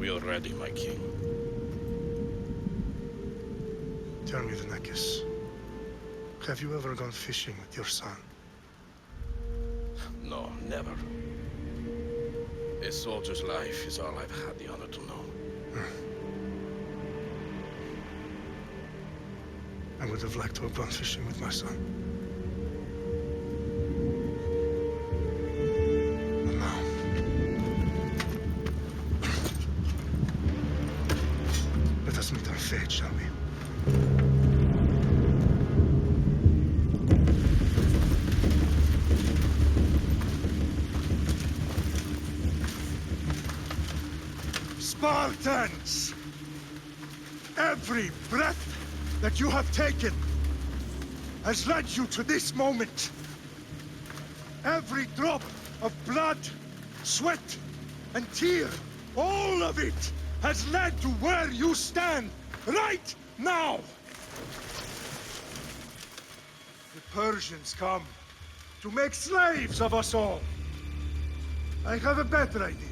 We are ready, my king. Tell me, Vinicius, have you ever gone fishing with your son? No, never. A soldier's life is all I've had the honor to know. I would have liked to have gone fishing with my son. But now... let us meet our fate, shall we? Spartans! Every breath that you have taken has led you to this moment. Every drop of blood, sweat, and tear, all of it has led to where you stand right now. The Persians come to make slaves of us all. I have a better idea.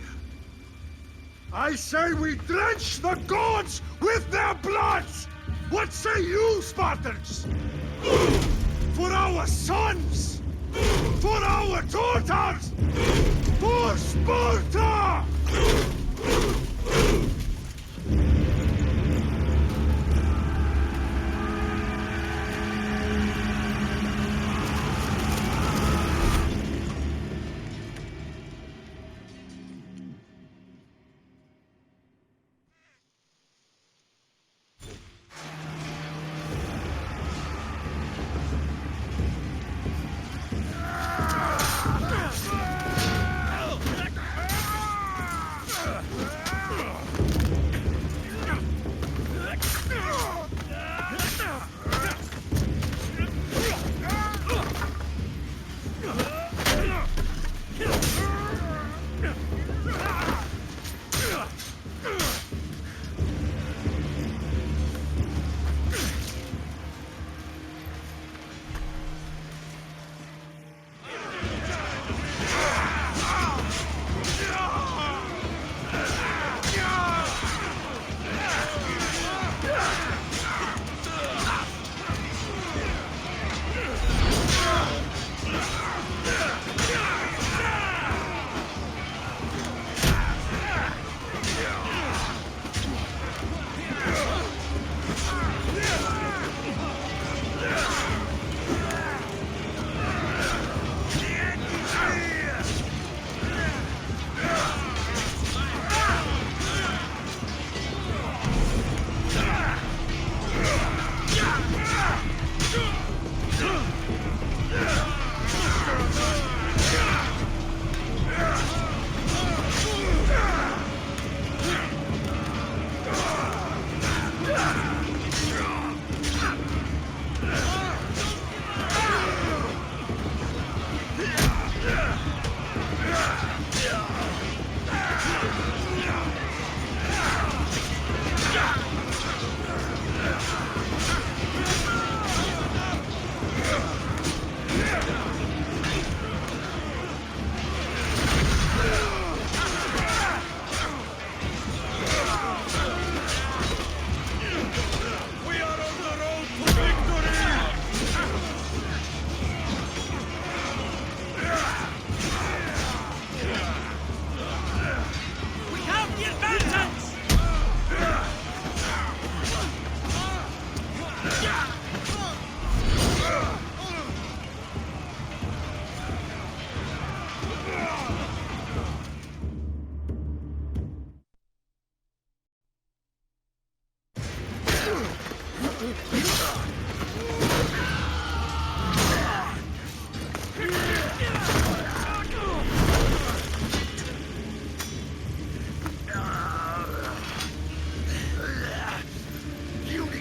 I say we drench the gods with their blood! What say you, Spartans? For our sons! For our daughters! For Sparta!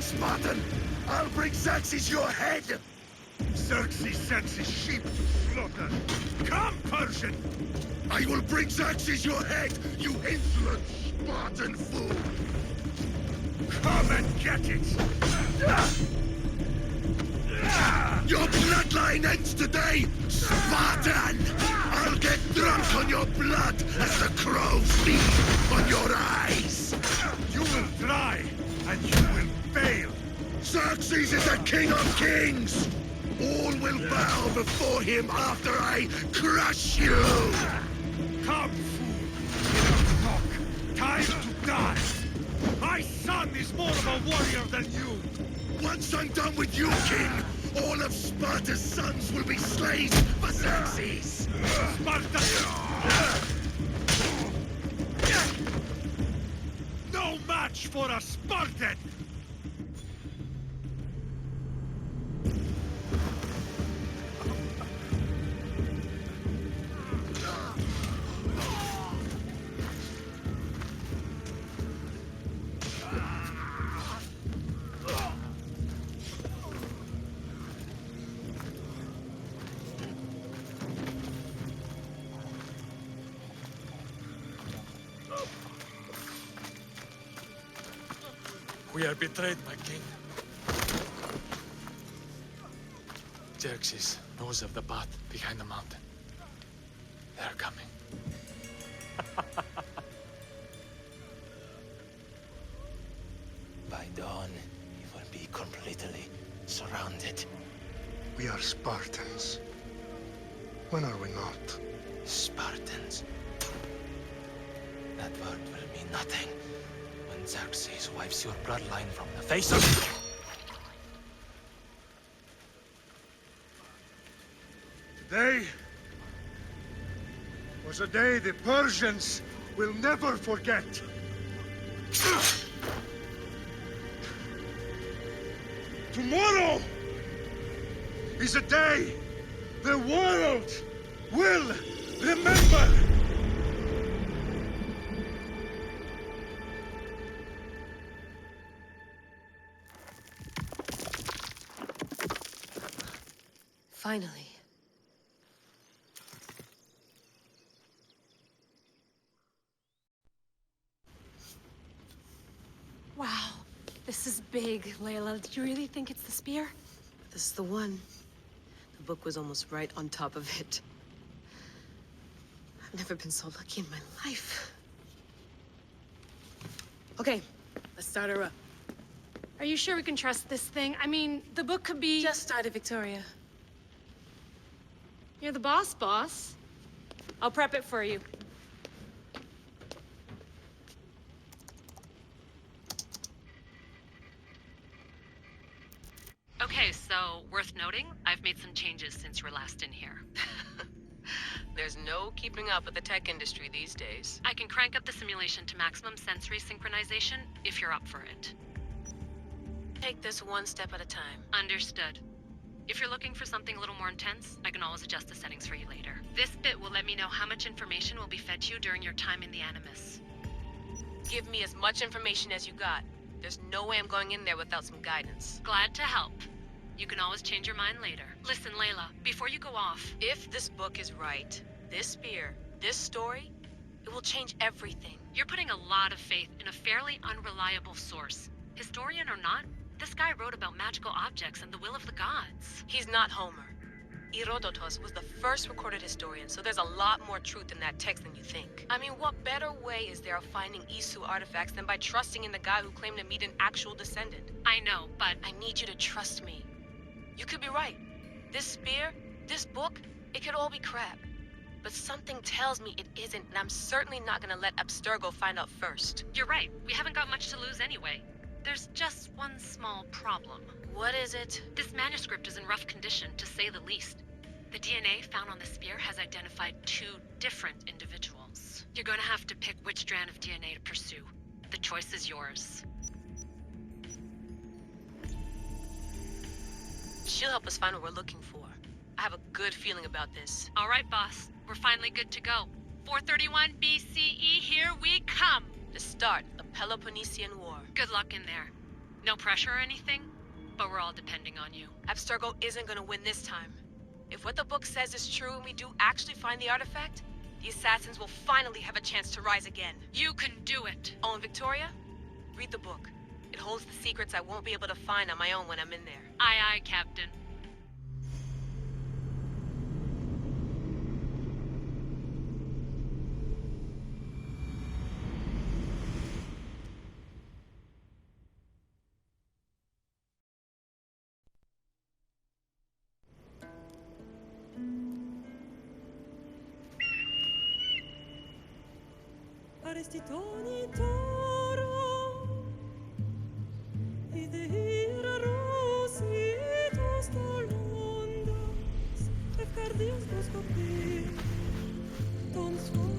Spartan! I'll bring Xerxes your head! Xerxes sends his sheep to slaughter. Come, Persian! I will bring Xerxes your head, you insolent Spartan fool! Come and get it! Your bloodline ends today, Spartan! I'll get drunk on your blood as the crows feed on your eyes! try, and you will fail. Xerxes is the king of kings! All will bow before him after I crush you! Come, fool! Enough talk! Time to die! My son is more of a warrior than you! Once I'm done with you, king, all of Sparta's sons will be slaves for Xerxes! Sparta! No match for a Spartan! We are betrayed, my king. Xerxes knows of the path behind the mountain. They're coming. By dawn, we will be completely surrounded. We are Spartans. When are we not? Spartans. That word will mean nothing when Xerxes wipes your bloodline from the face of... Today was a day the Persians will never forget. Tomorrow is a day the world will remember. Finally. Wow, this is big, Layla. Did you really think it's the spear? This is the one. The book was almost right on top of it. I've never been so lucky in my life. Okay, let's start her up. Are you sure we can trust this thing? I mean, the book could be... Just started, Victoria. You're the boss. I'll prep it for you. Okay, so worth noting, I've made some changes since you were last in here. There's no keeping up with the tech industry these days. I can crank up the simulation to maximum sensory synchronization if you're up for it. Take this one step at a time. Understood. If you're looking for something a little more intense, I can always adjust the settings for you later. This bit will let me know how much information will be fed to you during your time in the Animus. Give me as much information as you got. There's no way I'm going in there without some guidance. Glad to help. You can always change your mind later. Listen, Layla, before you go off... If this book is right, this spear, this story, it will change everything. You're putting a lot of faith in a fairly unreliable source. Historian or not, this guy wrote about magical objects and the will of the gods. He's not Homer. Herodotus was the first recorded historian, so there's a lot more truth in that text than you think. I mean, what better way is there of finding Isu artifacts than by trusting in the guy who claimed to meet an actual descendant? I know, but... I need you to trust me. You could be right. This spear, this book, it could all be crap. But something tells me it isn't, and I'm certainly not gonna let Abstergo find out first. You're right. We haven't got much to lose anyway. There's just one small problem. What is it? This manuscript is in rough condition, to say the least. The DNA found on the spear has identified 2 different individuals. You're going to have to pick which strand of DNA to pursue. The choice is yours. She'll help us find what we're looking for. I have a good feeling about this. All right, boss. We're finally good to go. 431 BCE, here we come! The start of the Peloponnesian War. Good luck in there. No pressure or anything, but we're all depending on you. Abstergo isn't gonna win this time. If what the book says is true and we do actually find the artifact, the assassins will finally have a chance to rise again. You can do it! Oh, and Victoria? Read the book. It holds the secrets I won't be able to find on my own when I'm in there. Aye, aye, Captain. vestitoni toro, idehira rositos tolondas, efcardios boskopir, ton son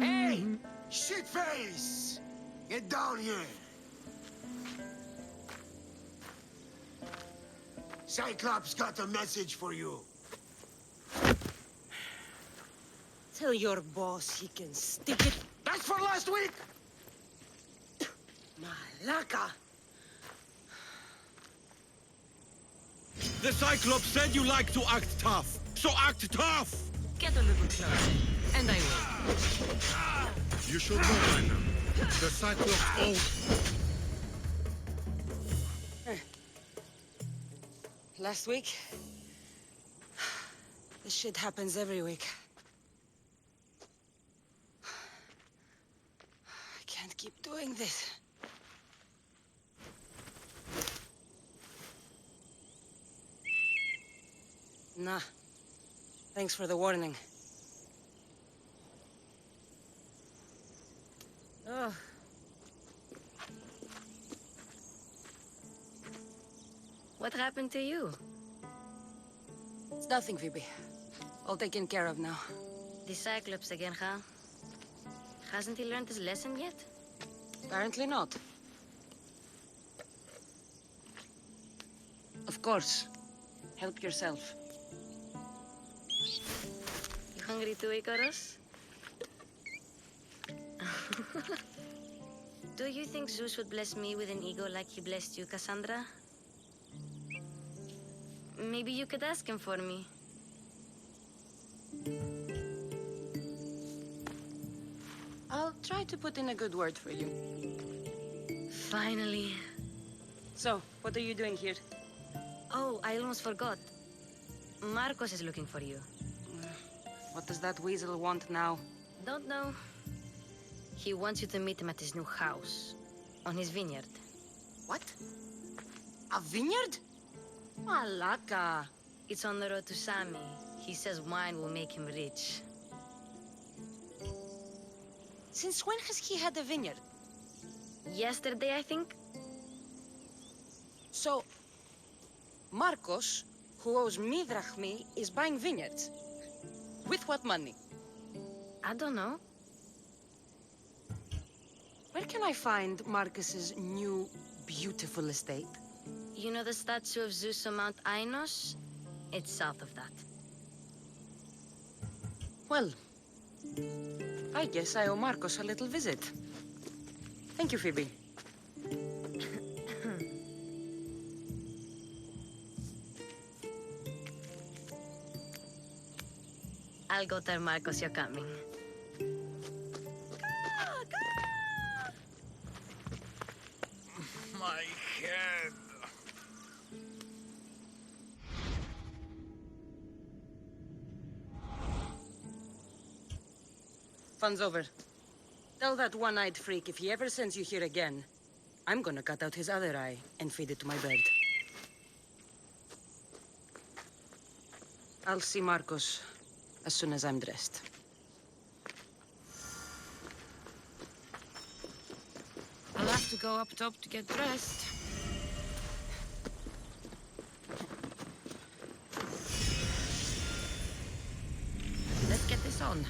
Hey! Shitface! Get down here! Cyclops got a message for you. Tell your boss he can stick it. That's for last week! Malaka! The Cyclops said you like to act tough, so act tough! Get a little closer, and I will. You should know by now. The Cyclops own... Last week? This shit happens every week. I can't keep doing this. Nah. Thanks for the warning. Oh. What happened to you? It's nothing, Phoebe. All taken care of now. The Cyclops again, huh? Hasn't he learned his lesson yet? Apparently not. Of course. Help yourself. You hungry too, Icarus? Do you think Zeus would bless me with an ego like he blessed you, Cassandra? Maybe you could ask him for me. I'll try to put in a good word for you. Finally. So, what are you doing here? Oh, I almost forgot. Marcos is looking for you. What does that weasel want now? Don't know. He wants you to meet him at his new house. On his vineyard. What? A vineyard? Malaka. It's on the road to Sami. He says wine will make him rich. Since when has he had a vineyard? Yesterday, I think? So, Marcos, who owes me drachmi, is buying vineyards. With what money? I don't know. Where can I find Marcus's new, beautiful estate? You know the statue of Zeus on Mount Ainos? It's south of that. Well, I guess I owe Marcos a little visit. Thank you, Phoebe. I'll go tell Marcos you're coming. My head. Fun's over. Tell that one-eyed freak if he ever sends you here again, I'm gonna cut out his other eye and feed it to my bird. I'll see Marcos as soon as I'm dressed. I'll have to go up top to get dressed. Let's get this on.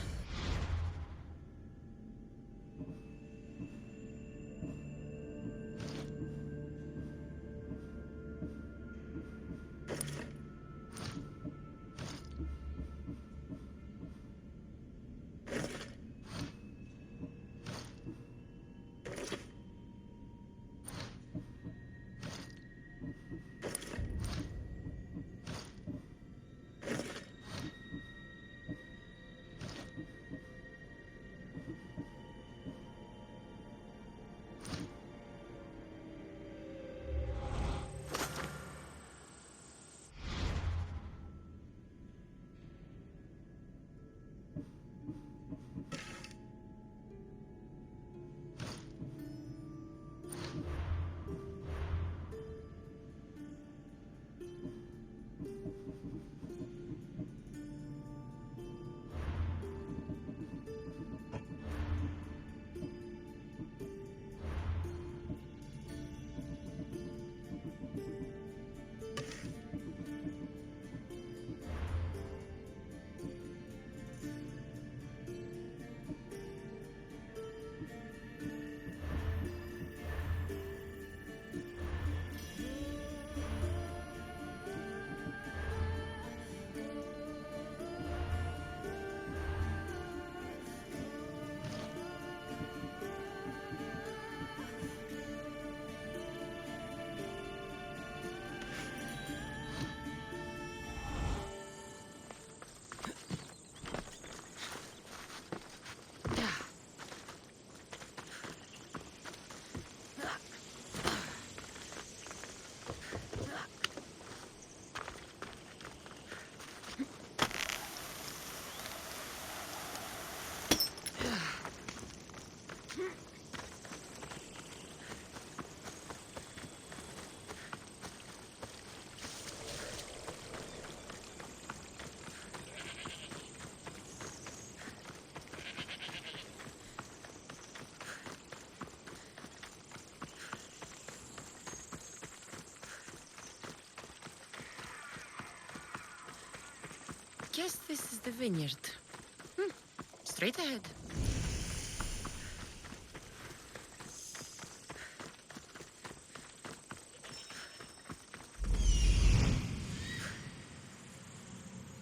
guess this is the vineyard. Straight ahead.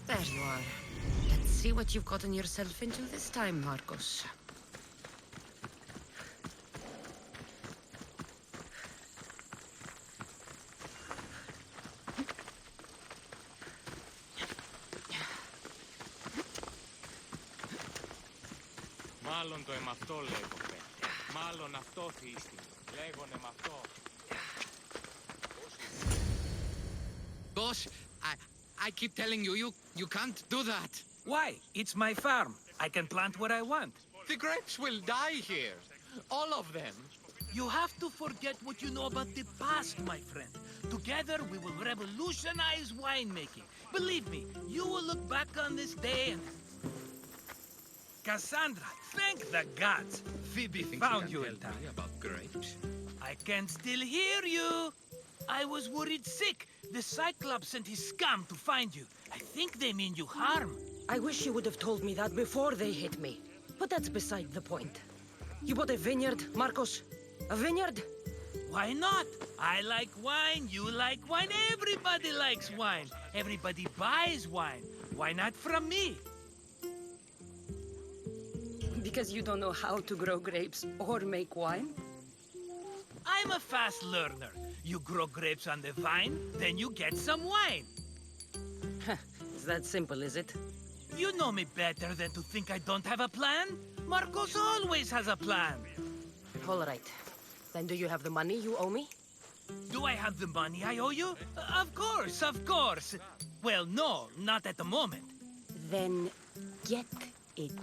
There you are. Let's see what you've gotten yourself into this time, Marcos. Μάλλον το εμαυτό λέγω, παιδιά. Μάλλον αυτό θύστηκε. Λέγον εμαυτό. Boss, I keep telling you, you can't do that. Why? It's my farm. I can plant what I want. The grapes will die here. All of them. You have to forget what you know about the past, my friend. Together, we will revolutionize winemaking. Believe me, you will look back on this day and... Cassandra, thank the gods. Phoebe found you in time. About grapes? I can still hear you. I was worried sick. The Cyclops sent his scum to find you. I think they mean you harm. I wish you would have told me that before they hit me. But that's beside the point. You bought a vineyard, Marcos? A vineyard? Why not? I like wine, you like wine, everybody likes wine. Everybody buys wine. Why not from me? Because you don't know how to grow grapes or make wine? I'm a fast learner. You grow grapes on the vine, then you get some wine. It's that simple, is it? You know me better than to think I don't have a plan. Marcos always has a plan. All right. Then do you have the money you owe me? Do I have the money I owe you? Of course, of course. Well, no, not at the moment. Then get it.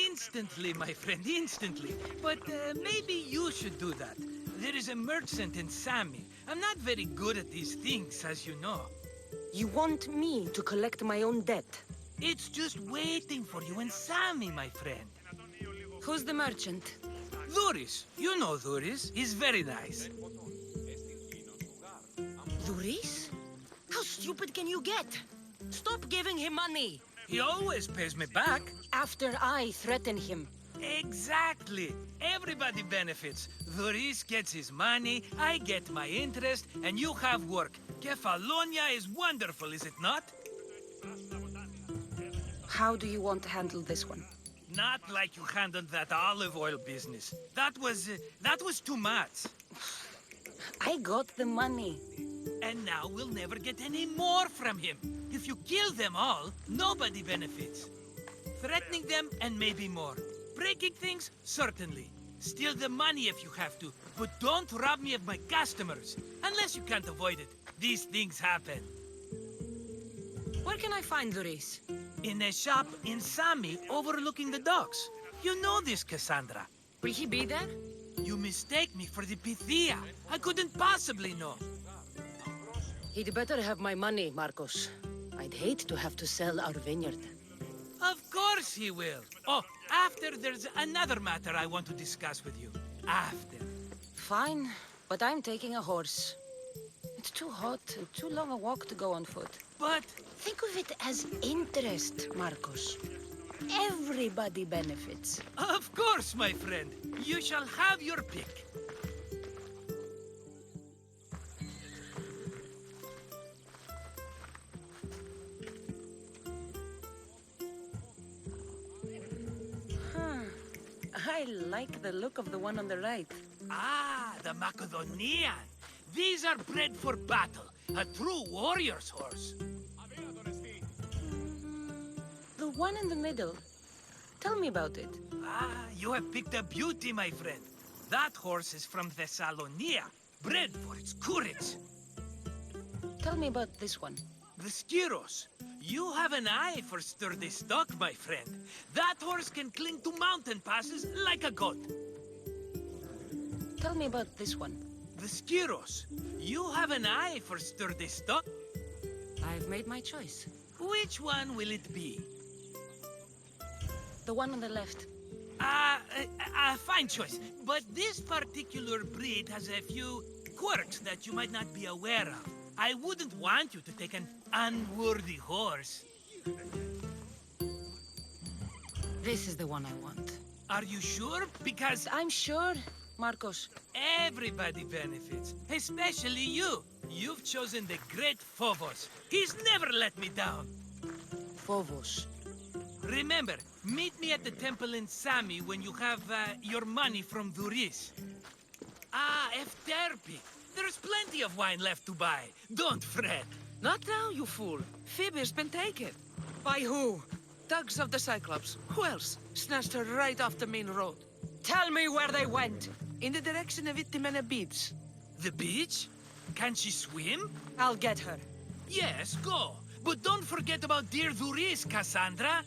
Instantly, my friend, instantly. But maybe you should do that. There is a merchant in Sami. I'm not very good at these things, as you know. You want me to collect my own debt? It's just waiting for you in Sami, my friend. Who's the merchant? Dhuris. You know Dhuris. He's very nice. Dhuris? How stupid can you get? Stop giving him money! He always pays me back. After I threaten him. Exactly. Everybody benefits. Dhuris gets his money, I get my interest, and you have work. Kefalonia is wonderful, is it not? How do you want to handle this one? Not like you handled that olive oil business. That was too much. I got the money. And now we'll never get any more from him. If you kill them all, nobody benefits. Threatening them, and maybe more. Breaking things, certainly. Steal the money if you have to, but don't rob me of my customers. Unless you can't avoid it. These things happen. Where can I find Dhuris? In a shop in Sami, overlooking the docks. You know this, Cassandra. Will he be there? You mistake me for the Pythia. I couldn't possibly know. He'd better have my money, Marcos. I'd hate to have to sell our vineyard. Of course he will. Oh, after there's another matter I want to discuss with you. After. Fine, but I'm taking a horse. It's too hot and too long a walk to go on foot. But... Think of it as interest, Marcos. Everybody benefits. Of course, my friend. You shall have your pick. I like the look of the one on the right. Ah, the Macedonian. These are bred for battle. A true warrior's horse. The one in the middle. Tell me about it. Ah, you have picked a beauty, my friend. That horse is from Thessalonia, bred for its courage. Tell me about this one. The Skyros. You have an eye for sturdy stock, my friend. That horse can cling to mountain passes like a goat. Tell me about this one. The Skyros. You have an eye for sturdy stock. I've made my choice. Which one will it be? The one on the left. Fine choice. But this particular breed has a few quirks that you might not be aware of. I wouldn't want you to take an unworthy horse. This is the one I want. Are you sure? Because I'm sure, Marcos. everybody benefits, especially you. You've chosen the great Phobos. He's never let me down. Phobos. Remember, meet me at the temple in Sami when you have your money from Duris. Ah, Efterpi. There's plenty of wine left to buy. Don't fret. Not now, you fool. Phoebe's been taken. By who? Thugs of the Cyclops. Who else? Snatched her right off the main road. Tell me where they went! In the direction of Itimena Beach. The beach? Can she swim? I'll get her. Yes, go. But don't forget about dear Duris, Cassandra.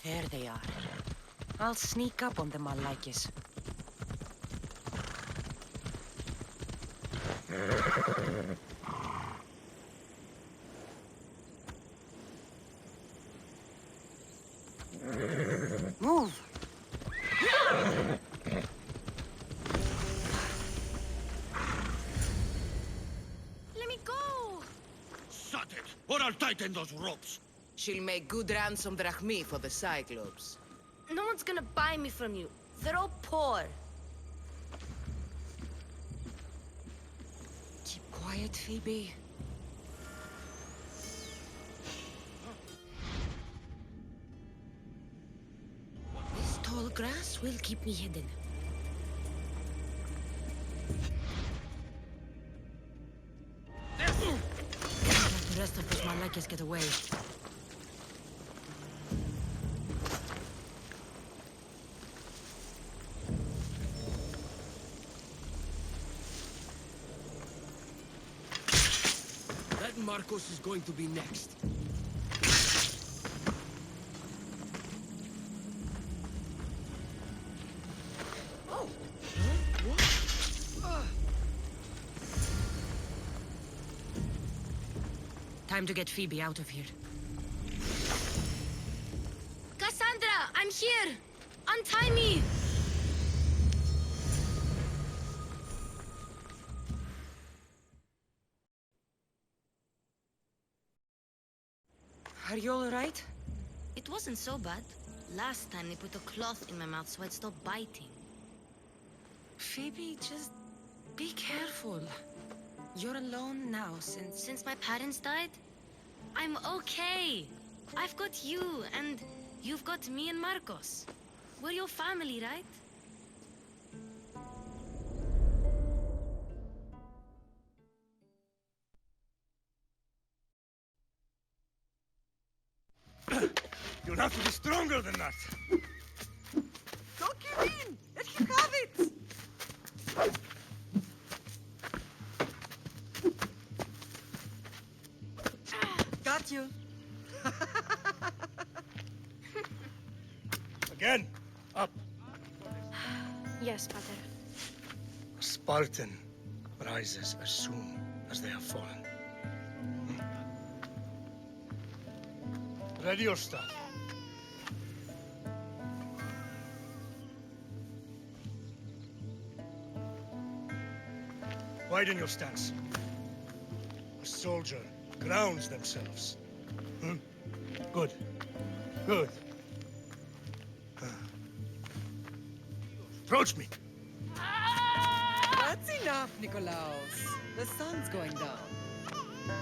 There they are. I'll sneak up on them, Malakis. Move! Let me go! Shut it, or I'll tighten those ropes. She'll make good ransom drachmi for the Cyclops. No one's gonna buy me from you. They're all poor. Keep quiet, Phoebe. This tall grass will keep me hidden. Let the rest of those Malakis get away. Marcos is going to be next. Oh! Time to get Phoebe out of here. Cassandra, I'm here! Untie me! Are you all right? It wasn't so bad. Last time they put a cloth in my mouth so I'd stop biting. Phoebe, just be careful. You're alone now Since my parents died? I'm okay. I've got you, and you've got me and Marcos. We're your family, right? You'll have to be stronger than that. Don't give in! Let him have it! Got you. Again, up. Yes, Father. A Spartan rises as soon as they have fallen. Ready your staff. Widen your stance. A soldier grounds themselves. Good. Good. Approach me. That's enough, Nikolaos. The sun's going down.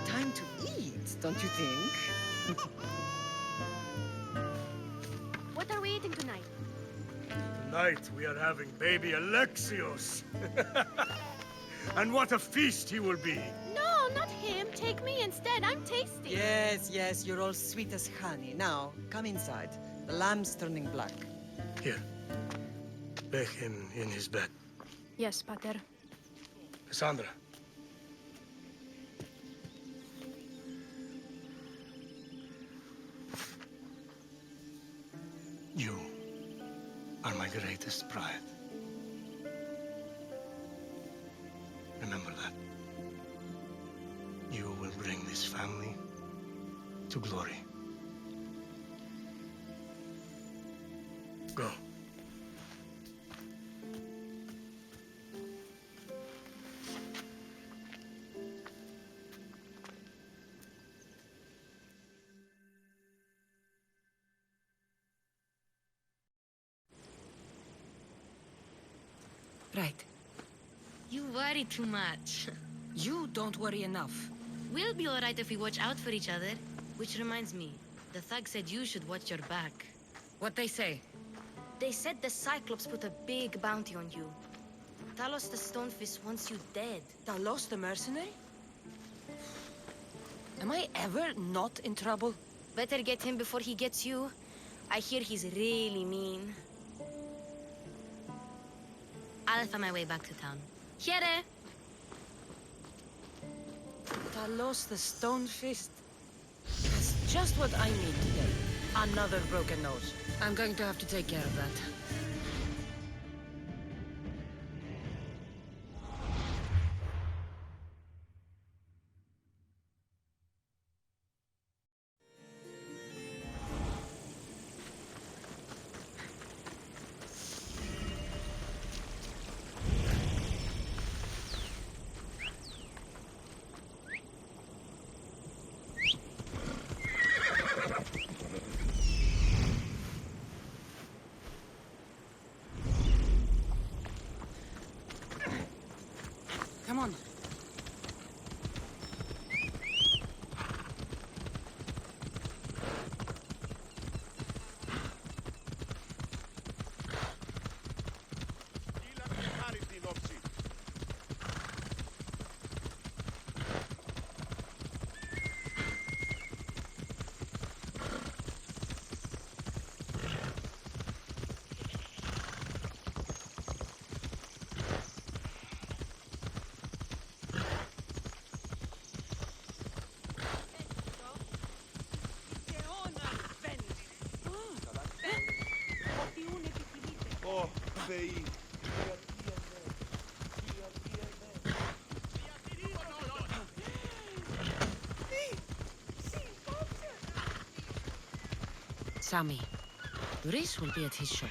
Time to eat, don't you think? What are we eating tonight? Tonight we are having baby Alexios. And what a feast he will be! No, not him. Take me instead. I'm tasty. Yes, yes, you're all sweet as honey. Now, come inside. The lamb's turning black. Here. Lay him in his bed. Yes, Pater. Cassandra. You are my greatest pride. Remember that. You will bring this family to glory. Go. Right. You worry too much. You don't worry enough. We'll be alright if we watch out for each other. Which reminds me, the thug said you should watch your back. What they say? They said the Cyclops put a big bounty on you. Talos the Stonefist wants you dead. Talos the mercenary? Am I ever not in trouble? Better get him before he gets you. I hear he's really mean. I'll find my way back to town. Here! Talos the Stonefist? That's just what I need today. Another broken nose. I'm going to have to take care of that. Come on. Θεοί. Sammy, Doris will be at his shop.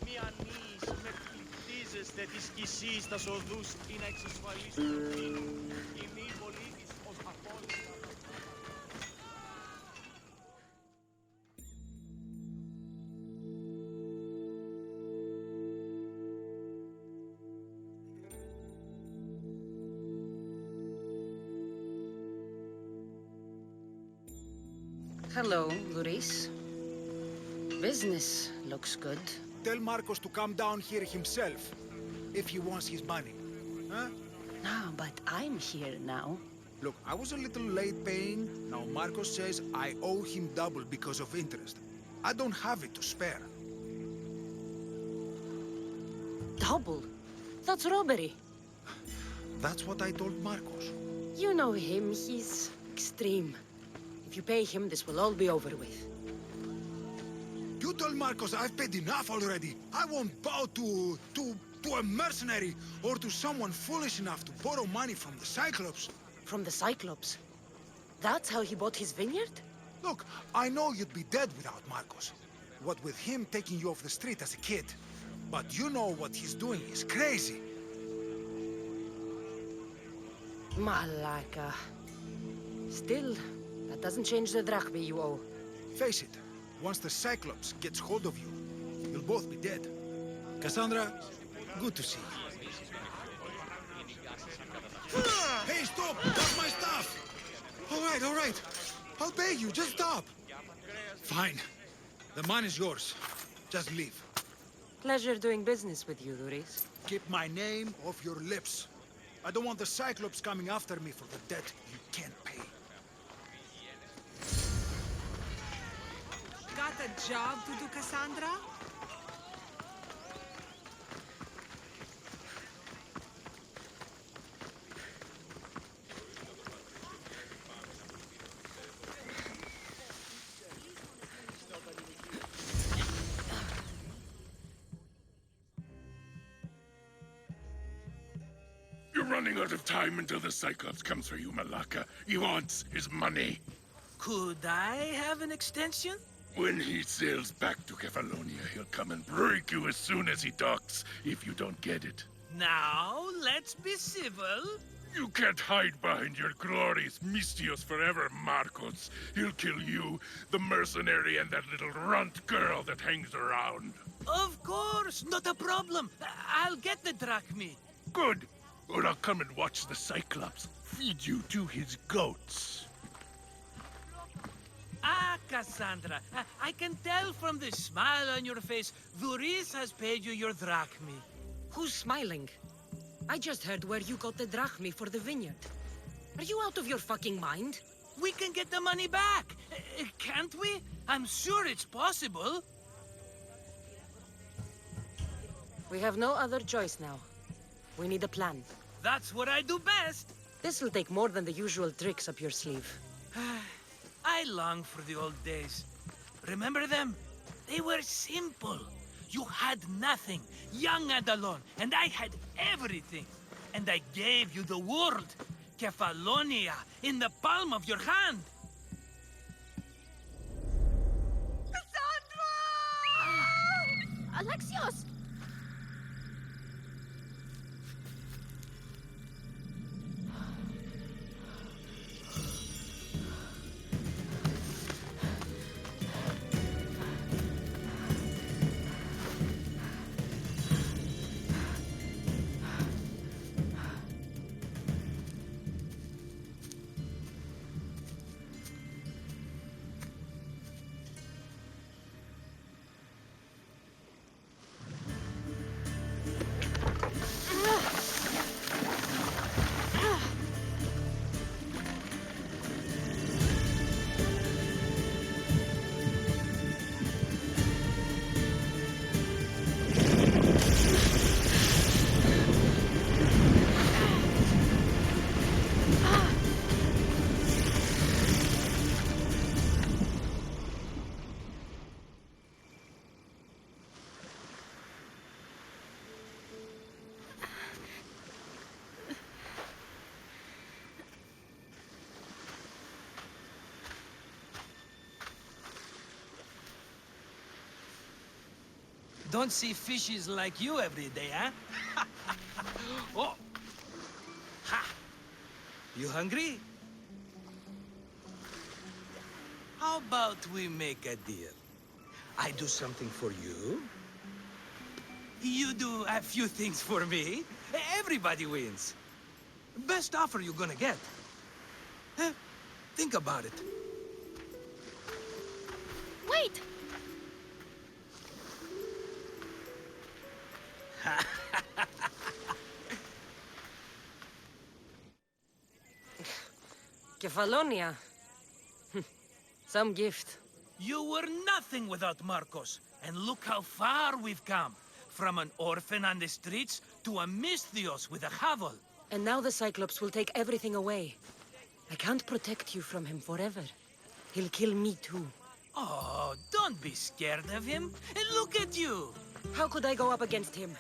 Μία νύης με χτίζεστε της κησής στας οδούς ή να εξασφαλίσει το κοινό. Η μη πολίτης ως απόλυτα. Hello, Doris. Business looks good. Tell Marcos to come down here himself, if he wants his money. Huh? No, but I'm here now. Look, I was a little late paying. Now Marcos says I owe him double because of interest. I don't have it to spare. Double? That's robbery. That's what I told Marcos. You know him, he's extreme. If you pay him, this will all be over with. You told Marcos I've paid enough already. I won't bow to a mercenary or to someone foolish enough to borrow money from the Cyclops. From the Cyclops? That's how he bought his vineyard? Look, I know you'd be dead without Marcos. What with him taking you off the street as a kid. But you know what he's doing is crazy. Malaka. Still, that doesn't change the drachma you owe. Face it, once the Cyclops gets hold of you, you'll both be dead. Cassandra, good to see you. Hey, stop! That's my stuff! All right. I'll pay you, just stop. Fine. The money is yours. Just leave. Pleasure doing business with you, Duris. Keep my name off your lips. I don't want the Cyclops coming after me for the debt you can't pay. Got a job to do, Cassandra? You're running out of time until the Cyclops comes for you, Malaka. He wants his money. Could I have an extension? When he sails back to Kefalonia, he'll come and break you as soon as he docks, if you don't get it. Now, let's be civil. You can't hide behind your glorious Mystios forever, Marcos. He'll kill you, the mercenary, and that little runt girl that hangs around. Of course, not a problem. I'll get the drachmi. Good. Or I'll come and watch the Cyclops feed you to his goats. Ah, Cassandra, I can tell from the smile on your face, Duris has paid you your drachmi. Who's smiling? I just heard where you got the drachmi for the vineyard. Are you out of your fucking mind? We can get the money back, can't we? I'm sure it's possible. We have no other choice now. We need a plan. That's what I do best. This'll take more than the usual tricks up your sleeve. I long for the old days. Remember them? They were simple. You had nothing, young and alone, and I had everything. And I gave you the world, Kefalonia, in the palm of your hand. Alexios! Don't see fishes like you every day, huh? Oh! Ha! You hungry? How about we make a deal? I do something for you. You do a few things for me. Everybody wins. Best offer you're gonna get. Think about it. Wait! Kefalonia. Some gift. You were nothing without Marcos, and look how far we've come. From an orphan on the streets to a Mystios with a hovel. And now the Cyclops will take everything away. I can't protect you from him forever. He'll kill me too. Oh, don't be scared of him. And look at you. How could I go up against him?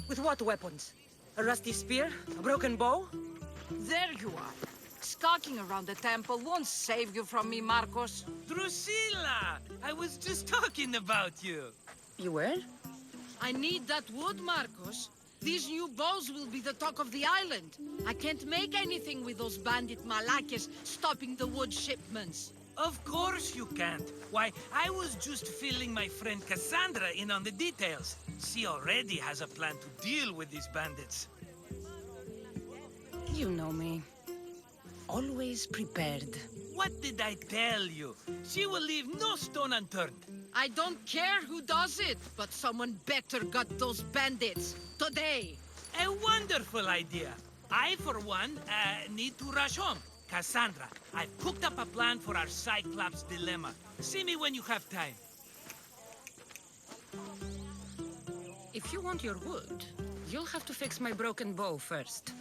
With what weapons? A rusty spear? A broken bow? There you are. Skulking around the temple won't save you from me, Marcos. Drusilla! I was just talking about you. You were? I need that wood, Marcos. These new bows will be the talk of the island. I can't make anything with those bandit malakes stopping the wood shipments. Of course you can't. Why, I was just filling my friend Cassandra in on the details. She already has a plan to deal with these bandits. You know me. Always prepared. What did I tell you? She will leave no stone unturned. I don't care who does it, but someone better got those bandits. Today. A wonderful idea. I, for one, need to rush home. Cassandra, I've cooked up a plan for our Cyclops dilemma. See me when you have time. If you want your wood, you'll have to fix my broken bow first.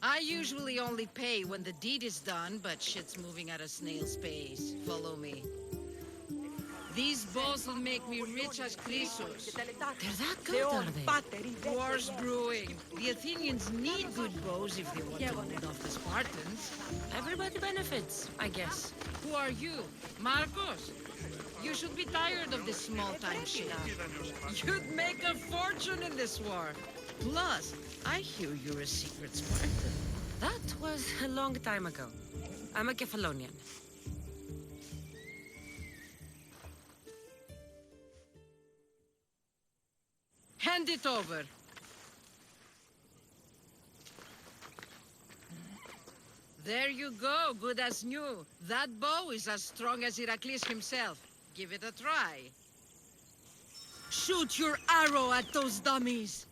I usually only pay when the deed is done, but shit's moving at a snail's pace. Follow me. These bows will make me rich as Chrysos. They're that good, are they? War's brewing. The Athenians need good bows if they want to hold off the Spartans. Everybody benefits, I guess. Who are you? Marcos? You should be tired of this small-time shit. You'd make a fortune in this war. Plus, I hear you're a secret Spartan. That was a long time ago. I'm a Kephalonian. Hand it over. There you go, good as new. That bow is as strong as Heracles himself. Give it a try. Shoot your arrow at those dummies.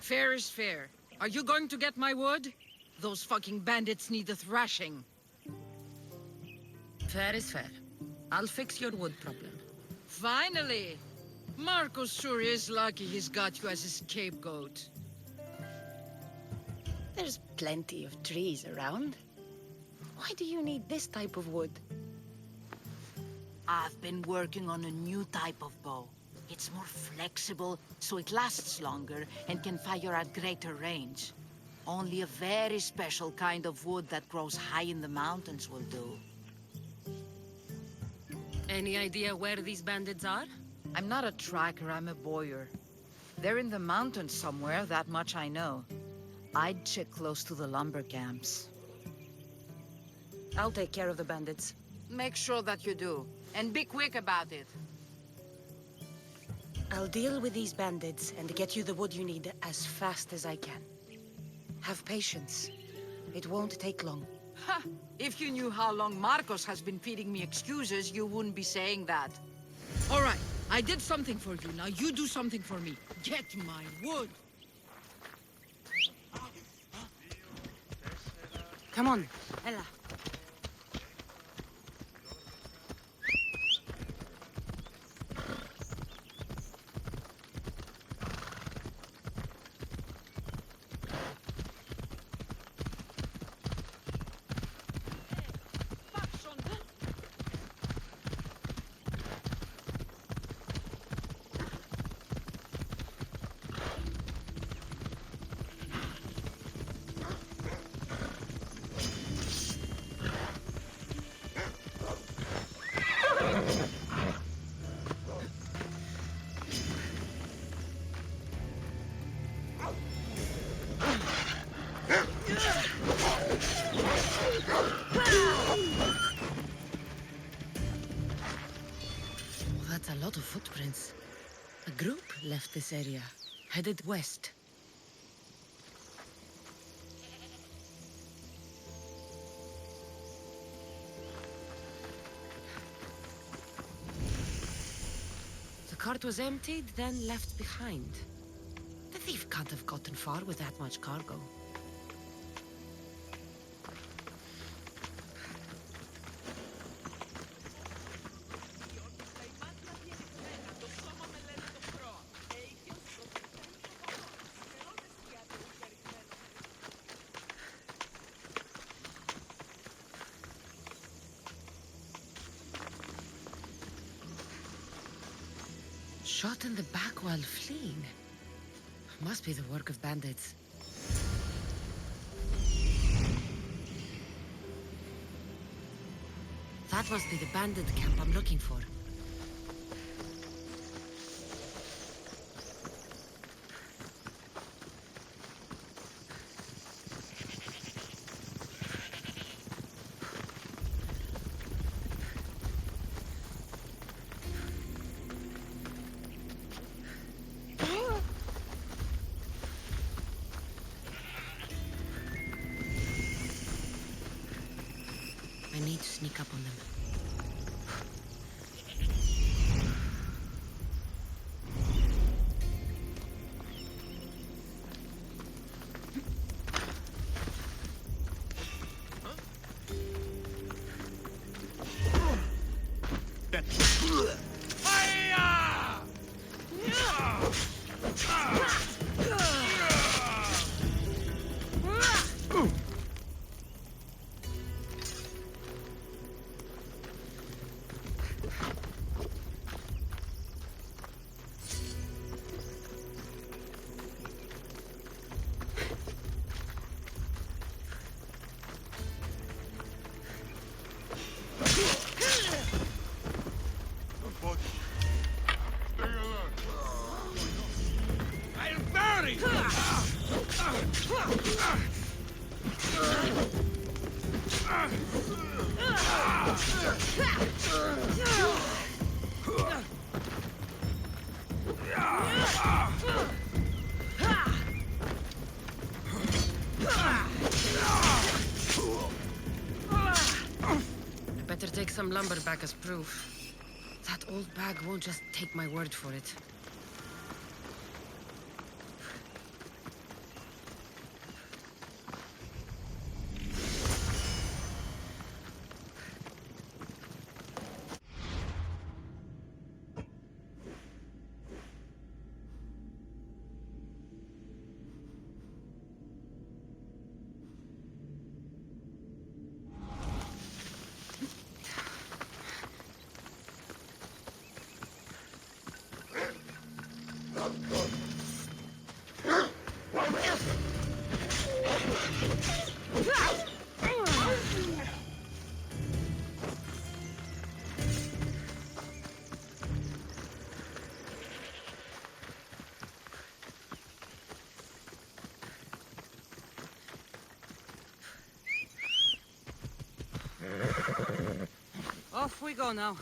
Fair is fair. Are you going to get my wood? Those fucking bandits need a thrashing. Fair is fair. I'll fix your wood problem. Finally! Marcos sure is lucky he's got you as his scapegoat. There's plenty of trees around. Why do you need this type of wood? I've been working on a new type of bow. It's more flexible, so it lasts longer and can fire at greater range. Only a very special kind of wood that grows high in the mountains will do. Any idea where these bandits are? I'm not a tracker, I'm a boyer. They're in the mountains somewhere, that much I know. I'd check close to the lumber camps. I'll take care of the bandits. Make sure that you do, and be quick about it. I'll deal with these bandits and get you the wood you need as fast as I can. Have patience. It won't take long. Ha! If you knew how long Marcos has been feeding me excuses, you wouldn't be saying that. All right, I did something for you. Now you do something for me. Get my wood. Come on, Ella. That's a lot of footprints. A group left this area, headed west. The cart was emptied, then left behind. The thief can't have gotten far with that much cargo. Shot in the back while fleeing. Must be the work of bandits. That must be the bandit camp I'm looking for. I need to sneak up on them. Better take some lumber back as proof. That old bag won't just take my word for it. Off we go now.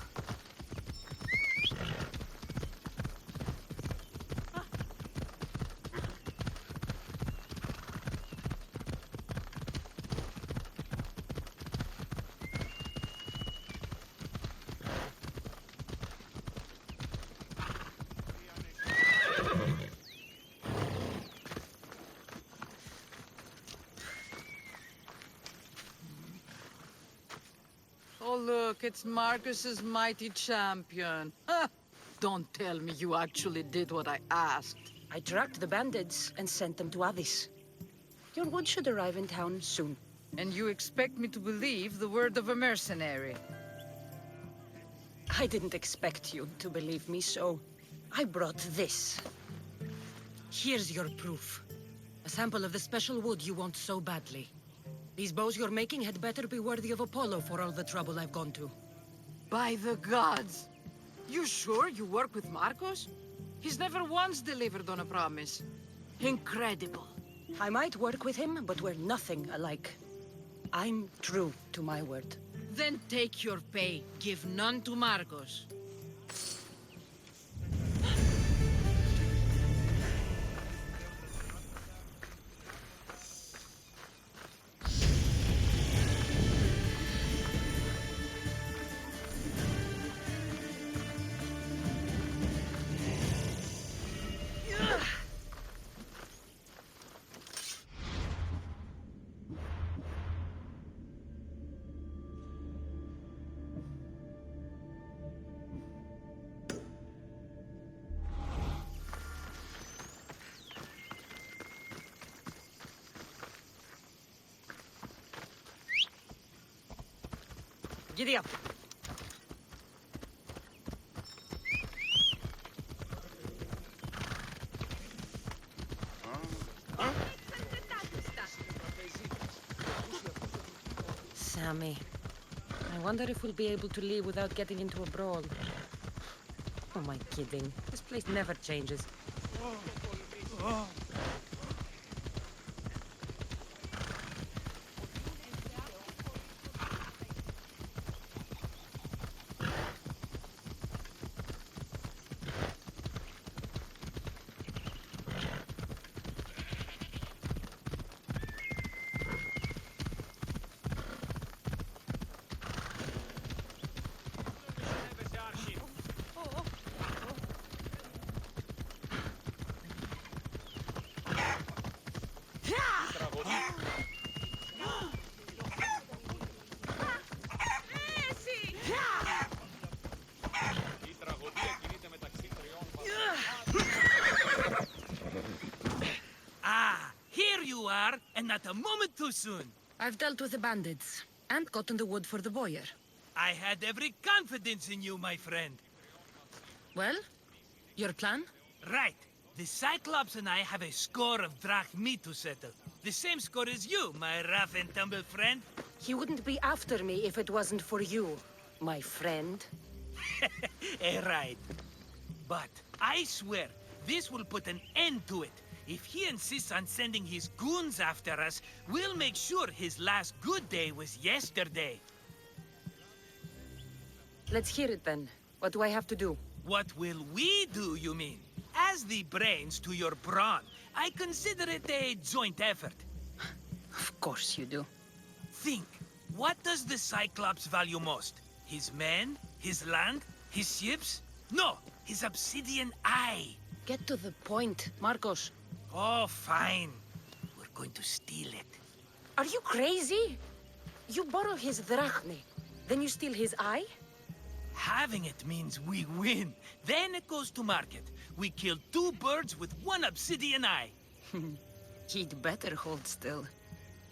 Oh, look, it's Marcus's mighty champion. Ha! Don't tell me you actually did what I asked. I tracked the bandits and sent them to Athens. Your wood should arrive in town soon. And you expect me to believe the word of a mercenary? I didn't expect you to believe me, so I brought this. Here's your proof. A sample of the special wood you want so badly. These bows you're making had better be worthy of Apollo for all the trouble I've gone to. By the gods! You sure you work with Marcos? He's never once delivered on a promise. Incredible. I might work with him, but we're nothing alike. I'm true to my word. Then take your pay. Give none to Marcos. Giddy up. Hammy. I wonder if we'll be able to leave without getting into a brawl. Oh, am I kidding? This place never changes. Ah, here you are, and not a moment too soon. I've dealt with the bandits, and gotten the wood for the boiler. I had every confidence in you, my friend. Well, your plan? Right. The Cyclops and I have a score of drachmi to settle. The same score as you, my rough and tumble friend. He wouldn't be after me if it wasn't for you, my friend. Right. But I swear, this will put an end to it. If he insists on sending his goons after us, we'll make sure his last good day was yesterday. Let's hear it then. What do I have to do? What will we do, you mean? As the brains to your brawn, I consider it a joint effort. Of course you do. Think, what does the Cyclops value most? His men? His land? His ships? No, his obsidian eye. Get to the point, Marcos. Oh, fine. We're going to steal it. Are you crazy? You borrow his drachmi, then you steal his eye? Having it means we win. Then it goes to market. We kill 2 birds with 1 obsidian eye. He'd better hold still,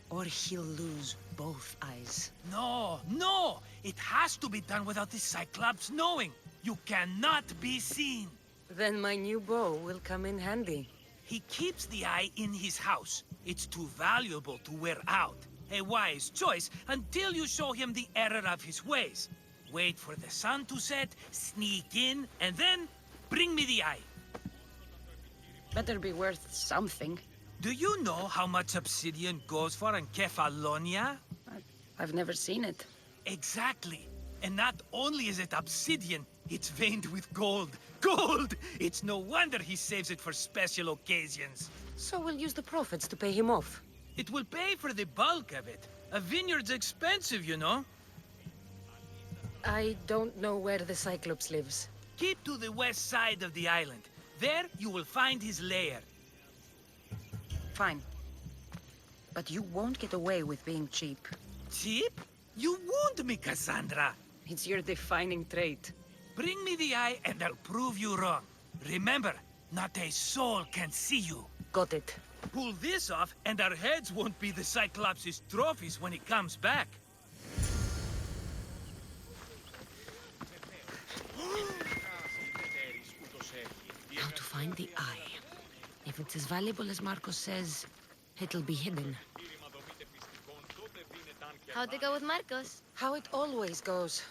or he'll lose both eyes. No, no! It has to be done without the Cyclops knowing. You cannot be seen. Then my new bow will come in handy. He keeps the eye in his house. It's too valuable to wear out. A wise choice until you show him the error of his ways. Wait for the sun to set, sneak in, and then bring me the eye. Better be worth something. Do you know how much obsidian goes for in Kefalonia? I've never seen it. Exactly. And not only is it obsidian, it's veined with gold. Gold! It's no wonder he saves it for special occasions. So we'll use the profits to pay him off. It will pay for the bulk of it. A vineyard's expensive, you know. I don't know where the Cyclops lives. Keep to the west side of the island. There, you will find his lair. Fine. But you won't get away with being cheap. Cheap? You wound me, Cassandra. It's your defining trait. Bring me the eye and I'll prove you wrong. Remember, not a soul can see you. Got it. Pull this off and our heads won't be the Cyclops' trophies when he comes back. How to find the eye. If it's as valuable as Marcos says, it'll be hidden. How'd it go with Marcos? How it always goes.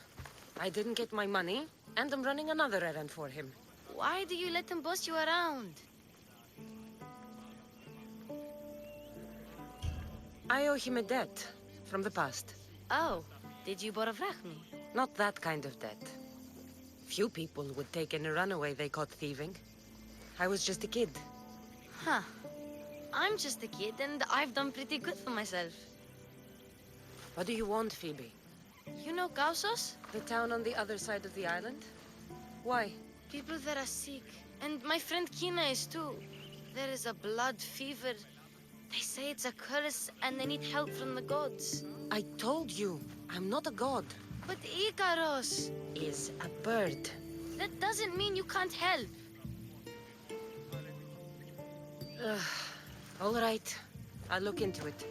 I didn't get my money, and I'm running another errand for him. Why do you let him boss you around? I owe him a debt from the past. Oh, did you borrow drachmi? Not that kind of debt. Few people would take in a runaway they caught thieving. I was just a kid. Huh. I'm just a kid, and I've done pretty good for myself. What do you want, Phoebe? You know Kausos? The town on the other side of the island? Why? People there are sick. And my friend Kina is too. There is a blood fever. They say it's a curse, and they need help from the gods. I told you, I'm not a god. But Ikaros is a bird. That doesn't mean you can't help. All right. I'll look into it.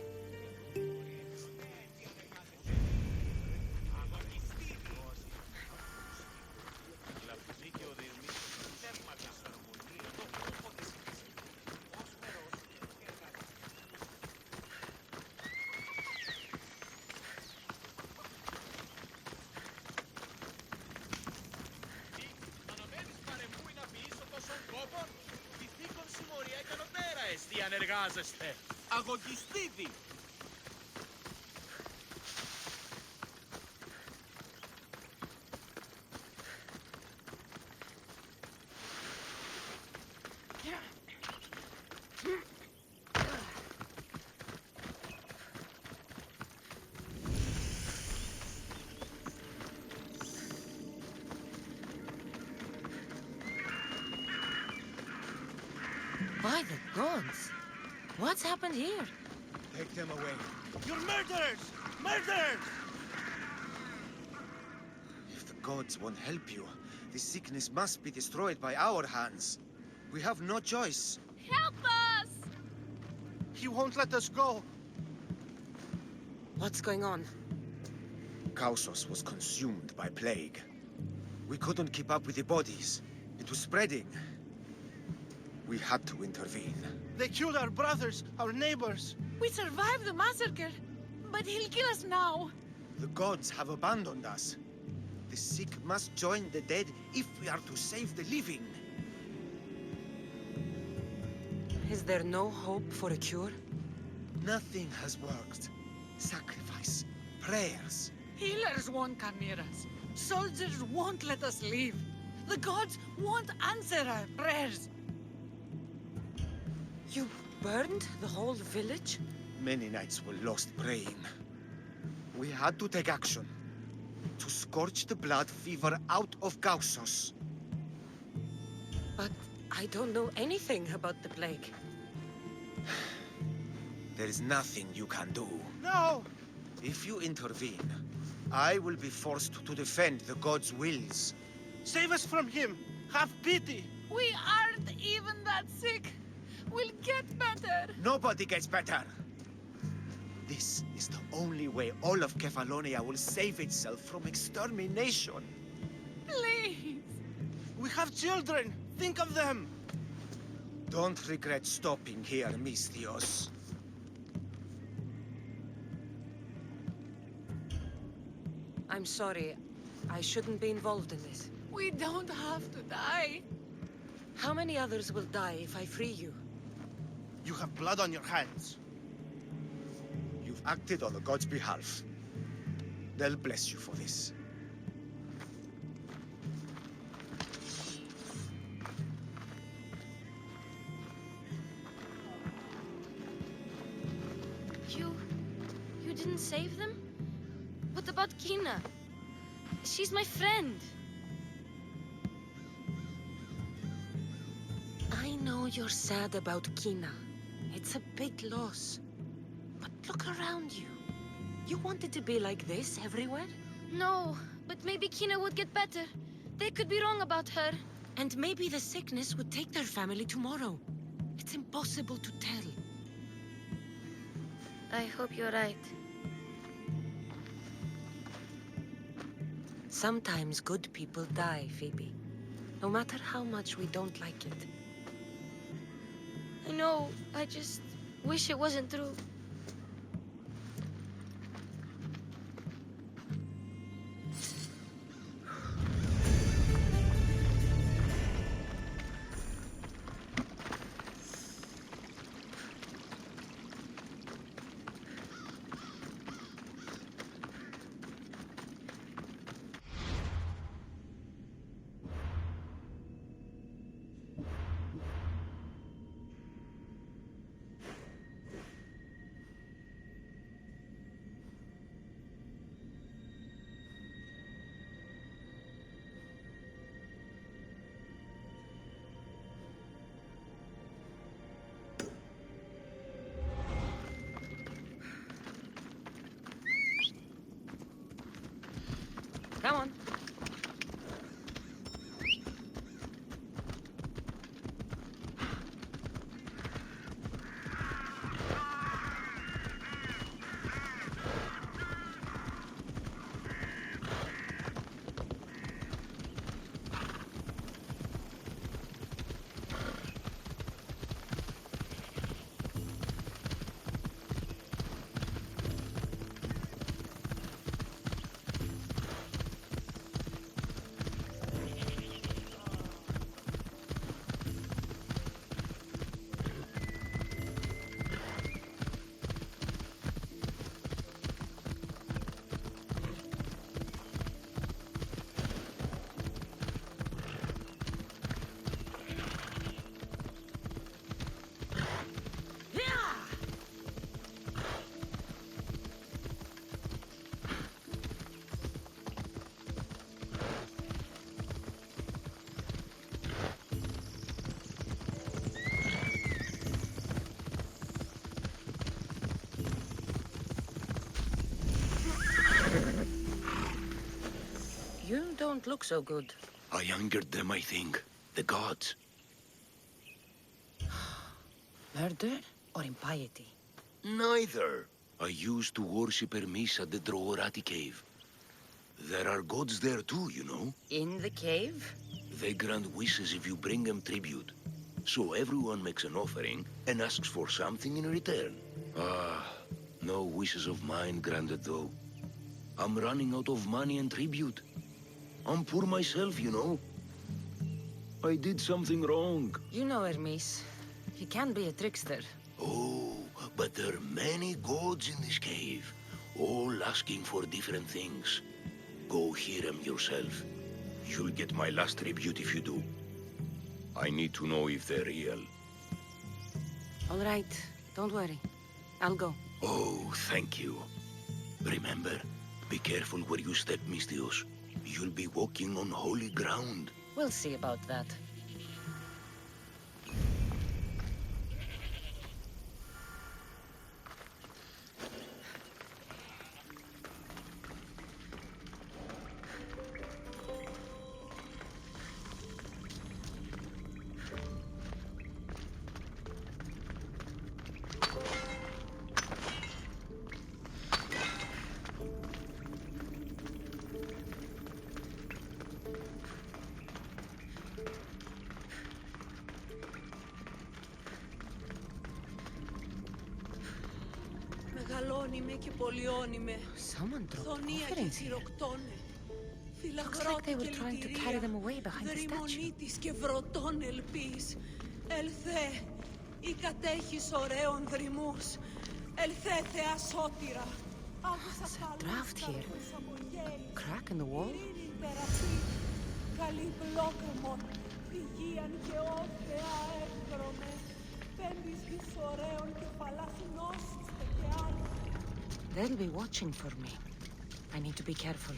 εργάζεστε. Αγωγιστήτη. By the gods! What's happened here? Take them away. You're murderers! Murderers! If the gods won't help you, this sickness must be destroyed by our hands. We have no choice. Help us! He won't let us go. What's going on? Kausos was consumed by plague. We couldn't keep up with the bodies. It was spreading. We had to intervene. They killed our brothers, our neighbors. We survived the massacre, but he'll kill us now. The gods have abandoned us. The sick must join the dead if we are to save the living. Is there no hope for a cure? Nothing has worked. Sacrifice, prayers. Healers won't come near us. Soldiers won't let us leave. The gods won't answer our prayers. You burned the whole village? Many nights were lost praying. We had to take action. To scorch the blood fever out of Kausos. But I don't know anything about the plague. There is nothing you can do. No! If you intervene, I will be forced to defend the gods' wills. Save us from him! Have pity! We aren't even that sick. We'll get better. Nobody gets better. This is the only way all of Kefalonia will save itself from extermination. Please. We have children! Think of them! Don't regret stopping here, Misthios. I'm sorry. I shouldn't be involved in this. We don't have to die. How many others will die if I free you? You have blood on your hands. You've acted on the gods' behalf. They'll bless you for this. You didn't save them? What about Kina? She's my friend. I know you're sad about Kina. It's a big loss. But look around you. You want it to be like this everywhere? No, but maybe Kina would get better. They could be wrong about her. And maybe the sickness would take their family tomorrow. It's impossible to tell. I hope you're right. Sometimes good people die, Phoebe. No matter how much we don't like it. I know, I just wish it wasn't true. don't look so good. I angered them, I think. The gods. Murder or impiety? Neither. I used to worship Hermes at the Droorati cave. There are gods there too, you know. In the cave? They grant wishes if you bring them tribute. So everyone makes an offering and asks for something in return. No wishes of mine granted though. I'm running out of money and tribute. I'm poor myself, you know. I did something wrong. You know Hermes. He can be a trickster. Oh, but there are many gods in this cave, all asking for different things. Go hear them yourself. You'll get my last tribute if you do. I need to know if they're real. All right, don't worry. I'll go. Oh, thank you. Remember, be careful where you step, Mystios. You'll be walking on holy ground. We'll see about that. Μεγαλώνει και πολιώνει με. Θονία και τσιροκτώνε. Φιλαγρότη και λυτηρία. Δρυμονίτης και βρωτών ελπίς. Ελθέ, ή κατέχεις ωραίων δρυμούς. Ελθέ, Θεά σώτηρα. Άκουσα Draft here. A crack in the wall? Καλή πλόκρεμον. Υγείαν και όθεα εύχρωμε. Πέμπης γης ωραίων και φαλάσσινός. They'll be watching for me. I need to be careful.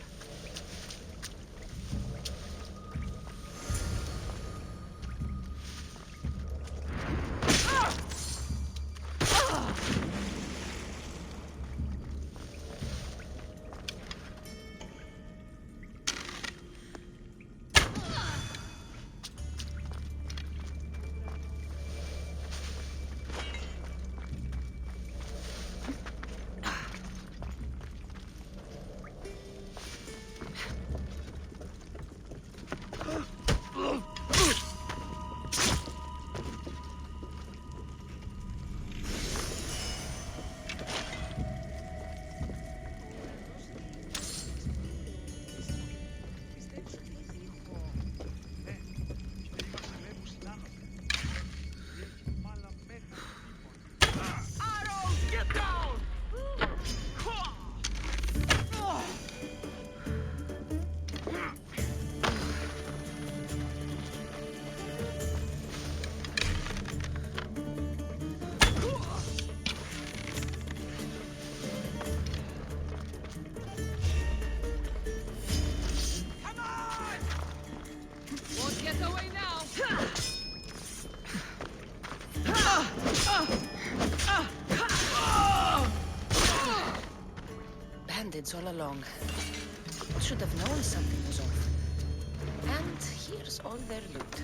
Bandits all along. Should have known something was off. And here's all their loot.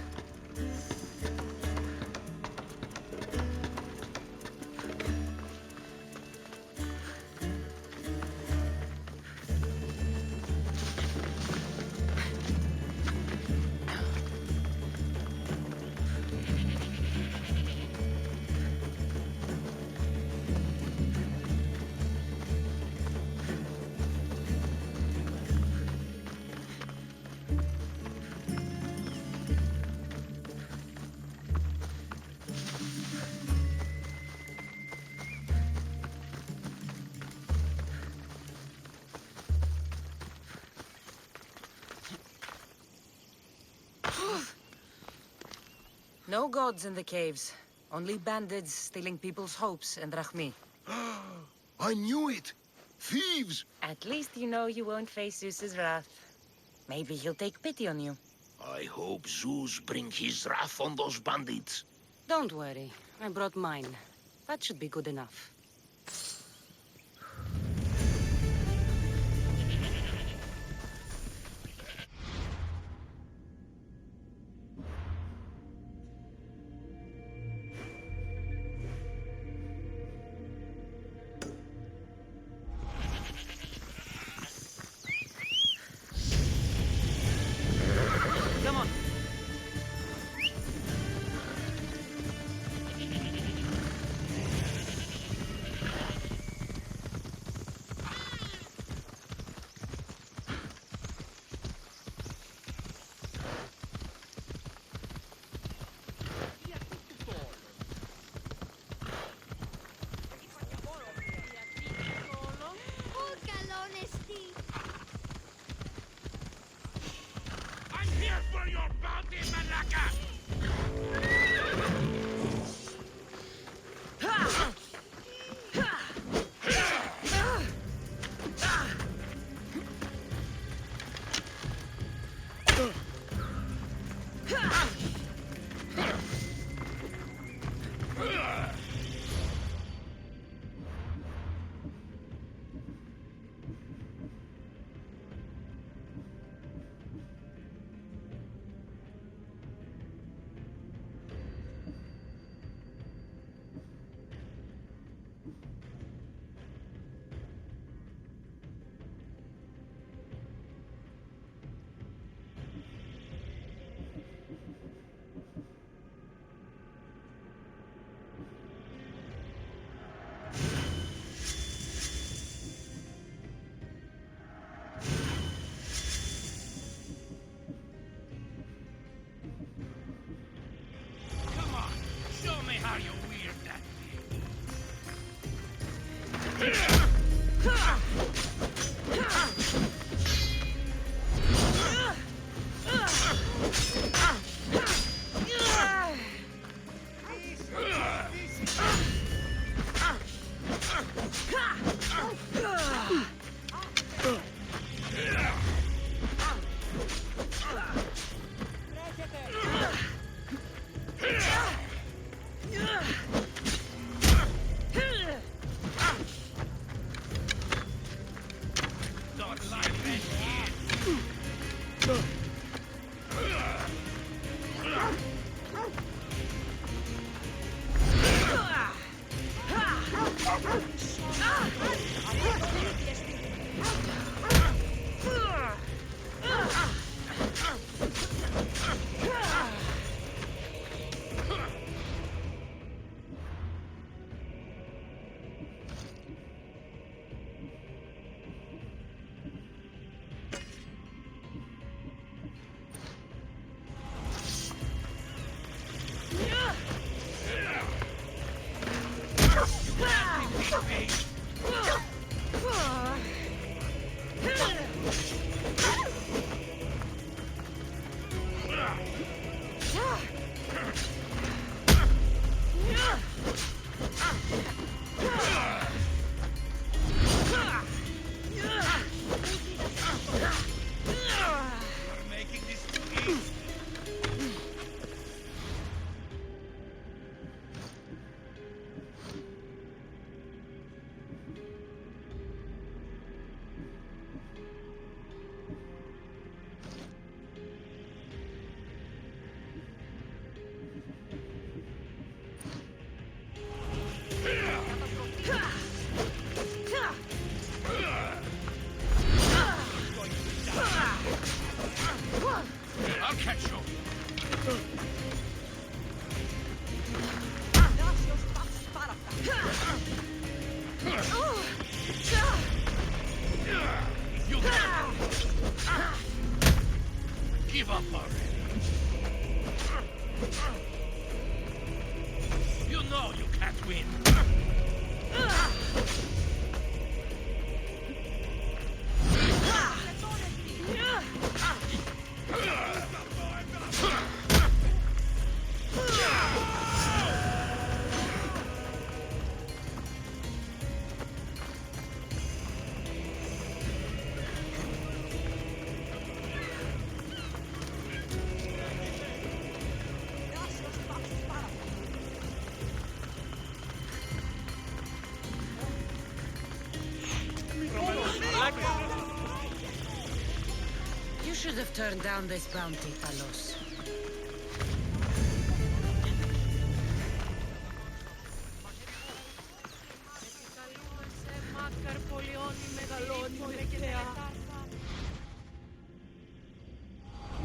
No gods in the caves. Only bandits stealing people's hopes and Rahmi. I knew it! Thieves! At least you know you won't face Zeus's wrath. Maybe he'll take pity on you. I hope Zeus brings his wrath on those bandits. Don't worry. I brought mine. That should be good enough. for your bounty, Malaka! Come on, show me how you wield that Don't like that You're making this too easy. I'll catch you. You give up already. You know you can't win. You should have turned down this bounty, Palos.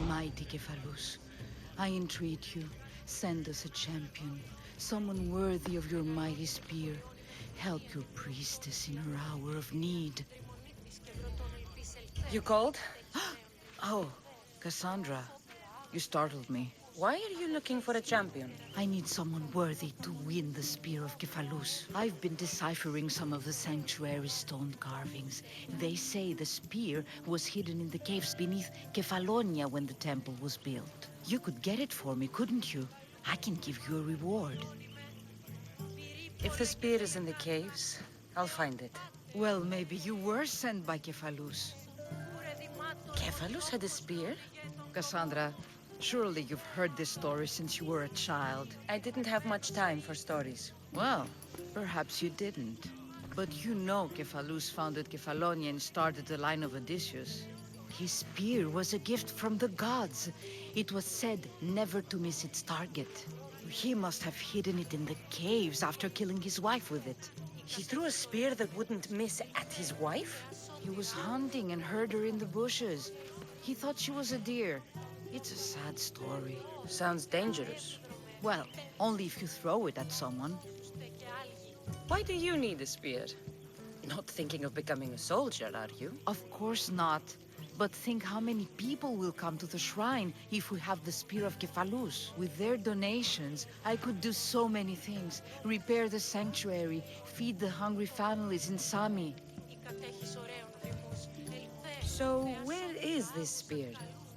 Mighty Cephalus, I entreat you, send us a champion, someone worthy of your mighty spear. Help your priestess in her hour of need. You called? Oh, Cassandra, you startled me. Why are you looking for a champion? I need someone worthy to win the Spear of Kephalus. I've been deciphering some of the sanctuary's stone carvings. They say the spear was hidden in the caves beneath Kefalonia when the temple was built. You could get it for me, couldn't you? I can give you a reward. If the spear is in the caves, I'll find it. Well, maybe you were sent by Kephalus. Kephalus had a spear? Cassandra, surely you've heard this story since you were a child. I didn't have much time for stories. Well, perhaps you didn't. But you know Kephalus founded Kefalonia and started the line of Odysseus. His spear was a gift from the gods. It was said never to miss its target. He must have hidden it in the caves after killing his wife with it. He threw a spear that wouldn't miss at his wife? He was hunting and heard her in the bushes. He thought she was a deer. It's a sad story. Sounds dangerous. Well, only if you throw it at someone. Why do you need a spear? Not thinking of becoming a soldier, are you? Of course not. But think how many people will come to the shrine if we have the Spear of Kephalus. With their donations, I could do so many things. Repair the sanctuary, feed the hungry families in Sami. So, where is this spear?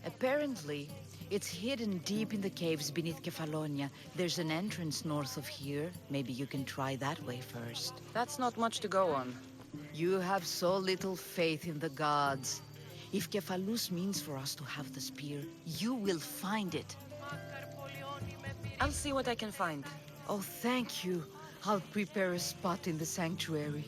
Apparently, it's hidden deep in the caves beneath Kefalonia. There's an entrance north of here. Maybe you can try that way first. That's not much to go on. You have so little faith in the gods. If Kephalus means for us to have the spear, you will find it. I'll see what I can find. Oh, thank you. I'll prepare a spot in the sanctuary.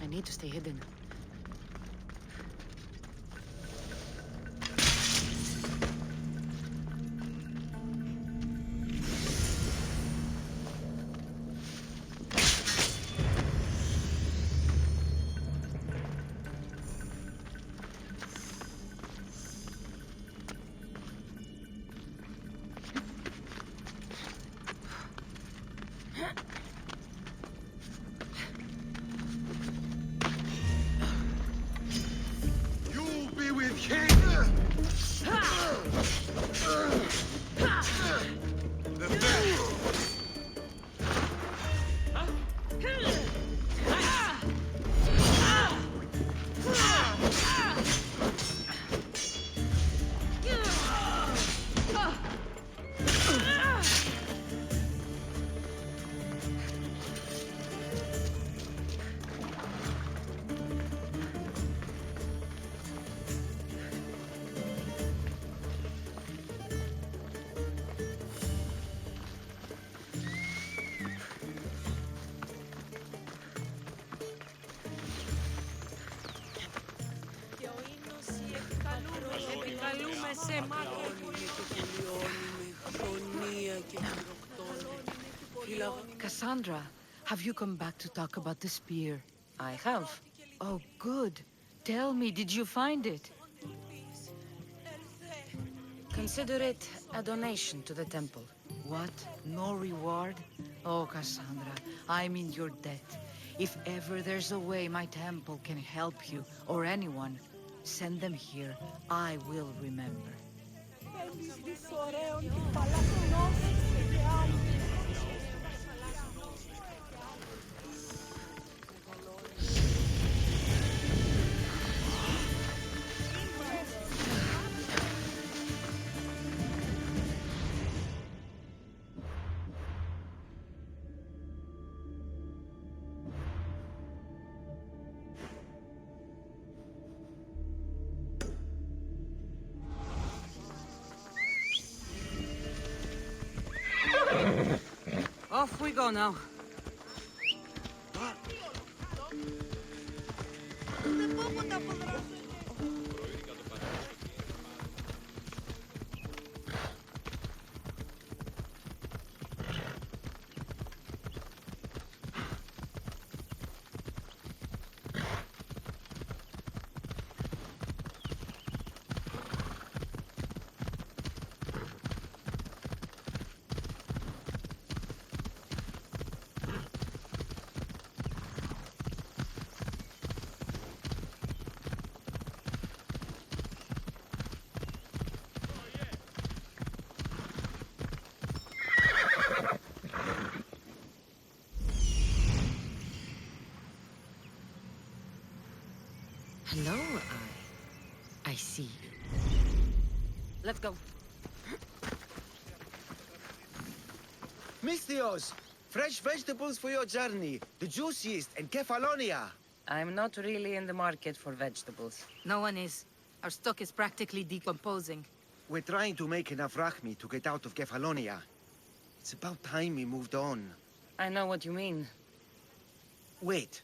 need to stay hidden. You'll be with him! The best! Cassandra, have you come back to talk about the spear? I have. Oh, good. Tell me, did you find it? Consider it a donation to the temple. What? No reward? Oh, Cassandra, I'm in your debt. If ever there's a way my temple can help you, or anyone, send them here. I will remember. Off we go now. Hello, I see you. Let's go. Mystios! Fresh vegetables for your journey. The juiciest in Kefalonia. I'm not really in the market for vegetables. No one is. Our stock is practically decomposing. We're trying to make enough rachmi to get out of Kefalonia. It's about time we moved on. I know what you mean. Wait.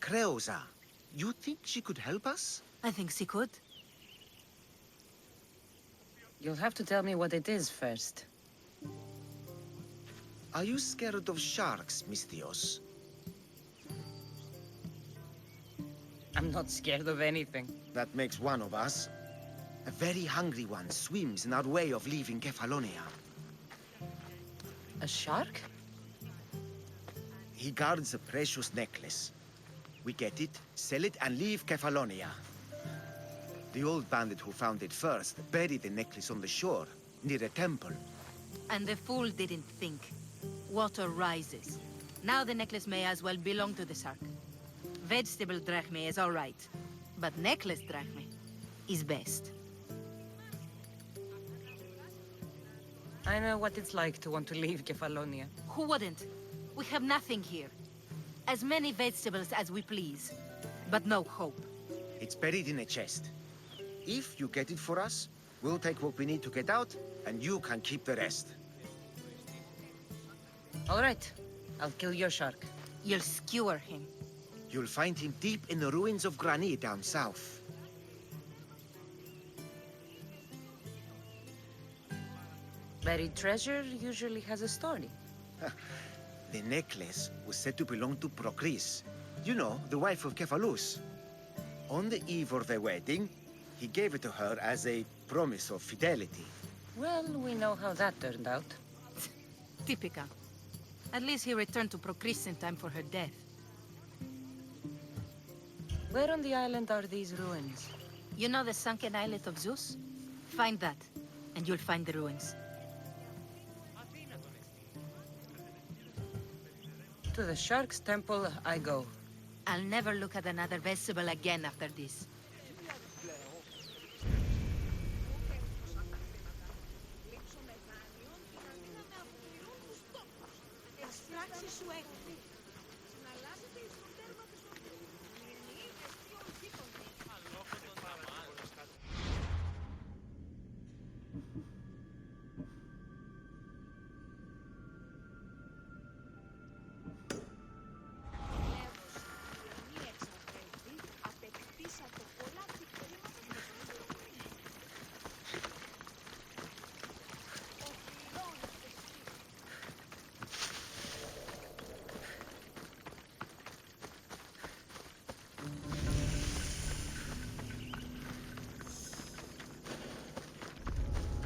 Creosa. You think she could help us? I think she could. You'll have to tell me what it is first. Are you scared of sharks, Mystios? I'm not scared of anything. That makes one of us. A very hungry one swims in our way of leaving Kefalonia. A shark? He guards a precious necklace. We get it, sell it, and leave Kefalonia. The old bandit who found it first buried the necklace on the shore, near a temple. And the fool didn't think. Water rises. Now the necklace may as well belong to the shark. Vegetable drachme is all right, but necklace drachme is best. I know what it's like to want to leave Kefalonia. Who wouldn't? We have nothing here. As many vegetables as we please, but no hope. It's buried in a chest. If you get it for us, we'll take what we need to get out, and you can keep the rest. All right. I'll kill your shark. You'll skewer him. You'll find him deep in the ruins of Grani down south. Buried treasure usually has a story. The necklace was said to belong to Procris. You know, the wife of Cephalus. On the eve of their wedding, he gave it to her as a promise of fidelity. Well, we know how that turned out. Typical. At least he returned to Procris in time for her death. Where on the island are these ruins? You know the sunken islet of Zeus? Find that, and you'll find the ruins. To the Shark's Temple I go. I'll never look at another vestibule again after this.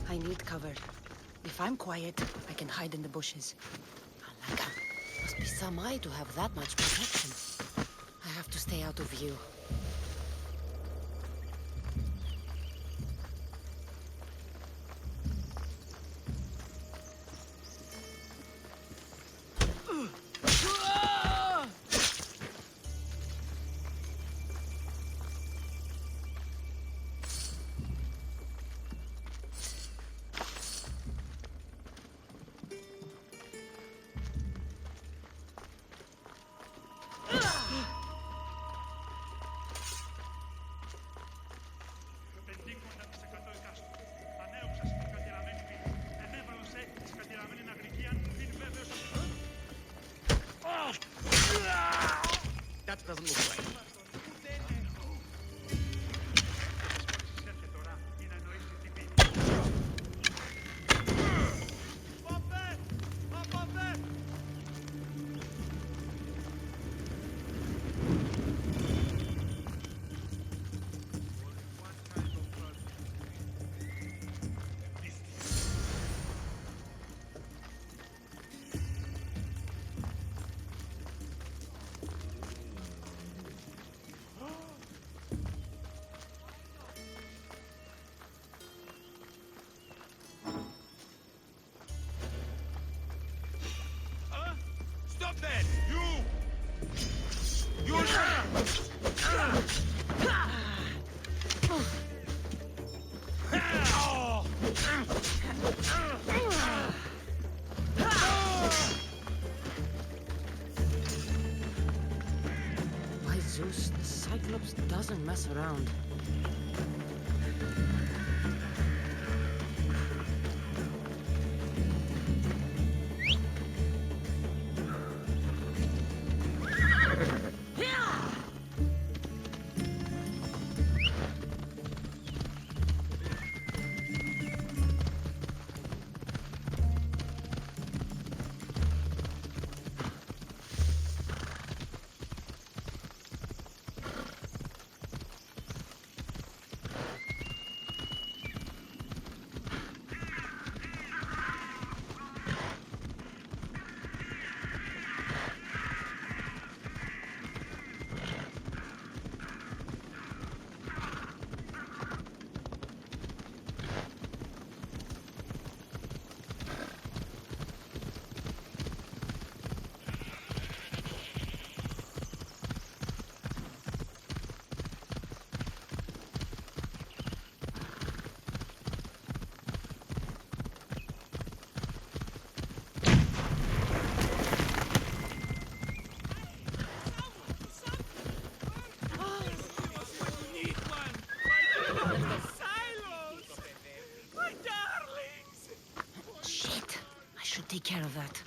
I need cover. If I'm quiet, I can hide in the bushes. Alaka, must be some eye to have that much protection. I have to stay out of view. That doesn't look right. Stop that! By Zeus, the Cyclops doesn't mess around. Take care of that.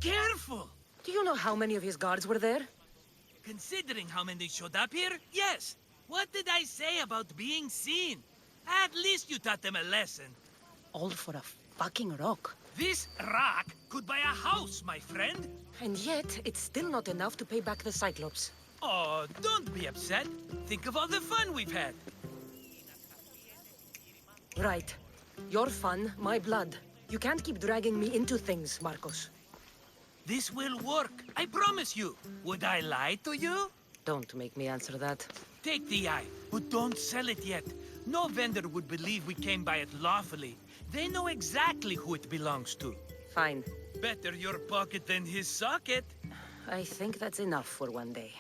Careful! Do you know how many of his guards were there? Considering how many showed up here, yes. What did I say about being seen? At least you taught them a lesson. All for a fucking rock. This rock could buy a house, my friend. And yet, it's still not enough to pay back the Cyclops. Oh, don't be upset. Think of all the fun we've had. Right. Your fun, my blood. You can't keep dragging me into things, Marcos. This will work, I promise you. Would I lie to you? Don't make me answer that. Take the eye, but don't sell it yet. No vendor would believe we came by it lawfully. They know exactly who it belongs to. Fine. Better your pocket than his socket. I think that's enough for one day.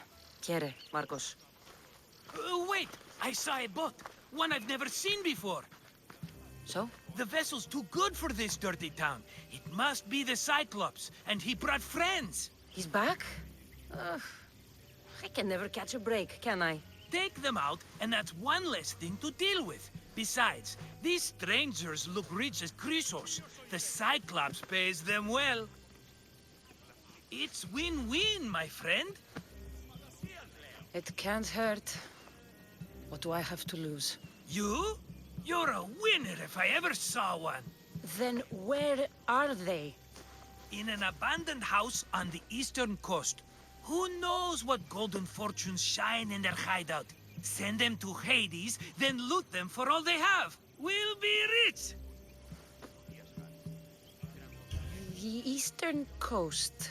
Quiere, Marcos. Wait! I saw a boat. One I've never seen before. So? The vessel's too good for this dirty town. It must be the Cyclops, and he brought friends. He's back? I can never catch a break, can I? Take them out, and that's one less thing to deal with. Besides, these strangers look rich as Chrysos. The Cyclops pays them well. It's win-win, my friend. It can't hurt. What do I have to lose? You? You're a winner if I ever saw one. Then where are they? In an abandoned house on the eastern coast. Who knows what golden fortunes shine in their hideout? Send them to Hades, then loot them for all they have. We'll be rich! The eastern coast.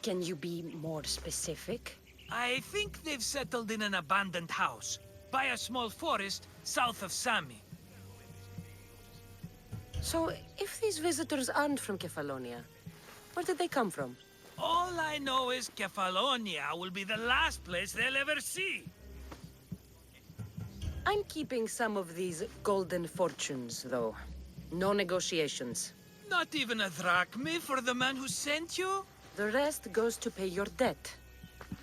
Can you be more specific? I think they've settled in an abandoned house, by a small forest south of Sami. So, if these visitors aren't from Kefalonia, where did they come from? All I know is Kefalonia will be the last place they'll ever see. I'm keeping some of these golden fortunes, though. No negotiations. Not even a drachme for the man who sent you? The rest goes to pay your debt.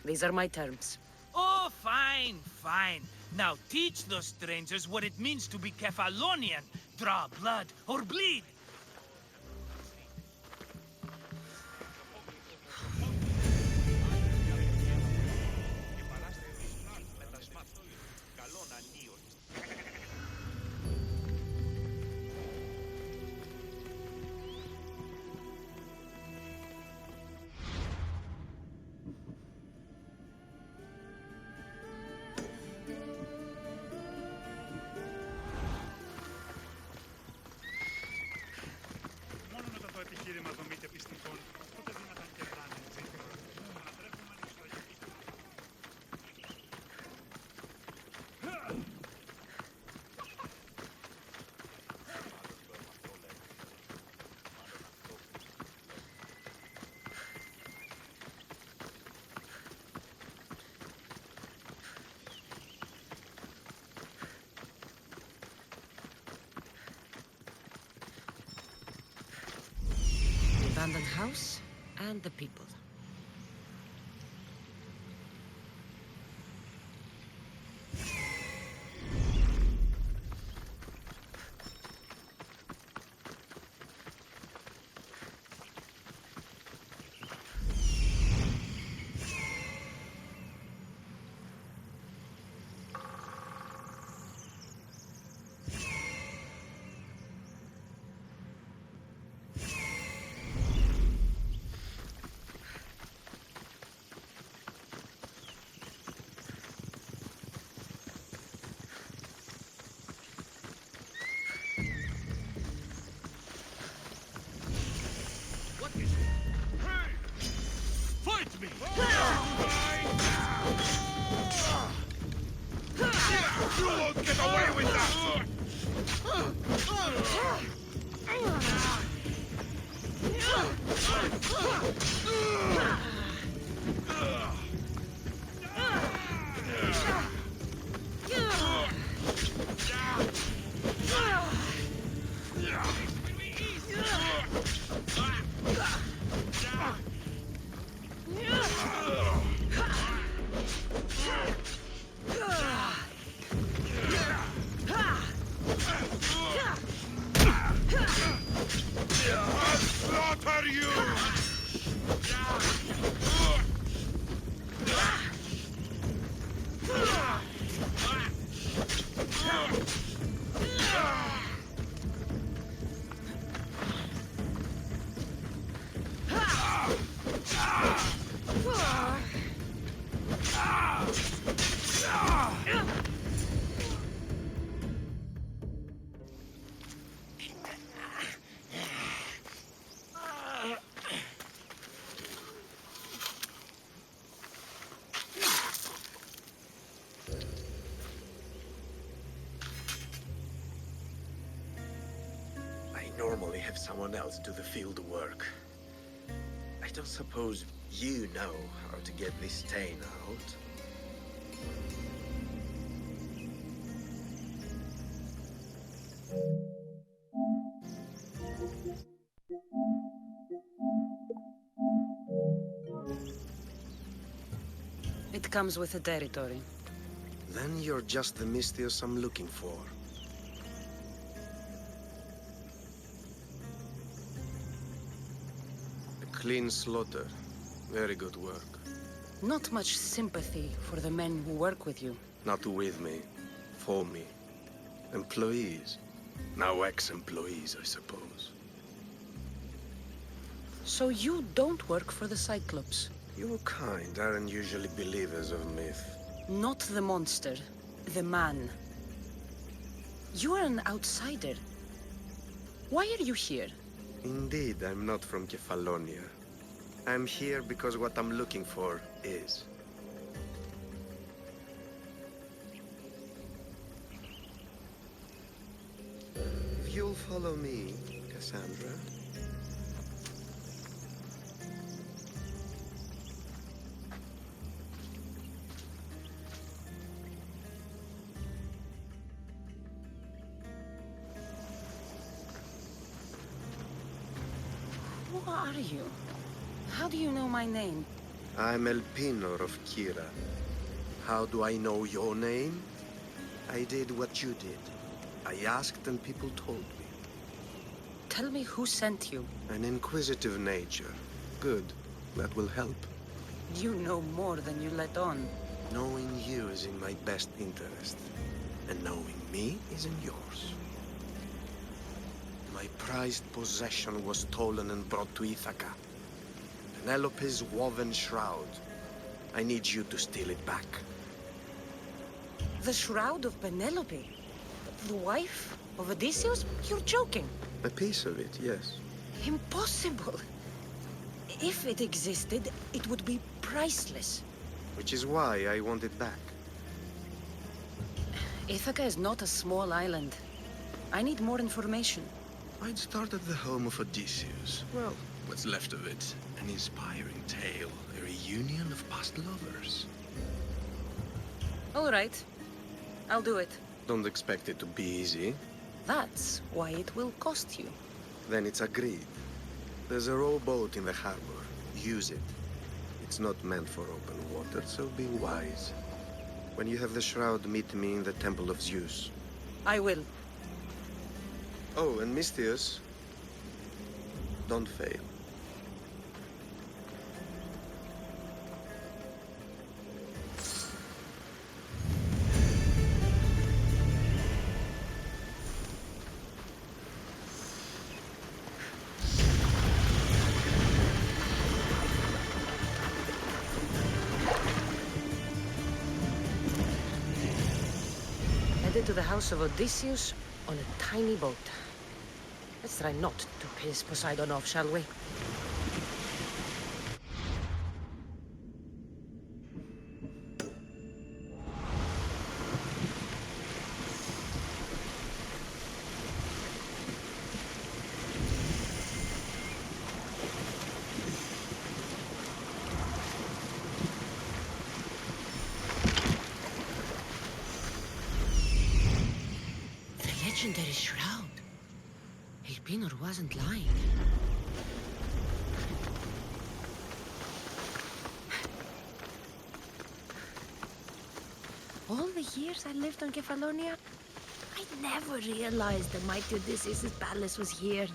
These are my terms. Oh, fine, fine. Now teach those strangers what it means to be Kefalonian. Draw blood or bleed. The abandoned house and the people. Fight me! You won't get away with that! have someone else do the field work. I don't suppose you know how to get this stain out. It comes with the territory. Then you're just the Mystios I'm looking for. A clean slaughter. Very good work. Not much sympathy for the men who work with you. Not with me. For me. Employees. Now ex-employees, I suppose. So you don't work for the Cyclops? Your kind aren't usually believers of myth. Not the monster. The man. You are an outsider. Why are you here? Indeed, I'm not from Kefalonia. I'm here because what I'm looking for is. If you'll follow me, Cassandra. Who are you? How do you know my name? I'm Elpinor of Kira. How do I know your name? I did what you did. I asked and people told me. Tell me who sent you. An inquisitive nature. Good. That will help. You know more than you let on. Knowing you is in my best interest. And knowing me is in yours. My prized possession was stolen and brought to Ithaca. Penelope's woven shroud. I need you to steal it back. The shroud of Penelope? The wife of Odysseus? You're joking. A piece of it, yes. Impossible. If it existed, it would be priceless. Which is why I want it back. Ithaca is not a small island. I need more information. I'd start at the home of Odysseus. Well, what's left of it. An inspiring tale. A reunion of past lovers. All right. I'll do it. Don't expect it to be easy. That's why it will cost you. Then it's agreed. There's a rowboat in the harbor. Use it. It's not meant for open water, so be wise. When you have the shroud, meet me in the Temple of Zeus. I will. Oh, and Mystios, don't fail. Headed to the house of Odysseus on a tiny boat. Let's try not to piss Poseidon off, shall we? Legendary shroud. Elpinor wasn't lying. All the years I lived on Kefalonia, I never realized the mighty Odysseus' palace was here.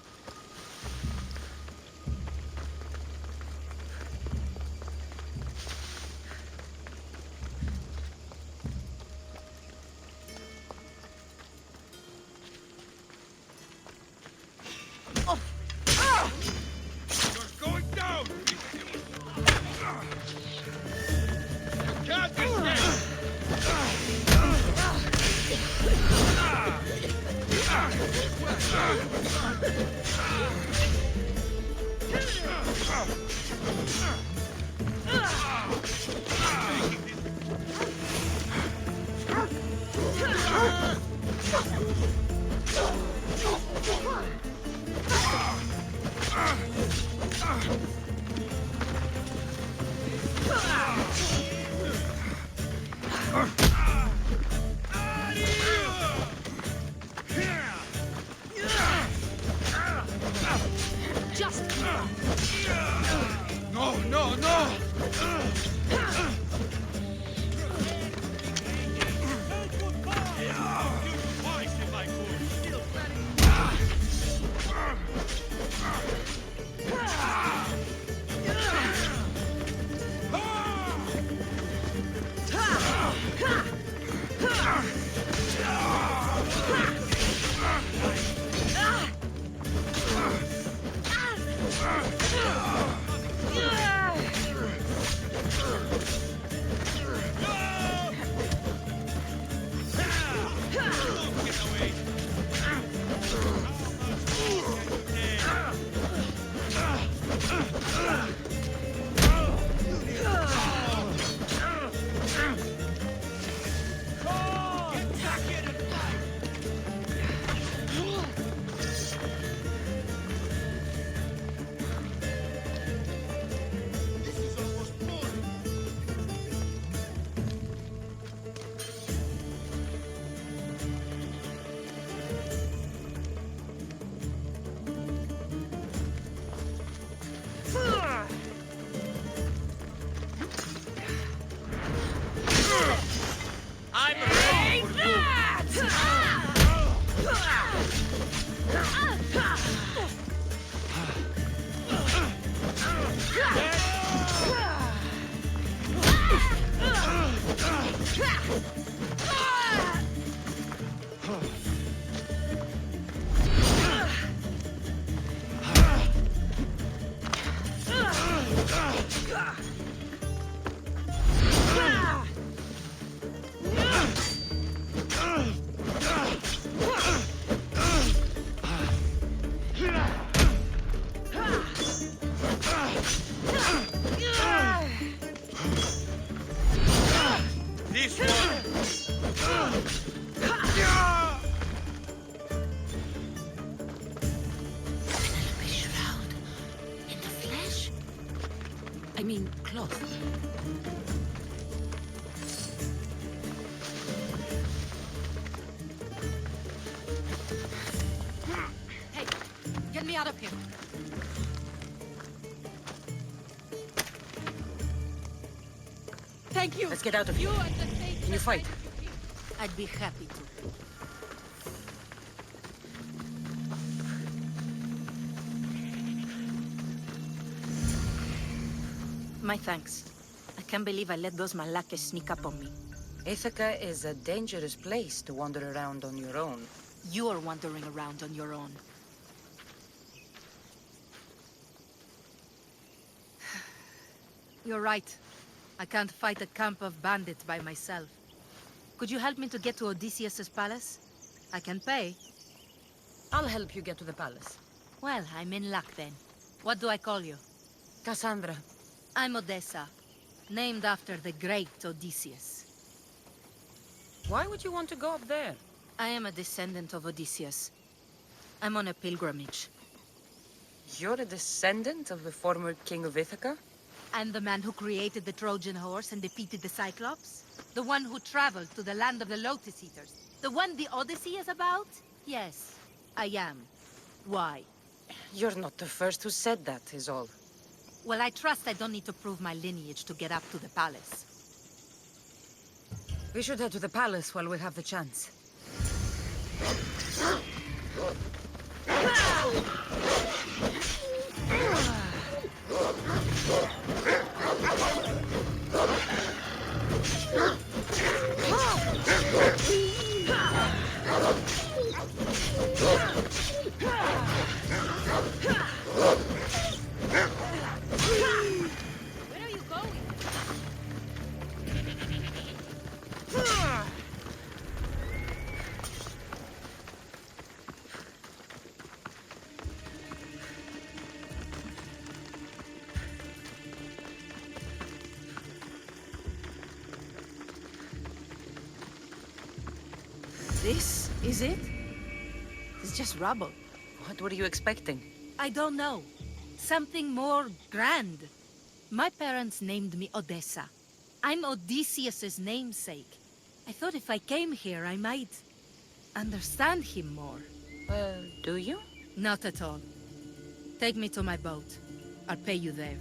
Just... No, no, no! I'm ready for you! This one! Penelope shroud. In the flesh? I mean, cloth. Hey, get me out of here. Thank you. Let's get out of here. Can you fight? I'd be happy to. My thanks. I can't believe I let those Malakes sneak up on me. Ithaca is a dangerous place to wander around on your own. You're wandering around on your own. You're right. I can't fight a camp of bandits by myself. Could you help me to get to Odysseus's palace? I can pay. I'll help you get to the palace. Well, I'm in luck then. What do I call you? Cassandra. I'm Odessa, named after the great Odysseus. Why would you want to go up there? I am a descendant of Odysseus. I'm on a pilgrimage. You're a descendant of the former king of Ithaca? And the man who created the Trojan horse and defeated the Cyclops? The one who traveled to the land of the Lotus Eaters? The one the Odyssey is about? Yes, I am. Why? You're not the first who said that, is all. Well, I trust I don't need to prove my lineage to get up to the palace. We should head to the palace while we have the chance. Where are you going? This is it? It's just rubble. What were you expecting? I don't know. Something more grand. My parents named me Odessa. I'm Odysseus's namesake. I thought if I came here, I might understand him more. Do you? Not at all. Take me to my boat. I'll pay you there.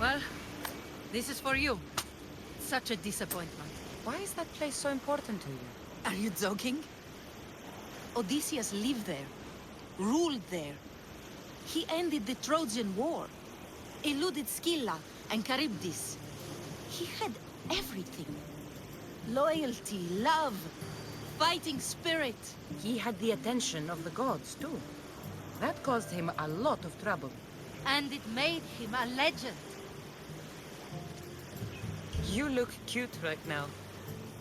Well, this is for you. Such a disappointment. Why is that place so important to you? Are you joking? Odysseus lived there, ruled there. He ended the Trojan War, eluded Scylla and Charybdis. He had everything. Loyalty, love, fighting spirit. He had the attention of the gods, too. That caused him a lot of trouble. And it made him a legend. You look cute right now.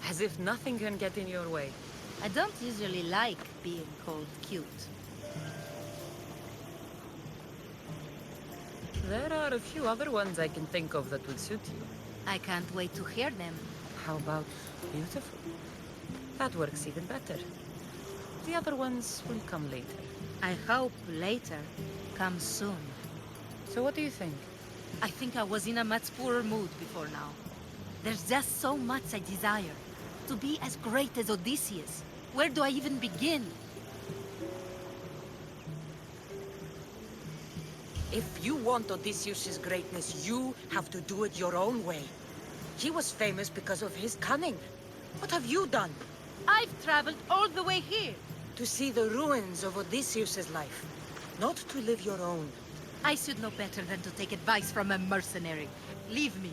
As if nothing can get in your way. I don't usually like being called cute. There are a few other ones I can think of that would suit you. I can't wait to hear them. How about beautiful? That works even better. The other ones will come later. I hope later comes soon. So what do you think? I think I was in a much poorer mood before now. There's just so much I desire. To be as great as Odysseus. Where do I even begin? If you want Odysseus' greatness, you have to do it your own way. He was famous because of his cunning. What have you done? I've traveled all the way here. To see the ruins of Odysseus' life. Not to live your own. I should know better than to take advice from a mercenary. Leave me.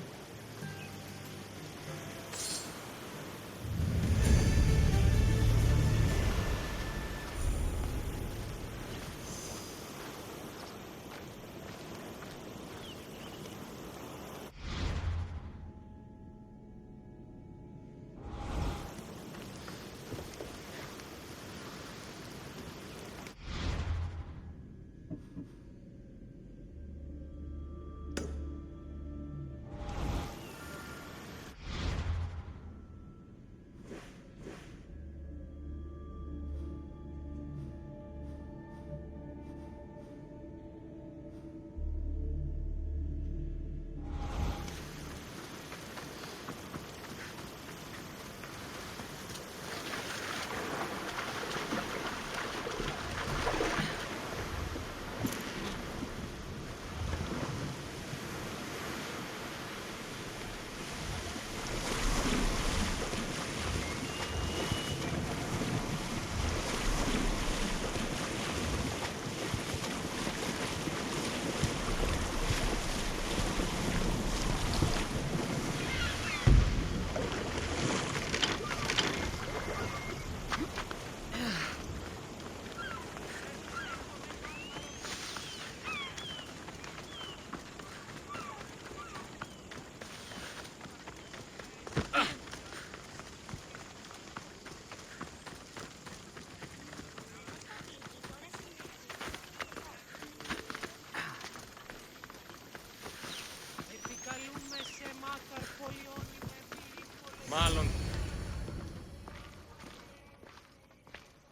Μάλλον.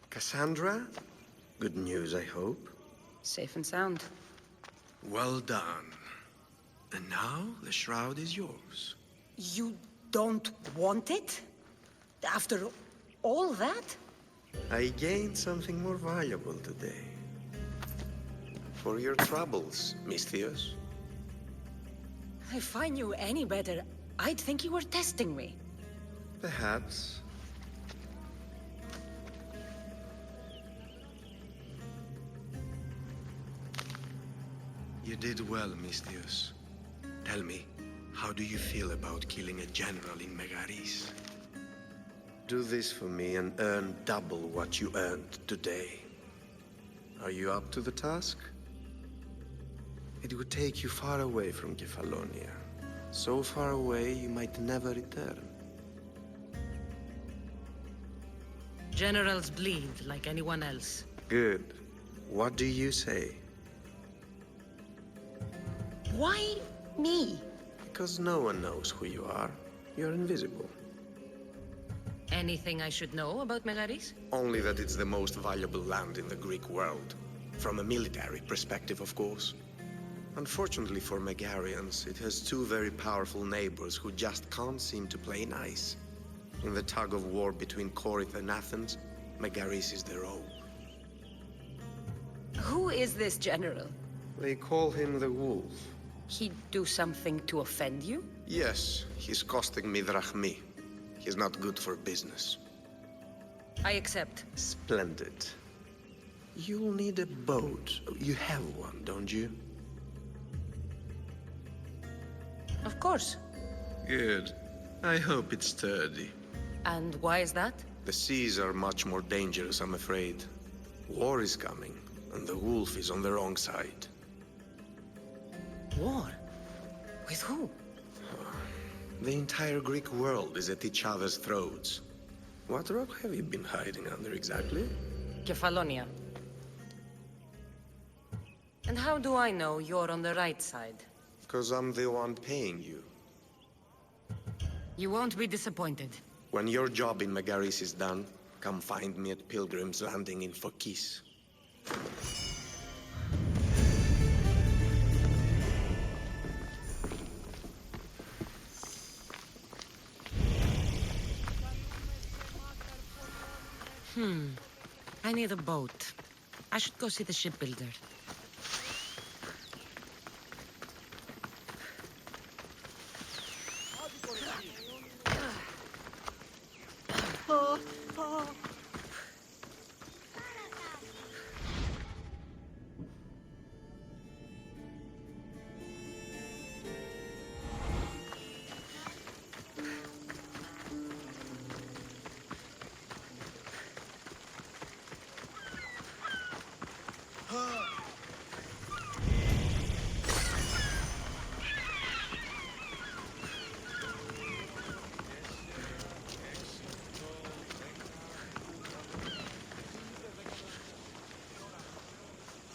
Cassandra? Good news, I hope. Safe and sound. Well done. And now, the shroud is yours. You don't want it? After all that? I gained something more valuable today. For your troubles, Misthios. If I knew any better, I'd think you were testing me. Perhaps. You did well, Misthios. Tell me, how do you feel about killing a general in Megaris? Do this for me and earn double what you earned today. Are you up to the task? It would take you far away from Kefalonia. So far away you might never return. Generals bleed like anyone else. Good. What do you say? Why me? Because no one knows who you are. You're invisible. Anything I should know about Megaris? Only that it's the most valuable land in the Greek world. From a military perspective, of course. Unfortunately for Megarians, it has two very powerful neighbors who just can't seem to play nice. In the tug of war between Corinth and Athens, Megaris is their own. Who is this general? They call him the Wolf. He'd do something to offend you? Yes, he's costing me drachmi. He's not good for business. I accept. Splendid. You'll need a boat. You have one, don't you? Of course. Good. I hope it's sturdy. And why is that? The seas are much more dangerous, I'm afraid. War is coming, and the Wolf is on the wrong side. War? With who? The entire Greek world is at each other's throats. What rock have you been hiding under exactly? Kefalonia. And how do I know you're on the right side? Because I'm the one paying you. You won't be disappointed. When your job in Megaris is done, come find me at Pilgrim's Landing in Phokis. I need a boat. I should go see the shipbuilder.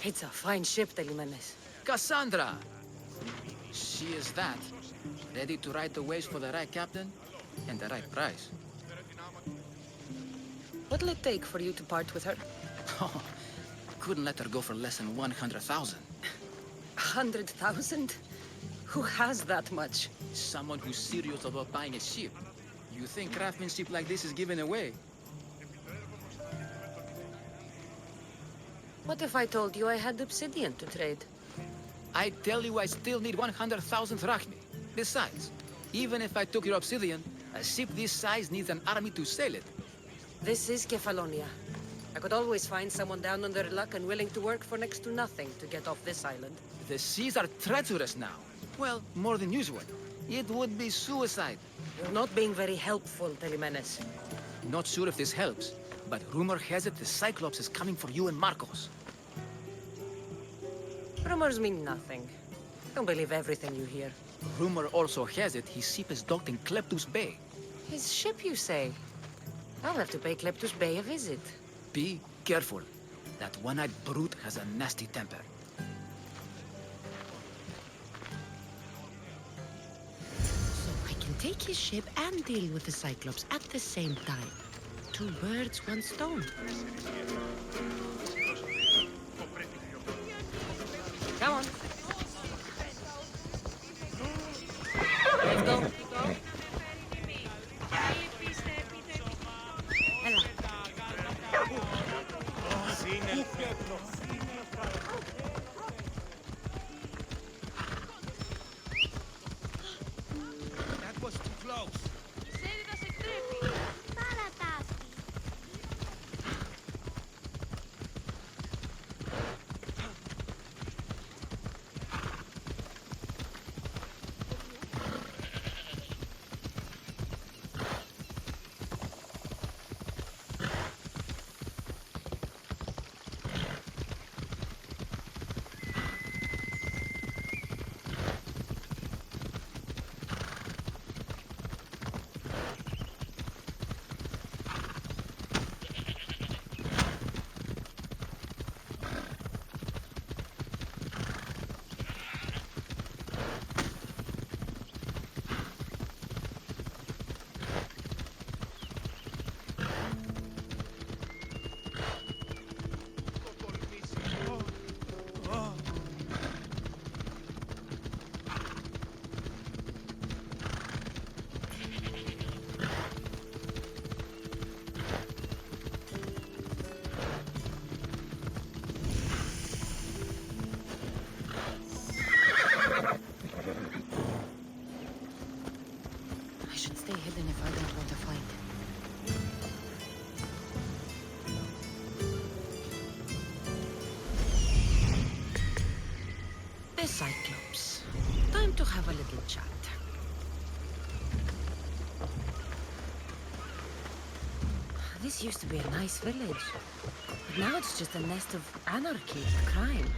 It's a fine ship, Telimenes. Cassandra! She is that. Ready to ride the waves for the right captain and the right price. What'll it take for you to part with her? Oh, couldn't let her go for less than 100,000. 100,000? Who has that much? Someone who's serious about buying a ship. You think craftsmanship like this is given away? What if I told you I had obsidian to trade? I tell you I still need 100,000 drachmi. Besides, even if I took your obsidian, a ship this size needs an army to sail it. This is Kefalonia. I could always find someone down on their luck and willing to work for next to nothing to get off this island. The seas are treacherous now. Well, more than usual. It would be suicide. You're not being very helpful, Telimenes. Not sure if this helps, but rumor has it the Cyclops is coming for you and Marcos. Rumors mean nothing. Don't believe everything you hear. Rumor also has it his ship is docked in Kleptus Bay. His ship, you say? I'll have to pay Kleptus Bay a visit. Be careful. That one-eyed brute has a nasty temper. So I can take his ship and deal with the Cyclops at the same time. 2 birds, 1 stone. Come on. Let's go. That was too close. I should stay hidden if I don't want to fight. The Cyclops. Time to have a little chat. This used to be a nice village. But now it's just a nest of anarchy and crime.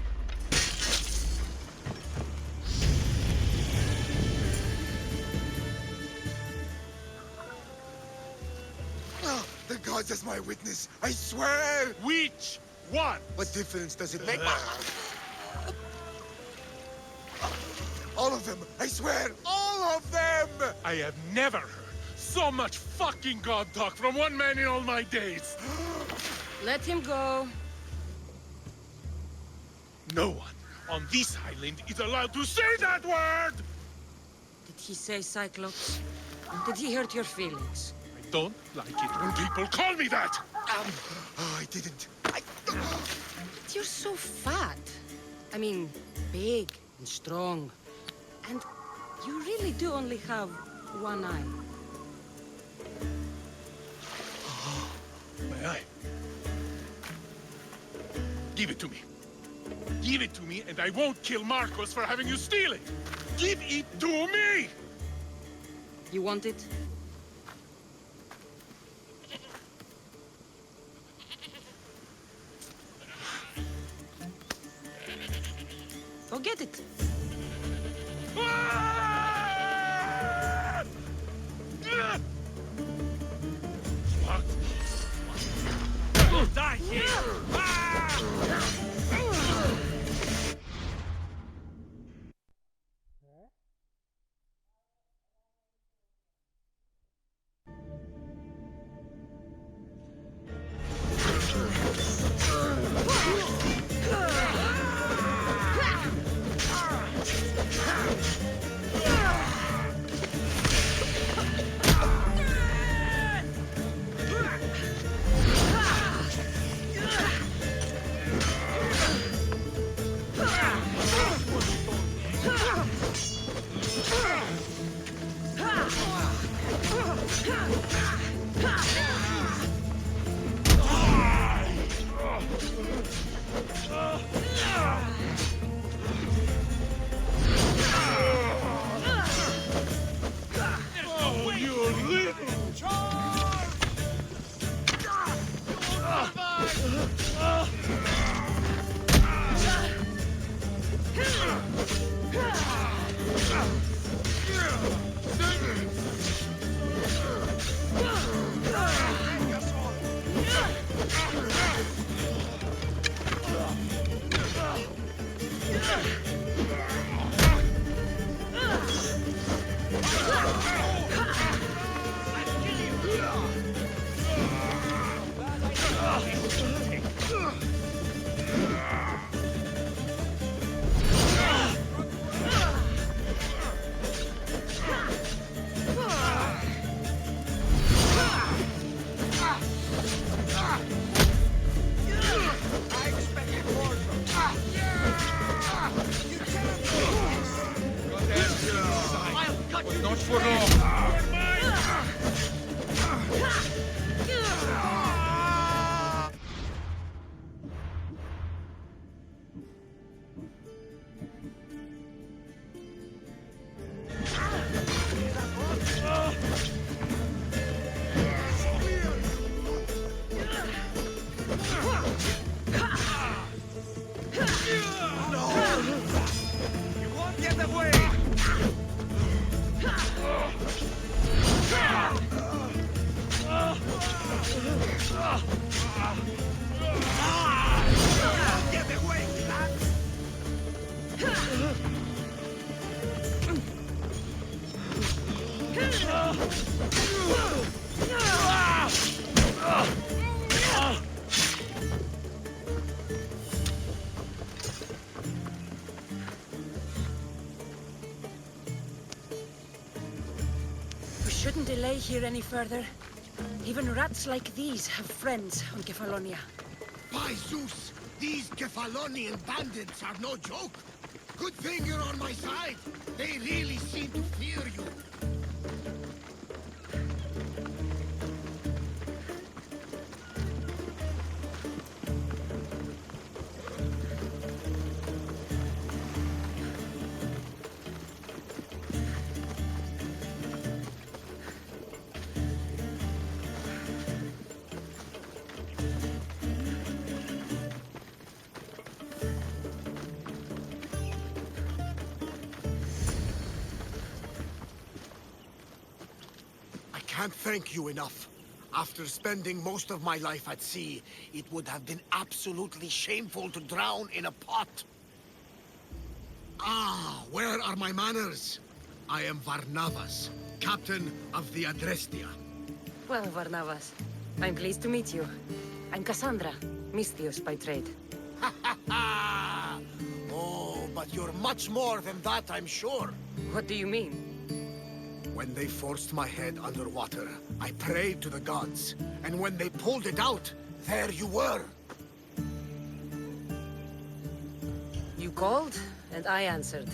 The gods as my witness, I swear! Which one? What difference does it make? All of them! I swear! All of them! I have never heard so much fucking god talk from one man in all my days. Let him go. No one on this island is allowed to say that word! Did he say Cyclops? Did he hurt your feelings? I don't like it when people call me that! Oh, I didn't. But you're so fat. I mean, big and strong. And you really do only have one eye. My eye. Give it to me. Give it to me, and I won't kill Marcos for having you steal it! Give it to me! You want it? Go get it! What? Die here! Shouldn't delay here any further. Even rats like these have friends on Kefalonia. By Zeus, these Kefalonian bandits are no joke. Good thing you're on my side. They really seem to fear you. can't thank you enough. After spending most of my life at sea, it would have been absolutely shameful to drown in a pot. Ah, where are my manners? I am Varnavas, captain of the Adrestia. Well, Varnavas, I'm pleased to meet you. I'm Cassandra, Misthios by trade. Oh, but you're much more than that, I'm sure. What do you mean? When they forced my head underwater, I prayed to the gods. And when they pulled it out, there you were. You called, and I answered.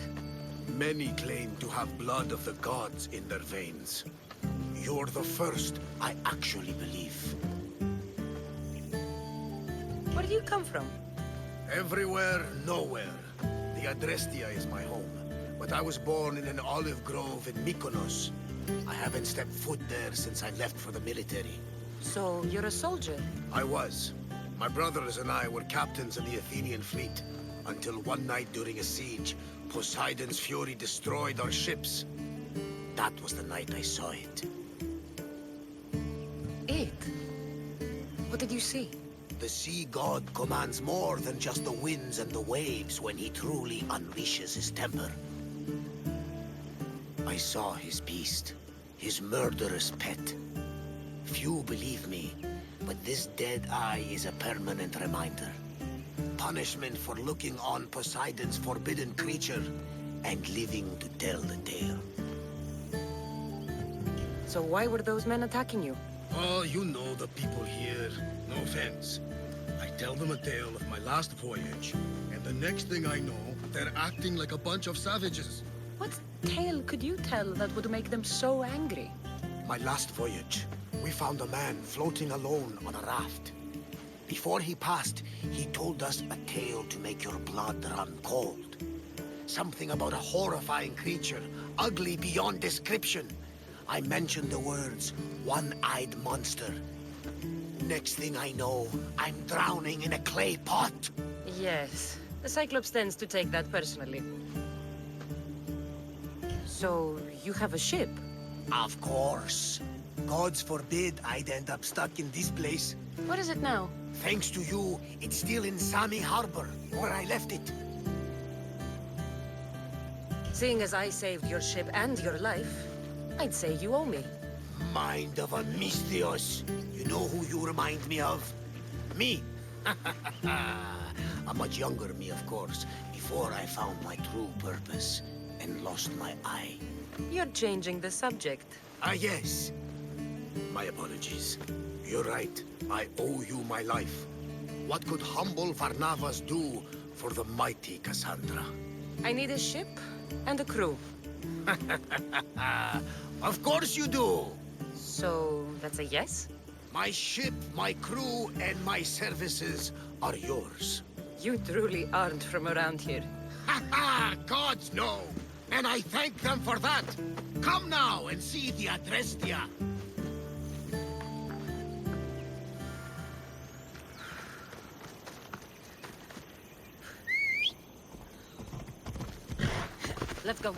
Many claim to have blood of the gods in their veins. You're the first I actually believe. Where do you come from? Everywhere, nowhere. The Adrestia is my home. But I was born in an olive grove in Mykonos. I haven't stepped foot there since I left for the military. So, you're a soldier? I was. My brothers and I were captains in the Athenian fleet. Until one night during a siege, Poseidon's fury destroyed our ships. That was the night I saw it. It? What did you see? The sea god commands more than just the winds and the waves when he truly unleashes his temper. I saw his beast, his murderous pet. Few believe me, but this dead eye is a permanent reminder. Punishment for looking on Poseidon's forbidden creature and living to tell the tale. So why were those men attacking you? Oh, you know the people here. No offense. I tell them a tale of my last voyage, and the next thing I know, they're acting like a bunch of savages. What tale could you tell that would make them so angry? My last voyage, we found a man floating alone on a raft. Before he passed, he told us a tale to make your blood run cold. Something about a horrifying creature, ugly beyond description. I mentioned the words, one-eyed monster. Next thing I know, I'm drowning in a clay pot. Yes, the Cyclops tends to take that personally. So, you have a ship? Of course. Gods forbid I'd end up stuck in this place. What is it now? Thanks to you, it's still in Sami Harbor, where I left it. Seeing as I saved your ship and your life, I'd say you owe me. Mind of a Misthios. You know who you remind me of? Me. A much younger me, of course, before I found my true purpose and lost my eye. You're changing the subject. Ah, yes. My apologies. You're right. I owe you my life. What could humble Varnavas do for the mighty Cassandra? I need a ship and a crew. Of course you do! So, that's a yes? My ship, my crew, and my services are yours. You truly aren't from around here. Ha ha! Gods know! And I thank them for that! Come now and see the Adrestia! Let's go.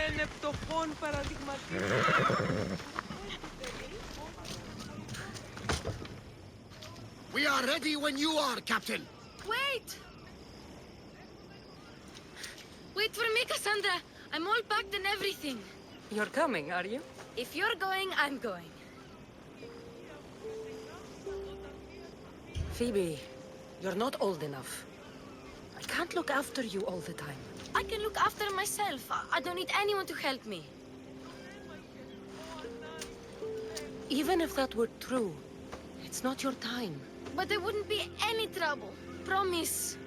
λένε πτωχών παραδειγματικών. We are ready when you are, Captain. Wait! Wait for me, Cassandra. I'm all packed and everything. You're coming, are you? If you're going, I'm going. Phoebe, you're not old enough. I can't look after you all the time. I can look after myself. I don't need anyone to help me. Even if that were true, it's not your time. But there wouldn't be any trouble. Promise.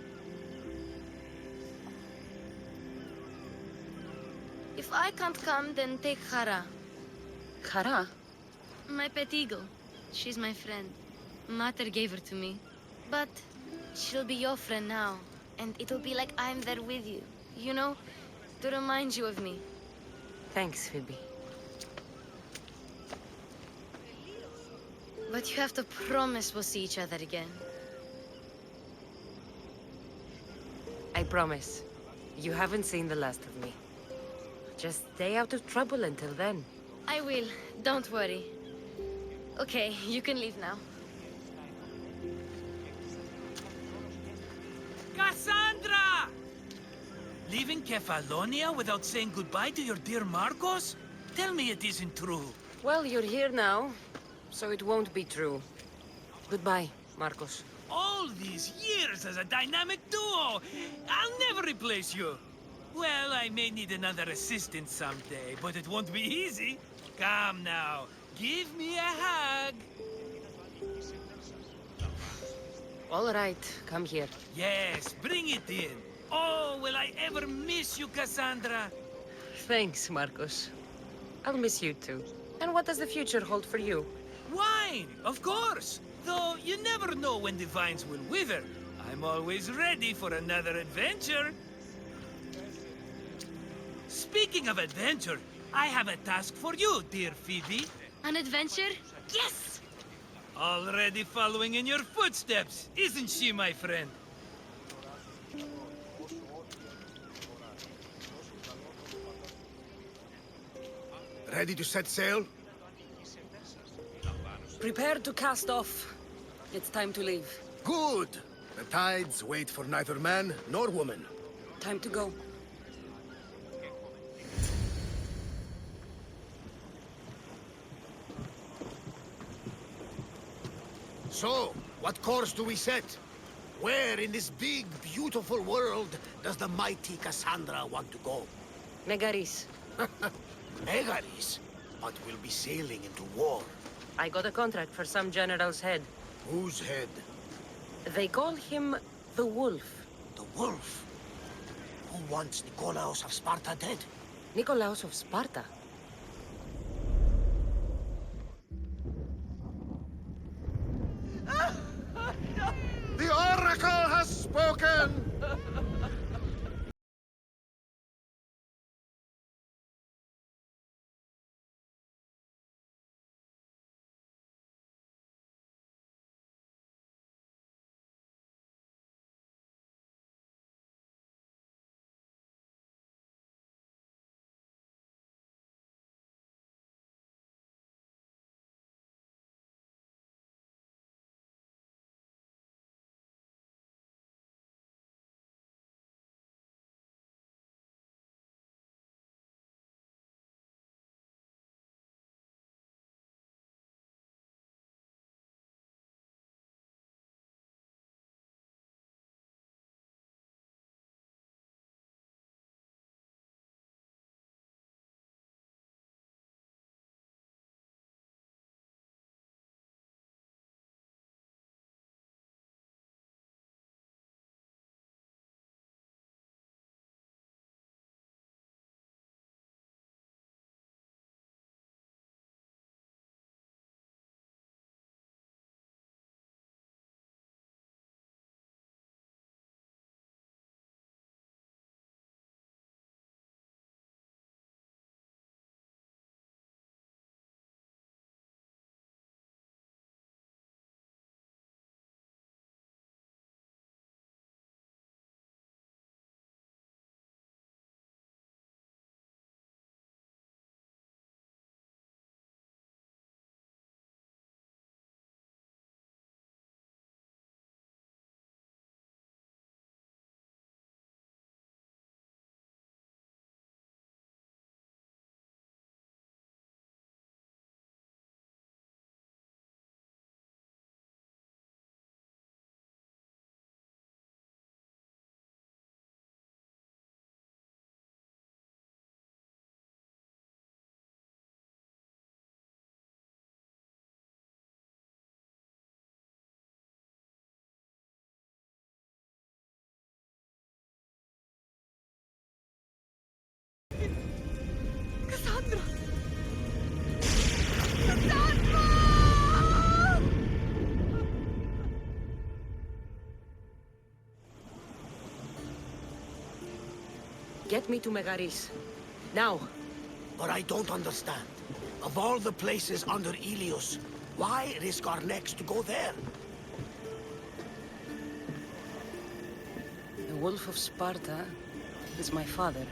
If I can't come, then take Hara. Hara? My pet eagle. She's my friend. Mater gave her to me. But she'll be your friend now. And it'll be like I'm there with you. You know, to remind you of me. Thanks, Phoebe. But you have to promise we'll see each other again. I promise. You haven't seen the last of me. Just stay out of trouble until then. I will. Don't worry. Okay, you can leave now. Cassandra! Leaving Kefalonia without saying goodbye to your dear Marcos? Tell me it isn't true. Well, you're here now, so it won't be true. Goodbye, Marcos. All these years as a dynamic duo! I'll never replace you! Well, I may need another assistant someday, but it won't be easy. Come now, give me a hug! All right, come here. Yes, bring it in. Oh, will I ever miss you, Cassandra? Thanks, Marcos. I'll miss you too. And what does the future hold for you? Wine, of course! Though you never know when the vines will wither. I'm always ready for another adventure. Speaking of adventure, I have a task for you, dear Phoebe. An adventure? Yes! Already following in your footsteps, isn't she, my friend? Ready to set sail? Prepare to cast off. It's time to leave. Good! The tides wait for neither man nor woman. Time to go. So, what course do we set? Where in this big, beautiful world does the mighty Cassandra want to go? Megaris. Megaris? But we'll be sailing into war. I got a contract for some general's head. Whose head? They call him the Wolf. The Wolf? Who wants Nikolaos of Sparta dead? Nikolaos of Sparta? The Oracle has spoken! Cassandra! Cassandra! Get me to Megaris. Now. But I don't understand. Of all the places under Ilios, why risk our necks to go there? The Wolf of Sparta is my father.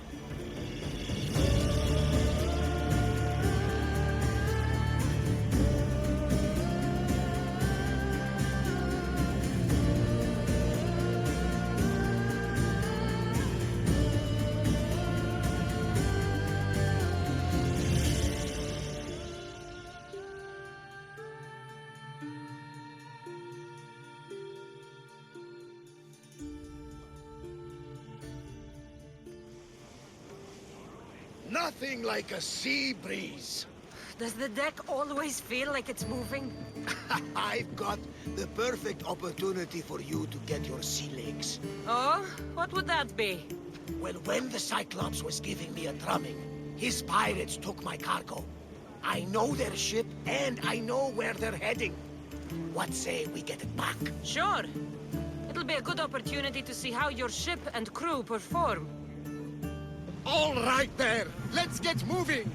Nothing like a sea breeze. Does the deck always feel like it's moving? I've got the perfect opportunity for you to get your sea legs. Oh? What would that be? Well, when the Cyclops was giving me a drumming, his pirates took my cargo. I know their ship, and I know where they're heading. What say we get it back? Sure. It'll be a good opportunity to see how your ship and crew perform. All right there! Let's get moving!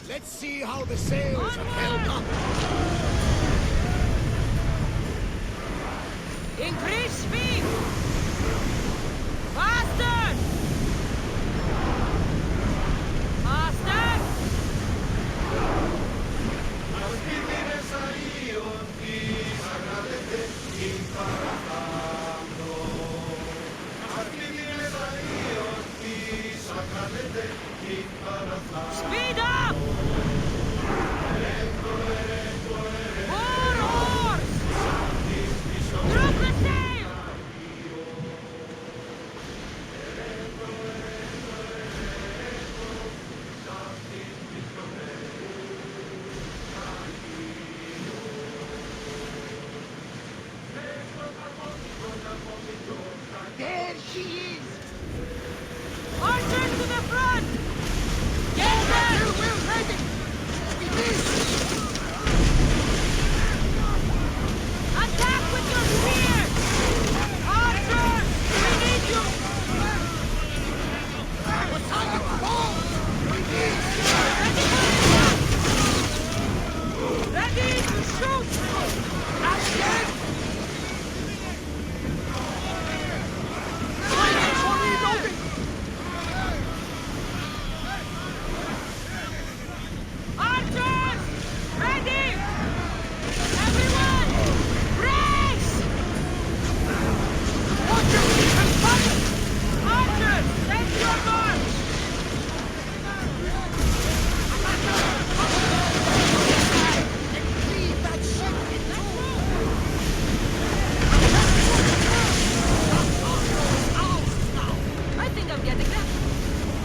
Let's see how the sails are held up! Increase speed! Faster! Faster! Speed up! More oars! Drop the sail! There she is! Archers to the front! Get them! We're ready! Attack with your spears! Archers! We need you! Ready to shoot! Action! Archers! Ready! Everyone! Brace! Archers! Take your march! Leave that ship in I think I'm getting them.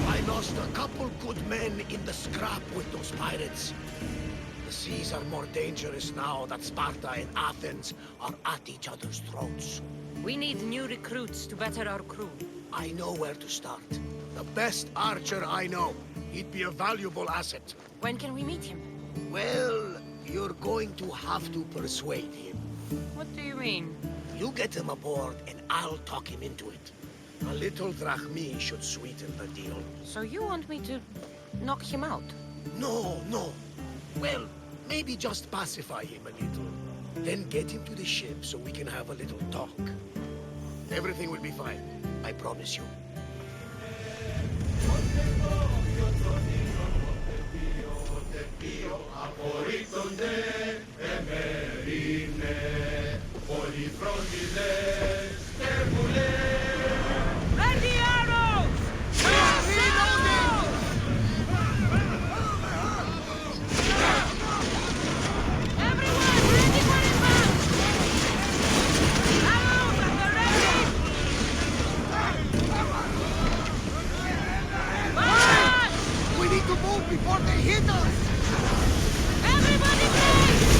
I lost a couple good men in the scrap with those pirates. The seas are more dangerous now that Sparta and Athens are at each other's throats. We need new recruits to better our crew. I know where to start. The best archer I know. He'd be a valuable asset. When can we meet him? Well, you're going to have to persuade him. What do you mean? You get him aboard and I'll talk him into it. A little drachmi should sweeten the deal. So you want me to knock him out? No, no. Well, maybe just pacify him a little. Then get him to the ship so we can have a little talk. Everything will be fine. I promise you. Ready arrows! Everyone, ready for advance! Arrows at the ready! March! We need to move before they hit us! Everybody brace!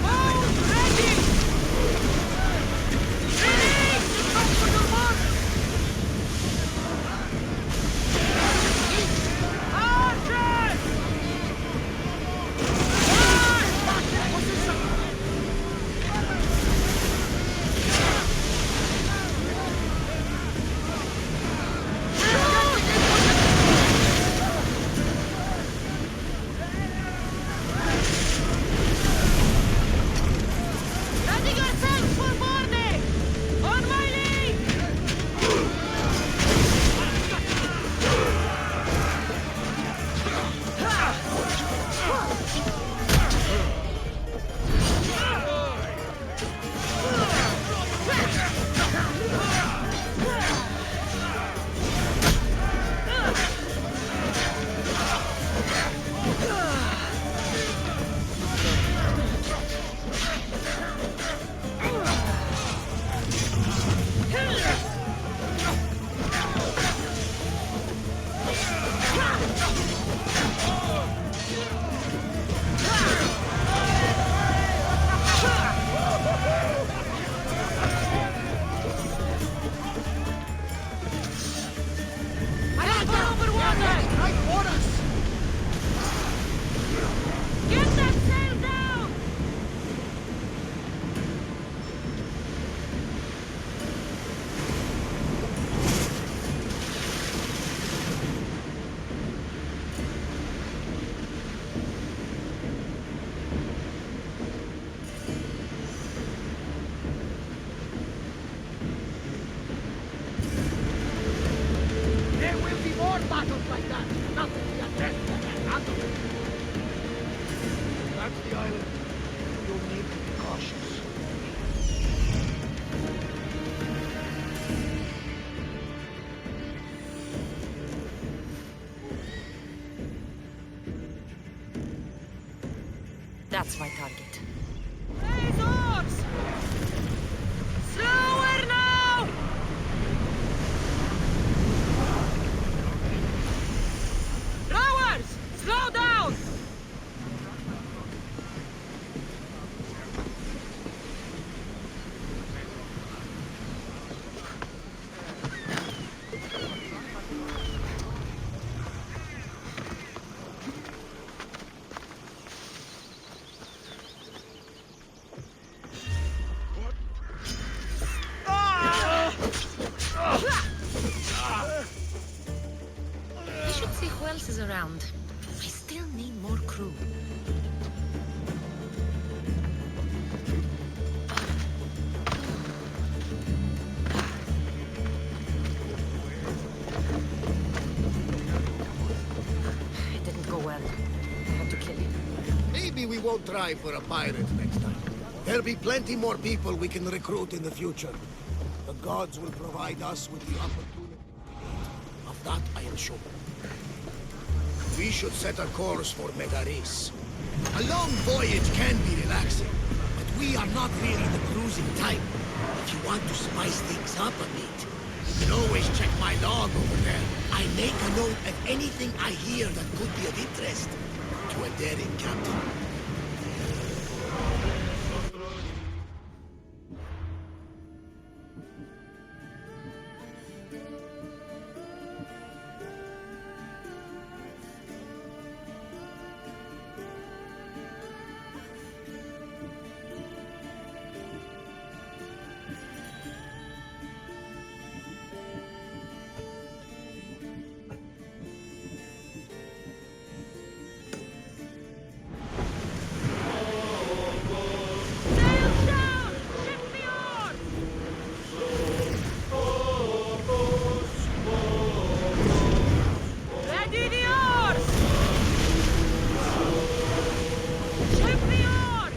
Hold That's my target. Hey, dogs! Slower now! Rowers! Slow down! I should see who else is around. I still need more crew. It didn't go well. I had to kill him. Maybe we won't try for a pirate next time. There'll be plenty more people we can recruit in the future. The gods will provide us with the opportunity. Of that, I am sure. We should set a course for Megaris. A long voyage can be relaxing, but we are not really the cruising type. If you want to spice things up a bit, you can always check my log over there. I make a note of anything I hear that could be of interest to a daring captain. Ready the oars! Ship the oar!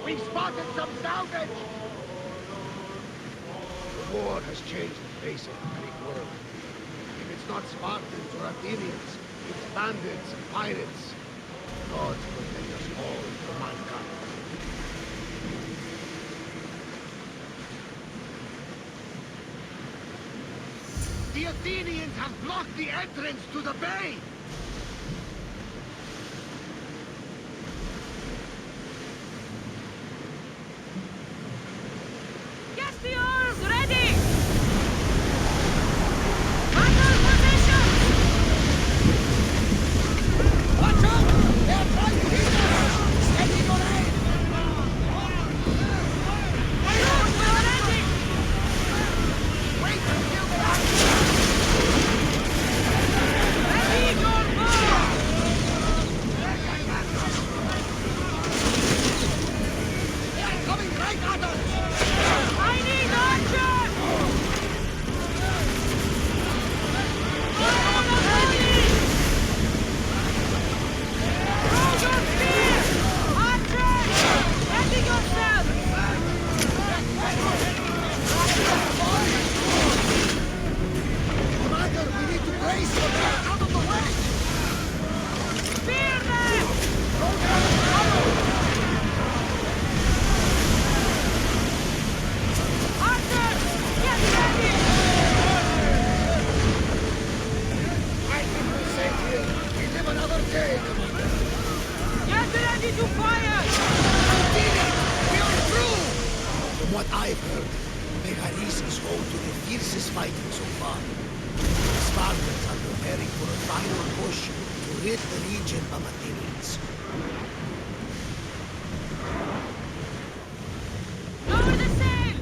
We've spotted some salvage! The war has changed the face of the Greek world. If it's not Spartans or Athenians, it's bandits and pirates. Gods protect us all from mankind. The Athenians have blocked the entrance to the bay! Get the oars ready! Battle position! Watch out! They're trying to hit us! Steady your aim! Crews, we're ready! Wait until the last... Ready your bow! They're coming right at us! I need archers! Fire on the ready! Throw your spears! Archers! Ready yourself! Commander, we need to brace for them out of the way! Spear them! Archers! Get ready! I think we're safe here. We live another day, Commander. Get ready to fire! We did it! We are through! From what I've heard, Megaris is home to the fiercest fighting so far. The Spartans are preparing for a final push to rid the region of Athenians. Lower the sail!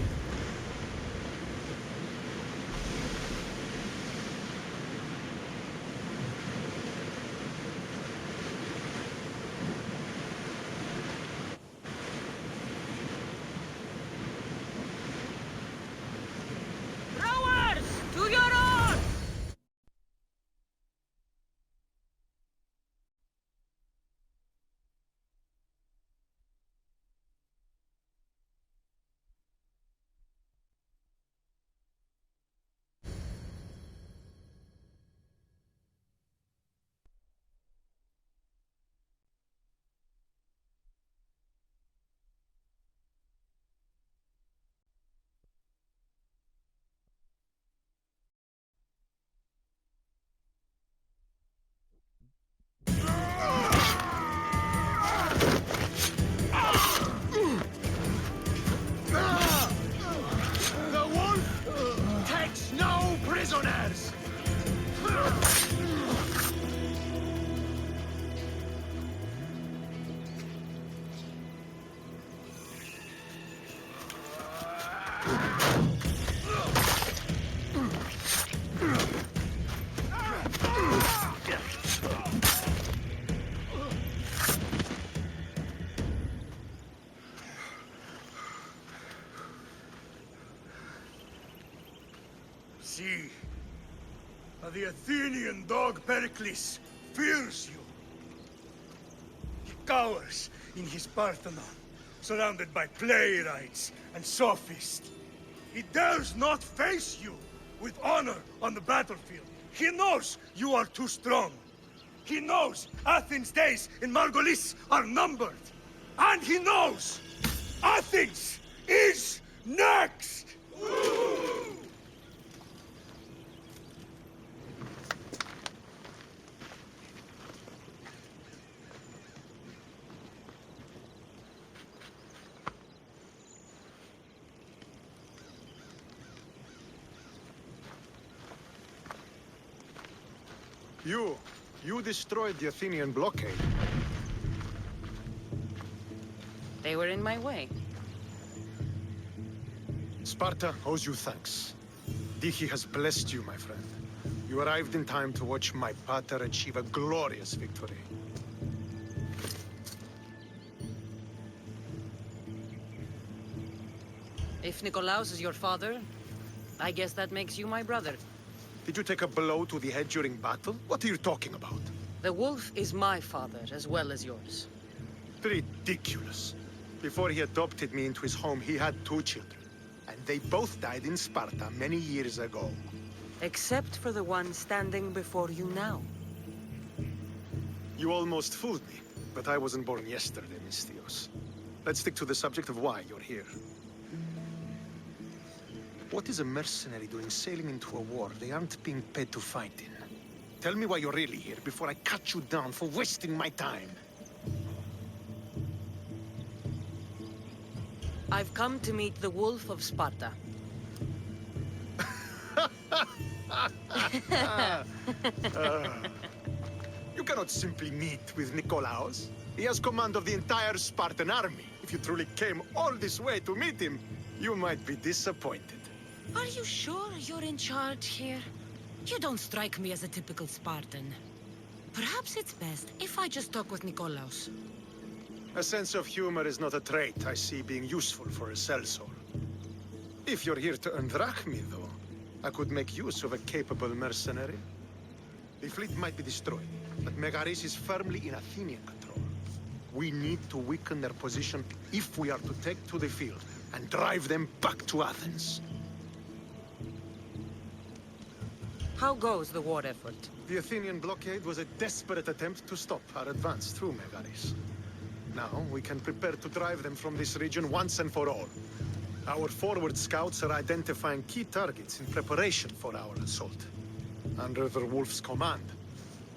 see. The Athenian dog Pericles fears you. He cowers in his Parthenon, surrounded by playwrights and sophists. He dares not face you with honor on the battlefield. He knows you are too strong. He knows Athens' days in Margolis are numbered. And he knows Athens is next! You destroyed the Athenian blockade. They were in my way. Sparta owes you thanks. Dihi has blessed you, my friend. You arrived in time to watch my pater achieve a glorious victory. If Nikolaos is your father, I guess that makes you my brother. Did you take a blow to the head during battle? What are you talking about? The wolf is my father as well as yours. Ridiculous. Before he adopted me into his home, he had 2 children. And they both died in Sparta many years ago. Except for the one standing before you now. You almost fooled me, but I wasn't born yesterday, Mystios. Let's stick to the subject of why you're here. What is a mercenary doing sailing into a war they aren't being paid to fight in? Tell me why you're really here before I cut you down for wasting my time. I've come to meet the Wolf of Sparta. You cannot simply meet with Nikolaos. He has command of the entire Spartan army. If you truly came all this way to meet him, you might be disappointed. Are you sure you're in charge here? You don't strike me as a typical Spartan. Perhaps it's best if I just talk with Nikolaos. A sense of humor is not a trait I see being useful for a sellsword. If you're here to earn drachmi, though, I could make use of a capable mercenary. The fleet might be destroyed, but Megaris is firmly in Athenian control. We need to weaken their position if we are to take to the field and drive them back to Athens. How goes the war effort? The Athenian blockade was a desperate attempt to stop our advance through Megaris. Now, we can prepare to drive them from this region once and for all. Our forward scouts are identifying key targets in preparation for our assault. Under the Wolf's command,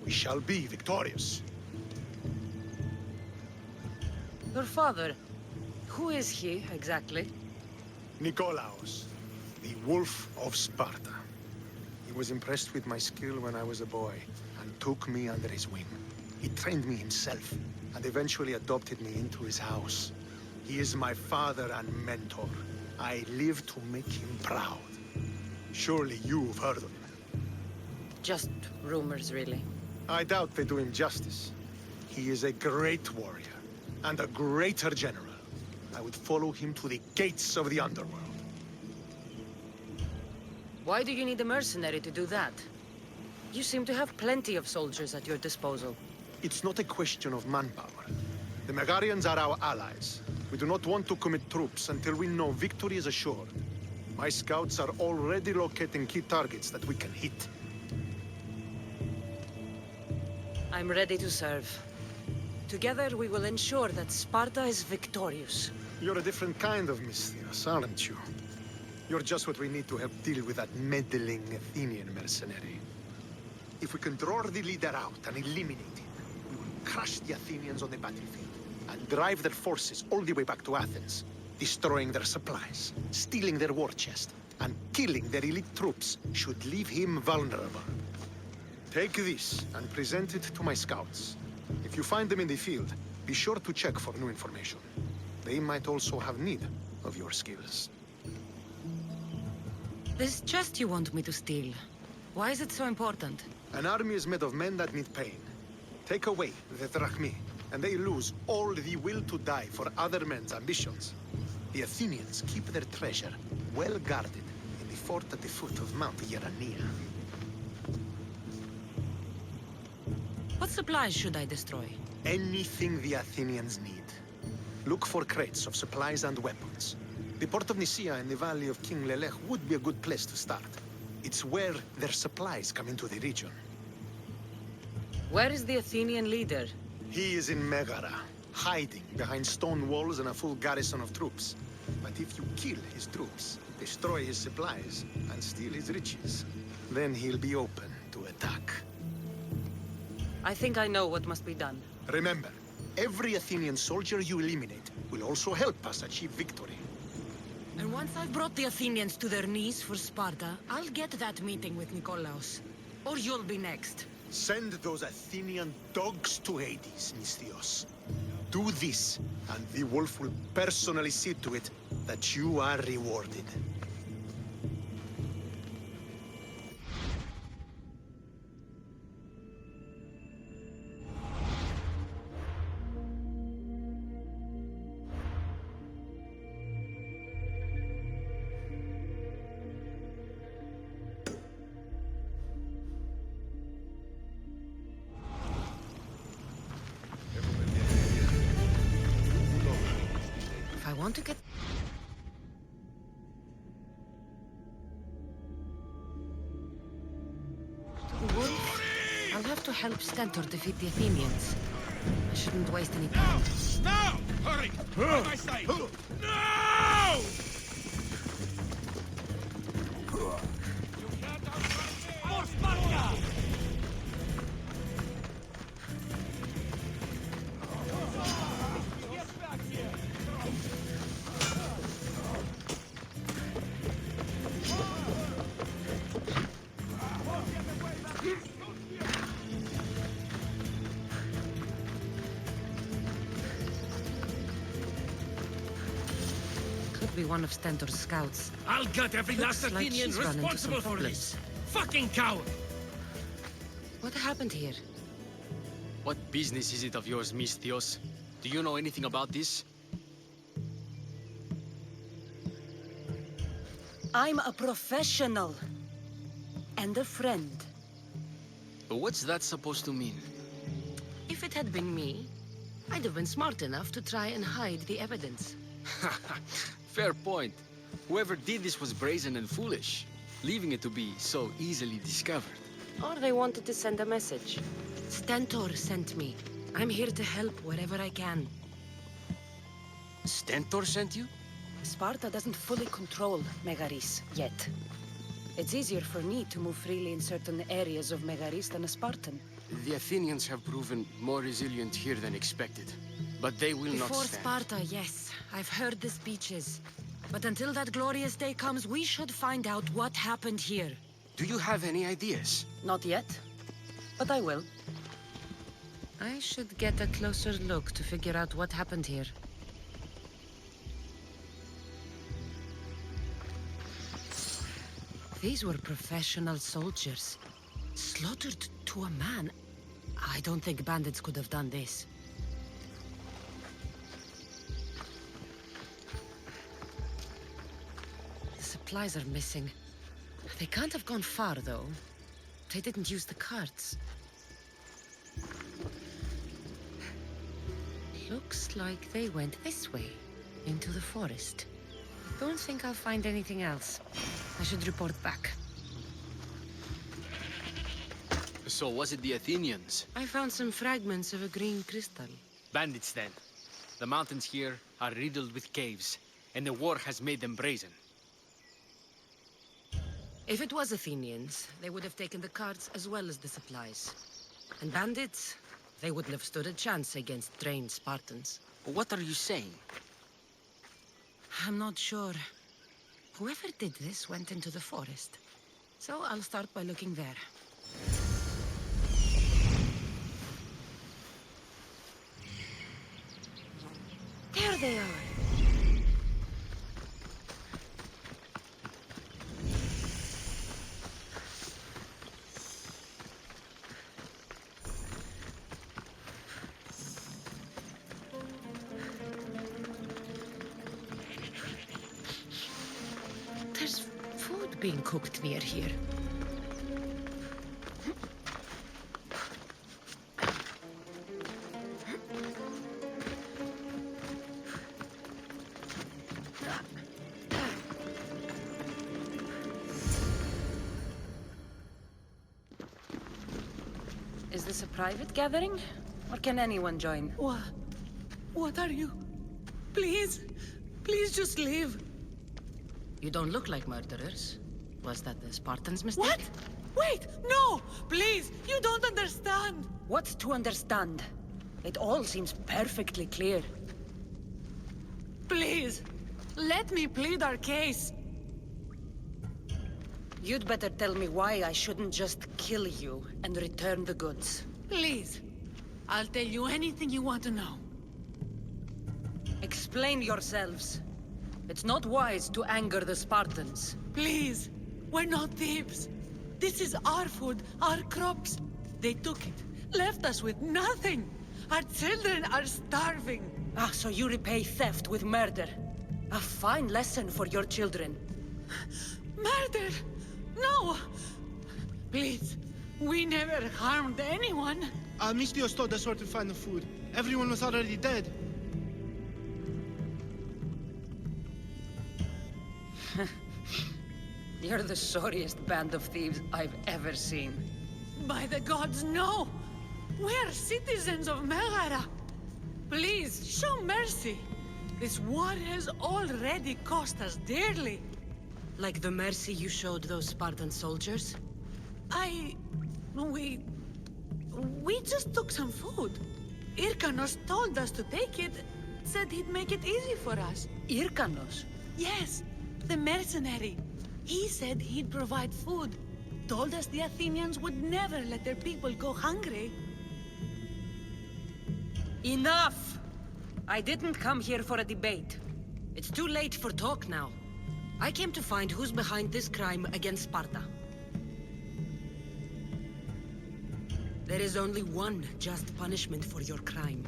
we shall be victorious. Your father, who is he exactly? Nikolaos, the Wolf of Sparta. He was impressed with my skill when I was a boy, and took me under his wing. He trained me himself, and eventually adopted me into his house. He is my father and mentor. I live to make him proud. Surely you've heard of him. Just rumors, really. I doubt they do him justice. He is a great warrior, and a greater general. I would follow him to the gates of the underworld. Why do you need a mercenary to do that? You seem to have plenty of soldiers at your disposal. It's not a question of manpower. The Megarians are our allies. We do not want to commit troops until we know victory is assured. My scouts are already locating key targets that we can hit. I'm ready to serve. Together we will ensure that Sparta is victorious. You're a different kind of Mystios, aren't you? You're just what we need to help deal with that meddling Athenian mercenary. If we can draw the leader out and eliminate him, we will crush the Athenians on the battlefield and drive their forces all the way back to Athens, destroying their supplies, stealing their war chest, and killing their elite troops should leave him vulnerable. Take this and present it to my scouts. If you find them in the field, be sure to check for new information. They might also have need of your skills. This chest you want me to steal, why is it so important? An army is made of men that need pain. Take away the drachmi, and they lose all the will to die for other men's ambitions. The Athenians keep their treasure well guarded in the fort at the foot of Mount Yerania. What supplies should I destroy? Anything the Athenians need. Look for crates of supplies and weapons. The port of Nicaea in the valley of King Lelech would be a good place to start. It's where their supplies come into the region. Where is the Athenian leader? He is in Megara, hiding behind stone walls and a full garrison of troops. But if you kill his troops, destroy his supplies, and steal his riches, then he'll be open to attack. I think I know what must be done. Remember, every Athenian soldier you eliminate will also help us achieve victory. And once I've brought the Athenians to their knees for Sparta, I'll get that meeting with Nikolaos. Or you'll be next. Send those Athenian dogs to Hades, Misthios. Do this, and the wolf will personally see to it that you are rewarded. I want to get... Wolf, I'll have to help Stentor defeat the Athenians. I shouldn't waste any time. Now! Hurry! By my side! No! For Sparta! Get back here! Could be one of Stentor's scouts. I'll gut every last Looks like Athenian he's run into responsible some for this. problems. Fucking coward! What happened here? What business is it of yours, Misthios? Do you know anything about this? I'm a professional. And a friend. But what's that supposed to mean? If it had been me, I'd have been smart enough to try and hide the evidence. Fair point. Whoever did this was brazen and foolish, leaving it to be so easily discovered. Or they wanted to send a message. Stentor sent me. I'm here to help wherever I can. Stentor sent you? Sparta doesn't fully control Megaris yet. It's easier for me to move freely in certain areas of Megaris than a Spartan. The Athenians have proven more resilient here than expected. But they will not Before stand. Sparta, yes. I've heard the speeches. But until that glorious day comes, we should find out what happened here. Do you have any ideas? Not yet. But I will. I should get a closer look to figure out what happened here. These were professional soldiers. Slaughtered to a man. I don't think bandits could have done this. The supplies are missing. They can't have gone far, though. They didn't use the carts. Looks like they went this way, into the forest. Don't think I'll find anything else. I should report back. So was it the Athenians? I found some fragments of a green crystal. Bandits then. The mountains here are riddled with caves, and the war has made them brazen. If it was Athenians, they would have taken the carts as well as the supplies. And bandits, they wouldn't have stood a chance against trained Spartans. What are you saying? I'm not sure. Whoever did this went into the forest. So I'll start by looking there. There they are! There's food being cooked near here. Is this a private gathering? Or can anyone join? What are you? Please, please just leave. You don't look like murderers. Was that the Spartans' mistake? What? Wait, no! Please, you don't understand! What's to understand? It all seems perfectly clear. Please, let me plead our case. You'd better tell me why I shouldn't just kill you and return the goods. Please, I'll tell you anything you want to know. Explain yourselves. It's not wise to anger the Spartans. Please, we're not thieves. This is our food, our crops. They took it, left us with nothing. Our children are starving. Ah, so you repay theft with murder. A fine lesson for your children. Murder? No! Please, we never harmed anyone. Mystios told us where to find the food. Everyone was already dead. You're the sorriest band of thieves I've ever seen. By the gods, no! We're citizens of Megara. Please, show mercy. This war has already cost us dearly. Like the mercy you showed those Spartan soldiers? We just took some food. Irkanos told us to take it, said he'd make it easy for us. Irkanos? Yes, the mercenary. He said he'd provide food. Told us the Athenians would never let their people go hungry. Enough! I didn't come here for a debate. It's too late for talk now. I came to find who's behind this crime against Sparta. There is only one just punishment for your crime.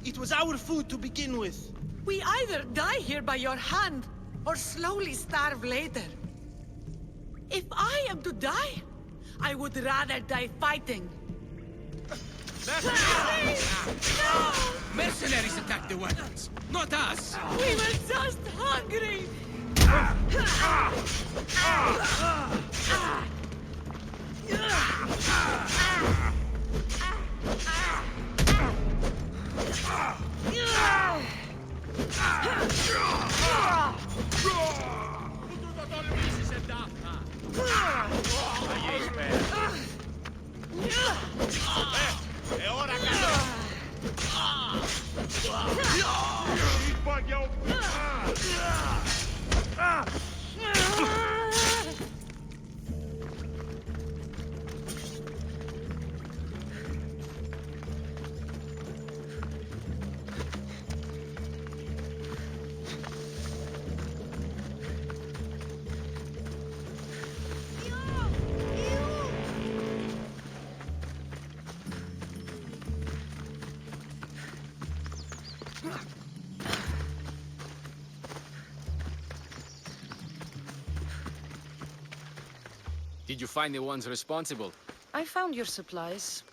It was our food to begin with. We either die here by your hand, or slowly starve later. If I am to die, I would rather die fighting. Mercenaries attacked the wagons, not us! We were just hungry! È ora che... Did you find the ones responsible? I found your supplies,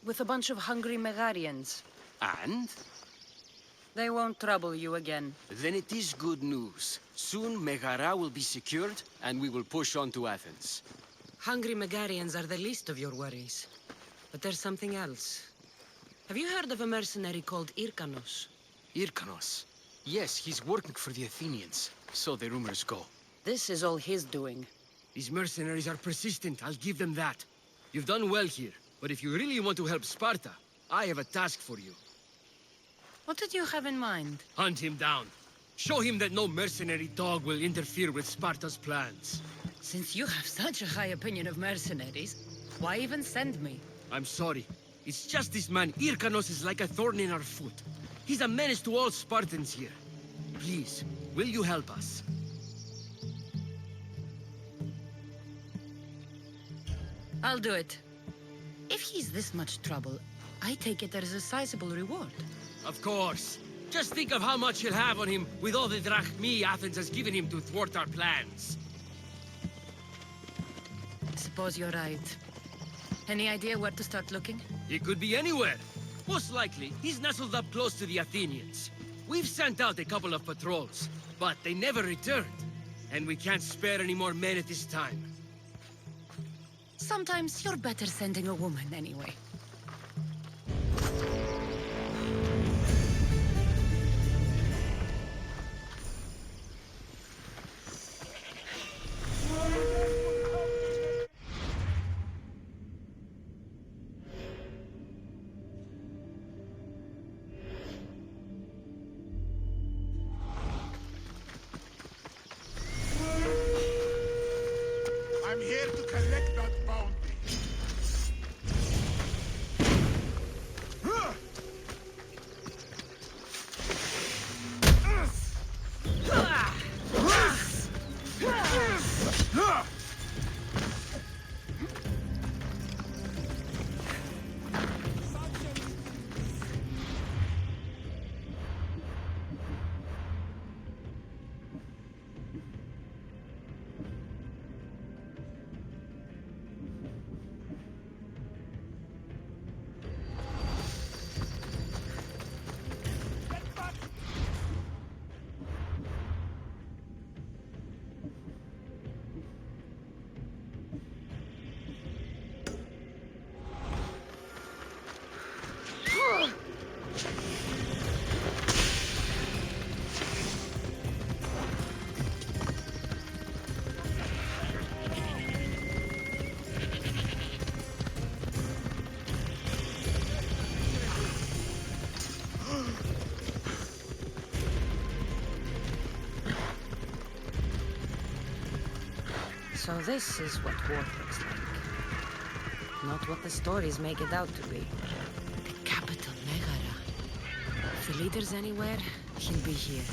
with a bunch of hungry Megarians. And? They won't trouble you again. Then it is good news. Soon Megara will be secured, and we will push on to Athens. Hungry Megarians are the least of your worries. But there's something else. Have you heard of a mercenary called Irkanos? Irkanos? Yes, he's working for the Athenians. So the rumors go. This is all his doing. These mercenaries are persistent, I'll give them that. You've done well here, but if you really want to help Sparta, I have a task for you. What did you have in mind? Hunt him down. Show him that no mercenary dog will interfere with Sparta's plans. Since you have such a high opinion of mercenaries, why even send me? I'm sorry. It's just this man, Irkanos, is like a thorn in our foot. He's a menace to all Spartans here. Please, will you help us? I'll do it. If he's this much trouble, I take it there is a sizable reward. Of course. Just think of how much he'll have on him with all the drachmi Athens has given him to thwart our plans. suppose you're right. Any idea where to start looking? He could be anywhere. Most likely, he's nestled up close to the Athenians. We've sent out a couple of patrols, but they never returned. And we can't spare any more men at this time. Sometimes you're better sending a woman anyway. I'm here to collect that bounty. So this is what war looks like. Not what the stories make it out to be. The capital, Megara. If the leader's anywhere, he'll be here.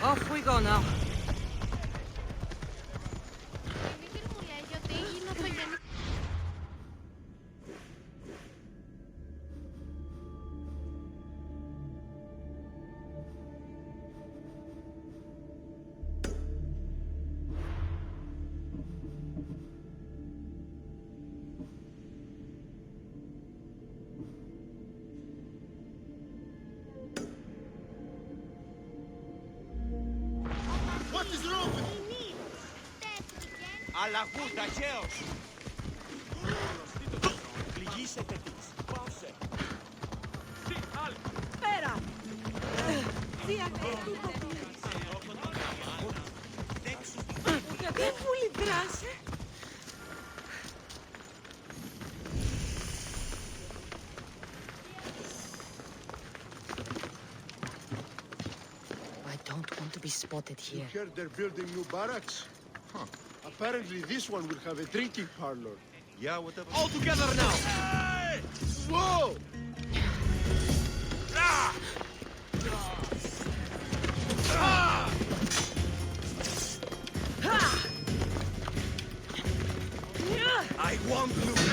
Off we go now. What is wrong with you? Αλλαγού, ταχαίως! Πληγήσετε της. Πάωσε. Πέρα! Γιατί μου λυτράσε? To be spotted here. You heard they're building new barracks? Huh. Apparently this one will have a drinking parlor. Yeah, whatever. All together now! Hey! Whoa! Ah! Ah! I won't lose.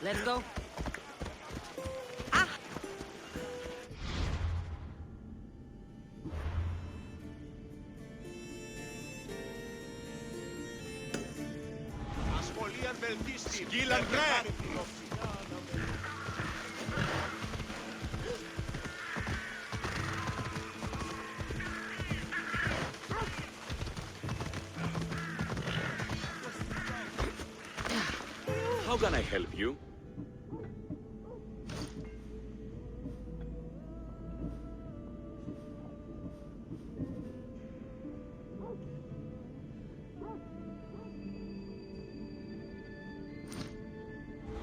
Let's go. Ασχολίαν βελτίστη. Σκύλαν βρε! How can I help you?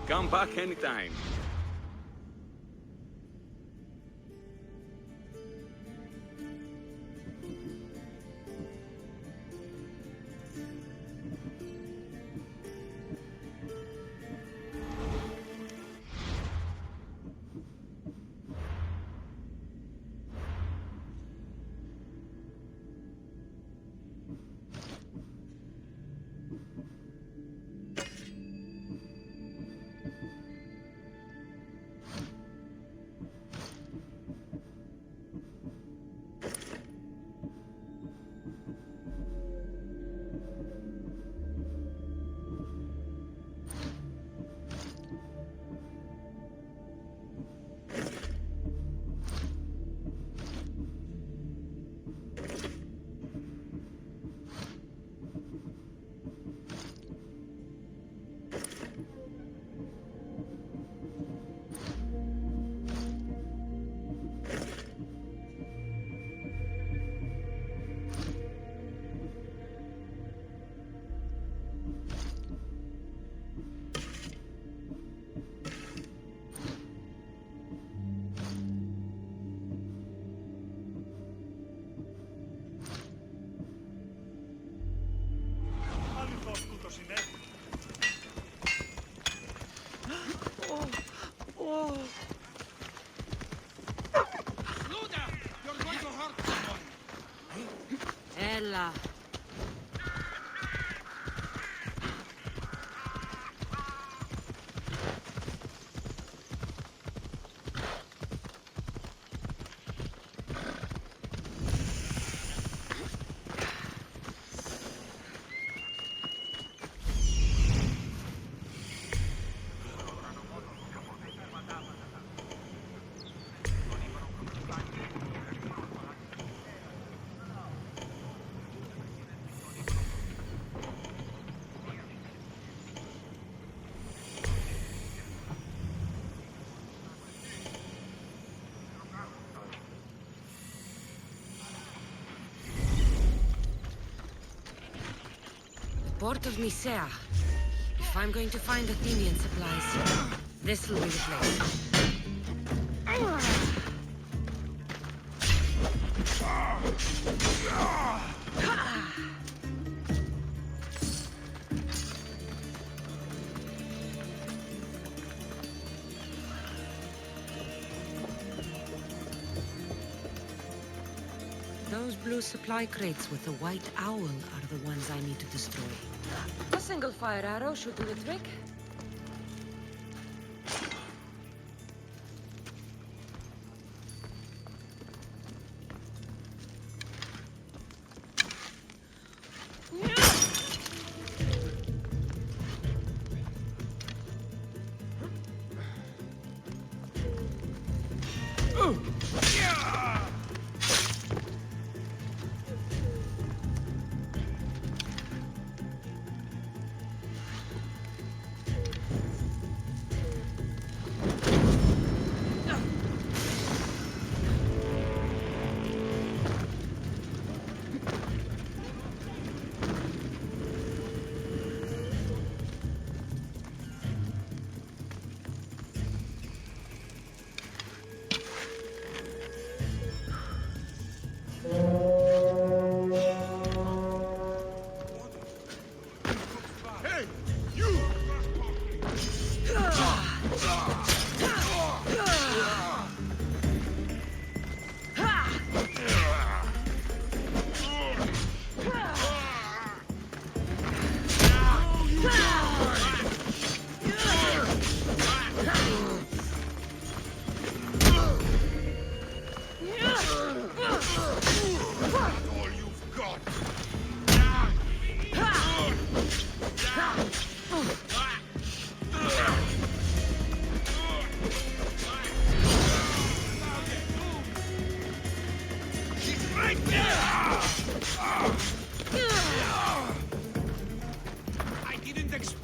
Come back anytime. Ella. Port of Nicaea. If I'm going to find Athenian supplies, this will be the place. Those blue supply crates with the white owl are the ones I need to destroy. A single fire arrow should do the trick.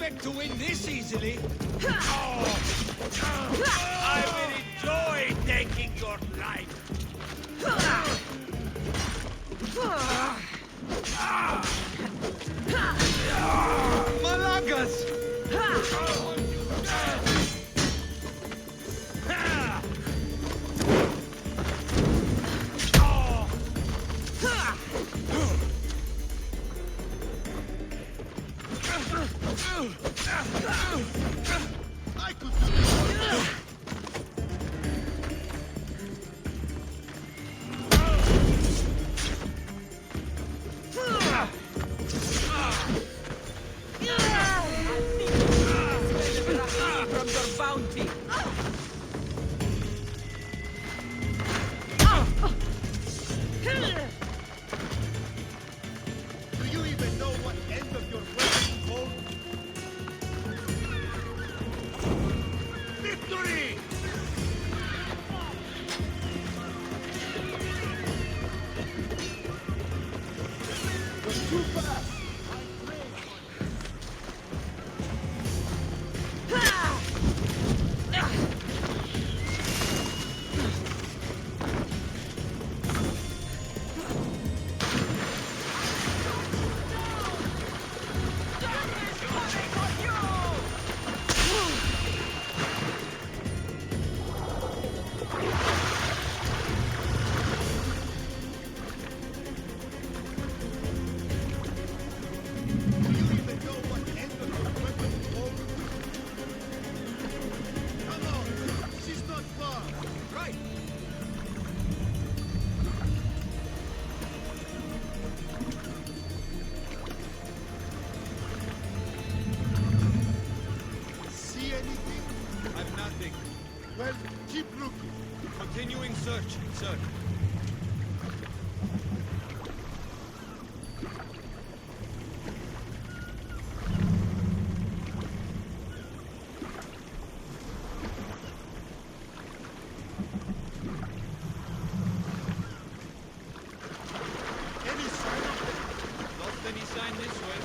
expect to win this easily. I will enjoy taking your life. Malagas! I could do this. From your bounty. Do you even know what end of your weapon is called? Victory! You're too fast! Well, keep looking. Continuing search, sir. Any sign of them? Not any sign this way.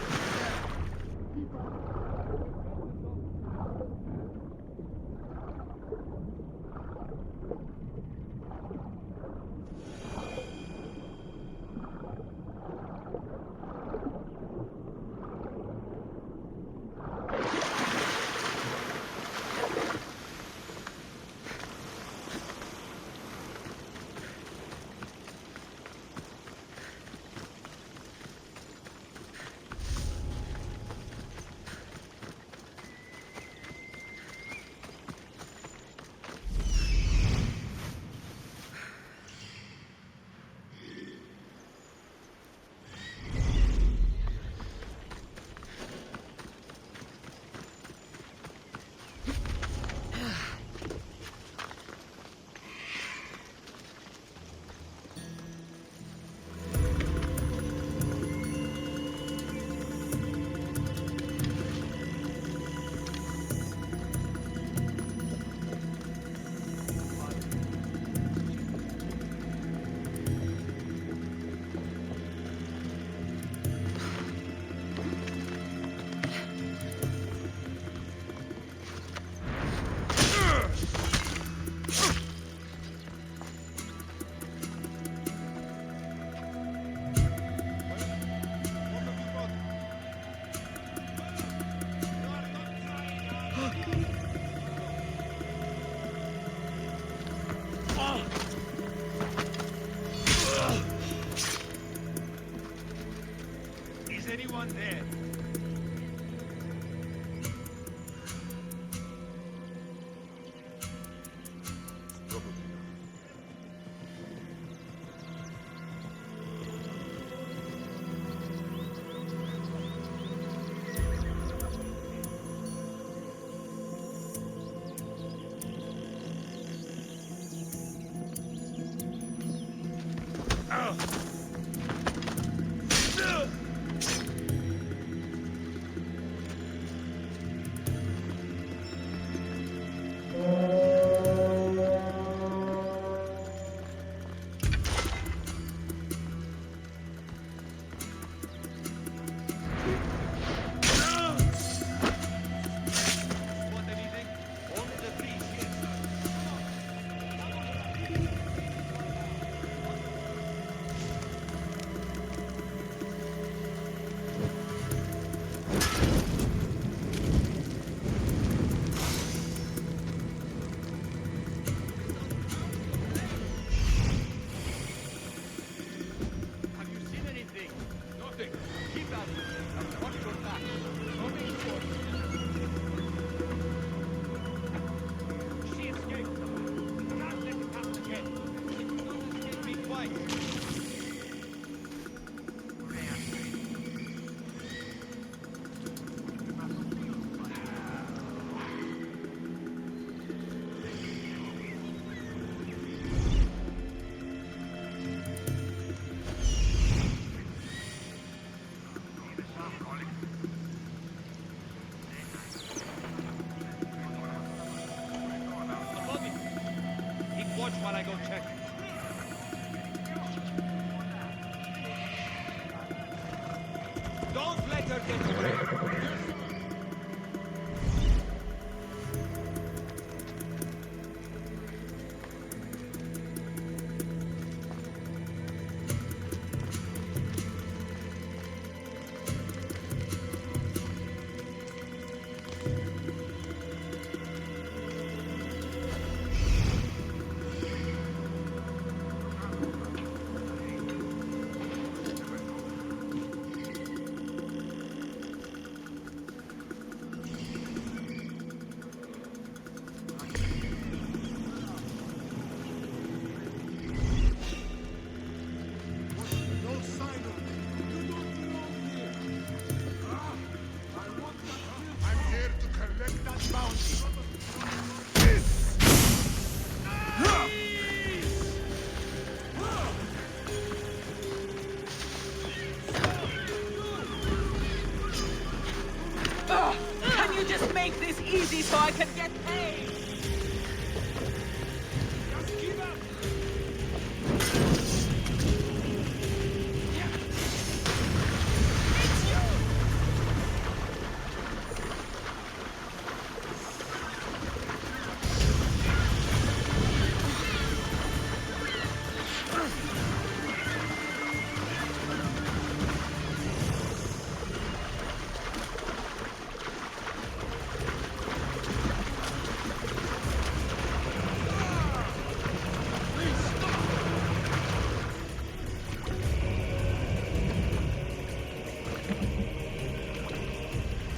Is anyone there? bounty. Can you just make this easy so I can get paid?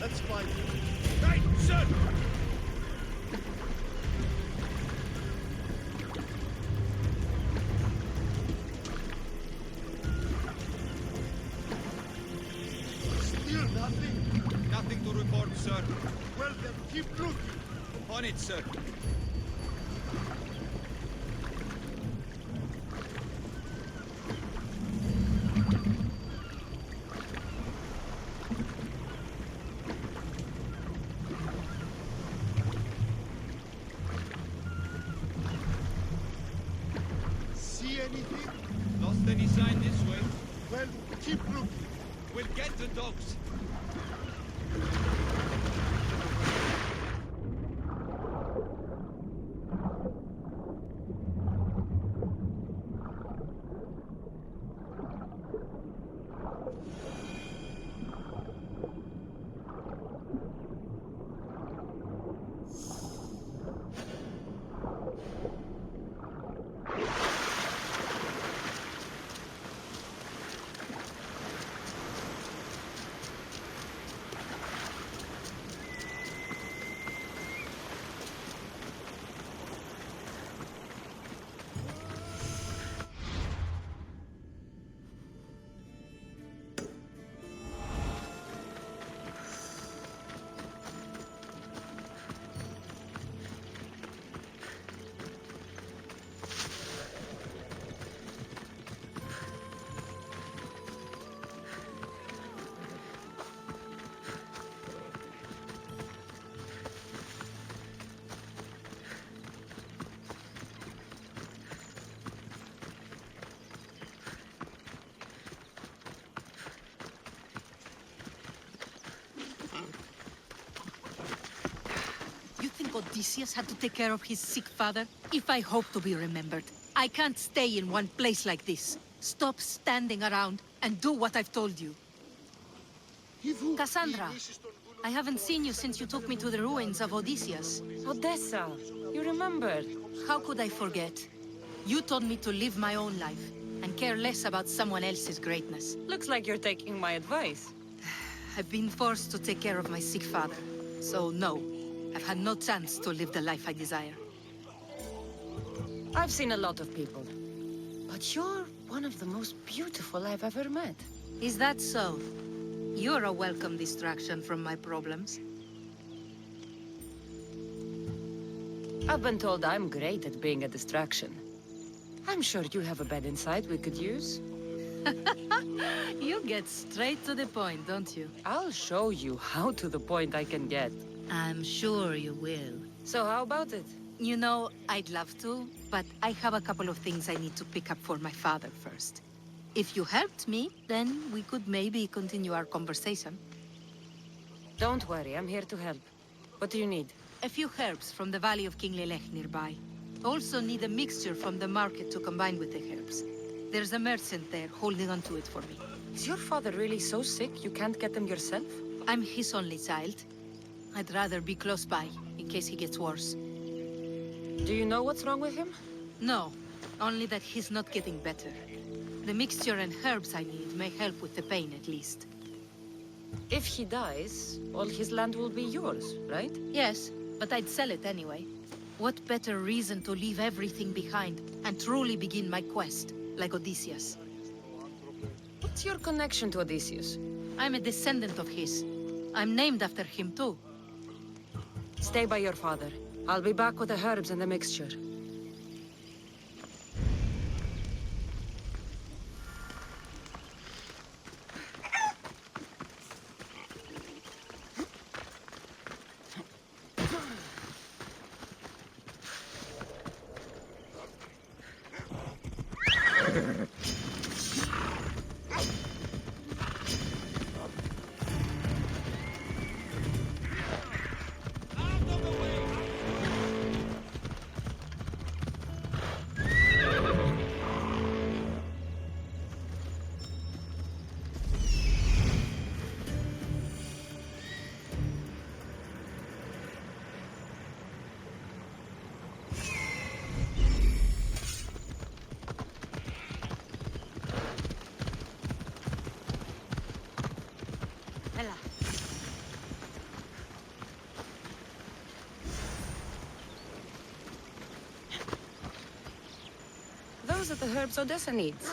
Let's fight. Right, sir! Still nothing? Nothing to report, sir. Well then, keep looking. On it, sir. See anything? Lost any sign this way? Well, keep looking. We'll get the dogs. Odysseus had to take care of his sick father? If I hope to be remembered, I can't stay in one place like this. Stop standing around and do what I've told you. Cassandra, I haven't seen you since you took me to the ruins of Odysseus. Odessa, you remembered. How could I forget? You told me to live my own life and care less about someone else's greatness. Looks like you're taking my advice. I've been forced to take care of my sick father. So no, I've had no chance to live the life I desire. I've seen a lot of people, but you're one of the most beautiful I've ever met. Is that so? You're a welcome distraction from my problems. I've been told I'm great at being a distraction. I'm sure you have a bed inside we could use. You get straight to the point, don't you? I'll show you how to the point I can get. I'm sure you will. So how about it? You know, I'd love to, but I have a couple of things I need to pick up for my father first. If you helped me, then we could maybe continue our conversation. Don't worry, I'm here to help. What do you need? A few herbs from the Valley of King Lelech nearby. Also need a mixture from the market to combine with the herbs. There's a merchant there holding onto it for me. Is your father really so sick you can't get them yourself? I'm his only child. I'd rather be close by, in case he gets worse. Do you know what's wrong with him? No, only that he's not getting better. The mixture and herbs I need may help with the pain, at least. If he dies, all his land will be yours, right? Yes, but I'd sell it anyway. What better reason to leave everything behind and truly begin my quest, like Odysseus? What's your connection to Odysseus? I'm a descendant of his. I'm named after him too. Stay by your father. I'll be back with the herbs and the mixture. Those are the herbs Odessa needs.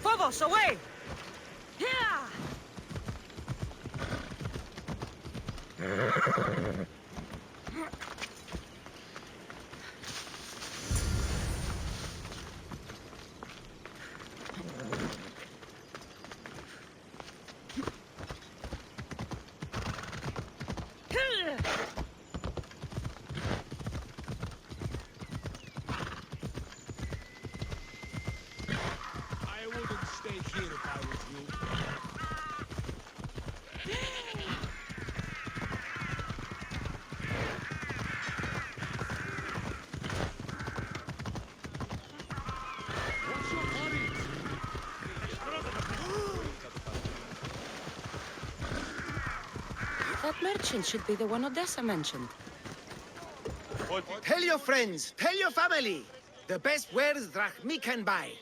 Phobos, away! That merchant should be the one Odessa mentioned. Tell your friends, tell your family. The best wares drachmi can buy.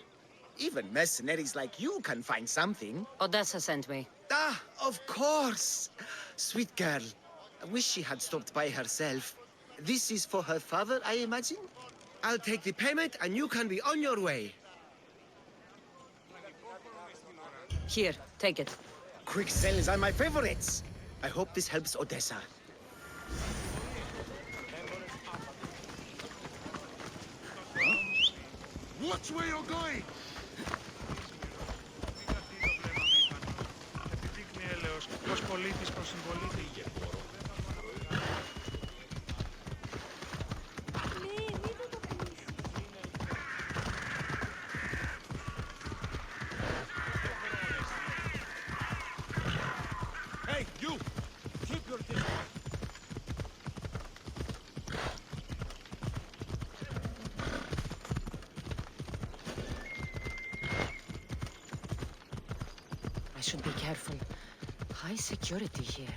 Even mercenaries like you can find something. Odessa sent me. Ah, of course. Sweet girl. I wish she had stopped by herself. This is for her father, I imagine? I'll take the payment and you can be on your way. Here, take it. Quick sales are my favorites. I hope this helps Odessa. Watch where you're going! Επιδείκνει έλεος ως πολίτης προς συμπολίτη. Hey, you! Keep your distance! I should be careful. High security here.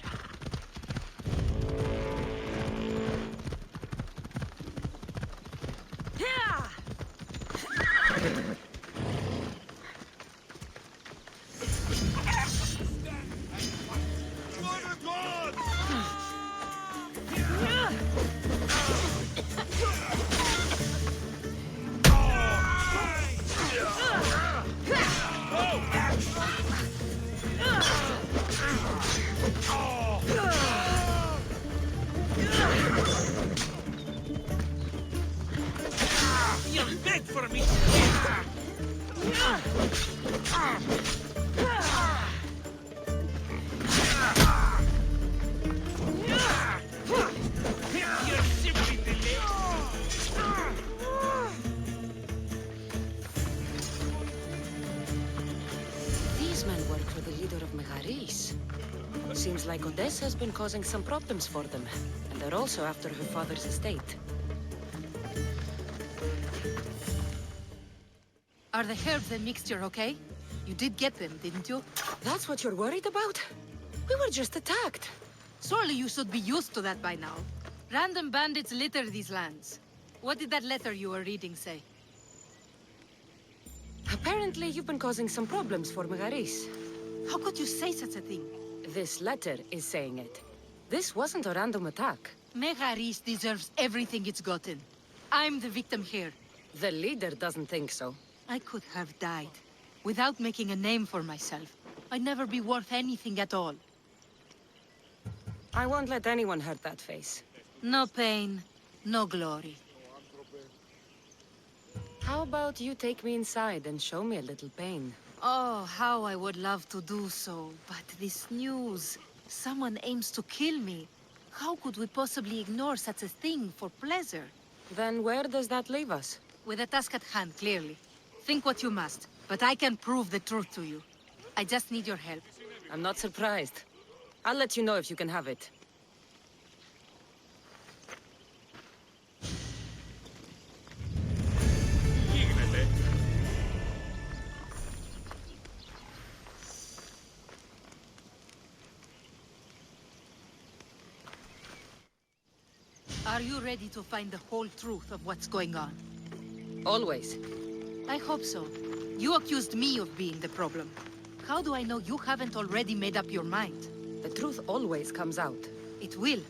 You'll beg for me! You're simply delayed. These men work for the leader of Megaris. Seems like Odessa has been causing some problems for them. And they're also after her father's estate. Are the herbs and mixture okay? You did get them, didn't you? That's what you're worried about? We were just attacked. Surely you should be used to that by now. Random bandits litter these lands. What did that letter you were reading say? Apparently you've been causing some problems for Megaris. How could you say such a thing? This letter is saying it. This wasn't a random attack. Megaris deserves everything it's gotten. I'm the victim here. The leader doesn't think so. I could have died. Without making a name for myself. I'd never be worth anything at all. I won't let anyone hurt that face. No pain, no glory. How about you take me inside and show me a little pain? Oh, how I would love to do so. But this news... Someone aims to kill me. How could we possibly ignore such a thing for pleasure? Then where does that leave us? With a task at hand, clearly. Think what you must, but I can prove the truth to you. I just need your help. I'm not surprised. I'll let you know if you can have it. Are you ready to find the whole truth of what's going on? Always. I hope so. You accused me of being the problem. How do I know you haven't already made up your mind? The truth always comes out. It will.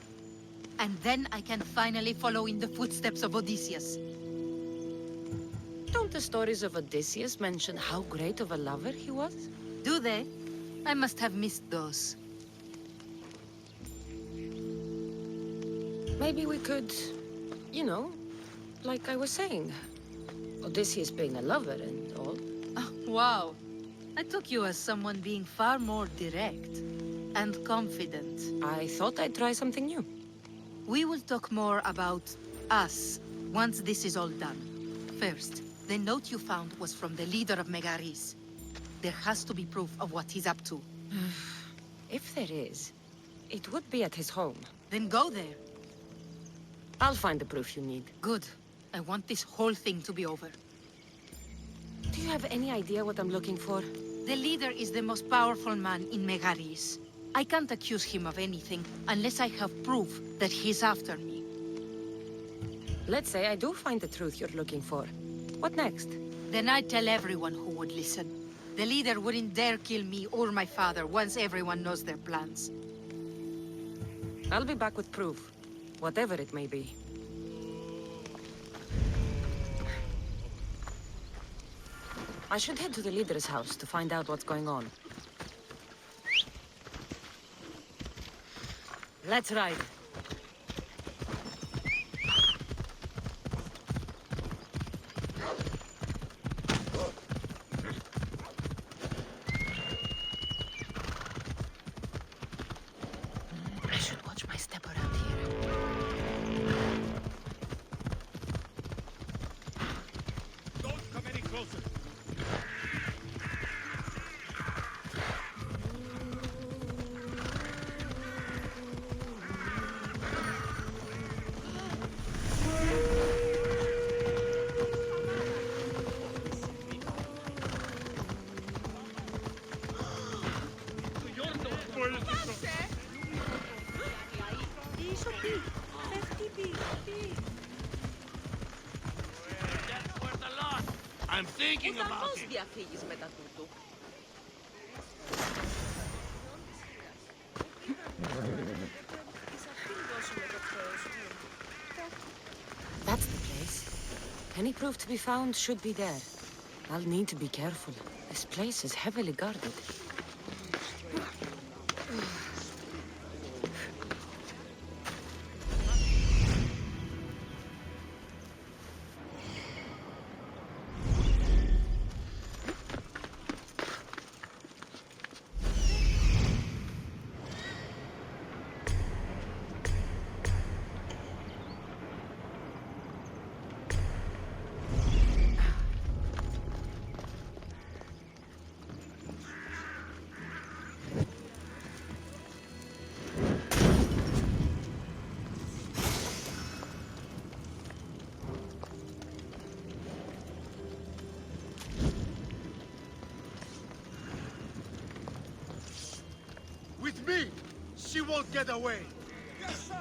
And then I can finally follow in the footsteps of Odysseus. Don't the stories of Odysseus mention how great of a lover he was? Do they? I must have missed those. Maybe we could, you know, like I was saying. Odysseus being a lover and all. Oh, wow. I took you as someone being far more direct and confident. I thought I'd try something new. We will talk more about us once this is all done. First, the note you found was from the leader of Megaris. There has to be proof of what he's up to. If there is, it would be at his home. Then go there. I'll find the proof you need. Good. I want this whole thing to be over. Do you have any idea what I'm looking for? The leader is the most powerful man in Megaris. I can't accuse him of anything unless I have proof that he's after me. Let's say I do find the truth you're looking for. What next? Then I'd tell everyone who would listen. The leader wouldn't dare kill me or my father once everyone knows their plans. I'll be back with proof. Whatever it may be. I should head to the leader's house to find out what's going on. Let's ride. I should watch my step around here. Don't come any closer. I'm thinking about it. That's the place. Any proof to be found should be there. I'll need to be careful. This place is heavily guarded. With me, she won't get away. Yes, sir.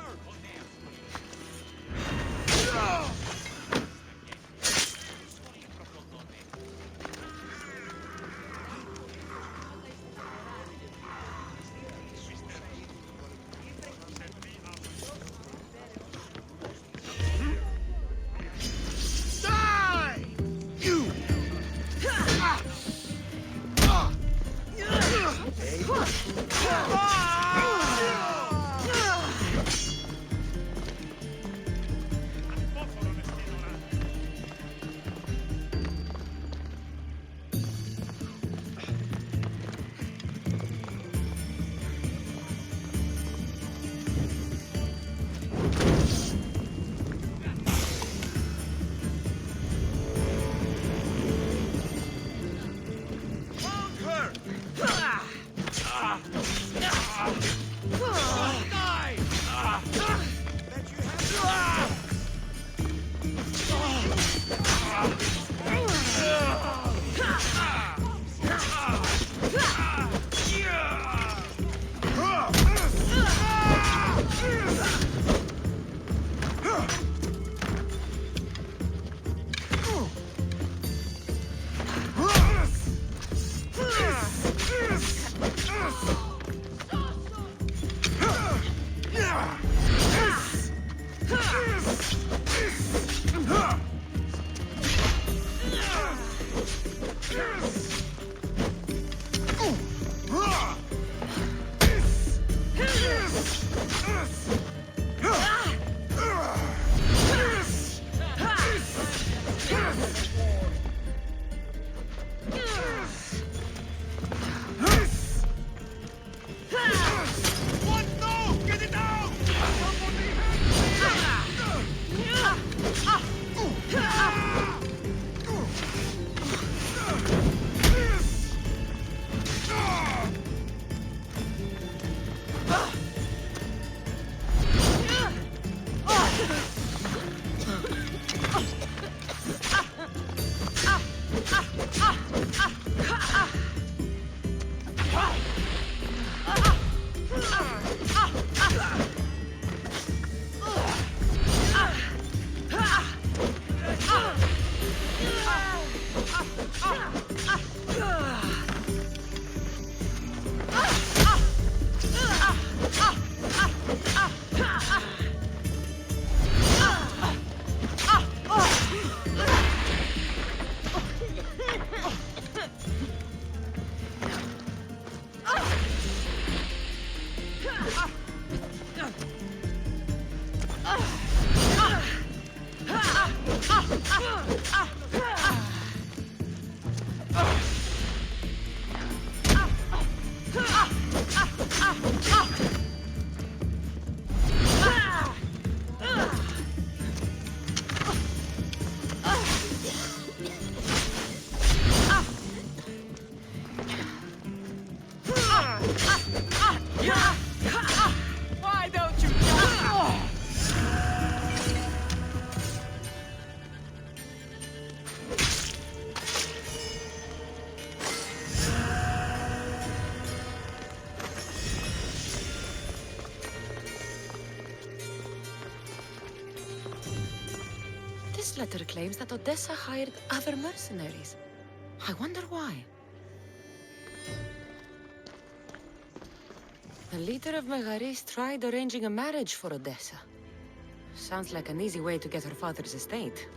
This letter claims that Odessa hired other mercenaries. I wonder why. The leader of Megaris tried arranging a marriage for Odessa. Sounds like an easy way to get her father's estate.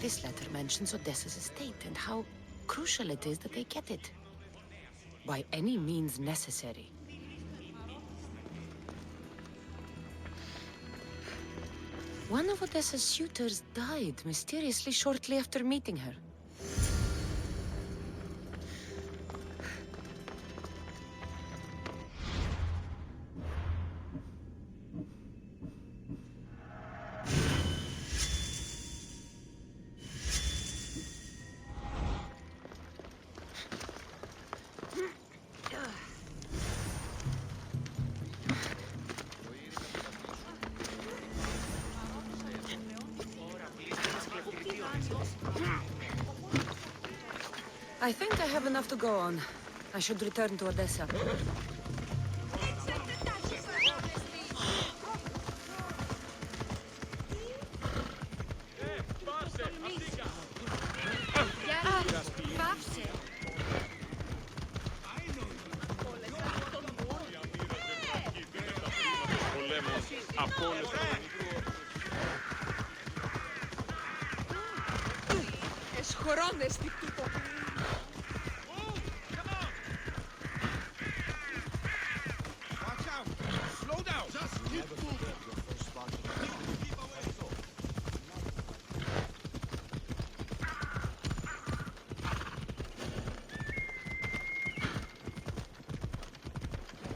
This letter mentions Odessa's estate and how crucial it is that they get it. By any means necessary. One of Odessa's suitors died mysteriously shortly after meeting her. I think I have enough to go on. I should return to Odessa.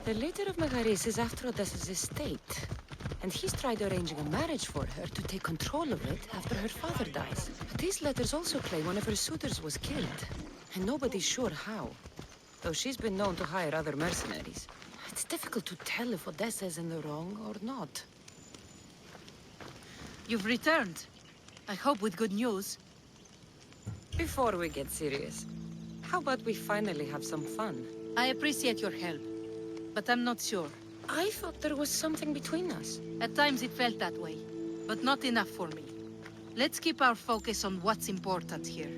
The leader of Megaris is after Odessa's estate, and he's tried arranging a marriage for her to take control of it after her father dies. But these letters also claim one of her suitors was killed, and nobody's sure how, though she's been known to hire other mercenaries. It's difficult to tell if Odessa is in the wrong or not. You've returned. I hope with good news. Before we get serious, how about we finally have some fun? I appreciate your help, but I'm not sure. I thought there was something between us. At times it felt that way, but not enough for me. Let's keep our focus on what's important here.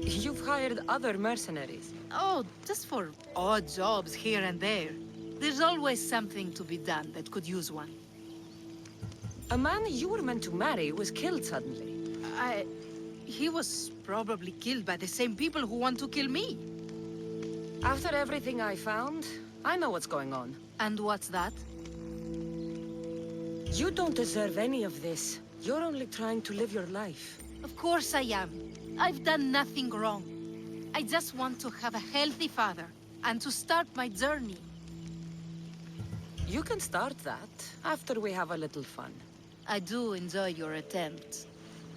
You've hired other mercenaries. Oh, just for odd jobs here and there. There's always something to be done that could use one. A man you were meant to marry was killed suddenly. He was probably killed by the same people who want to kill me. After everything I found, I know what's going on. And what's that? You don't deserve any of this. You're only trying to live your life. Of course I am. I've done nothing wrong. I just want to have a healthy father, and to start my journey. You can start that, after we have a little fun. I do enjoy your attempts.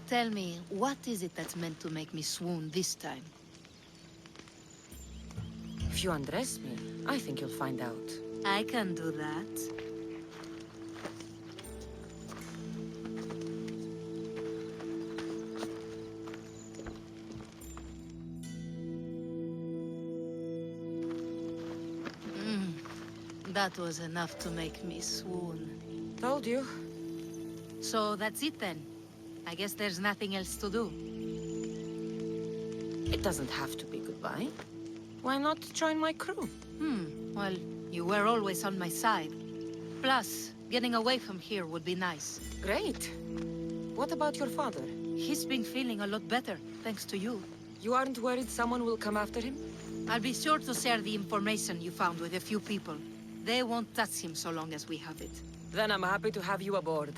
Tell me, what is it that's meant to make me swoon this time? If you undress me, I think you'll find out. I can do that. That was enough to make me swoon. Told you. So that's it then. I guess there's nothing else to do. It doesn't have to be goodbye. Why not join my crew? Well, you were always on my side. Plus, getting away from here would be nice. Great. What about your father? He's been feeling a lot better, thanks to you. You aren't worried someone will come after him? I'll be sure to share the information you found with a few people. They won't touch him so long as we have it. Then I'm happy to have you aboard.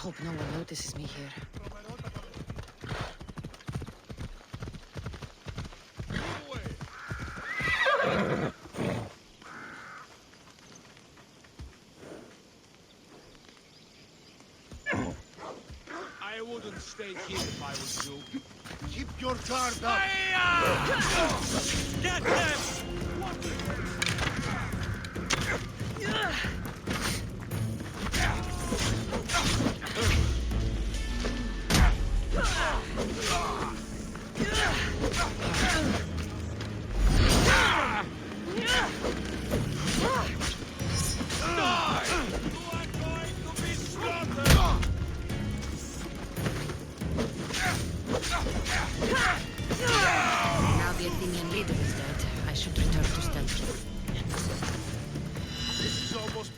hope no one notices me here. I wouldn't stay here if I was you. Keep your guard up! Get them! Now the Athenian leader is dead, I should return to stealth. This is almost...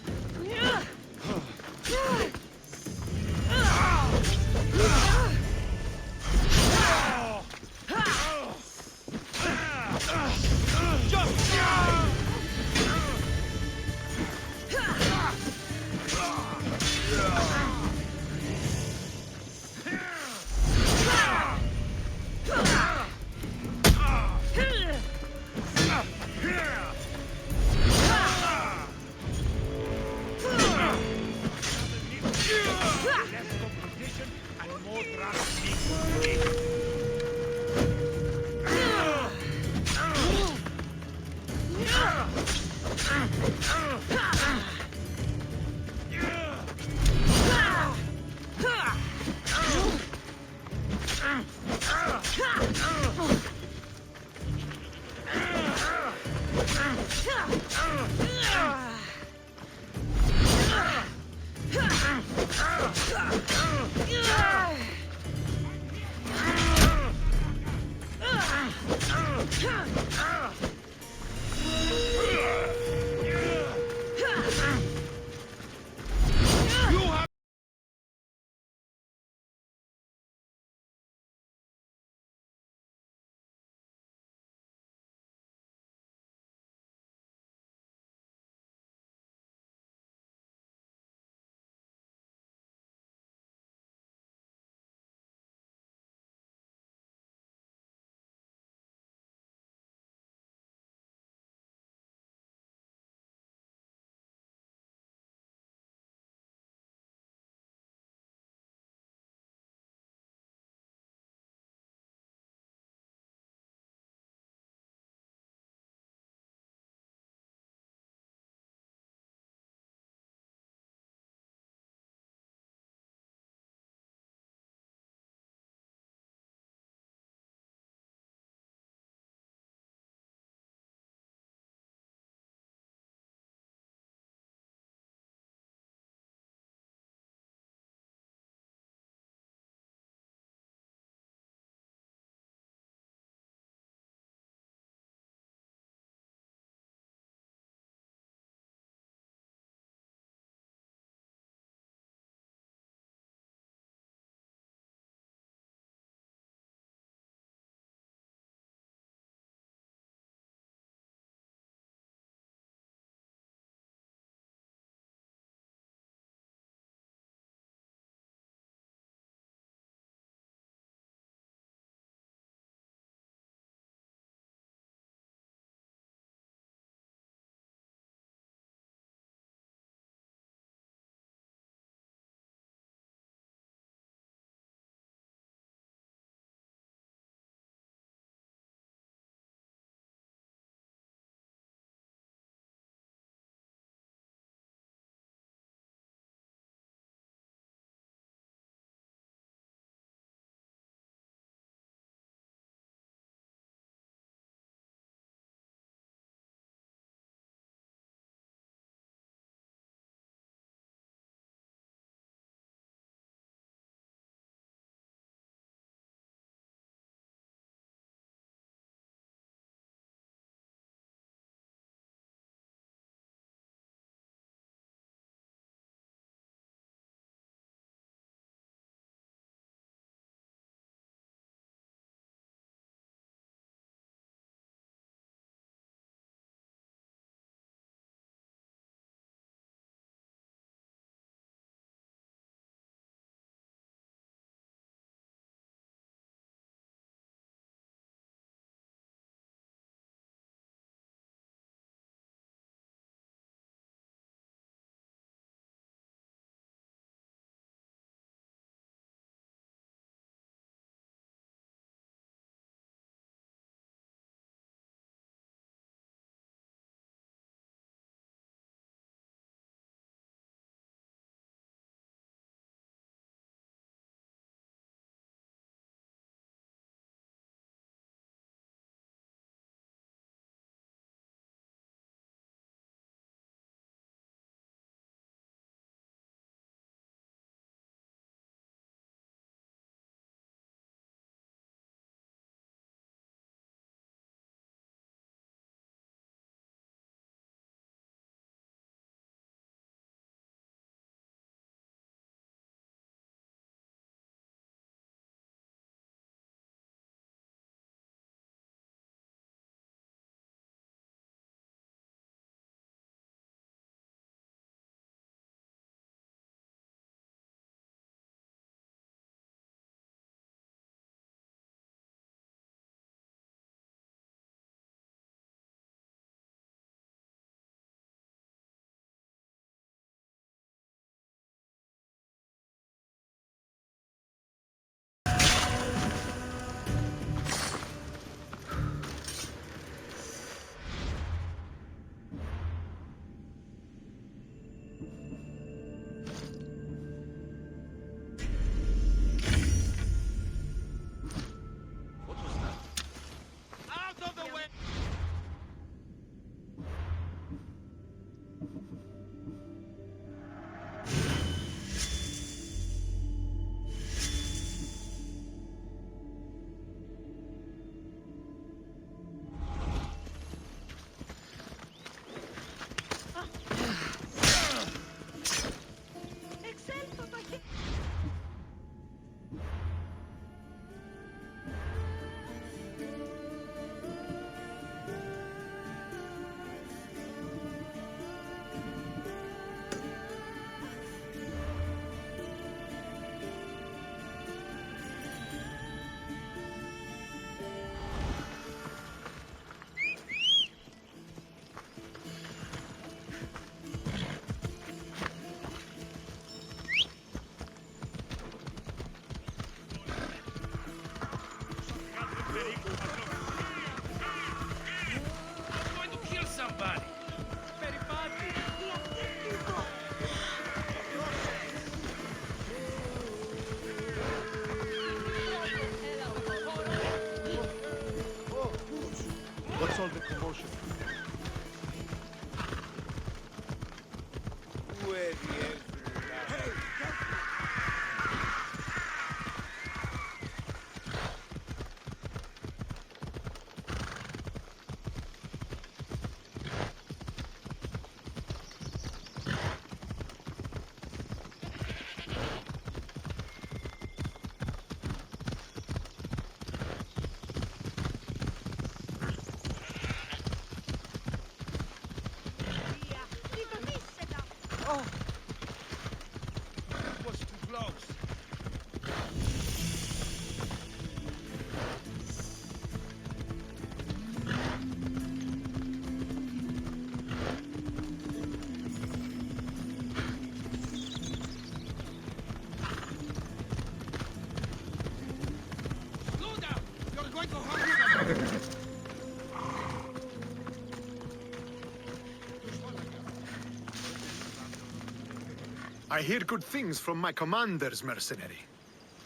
I hear good things from my commanders, mercenary.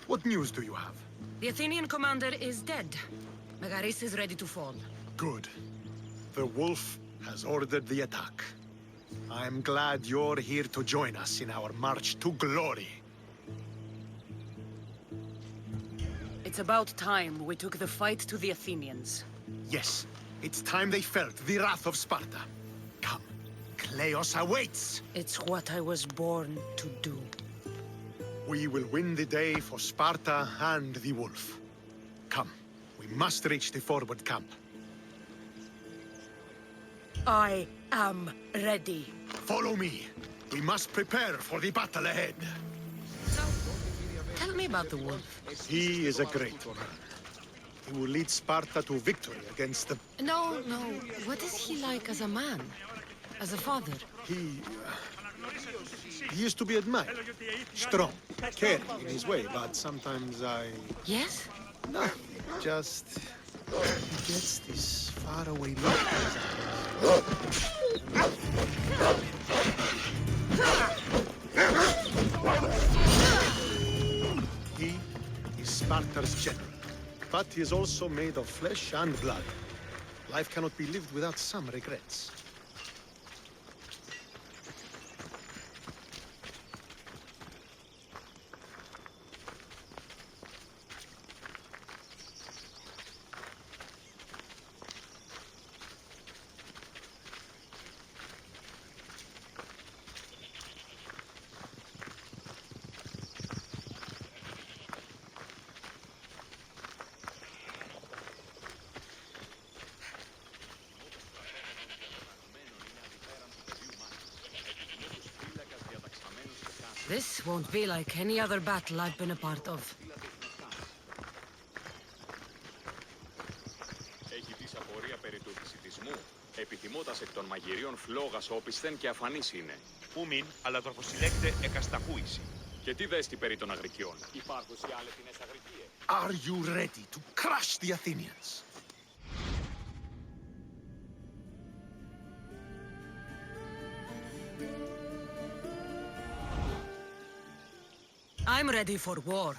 What news do you have? The Athenian commander is dead. Megaris is ready to fall. Good. The wolf has ordered the attack. I'm glad you're here to join us in our march to glory. It's about time we took the fight to the Athenians. Yes, it's time they felt the wrath of Sparta. Come, Kleos awaits! It's what I was born to do. We will win the day for Sparta and the wolf. Come, we must reach the forward camp. I am ready. Follow me. We must prepare for the battle ahead. Tell me about the wolf. He is a great one. He will lead Sparta to victory against the... No. What is he like as a man? As a father? He is to be admired. Strong, caring in his way, but sometimes I... Yes? No, just... He gets this faraway look in his eyes. He is Sparta's general, but he is also made of flesh and blood. Life cannot be lived without some regrets. This won't be like any other battle I've been a part of. Έχει της απορία περί του φυσιτισμού. Επιθυμώτας εκ των μαγειρίων φλόγας όπισθεν και αφανής είναι. Ούμιν, αλλά τροφοσυλλέκτε εκασταχούηση. Και τι δέστη περί των αγρικιών. Υπάρχουν οι άλλες αγρικίες. Are you ready to crush the Athenians? I'm ready for war.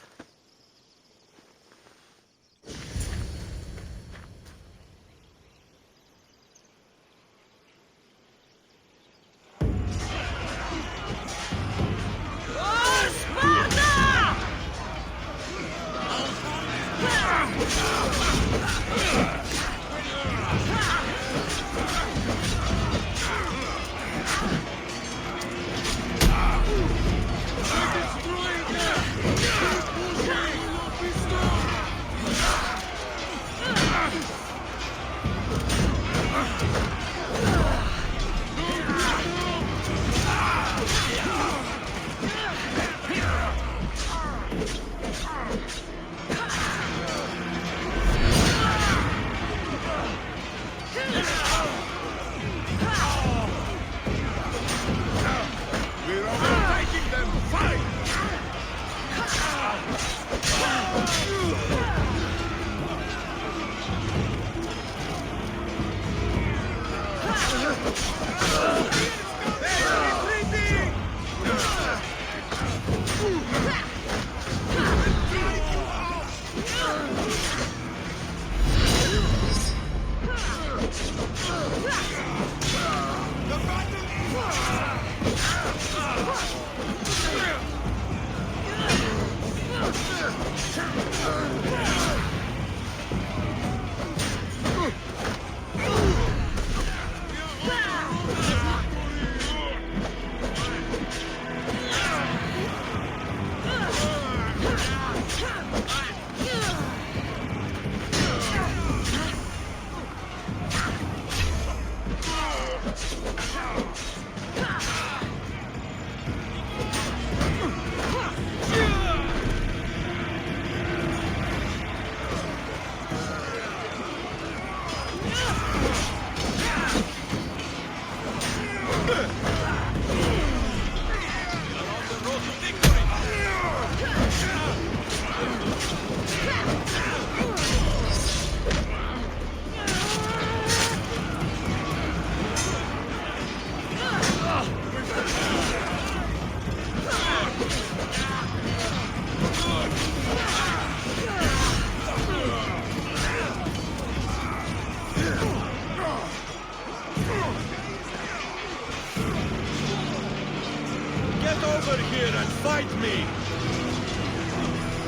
Get over here and fight me!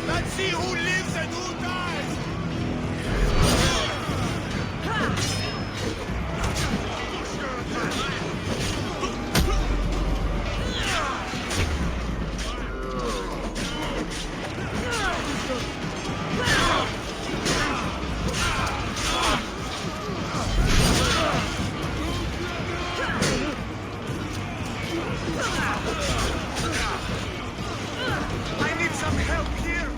Let's see who lives and who dies! I need some help here!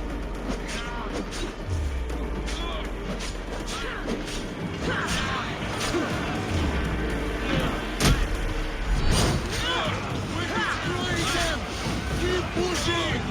Keep pushing!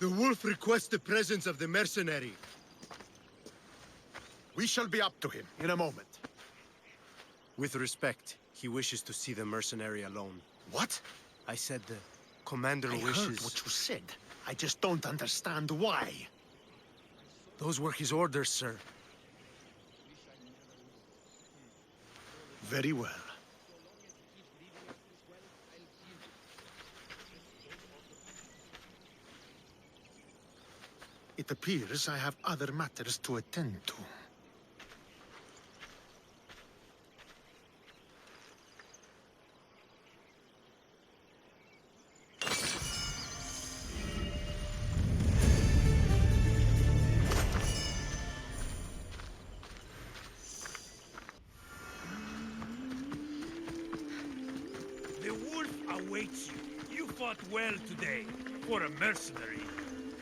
The wolf requests the presence of the mercenary. We shall be up to him in a moment. With respect, he wishes to see the mercenary alone. What? I said the commander I wishes... heard what you said. I just don't understand why. Those were his orders, sir. Very well. It appears I have other matters to attend to. The wolf awaits you. You fought well today. For a mercenary.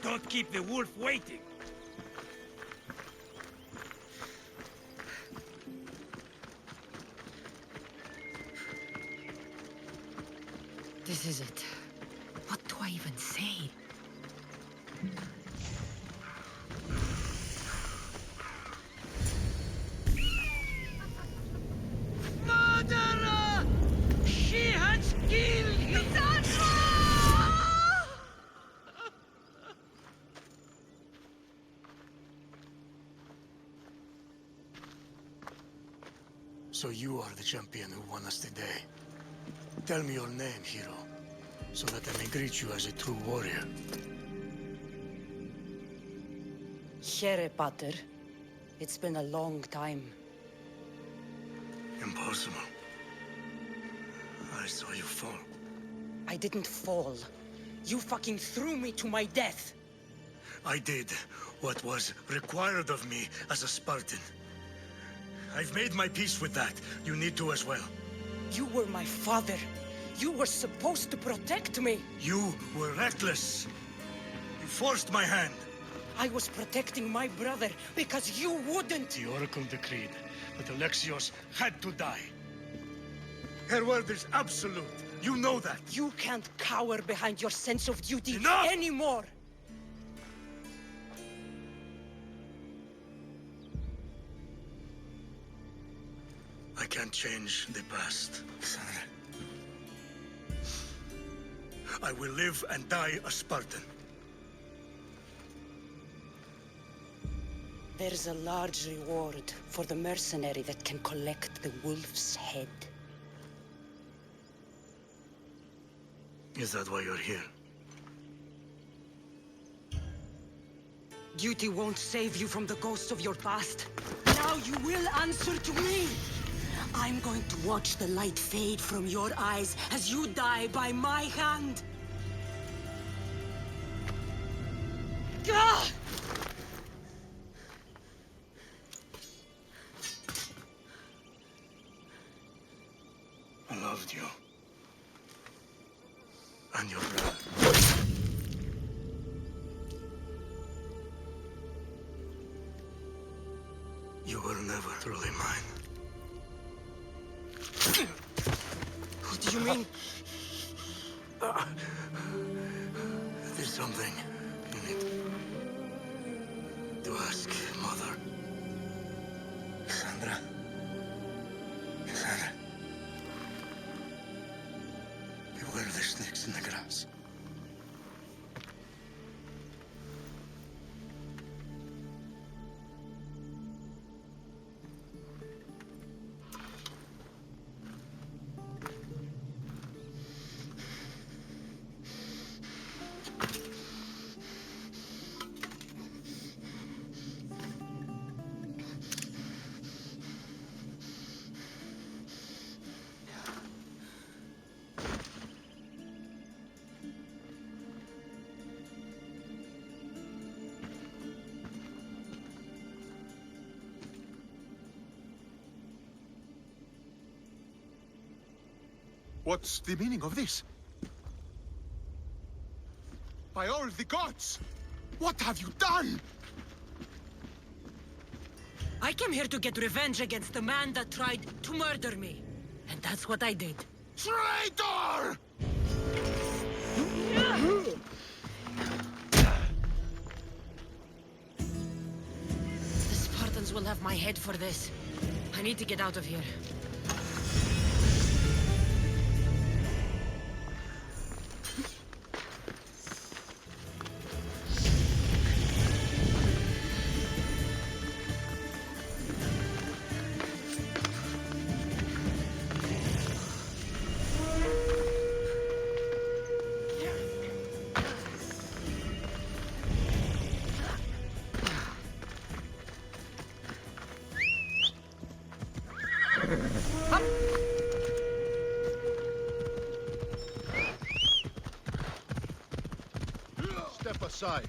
Don't keep the wolf waiting. This is it. What do I even say? Murderer! She had So you are the champion who won us today. Tell me your name, hero, so that I may greet you as a true warrior. Here, Pater. It's been a long time. Impossible. I saw you fall. I didn't fall. You fucking threw me to my death. I did what was required of me as a Spartan. I've made my peace with that. You need to as well. You were my father. You were supposed to protect me. You were reckless. You forced my hand. I was protecting my brother because you wouldn't. The Oracle decreed that Alexios had to die. Her word is absolute. You know that. You can't cower behind your sense of duty anymore. I can't change the past, Sandra. I will live and die a Spartan. There's a large reward for the mercenary that can collect the wolf's head. Is that why you're here? Duty won't save you from the ghosts of your past. Now you will answer to me! I'm going to watch the light fade from your eyes as you die by my hand! Gah! I loved you. And your brother. You were never truly mine. What do you mean? There's something you need to ask, Mother. Cassandra. Cassandra. Beware of the snakes in the grass. What's the meaning of this? By all the gods! What have you done? I came here to get revenge against the man that tried to murder me. And that's what I did. Traitor! The Spartans will have my head for this. I need to get out of here. Step aside.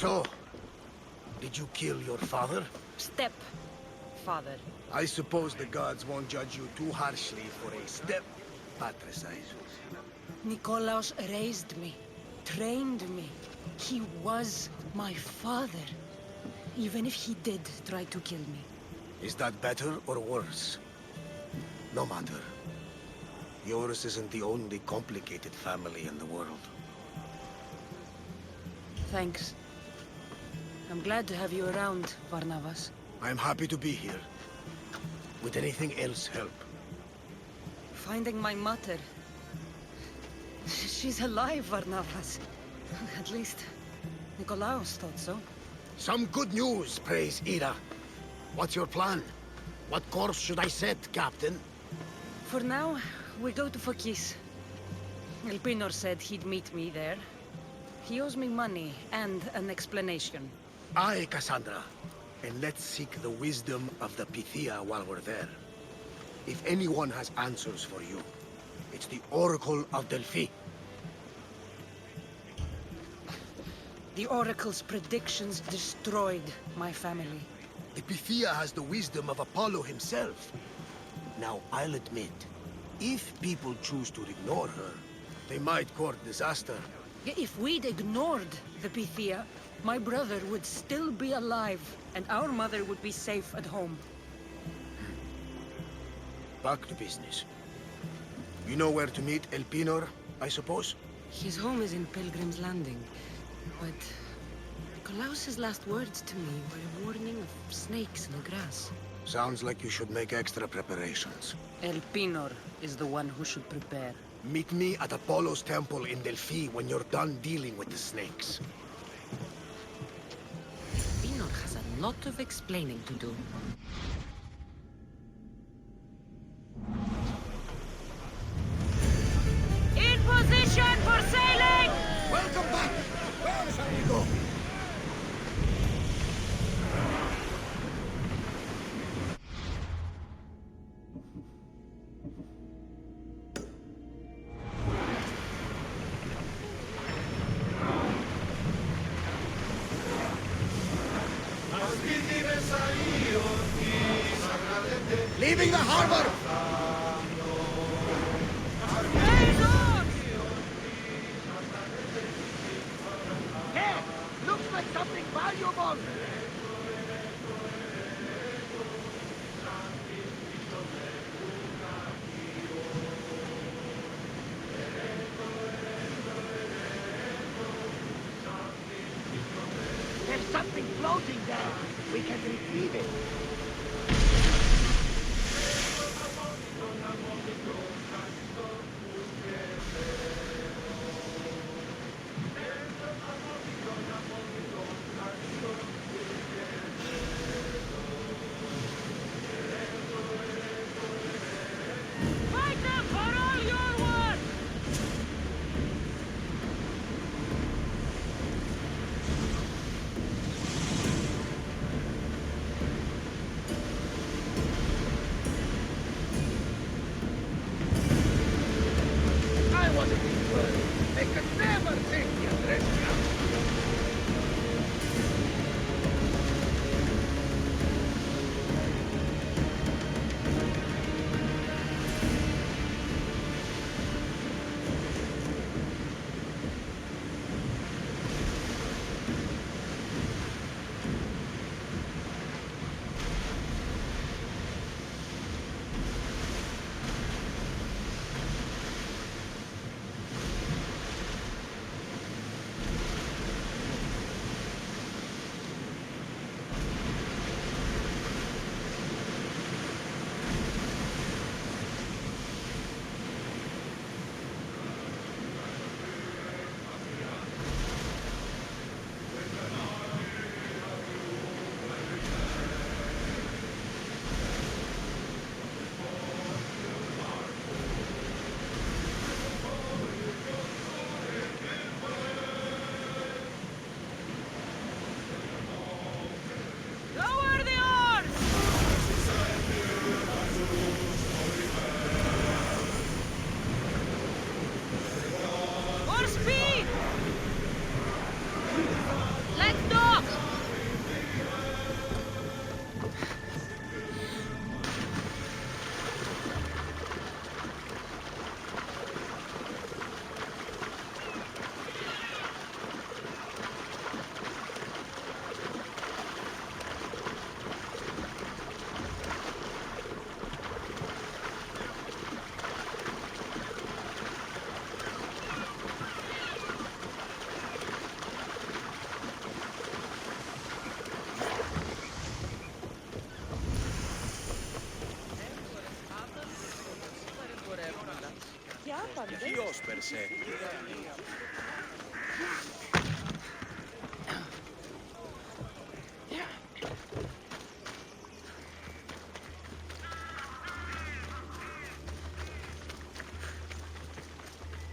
So, did you kill your father? Step-father. I suppose the gods won't judge you too harshly for a step patricide. Nikolaos raised me, trained me. He was my father. Even if he did try to kill me. Is that better or worse? No matter. Yours isn't the only complicated family in the world. Thanks. I'm glad to have you around, Varnavas. I'm happy to be here. Would anything else help? Finding my mother. She's alive, Varnavas. At least, Nikolaos thought so. Some good news, praise Ira. What's your plan? What course should I set, Captain? For now, we go to Phokis. Elpinor said he'd meet me there. He owes me money and an explanation. Aye, Cassandra. And let's seek the wisdom of the Pythia while we're there. If anyone has answers for you, it's the Oracle of Delphi. The Oracle's predictions destroyed my family. The Pythia has the wisdom of Apollo himself. Now, I'll admit, if people choose to ignore her, they might court disaster. If we'd ignored the Pythia, my brother would still be alive, and our mother would be safe at home. Back to business. You know where to meet Elpinor, I suppose? His home is in Pilgrim's Landing, but Nikolaos's last words to me were a warning of snakes in the grass. Sounds like you should make extra preparations. Elpinor is the one who should prepare. Meet me at Apollo's temple in Delphi when you're done dealing with the snakes. Elpinor has a lot of explaining to do. In position for sailing! Welcome back! Where shall we go? Leaving the harbor! Hey! Looks like something valuable! There's something floating there. We can retrieve it. στοιχείος, Περσέ.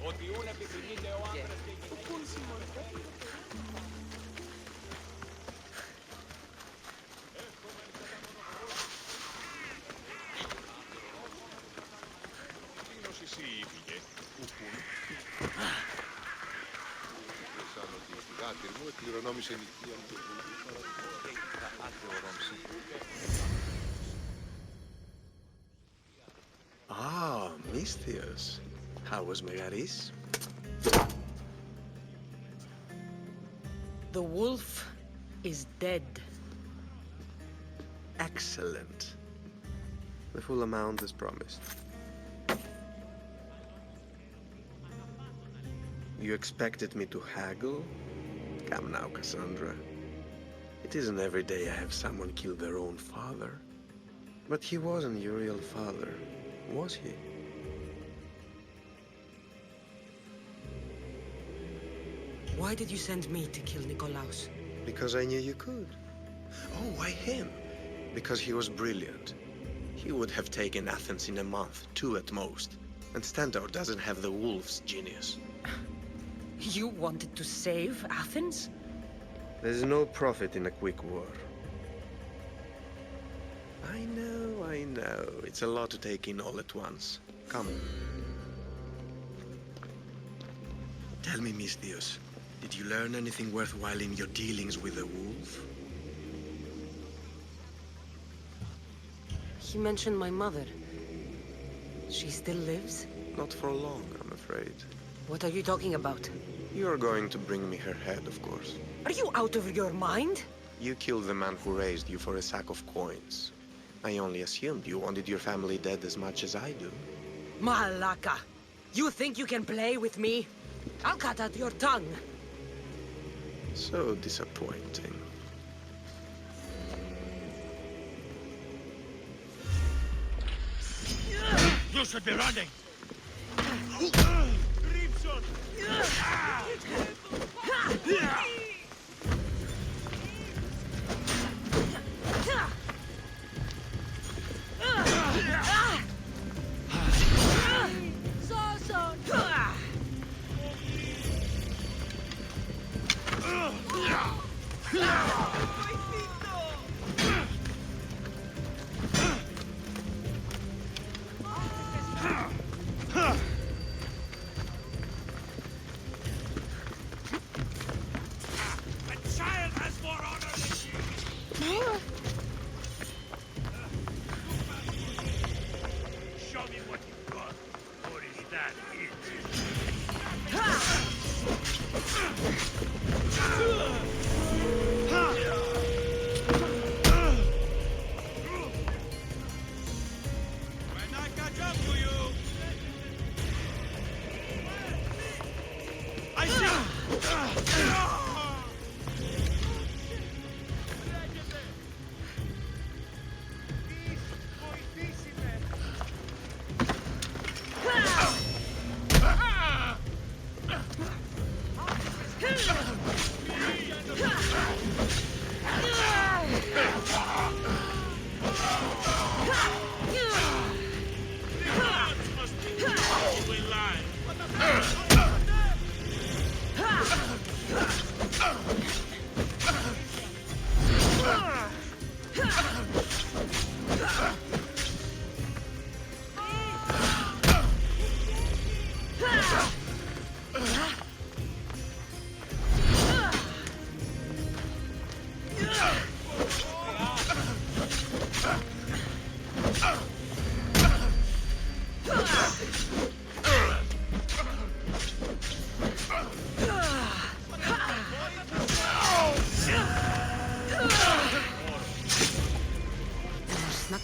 Ότι ούν επιθυμείται ο άντρας και η γυναίκα. Τίνος εσύ ήφυγε. Σαν ότι η γάτη μου εκκληρονόμησε νυχτία μου. Ah, Misthios. How was Megaris? The wolf is dead. Excellent. The full amount as promised. You expected me to haggle? Come now, Cassandra. It isn't every day I have someone kill their own father. But he wasn't your real father, was he? Why did you send me to kill Nikolaos? Because I knew you could. Oh, why him? Because he was brilliant. He would have taken Athens in a month, 2 at most. And Stentor doesn't have the wolf's genius. You wanted to save Athens? There's no profit in a quick war. I know. It's a lot to take in all at once. Come. Tell me, Misthios, did you learn anything worthwhile in your dealings with the wolf? He mentioned my mother. She still lives? Not for long, I'm afraid. What are you talking about? You're going to bring me her head, of course. Are you out of your mind? You killed the man who raised you for a sack of coins. I only assumed you wanted your family dead as much as I do. Malaka! You think you can play with me? I'll cut out your tongue. So disappointing. You should be running!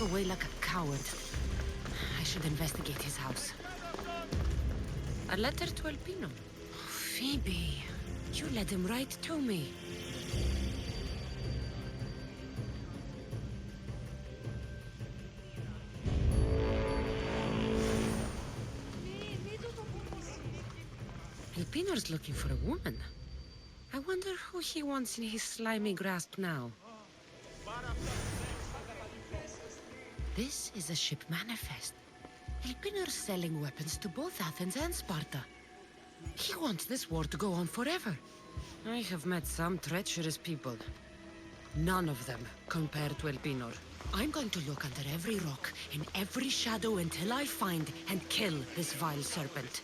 Away like a coward. I should investigate his house. A letter to Alpino. Phoebe, you led him right to me. Elpinor's looking for a woman. I wonder who he wants in his slimy grasp now. This is a ship manifest. Elpinor's selling weapons to both Athens and Sparta. He wants this war to go on forever. I have met some treacherous people. None of them compared to Elpinor. I'm going to look under every rock, in every shadow until I find and kill this vile serpent.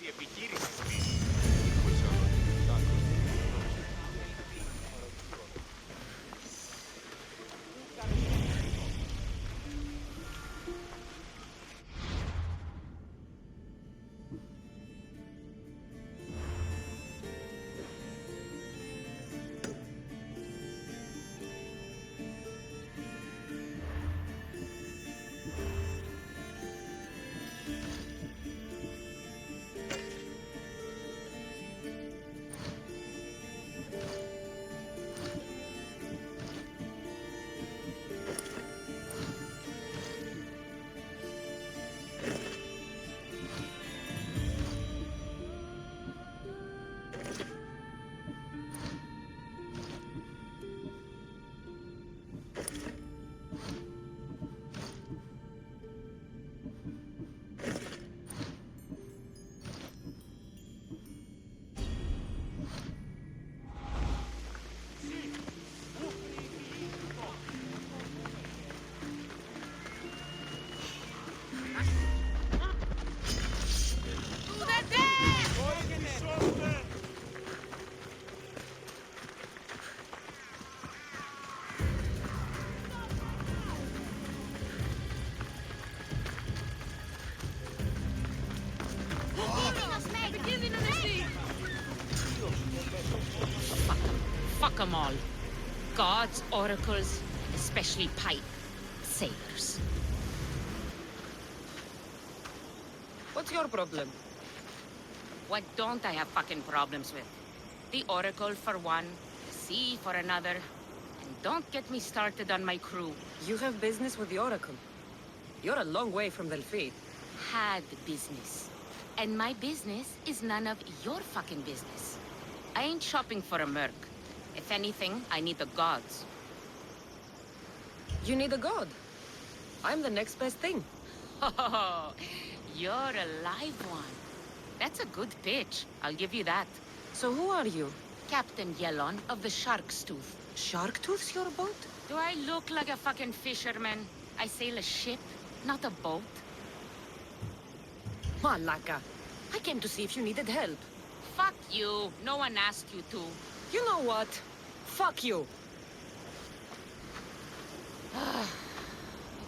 Fuck them all. Gods, oracles, especially pipe sailors. What's your problem? What don't I have fucking problems with? The oracle for one, the sea for another, and don't get me started on my crew. You have business with the oracle? You're a long way from Delphi. Had business. And my business is none of your fucking business. I ain't shopping for a merc. If anything, I need the gods. You need a god? I'm the next best thing. Oh, you're a live one. That's a good pitch. I'll give you that. So who are you? Captain Yellon of the Shark's Tooth. Shark Tooth's your boat? Do I look like a fucking fisherman? I sail a ship, not a boat. Malaka. I came to see if you needed help. Fuck you. No one asked you to. You know what? Fuck you.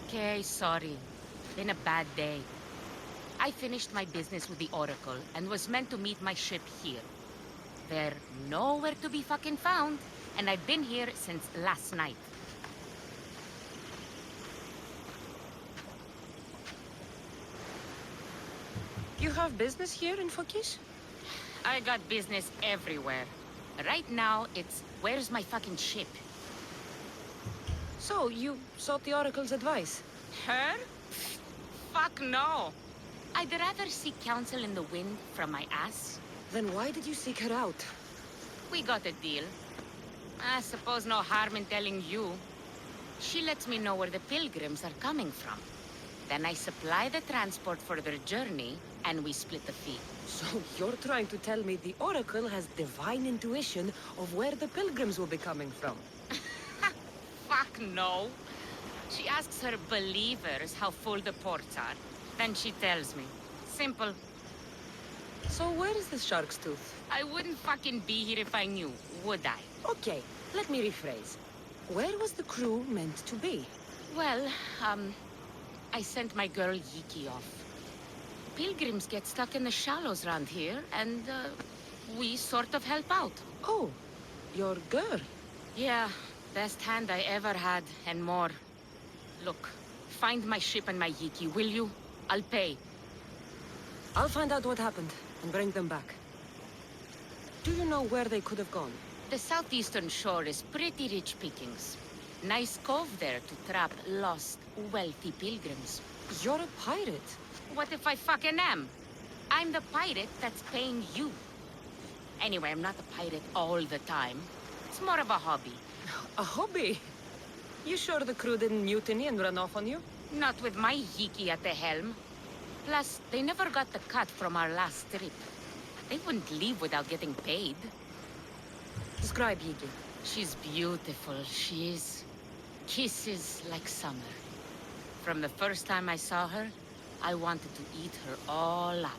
Okay, sorry. Been a bad day. I finished my business with the Oracle and was meant to meet my ship here. They're nowhere to be fucking found, and I've been here since last night. You have business here in Fokis? I got business everywhere. Right now, it's where's my fucking ship? So, you sought the Oracle's advice? Her? Fuck no. I'd rather seek counsel in the wind from my ass. Then why did you seek her out? We got a deal. I suppose no harm in telling you. She lets me know where the pilgrims are coming from. Then I supply the transport for their journey, and we split the fee. So you're trying to tell me the Oracle has divine intuition of where the pilgrims will be coming from? Fuck no. She asks her believers how full the ports are. Then she tells me. Simple. So where is the Shark's Tooth? I wouldn't fucking be here if I knew, would I? Okay, let me rephrase. Where was the crew meant to be? Well, I sent my girl Yiki off. Pilgrims get stuck in the shallows around here, and, we sort of help out. Oh, your girl? Yeah, best hand I ever had, and more. Look, find my ship and my Yiki, will you? I'll pay. I'll find out what happened, and bring them back. Do you know where they could have gone? The southeastern shore is pretty rich pickings. Nice cove there to trap lost, wealthy pilgrims. You're a pirate. What if I fucking am? I'm the pirate that's paying you. Anyway, I'm not a pirate all the time. It's more of a hobby. A hobby? You sure the crew didn't mutiny and run off on you? Not with my Yiki at the helm. Plus, they never got the cut from our last trip. They wouldn't leave without getting paid. Describe Yiki. She's beautiful, she is. Kisses like summer. From the first time I saw her, I wanted to eat her all up.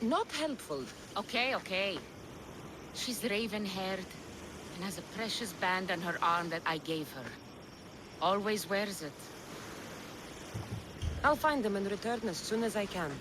Not helpful. Okay. She's raven-haired and has a precious band on her arm that I gave her. Always wears it. I'll find them and return as soon as I can.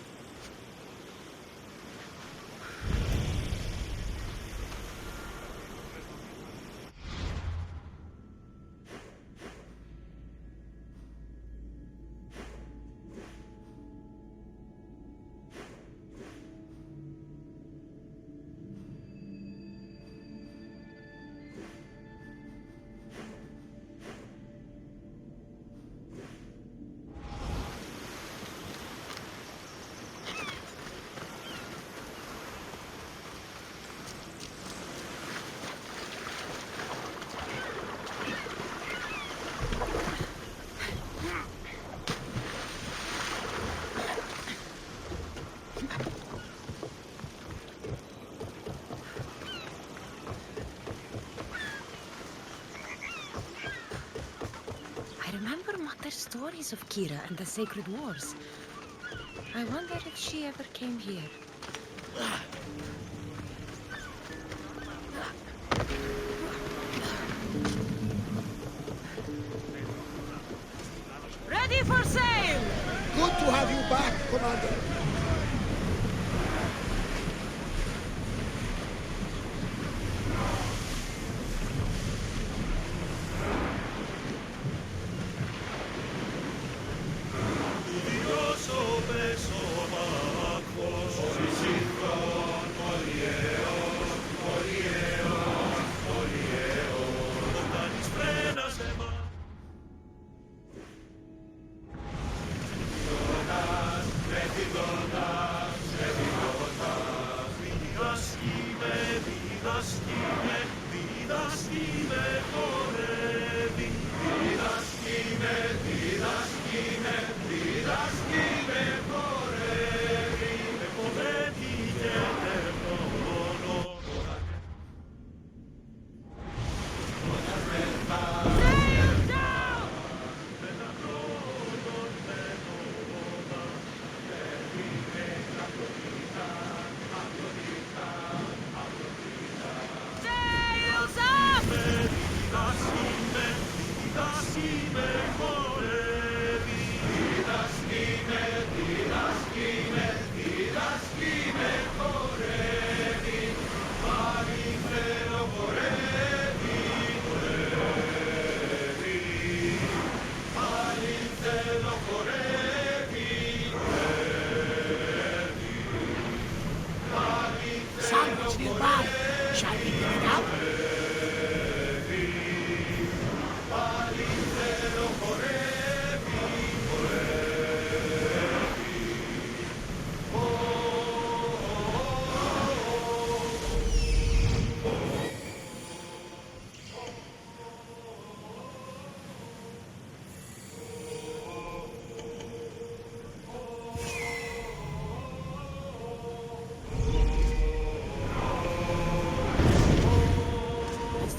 Stories of Kira and the Sacred Wars. I wonder if she ever came here. Ready for sail! Good to have you back, Commander.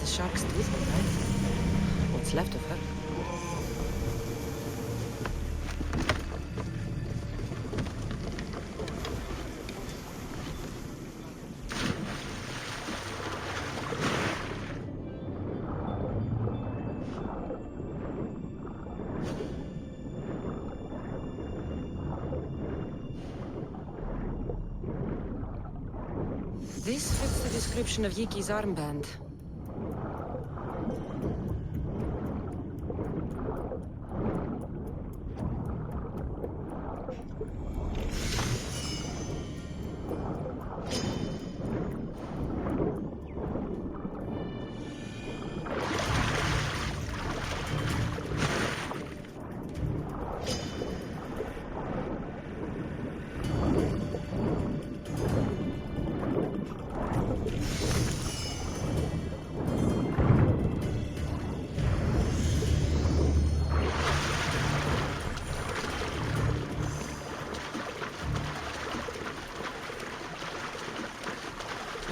Shark's tooth, all right? What's left of her? This fits the description of Yiki's armband.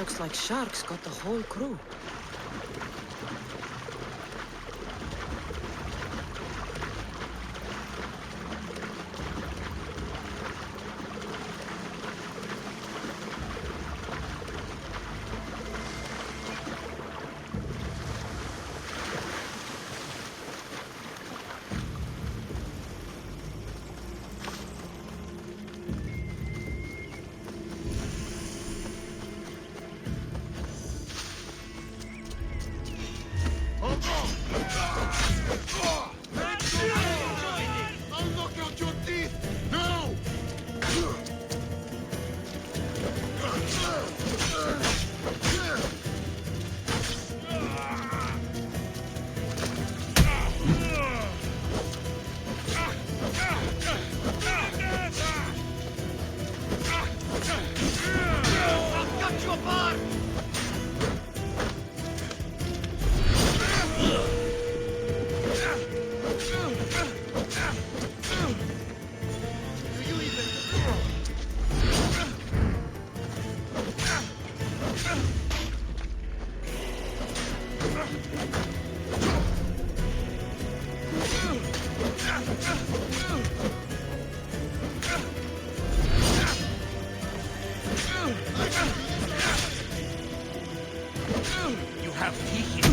Looks like sharks got the whole crew. You have taken.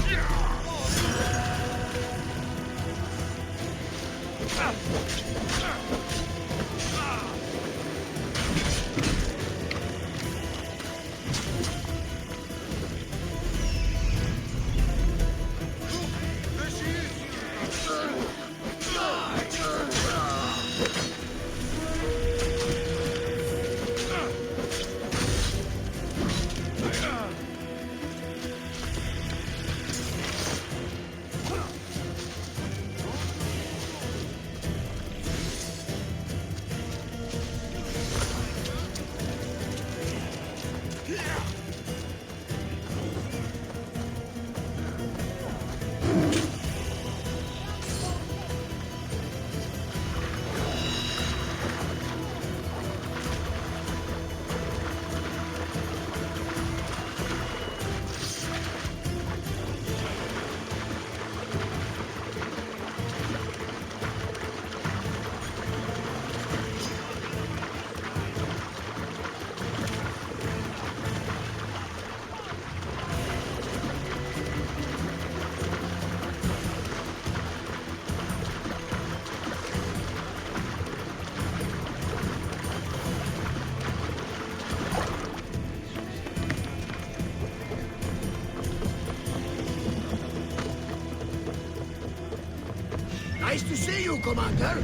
Nice to see you, Commander.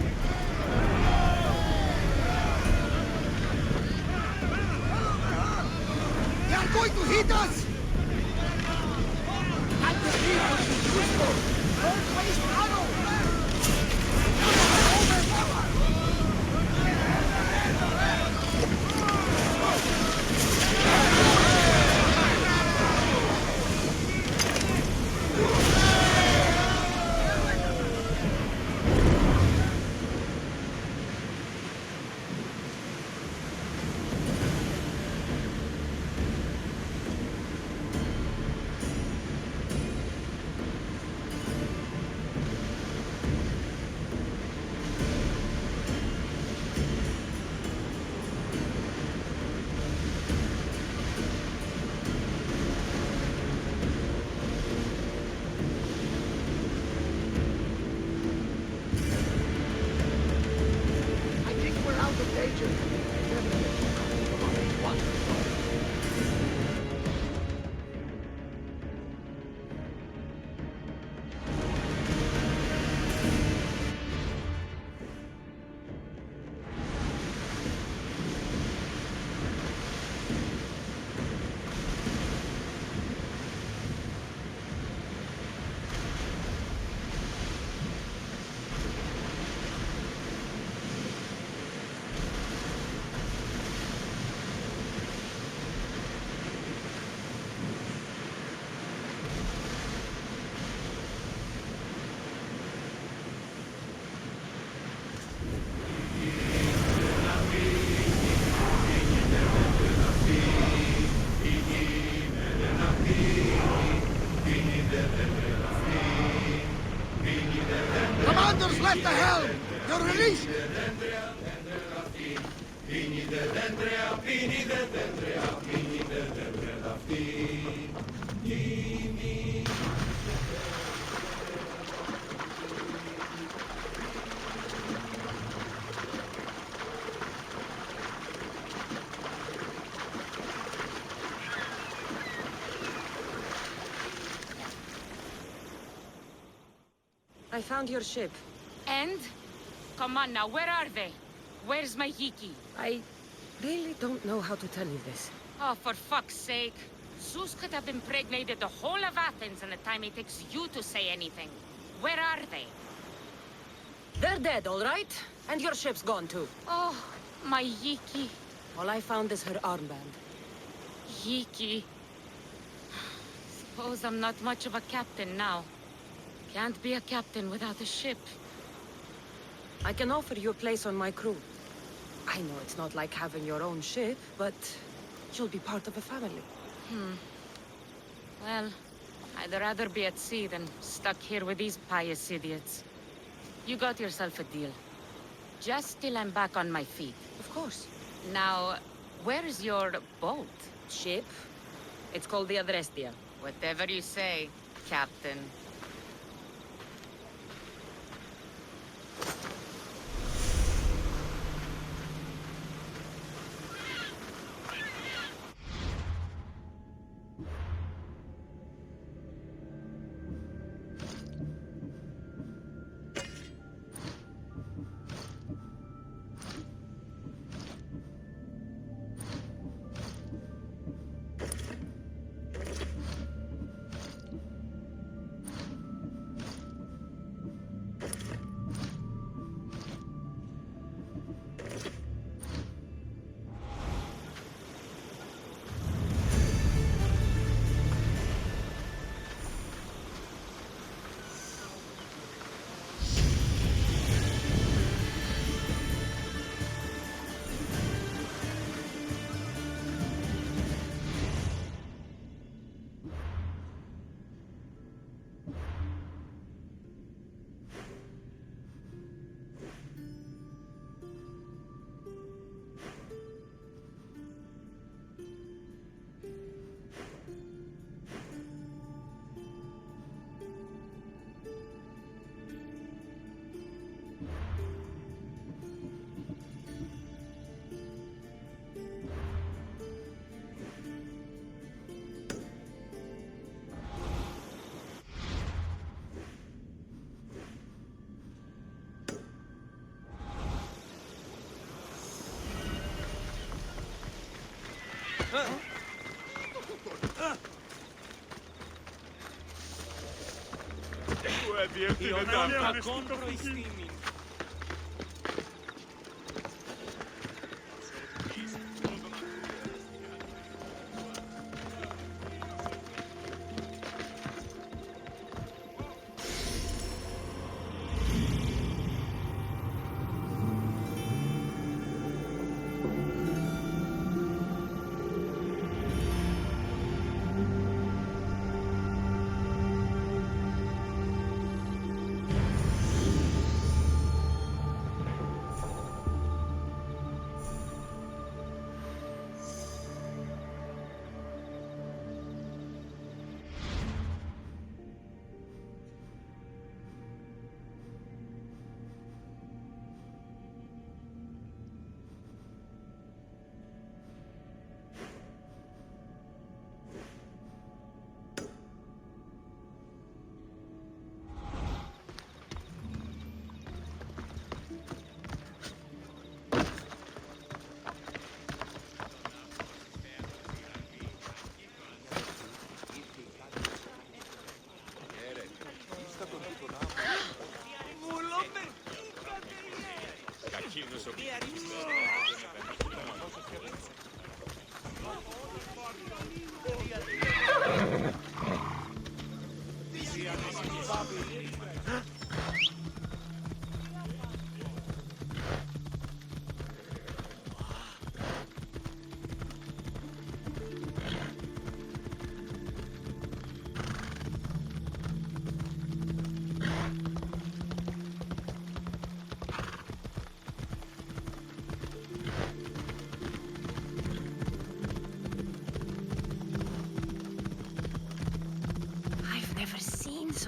They are going to hit us! At the people is useful. Don't waste ammo! at the helm! You're released! I found your ship. And? Come on now, where are they? Where's my Yiki? I really don't know how to tell you this. Oh, for fuck's sake. Zeus could have impregnated the whole of Athens in the time it takes you to say anything. Where are they? They're dead, all right? And your ship's gone too. Oh, my Yiki. All I found is her armband. Yiki. Suppose I'm not much of a captain now. Can't be a captain without a ship. I can offer you a place on my crew. I know it's not like having your own ship, but you'll be part of a family. Well, I'd rather be at sea than stuck here with these pious idiots. You got yourself a deal. Just till I'm back on my feet. Of course. Now, where's your boat? Ship? It's called the Adrestia. Whatever you say, Captain. Η ονόμια κόντρο εις τίμην.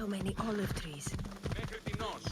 so many olive trees. Μέχρι τινός.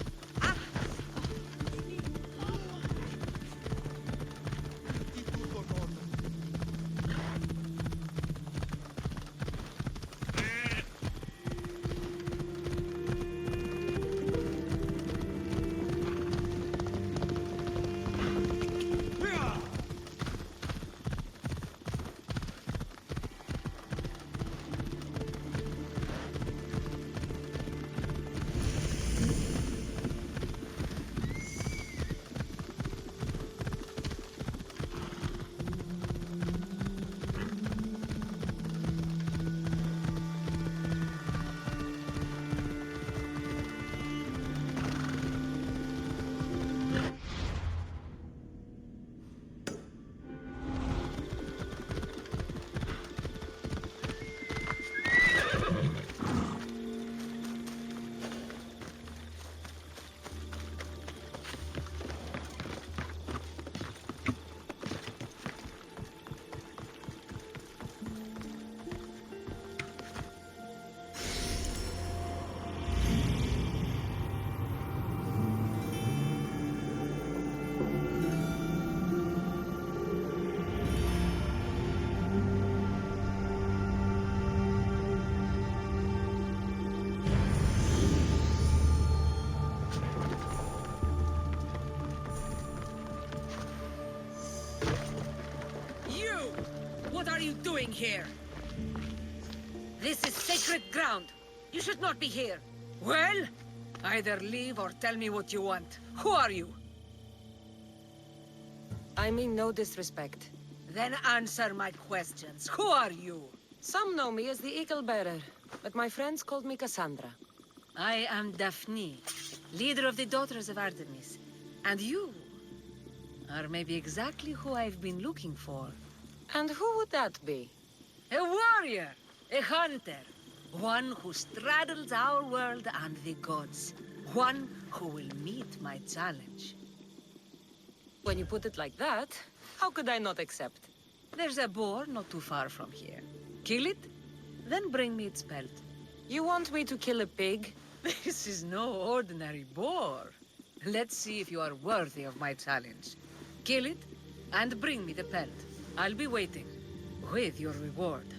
What are you doing here? This is sacred ground. You should not be here. Well, either leave or tell me what you want. Who are you? I mean no disrespect. Then answer my questions. Who are you? Some know me as the Eagle Bearer, but my friends called me Cassandra. I am Daphne, leader of the Daughters of Artemis. And you are maybe exactly who I've been looking for. And who would that be? A warrior, a hunter. One who straddles our world and the gods. One who will meet my challenge. When you put it like that, how could I not accept? There's a boar not too far from here. Kill it, then bring me its pelt. You want me to kill a pig? This is no ordinary boar. Let's see if you are worthy of my challenge. Kill it, and bring me the pelt. I'll be waiting, with your reward.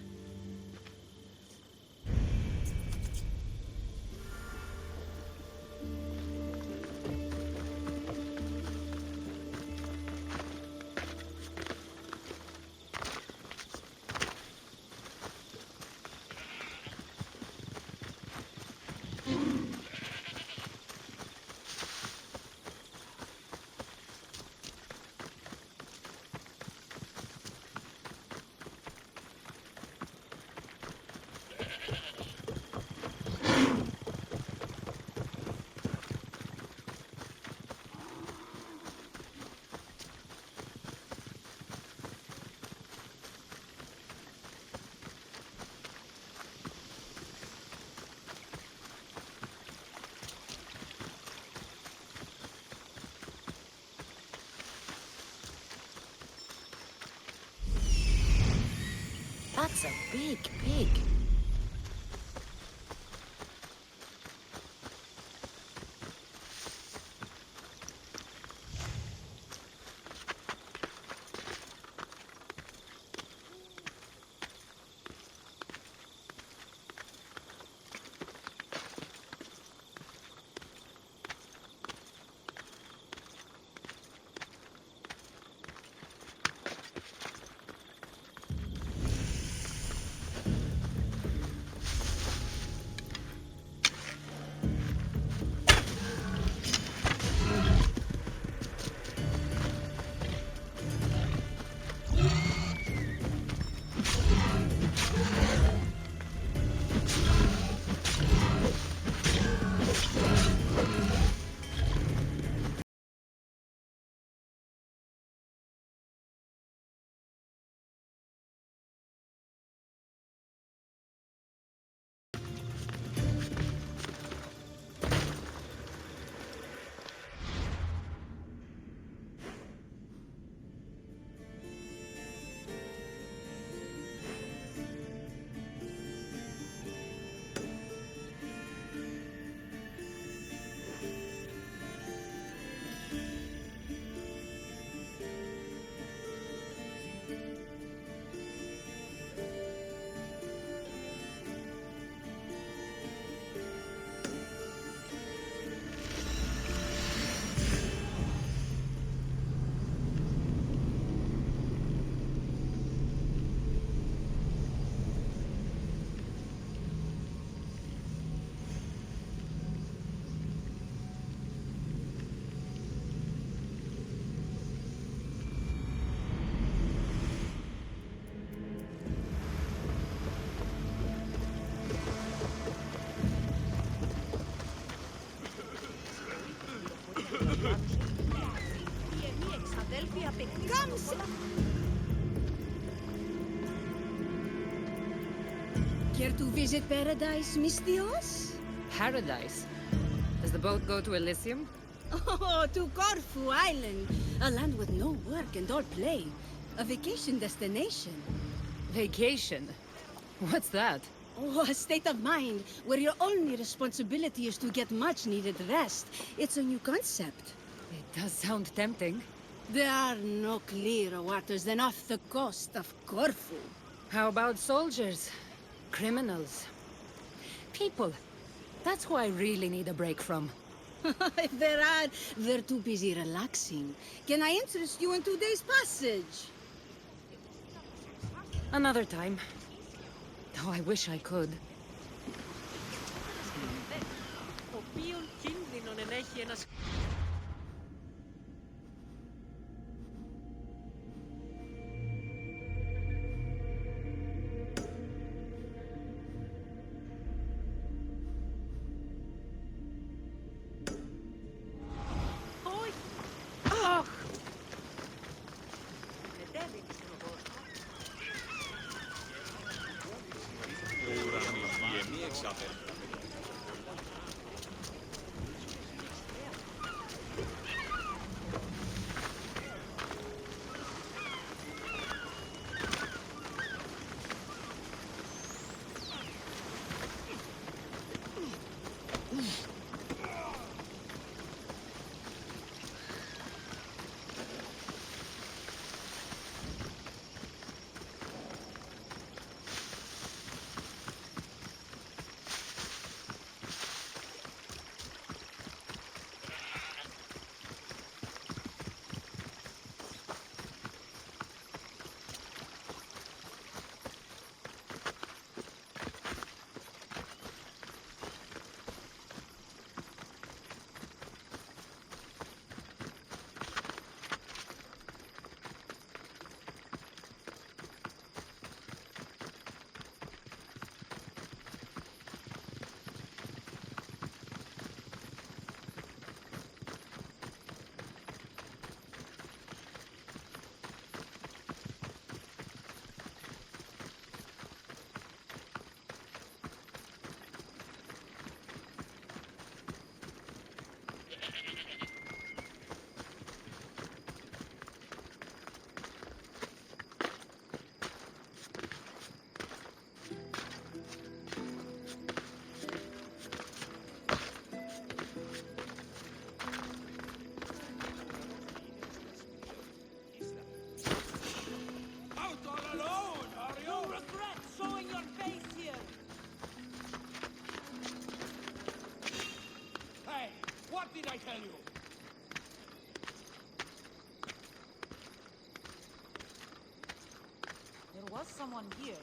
That's a big pig. αδέλφια πεκάμψε. Care to visit paradise, Mystios? Paradise? Does the boat go to Elysium? Oh, to Corfu Island. A land with no work and all play. A vacation destination. Vacation? What's that? Oh, a state of mind where your only responsibility is to get much-needed rest. It's a new concept. It does sound tempting. There are no clearer waters than off the coast of Corfu. How about soldiers? Criminals? People. That's who I really need a break from. If there are, they're too busy relaxing. Can I interest you in today's passage? Another time. Oh, I wish I could. Οποίον κίνδυνον ενέχει ένας... I tell you? There was someone here.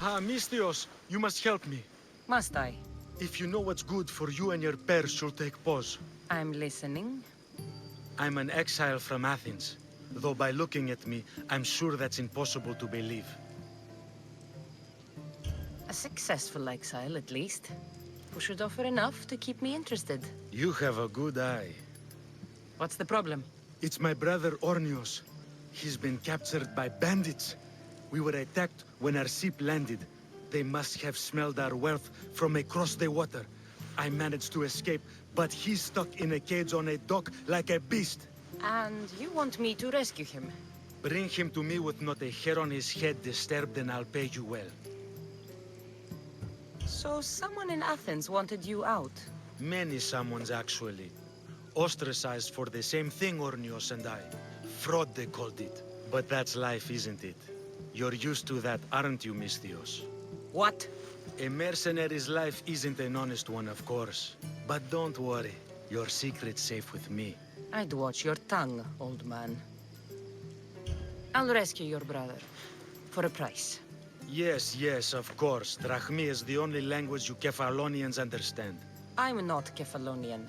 Mistios, you must help me. Must I? If you know what's good for you and your pairs, you'll take pause. I'm listening. I'm an exile from Athens. Though by looking at me, I'm sure that's impossible to believe. A successful exile, at least. Who should offer enough to keep me interested. You have a good eye. What's the problem? It's my brother Ornios. He's been captured by bandits. We were attacked when our ship landed. They must have smelled our wealth from across the water. I managed to escape, but he's stuck in a cage on a dock like a beast. And you want me to rescue him? Bring him to me with not a hair on his head disturbed and I'll pay you well. So someone in Athens wanted you out? Many someones, actually. Ostracized for the same thing, Ornios and I. Fraud, they called it. But that's life, isn't it? You're used to that, aren't you, Mistios? What? A mercenary's life isn't an honest one, of course. But don't worry. Your secret's safe with me. I'd watch your tongue, old man. I'll rescue your brother. For a price. Yes, yes, of course. Drachmi is the only language you Kephalonians understand. I'm not Kephalonian.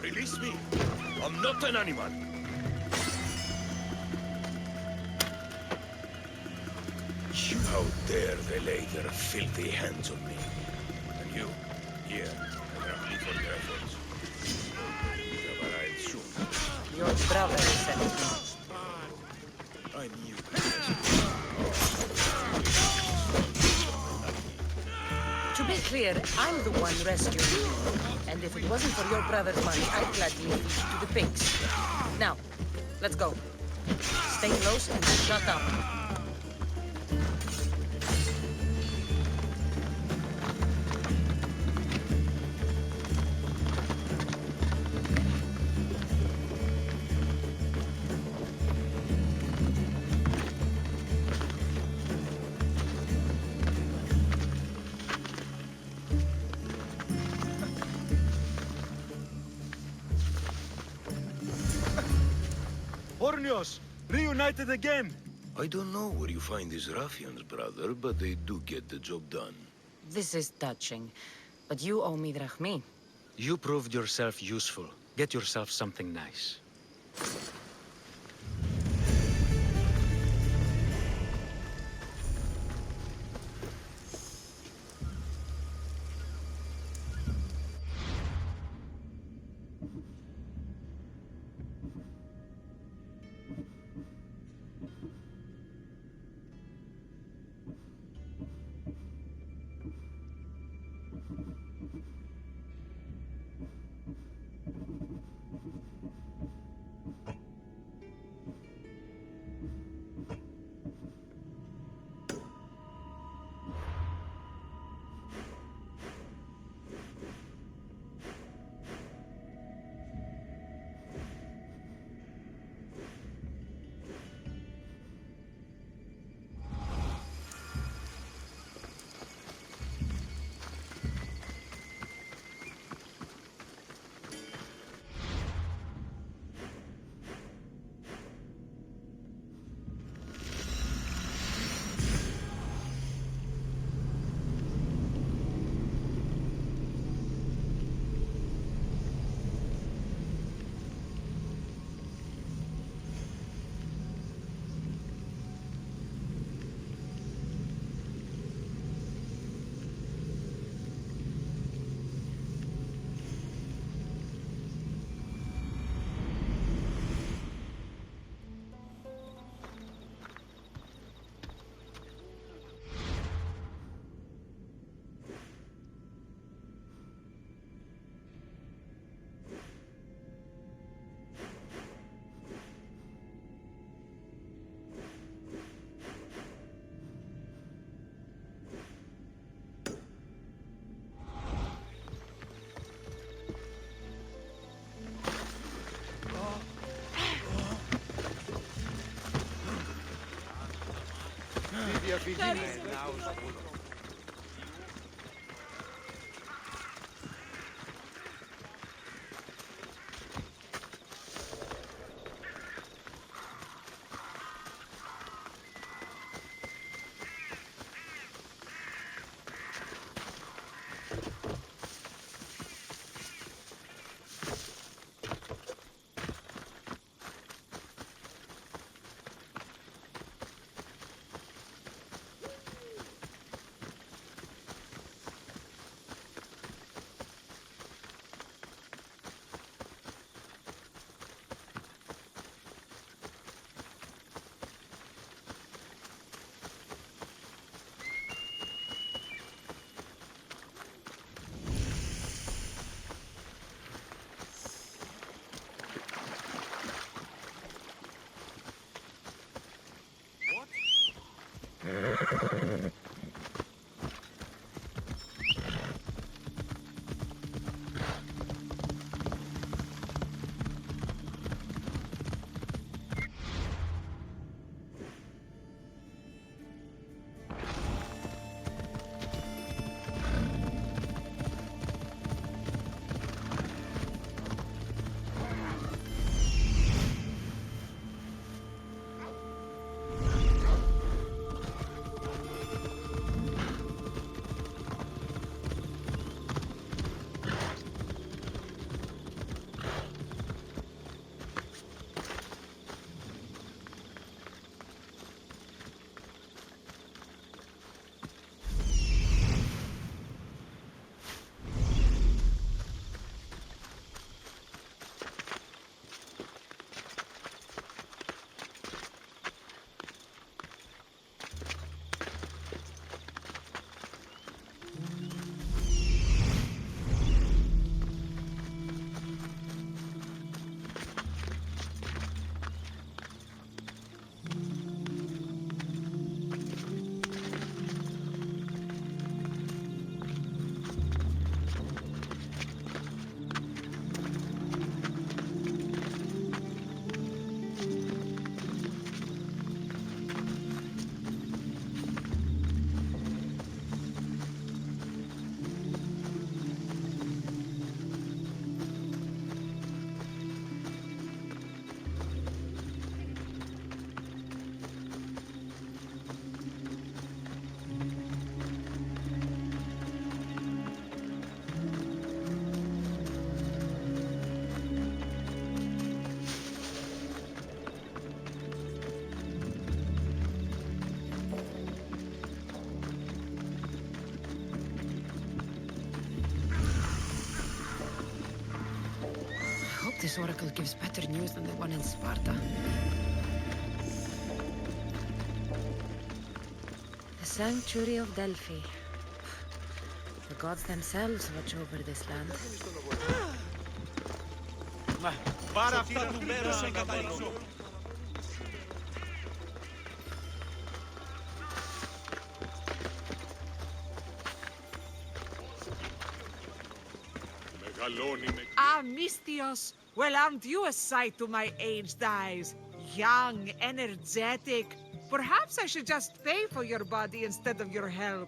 Release me! I'm not an animal! How dare they lay their filthy hands on me? And you, here, Drachmi for your efforts. You have arrived soon. Your brother sent me. I knew To be clear, I'm the one rescuing you. And if it wasn't for your brother's money, I'd gladly feed you to the pigs. Now, let's go. Stay close and shut up. Ornios! Reunited again! I don't know where you find these ruffians, brother, but they do get the job done. This is touching. But you owe me drachmi. You proved yourself useful. Get yourself something nice. διαφυγή. This oracle gives better news than the one in Sparta. The sanctuary of Delphi. The gods themselves watch over this land. Πάρε αυτά του μέρους σε καθαρίζω. Ah, Mystios! Well, aren't you a sight to my aged eyes? Young, energetic. Perhaps I should just pay for your body instead of your help.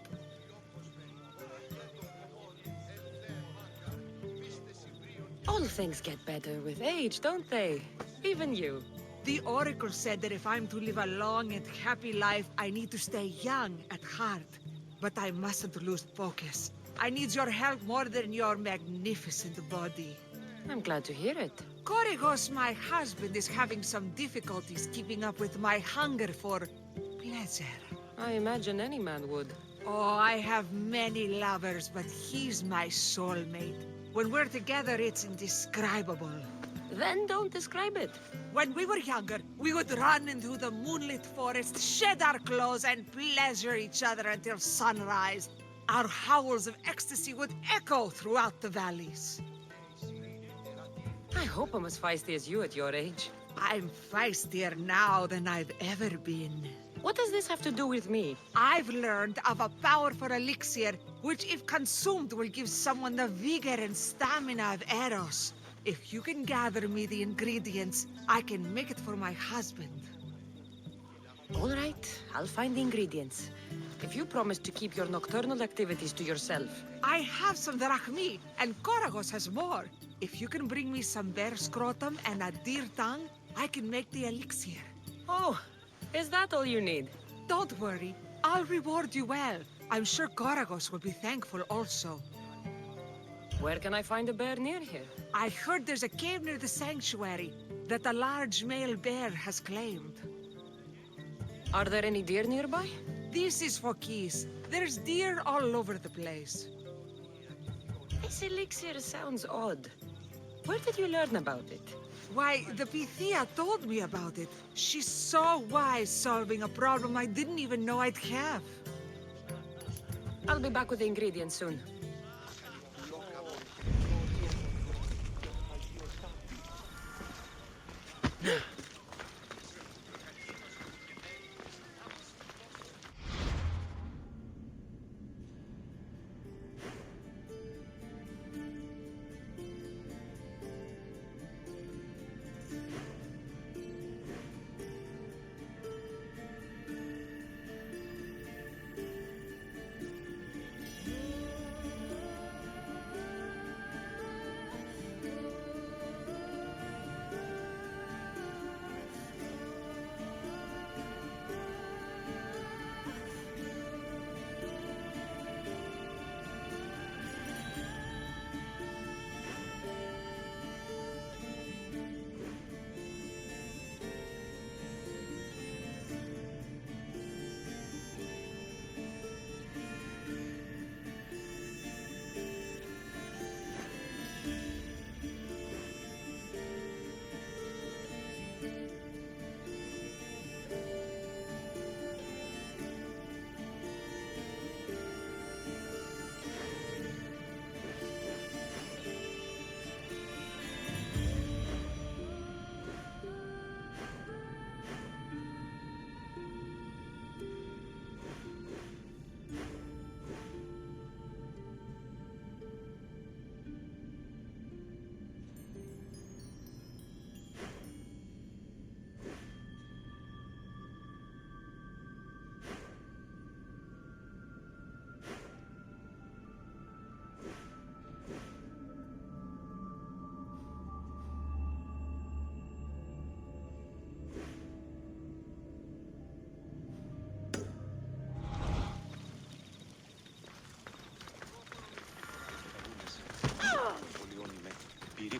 All things get better with age, don't they? Even you. The Oracle said that if I'm to live a long and happy life, I need to stay young at heart. But I mustn't lose focus. I need your help more than your magnificent body. I'm glad to hear it. Korygos, my husband, is having some difficulties keeping up with my hunger for pleasure. I imagine any man would. Oh, I have many lovers, but he's my soulmate. When we're together, it's indescribable. Then don't describe it. When we were younger, we would run into the moonlit forest, shed our clothes, and pleasure each other until sunrise. Our howls of ecstasy would echo throughout the valleys. I hope I'm as feisty as you at your age. I'm feistier now than I've ever been. What does this have to do with me? I've learned of a powerful elixir, which if consumed will give someone the vigor and stamina of Eros. If you can gather me the ingredients, I can make it for my husband. All right, I'll find the ingredients. If you promise to keep your nocturnal activities to yourself. I have some drachmi, and Koragos has more. If you can bring me some bear scrotum and a deer tongue, I can make the elixir. Oh, is that all you need? Don't worry, I'll reward you well. I'm sure Koragos will be thankful also. Where can I find a bear near here? I heard there's a cave near the sanctuary that a large male bear has claimed. Are there any deer nearby? This is for keys. There's deer all over the place. This elixir sounds odd. Where did you learn about it? Why, the Pythia told me about it. She's so wise solving a problem I didn't even know I'd have. I'll be back with the ingredients soon.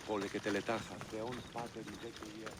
Πόλε και τελετάχα, Θεόν Πάτερ ιδέ και Υιέ.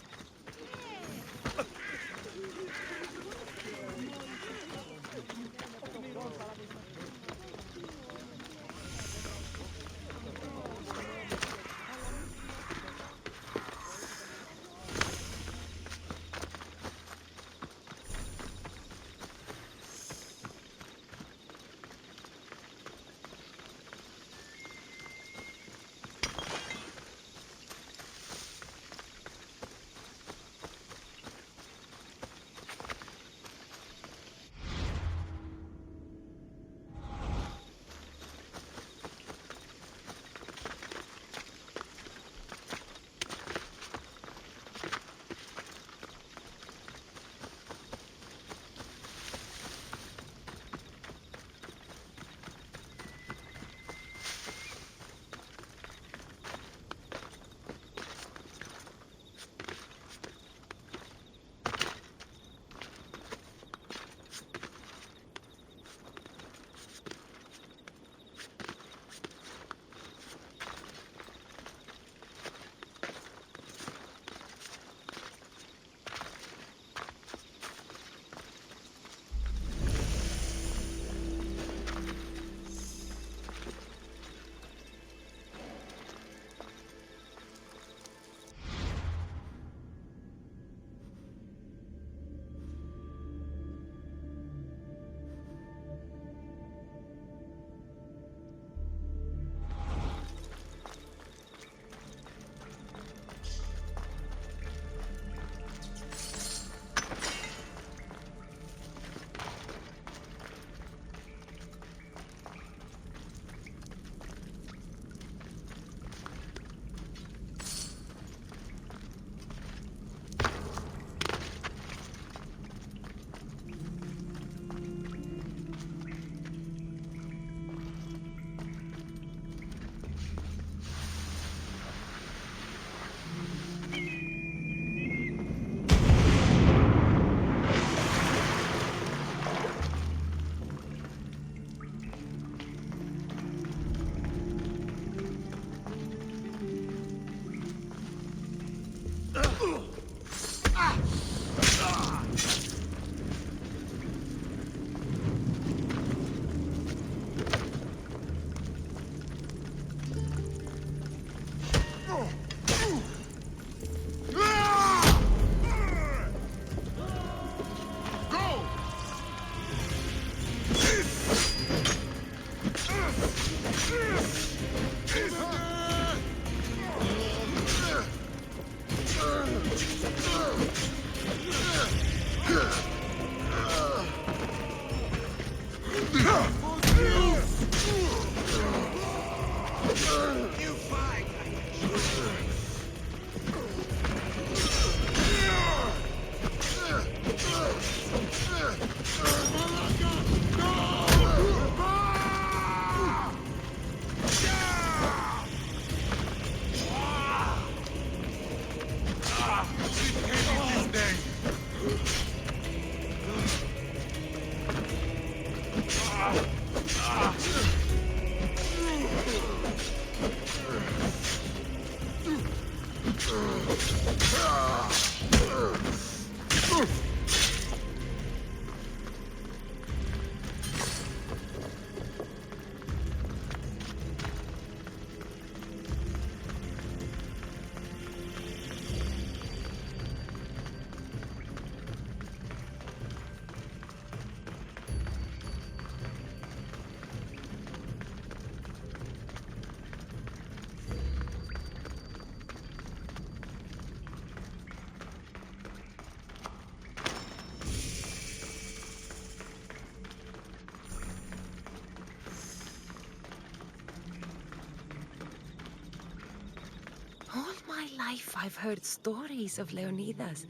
All my life I've heard stories of Leonidas.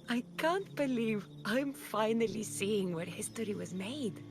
I can't believe I'm finally seeing where history was made.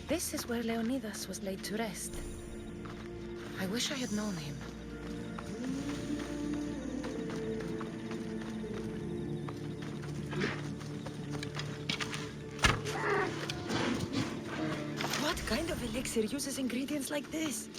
This is where Leonidas was laid to rest. I wish I had known him. What kind of elixir uses ingredients like this?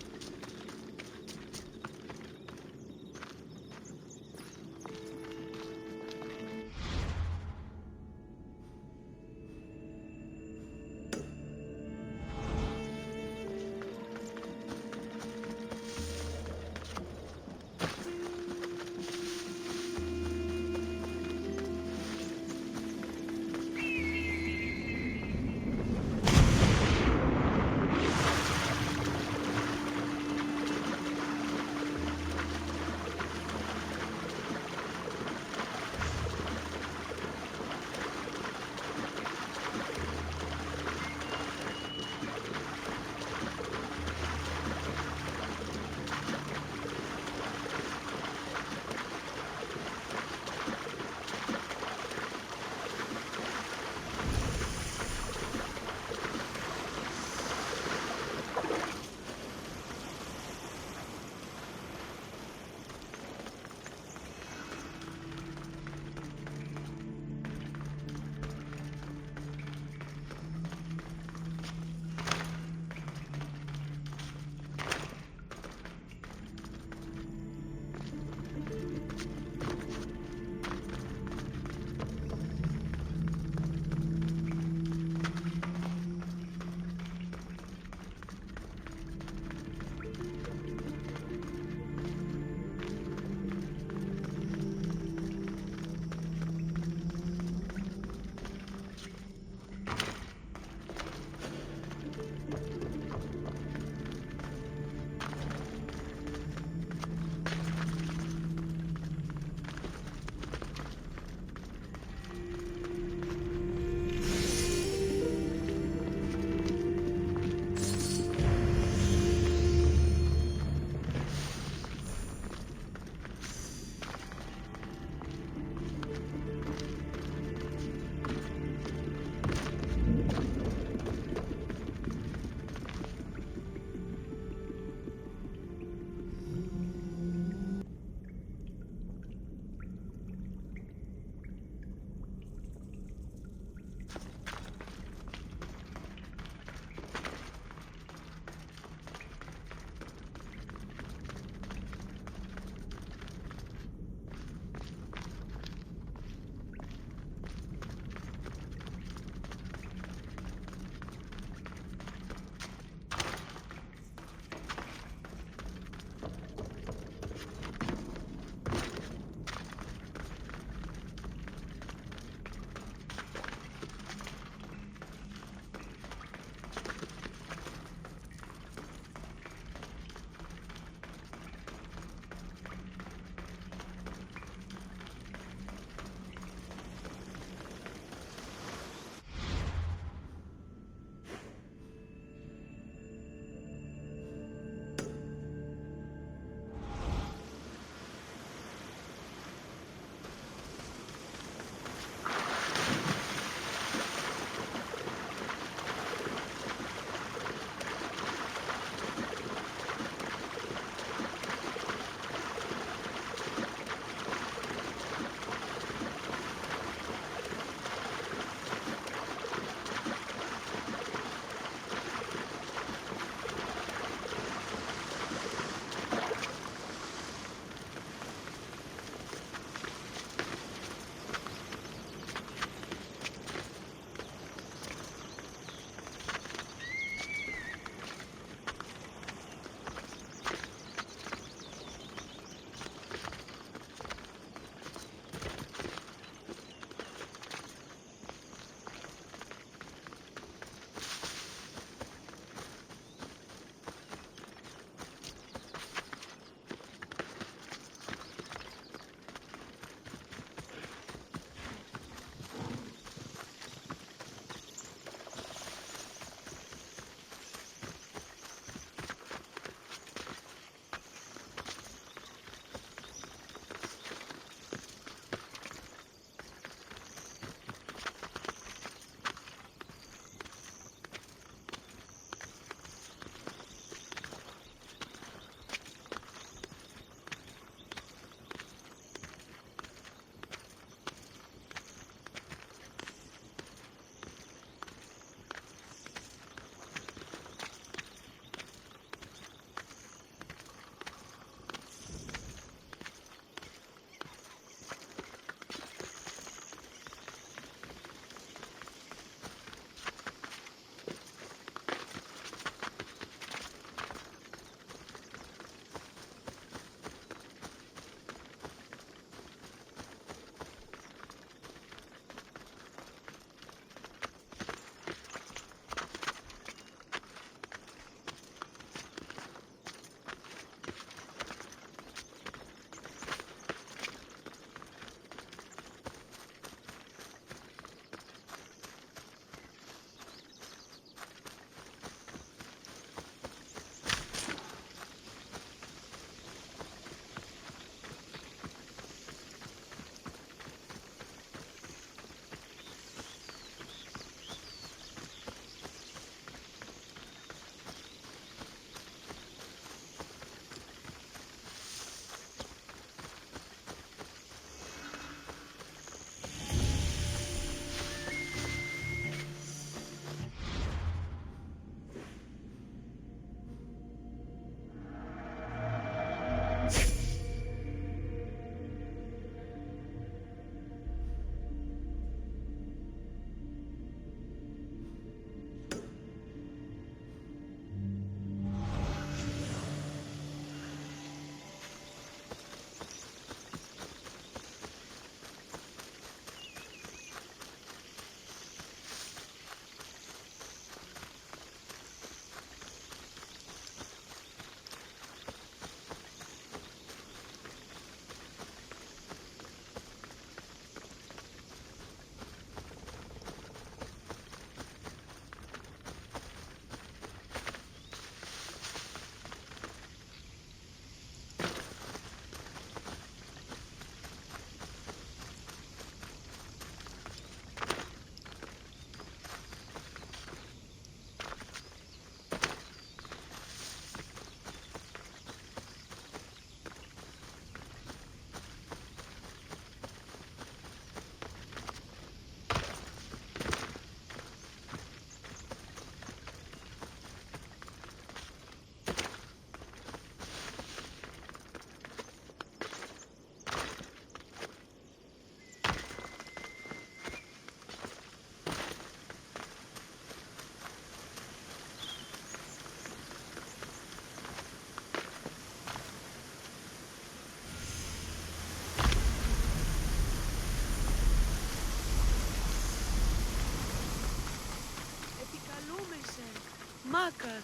Όσκαρ.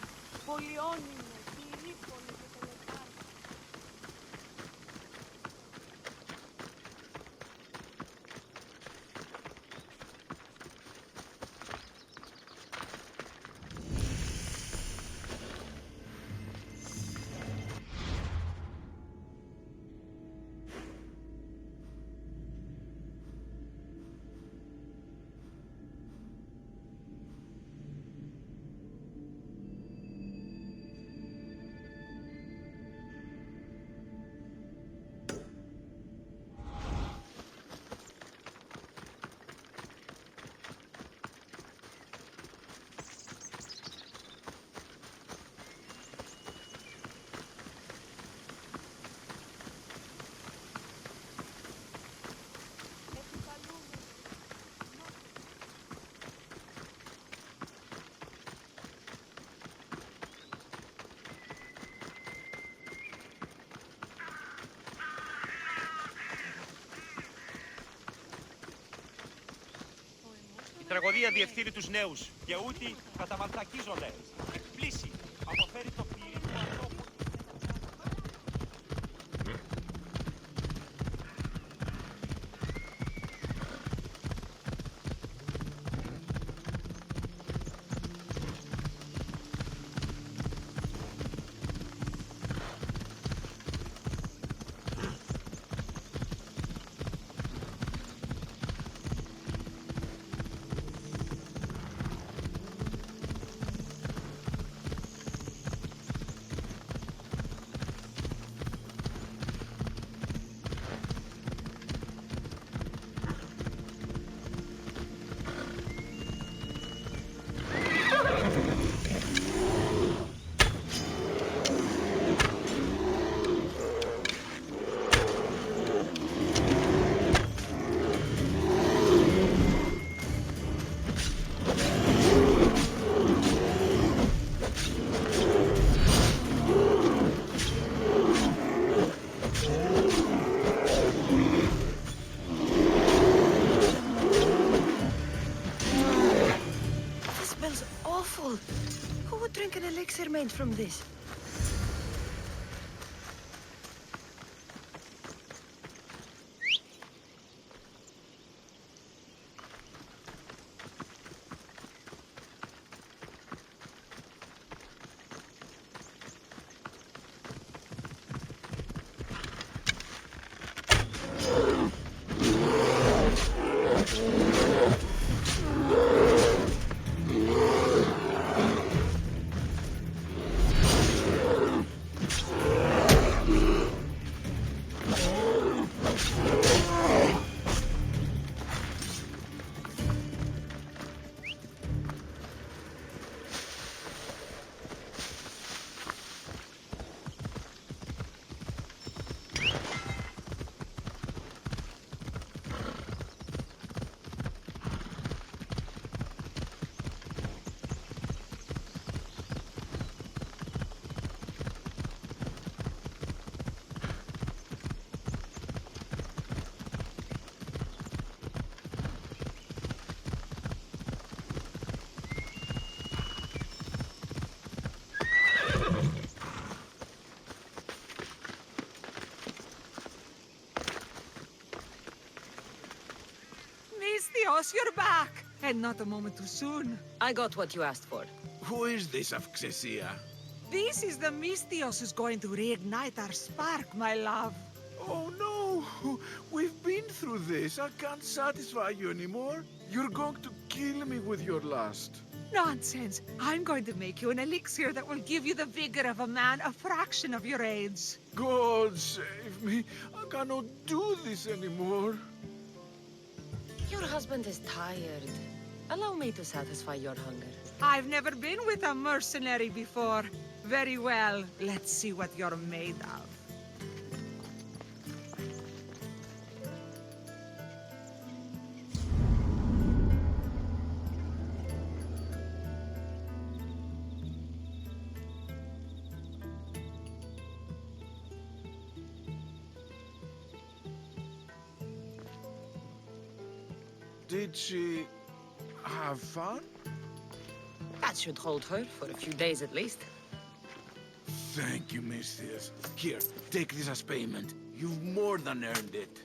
Πολυώνυμο, Πυρήπολο και Πελοπάννη. Η τραγωδία διευθύνει τους νέους και ούτι καταμαλτακίζονται. Εκπλήσει, αποφέρει το πλήρη του ανθρώπου. Who would drink an elixir made from this? You're back! And not a moment too soon. I got what you asked for. Who is this Avxesia? This is the Mystios who's going to reignite our spark, my love. Oh no! We've been through this. I can't satisfy you anymore. You're going to kill me with your lust. Nonsense. I'm going to make you an elixir that will give you the vigor of a man a fraction of your age. God save me. I cannot do this anymore. Your husband is tired. Allow me to satisfy your hunger. I've never been with a mercenary before. Very well. Let's see what you're made of. Did she have fun? That's should hold her for a few days at least. Thank you, Misthios. Here, take this as payment. You've more than earned it.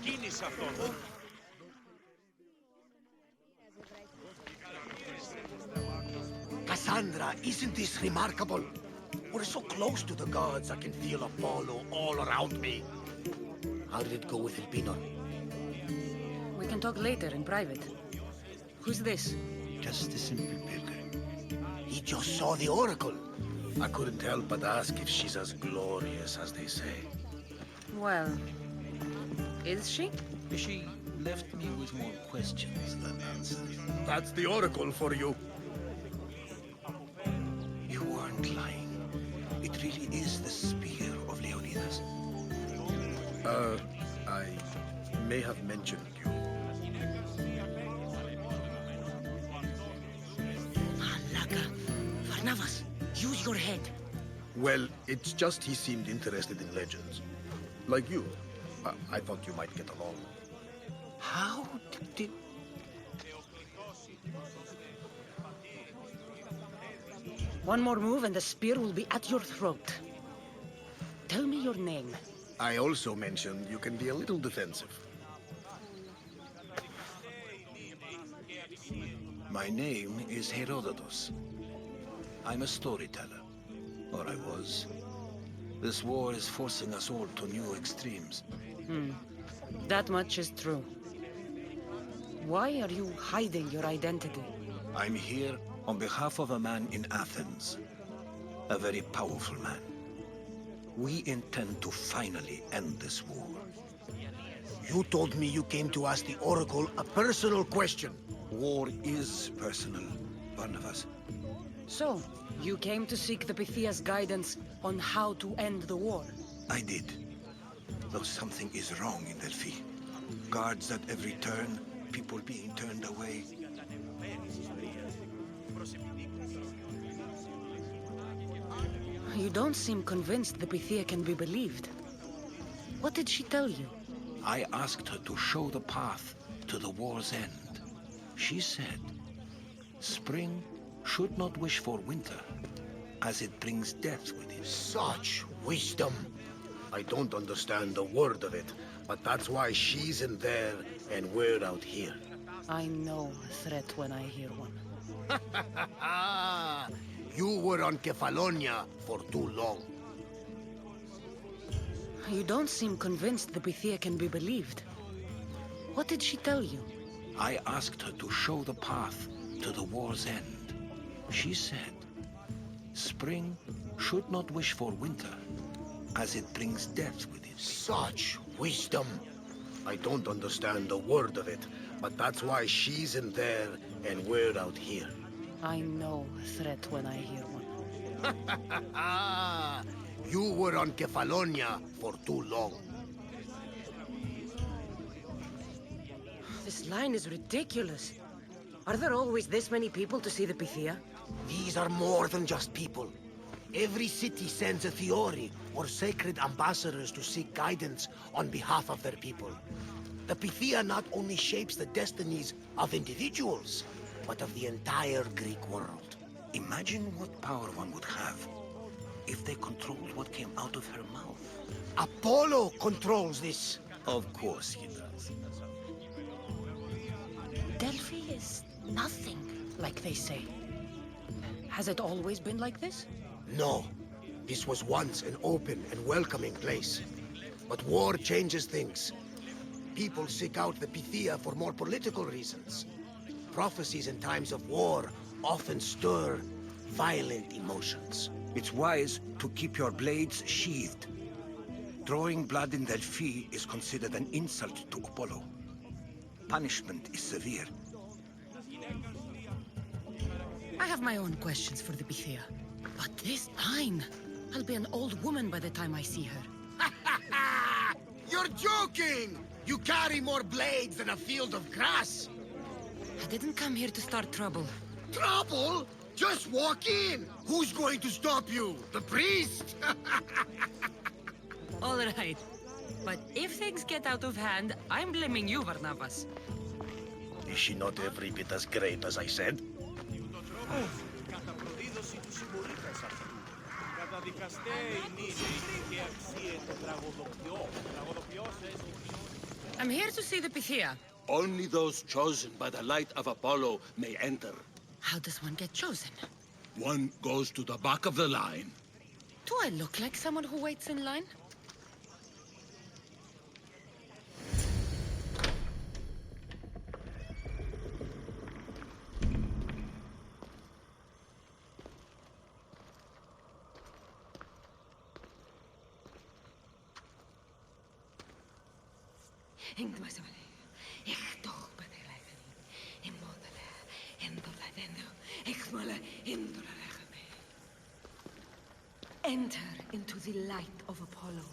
Κίνησε αυτόν. Cassandra, isn't this remarkable? We're so close to the gods, I can feel Apollo all around me. How did it go with Elpinor? We can talk later in private. Who's this? Just a simple pilgrim. He just saw the oracle. I couldn't help but ask if she's as glorious as they say. Well, is she? She left me with more questions than answers. That's the oracle for you. You weren't lying. It really is the spear of Leonidas. I may have mentioned you. Malaka. Varnavas, use your head. Well, it's just he seemed interested in legends. Like you. I thought you might get along. How did... One more move and the spear will be at your throat. Tell me your name. I also mentioned you can be a little defensive. My name is Herodotus. I'm a storyteller. Or I was. This war is forcing us all to new extremes. That much is true. Why are you hiding your identity? I'm here on behalf of a man in Athens. A very powerful man. We intend to finally end this war. You told me you came to ask the oracle a personal question. War is personal, Barnabas. So, you came to seek the Pythia's guidance on how to end the war? I did. Though something is wrong in Delphi. Guards at every turn, people being turned away. You don't seem convinced the Pythia can be believed. What did she tell you? I asked her to show the path to the war's end. She said, spring should not wish for winter, as it brings death with it. Such wisdom. I don't understand a word of it, but that's why she's in there and we're out here. I know a threat when I hear one. You were on Kefalonia for too long. You don't seem convinced the Pythia can be believed. What did she tell you? I asked her to show the path to the war's end. She said, spring should not wish for winter, as it brings death with it. Such wisdom. I don't understand a word of it, but that's why she's in there and we're out here. I know a threat when I hear one. You were on Kefalonia for too long. This line is ridiculous. Are there always this many people to see the Pythia? These are more than just people. Every city sends a Theori or sacred ambassadors to seek guidance on behalf of their people. The Pythia not only shapes the destinies of individuals, but of the entire Greek world. Imagine what power one would have if they controlled what came out of her mouth. Apollo controls this. Of course he does. Delphi is nothing, like they say. Has it always been like this? No. This was once an open and welcoming place. But war changes things. People seek out the Pythia for more political reasons. Prophecies in times of war often stir violent emotions. It's wise to keep your blades sheathed. Drawing blood in Delphi is considered an insult to Apollo. Punishment is severe. I have my own questions for the Pythia. But this line, I'll be an old woman by the time I see her. You're joking! You carry more blades than a field of grass! I didn't come here to start trouble. Trouble? Just walk in! Who's going to stop you? The priest? All right. But if things get out of hand, I'm blaming you, Varnavas. Is she not every bit as great as I said? Κατά προδίδωση του συμπολίτες αυτού. Καταδικαστέ ημίν και αξίε το τραγωδοποιό. Τραγωδοποιός έστει. I'm here to see the Pythia. Only those chosen by the light of Apollo may enter. How does one get chosen? One goes to the back of the line. Do I look like someone who waits in line? Enter into the light of Apollo,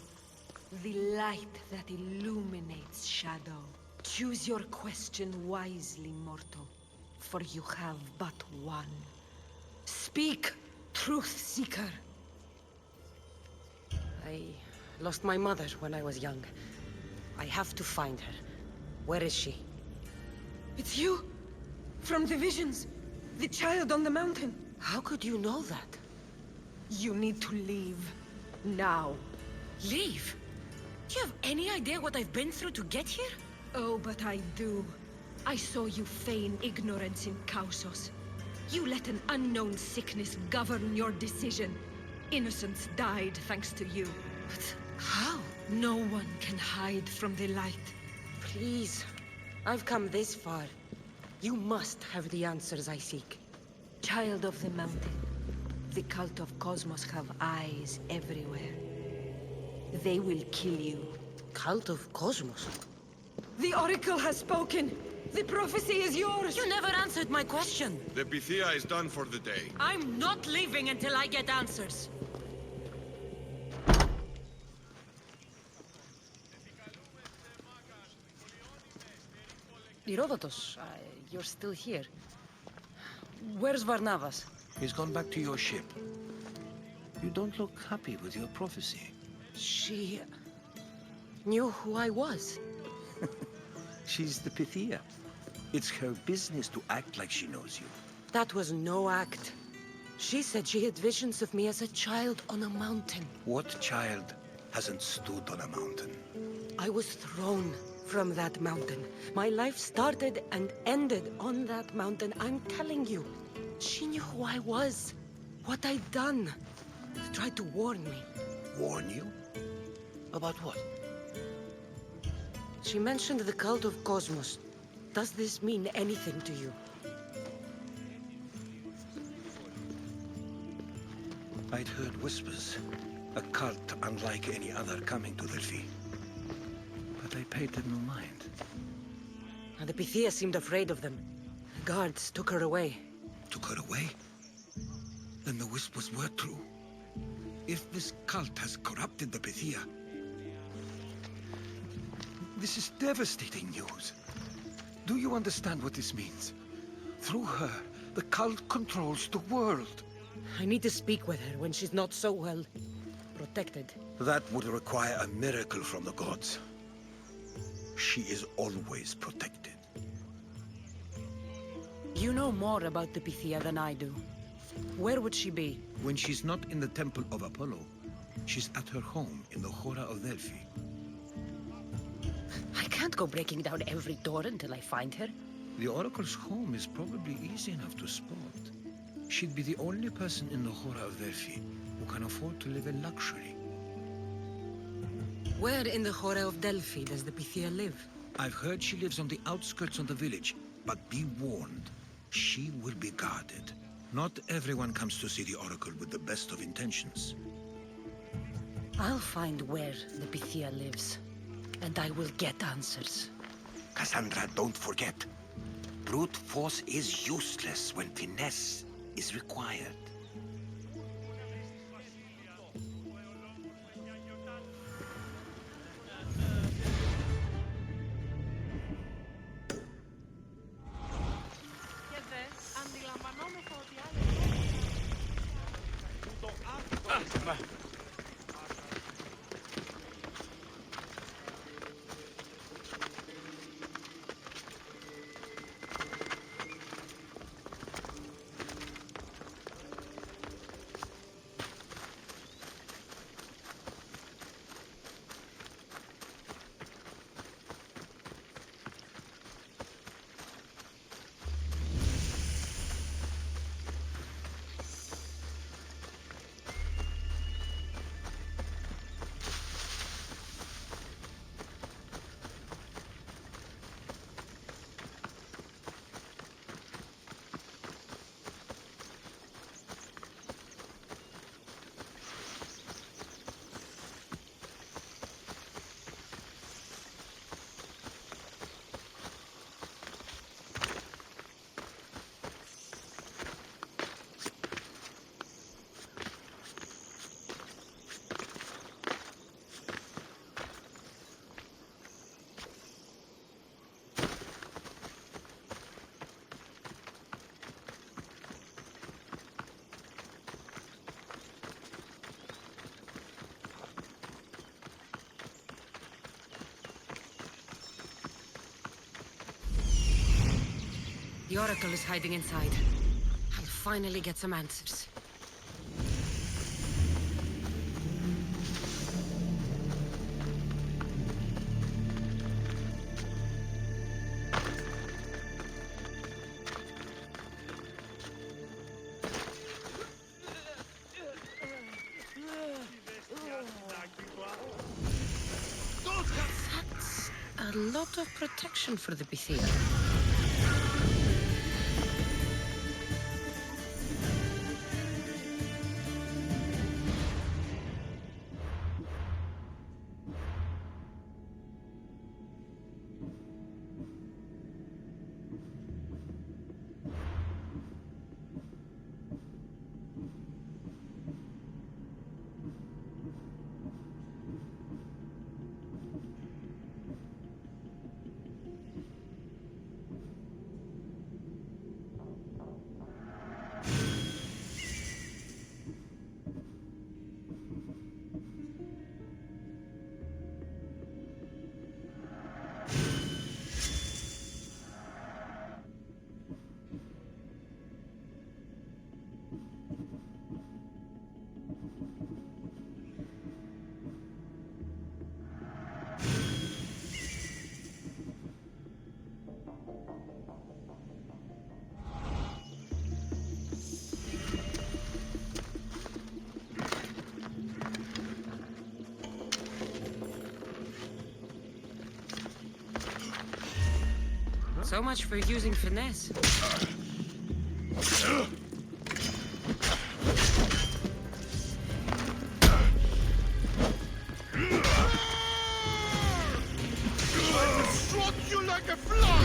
the light that illuminates shadow. Choose your question wisely, mortal, for you have but one. Speak, truth seeker. I lost my mother when I was young. I have to find her. Where is she? It's you! From the visions! The child on the mountain! How could you know that? You need to leave. Now. Leave? Do you have any idea what I've been through to get here? Oh, but I do. I saw you feign ignorance in Kausos. You let an unknown sickness govern your decision. Innocents died thanks to you. But how? No one can hide from the light. Please. I've come this far. You must have the answers I seek. Child of the mountain, the Cult of Kosmos have eyes everywhere. They will kill you. Cult of Kosmos? The Oracle has spoken! The prophecy is yours! You never answered my question! The Pythia is done for the day. I'm not leaving until I get answers! Herodotus, you're still here. Where's Varnavas? He's gone back to your ship. You don't look happy with your prophecy. She knew who I was. She's the Pythia. It's her business to act like she knows you. That was no act. She said she had visions of me as a child on a mountain. What child hasn't stood on a mountain? I was thrown from that mountain. My life started and ended on that mountain. I'm telling you. She knew who I was, what I'd done. She tried to warn me. Warn you? About what? She mentioned the Cult of Kosmos. Does this mean anything to you? I'd heard whispers. A cult unlike any other coming to Delphi. But I paid them no mind. And the Pythia seemed afraid of them. The guards took her away. Took her away? Then the whispers were true. If this cult has corrupted the Pythia... This is devastating news. Do you understand what this means? Through her, the cult controls the world. I need to speak with her when she's not so well protected. That would require a miracle from the gods. She is always protected. You know more about the Pythia than I do. Where would she be? When she's not in the Temple of Apollo, she's at her home in the Hora of Delphi. I can't go breaking down every door until I find her. The Oracle's home is probably easy enough to spot. She'd be the only person in the Hora of Delphi who can afford to live in luxury. Where in the Hora of Delphi does the Pythia live? I've heard she lives on the outskirts of the village, but be warned, she will be guarded. Not everyone comes to see the Oracle with the best of intentions. I'll find where the Pythia lives, and I will get answers. Cassandra, don't forget. Brute force is useless when finesse is required. The Oracle is hiding inside. I'll finally get some answers. That's a lot of protection for the Pythia. So much for using finesse. Struck you like a fly!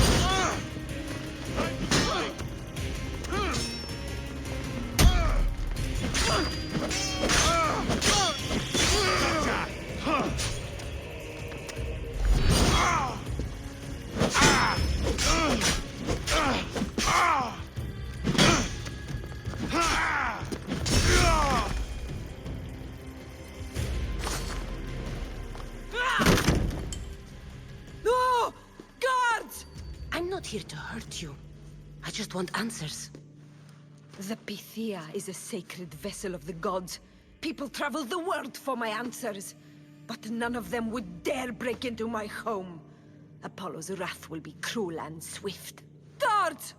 No! Guards! I'm not here to hurt you. I just want answers. The Pythia is a sacred vessel of the gods. People travel the world for my answers. But none of them would dare break into my home. Apollo's wrath will be cruel and swift. Guards!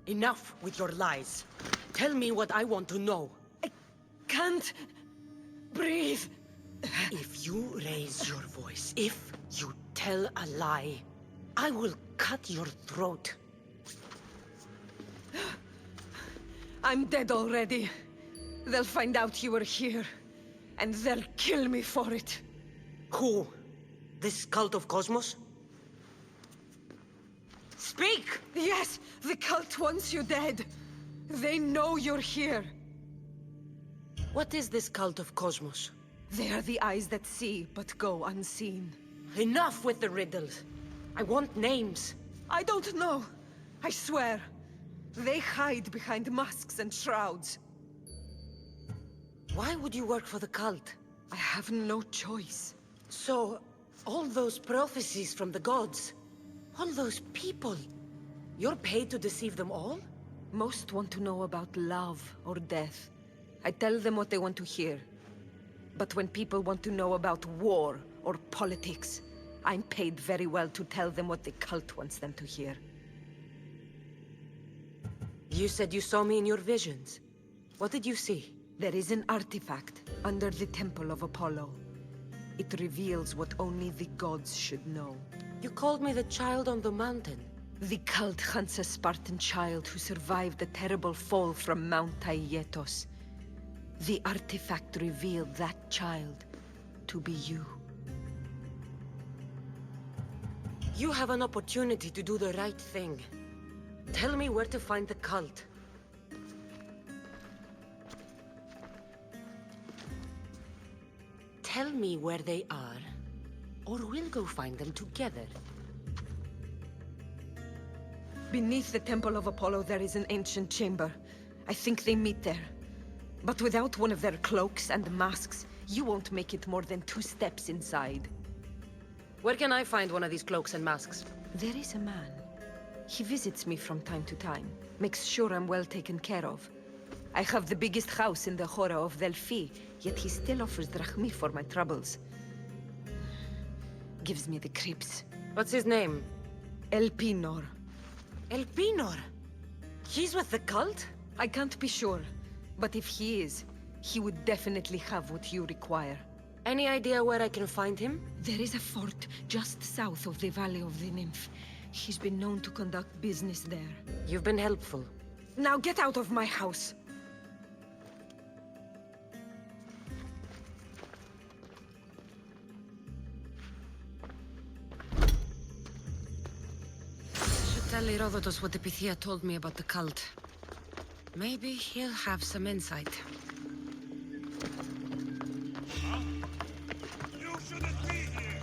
Enough with your lies. Tell me what I want to know. I can't breathe. If you raise your voice, if you tell a lie, I will cut your throat. I'm dead already. They'll find out you were here, and they'll kill me for it. Who? This Cult of Kosmos? Speak! Yes, the cult wants you dead. They know you're here. What is this Cult of Kosmos? They are the eyes that see, but go unseen. Enough with the riddles. I want names. I don't know. I swear. They hide behind masks and shrouds. Why would you work for the cult? I have no choice. So, all those prophecies from the gods, all those people, you're paid to deceive them all? Most want to know about love or death. I tell them what they want to hear. But when people want to know about war or politics, I'm paid very well to tell them what the cult wants them to hear. You said you saw me in your visions. What did you see? There is an artifact under the Temple of Apollo. It reveals what only the gods should know. You called me the child on the mountain. The cult hunts a Spartan child who survived the terrible fall from Mount Aietos. The artifact revealed that child to be you. You have an opportunity to do the right thing. Tell me where to find the cult. Tell me where they are, or we'll go find them together. Beneath the Temple of Apollo there is an ancient chamber. I think they meet there. But without one of their cloaks and masks, you won't make it more than 2 steps inside. Where can I find one of these cloaks and masks? There is a man. He visits me from time to time, makes sure I'm well taken care of. I have the biggest house in the Hora of Delphi, yet he still offers drachmi for my troubles. Gives me the creeps. What's his name? Elpinor. Elpinor? He's with the cult? I can't be sure, but if he is, he would definitely have what you require. Any idea where I can find him? There is a fort just south of the Valley of the Nymph. He's been known to conduct business there. You've been helpful. Now get out of my house! Should tell Herodotus what the Pythia told me about the cult. Maybe he'll have some insight. You shouldn't be here!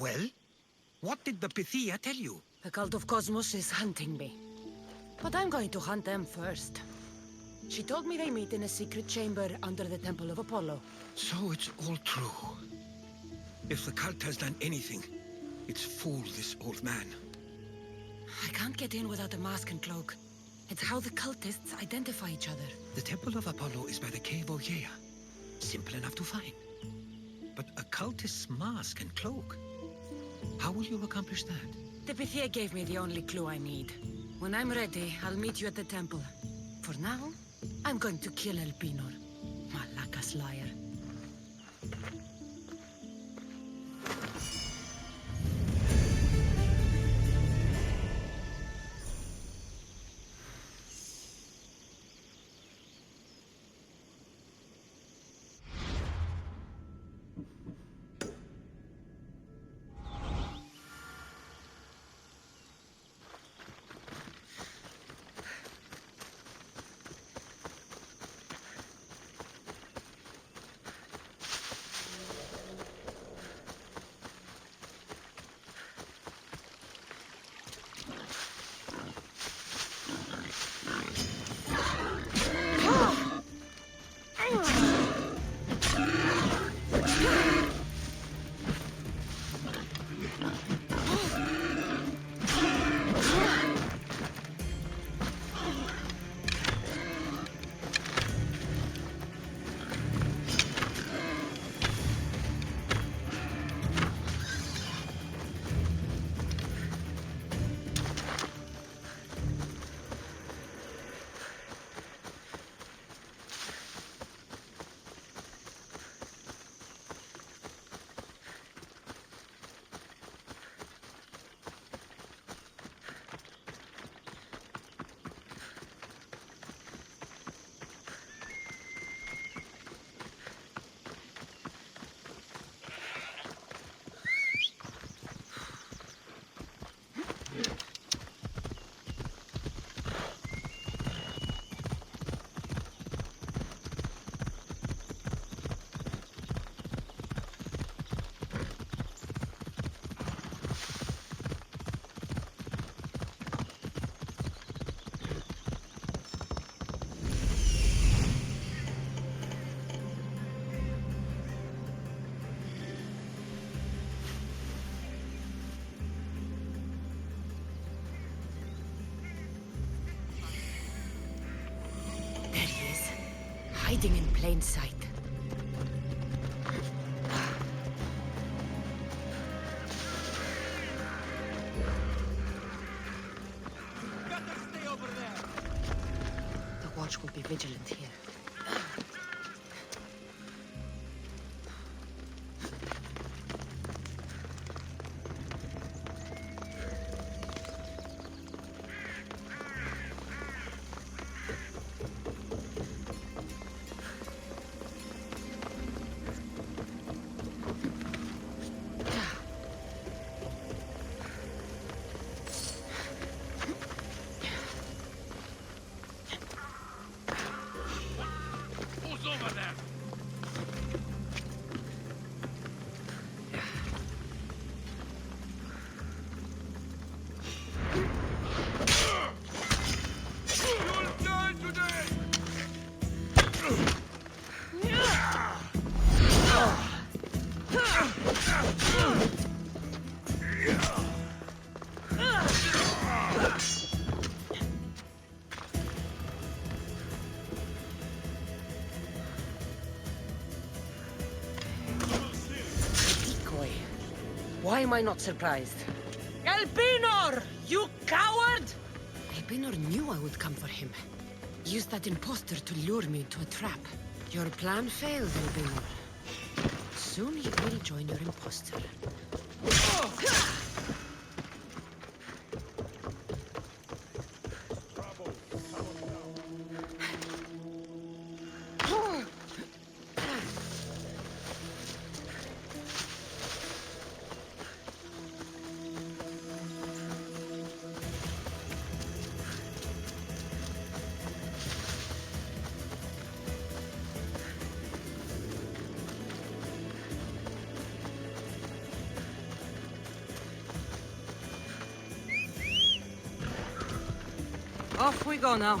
Well? What did the Pythia tell you? The Cult of Kosmos is hunting me. But I'm going to hunt them first. She told me they meet in a secret chamber under the Temple of Apollo. So it's all true. If the cult has done anything, it's fooled this old man. I can't get in without a mask and cloak. It's how the cultists identify each other. The Temple of Apollo is by the Cave Ogyea. Simple enough to find. But a cultist's mask and cloak? How will you accomplish that? The Pythia gave me the only clue I need. When I'm ready, I'll meet you at the temple. For now, I'm going to kill Elpinor. Malakas liar. waiting in plain sight. The watch will be vigilant here. Who's over there? You'll die today! Decoy. Why am I not surprised? Elpinor! You coward! Elpinor knew I would come for him. Used that imposter to lure me into a trap. Your plan failed, Elpinor. Soon he will join your imposter. Off we go now.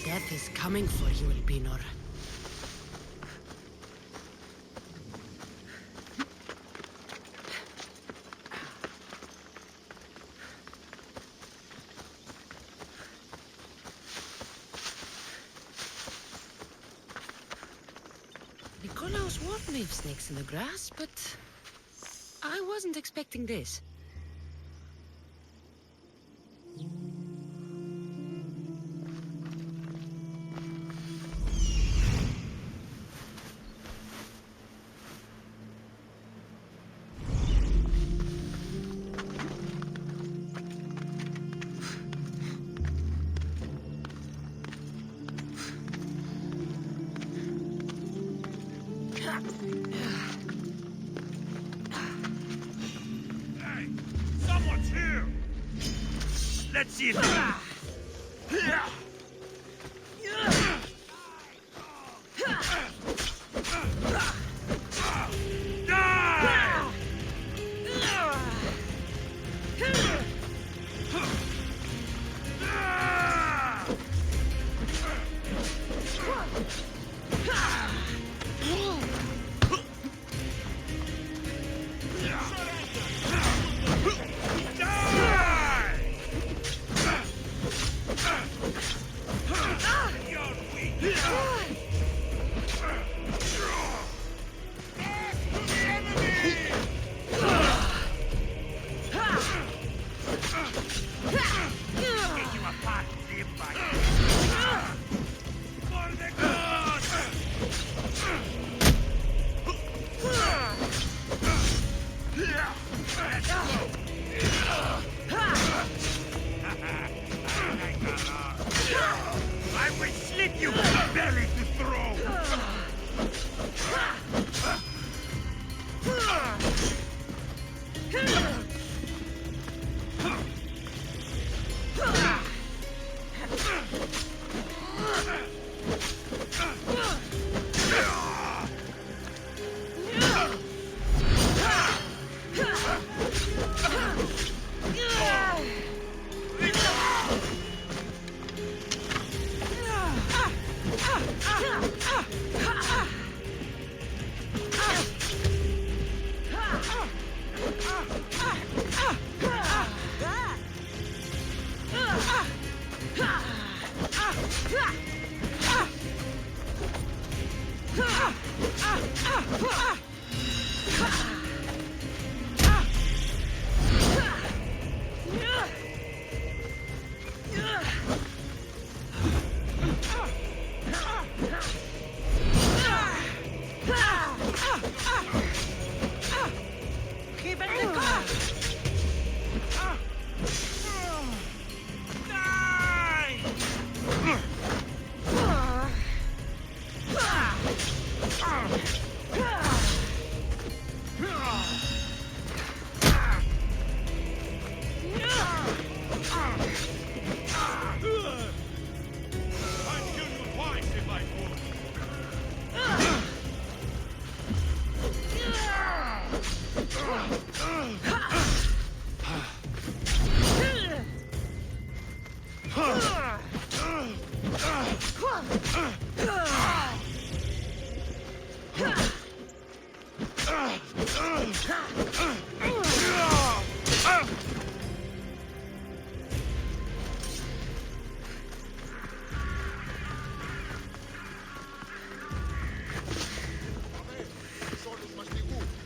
Death is coming for you, Elpinor. Nikolaos would leave snakes in the grass, but I wasn't expecting this. Someone's here! Let's see it.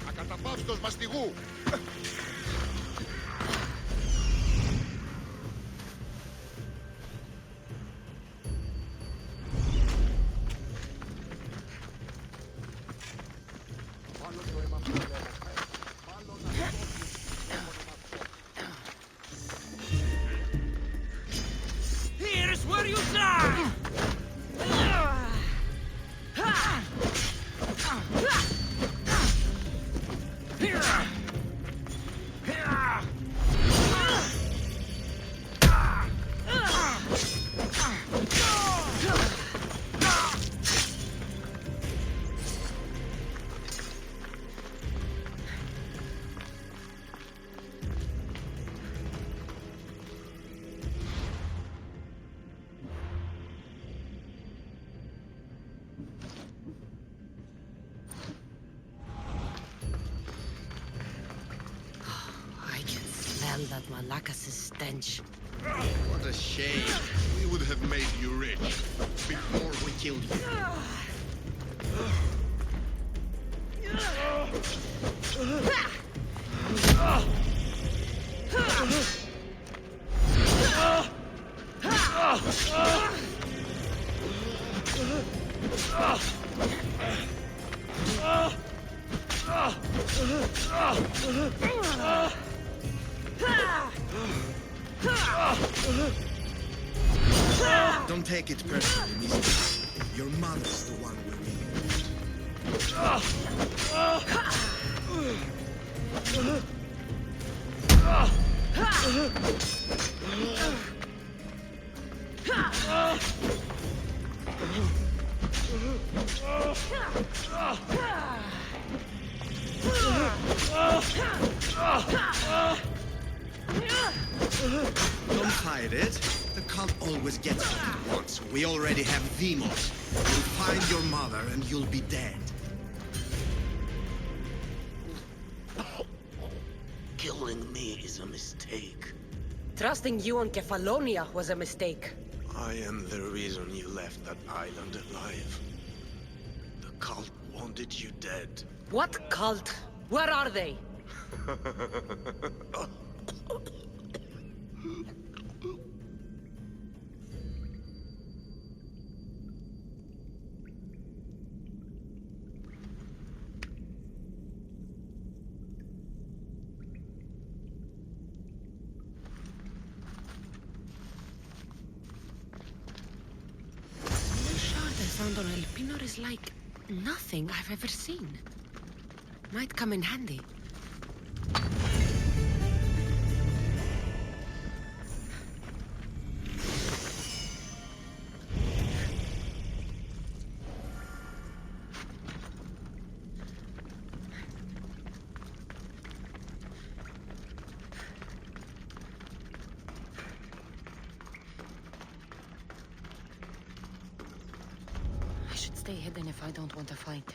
Ακαταπαύστος μαστιγού! Here's where you die! That Malakas's stench. What a shame. We would have made you rich before we killed you. Don't take it personally, mister. Your mother's the one we really Don't hide it. The cult always gets what it wants. We already have Demos. You'll find your mother and you'll be dead. Killing me is a mistake. Trusting you on Kefalonia was a mistake. I am the reason you left that island alive. The cult wanted you dead. What cult? Where are they? The shard I found on El Pinor is like nothing I've ever seen. Might come in handy. I should stay hidden if I don't want to fight.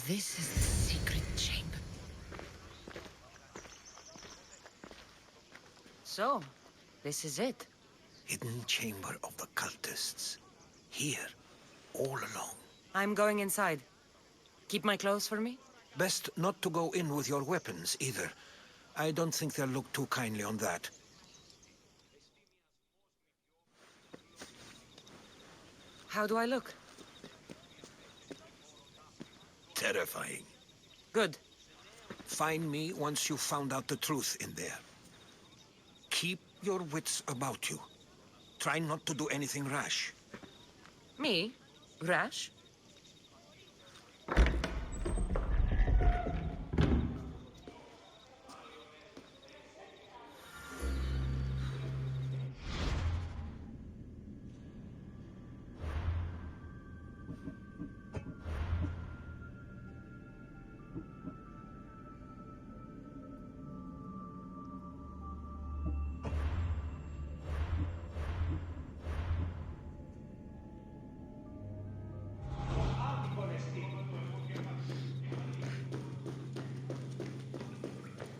this is the secret chamber. So, this is it. Hidden chamber of the cultists. Here, all alone. I'm going inside. Keep my clothes for me? Best not to go in with your weapons, either. I don't think they'll look too kindly on that. How do I look? Terrifying. Good. Find me once you've found out the truth in there. Keep your wits about you. Try not to do anything rash. Me? Rash?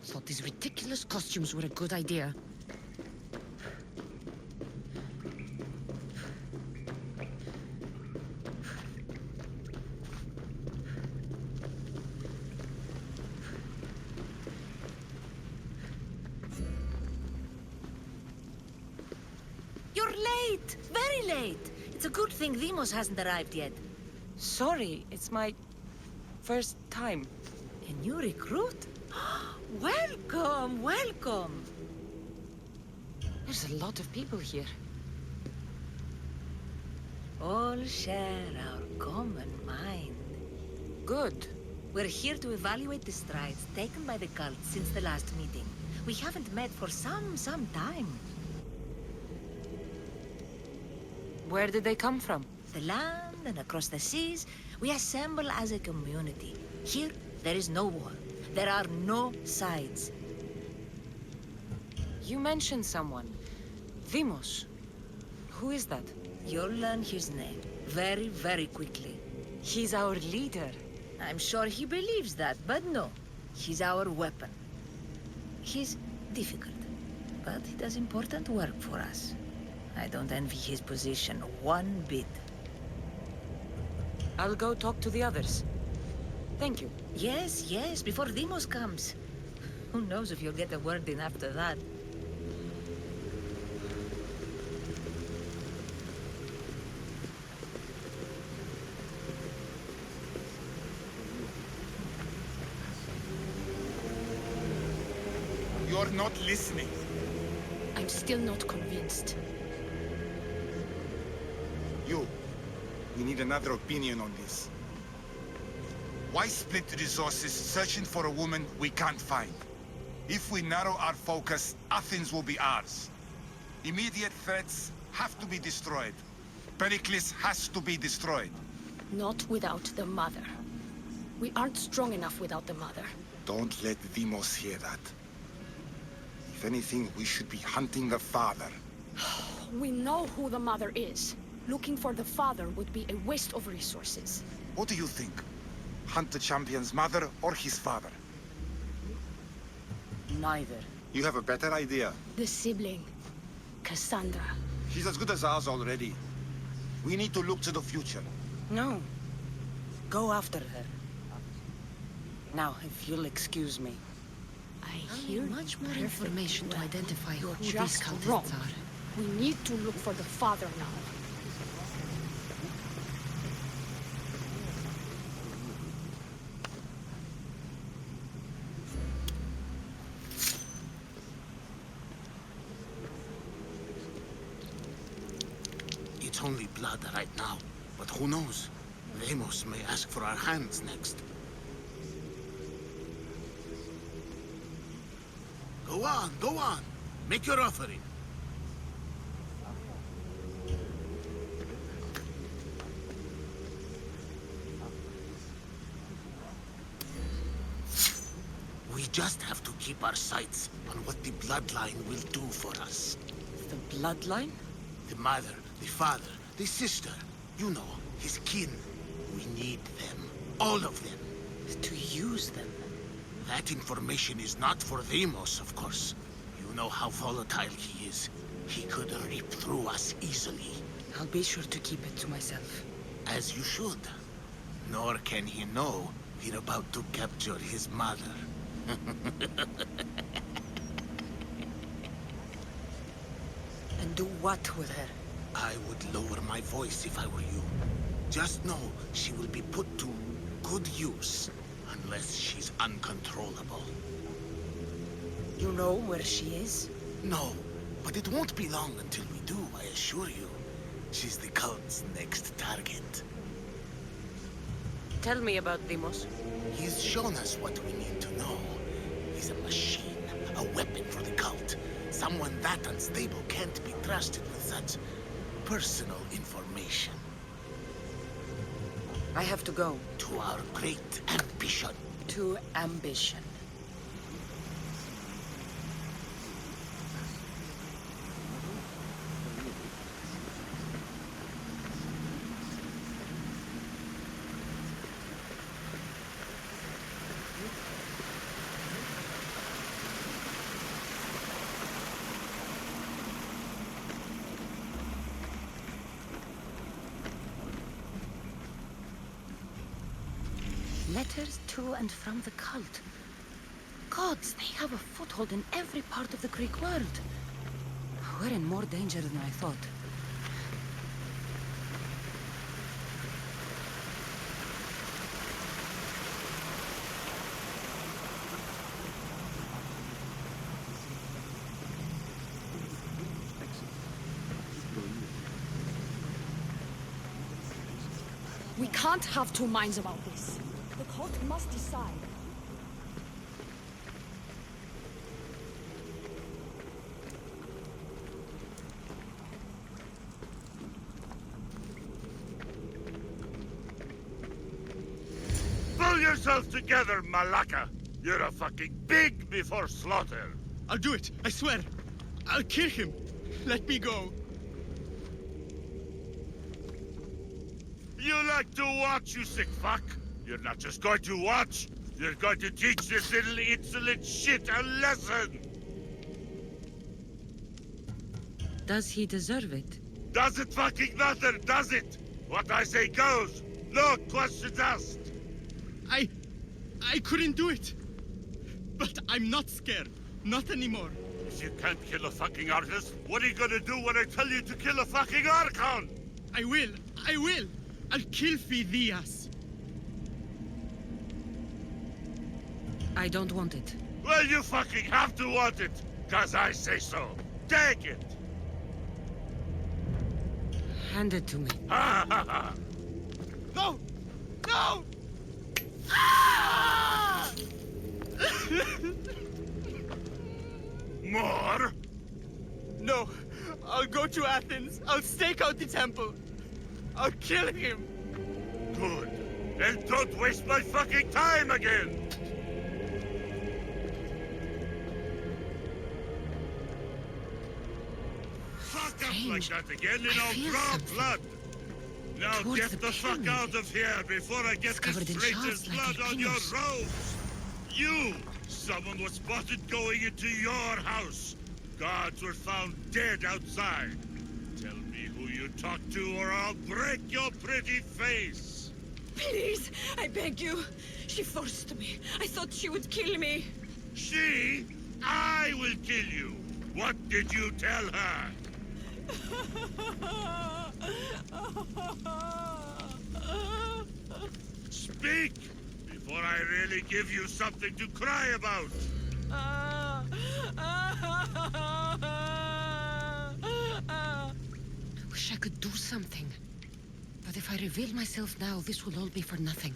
Thought these ridiculous costumes were a good idea. You're late! Very late! It's a good thing Demos hasn't arrived yet. Sorry, it's my first time. A new recruit? Welcome, welcome! There's a lot of people here. All share our common mind. Good. We're here to evaluate the strides taken by the cult since the last meeting. We haven't met for some time. Where did they come from? The land and across the seas, we assemble as a community. Here, there is no war. There are no sides. You mentioned someone. Demos. Who is that? You'll learn his name very quickly. He's our leader. I'm sure he believes that, but no. He's our weapon. He's difficult, but he does important work for us. I don't envy his position one bit. I'll go talk to the others. Thank you. Yes, before Demos comes. Who knows if you'll get a word in after that. You're not listening. I'm still not convinced. We need another opinion on this. Why split resources searching for a woman we can't find? If we narrow our focus, Athens will be ours. Immediate threats have to be destroyed. Pericles has to be destroyed. Not without the mother. We aren't strong enough without the mother. Don't let Demos hear that. If anything, we should be hunting the father. We know who the mother is. Looking for the father would be a waste of resources. What do you think? Hunt the champion's mother or his father? Neither. You have a better idea. The sibling, Cassandra. She's as good as ours already. We need to look to the future. No. Go after her. Now, if you'll excuse me. I hear much more information to identify who these just cultists wrong. are. We need to look for the father now. It's only blood right now, but who knows? Demos may ask for our hands next. Go on. Make your offering. We just have to keep our sights on what the bloodline will do for us. The bloodline? The mother, the father, the sister. You know, his kin. We need them. All of them. To use them. That information is not for Deimos, of course. You know how volatile he is. He could rip through us easily. I'll be sure to keep it to myself. As you should. Nor can he know we're about to capture his mother. And do what with her? I would lower my voice if I were you. Just know she will be put to good use, unless she's uncontrollable. You know where she is? No, but it won't be long until we do, I assure you. She's the cult's next target. Tell me about Deimos. He's shown us what we need to know. He's a machine, a weapon for the cult. Someone that unstable can't be trusted with such personal information. I have to go. To our great ambition. To ambition. Letters to and from the cult. Gods, they have a foothold in every part of the Greek world. We're in more danger than I thought. We can't have two minds about this. The cult must decide. Pull yourself together, Malaka! You're a fucking pig before slaughter! I'll do it, I swear! I'll kill him! Let me go! You like to watch, you sick fuck! You're not just going to watch, you're going to teach this little insolent shit a lesson! Does he deserve it? Does it fucking matter, does it? What I say goes! No questions asked! I couldn't do it! But I'm not scared. Not anymore. If you can't kill a fucking artist, what are you gonna do when I tell you to kill a fucking Archon? I will! I'll kill Phidias! I don't want it. Well, you fucking have to want it, 'cause I say so. Take it! Hand it to me. Ha ha ha! No! No! Ah! More? No, I'll go to Athens. I'll stake out the temple. I'll kill him. Good. And don't waste my fucking time again! Fuck up like that again and I'll draw blood! Now get the fuck out of here before I get this traitor's blood on your robes! You! Someone was spotted going into your house! Guards were found dead outside! Tell me who you talked to or I'll break your pretty face! Please, I beg you. She forced me. I thought she would kill me. She? I will kill you! What did you tell her? Speak! Before I really give you something to cry about! I wish I could do something. But if I reveal myself now, this will all be for nothing.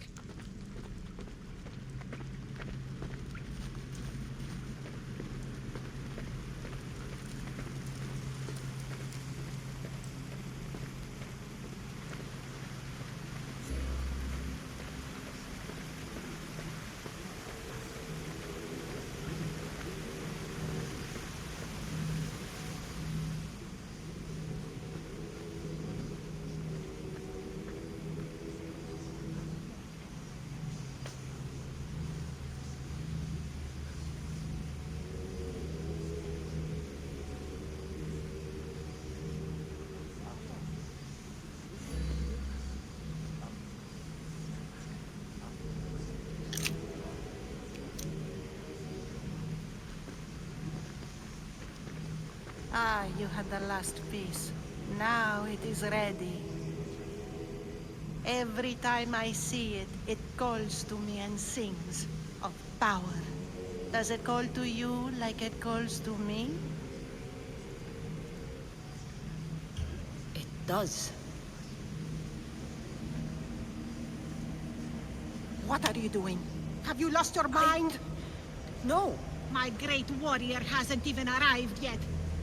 Ah, you had the last piece. Now it is ready. Every time I see it, it calls to me and sings of power. Does it call to you like it calls to me? It does. What are you doing? Have you lost your mind? No. My great warrior hasn't even arrived yet.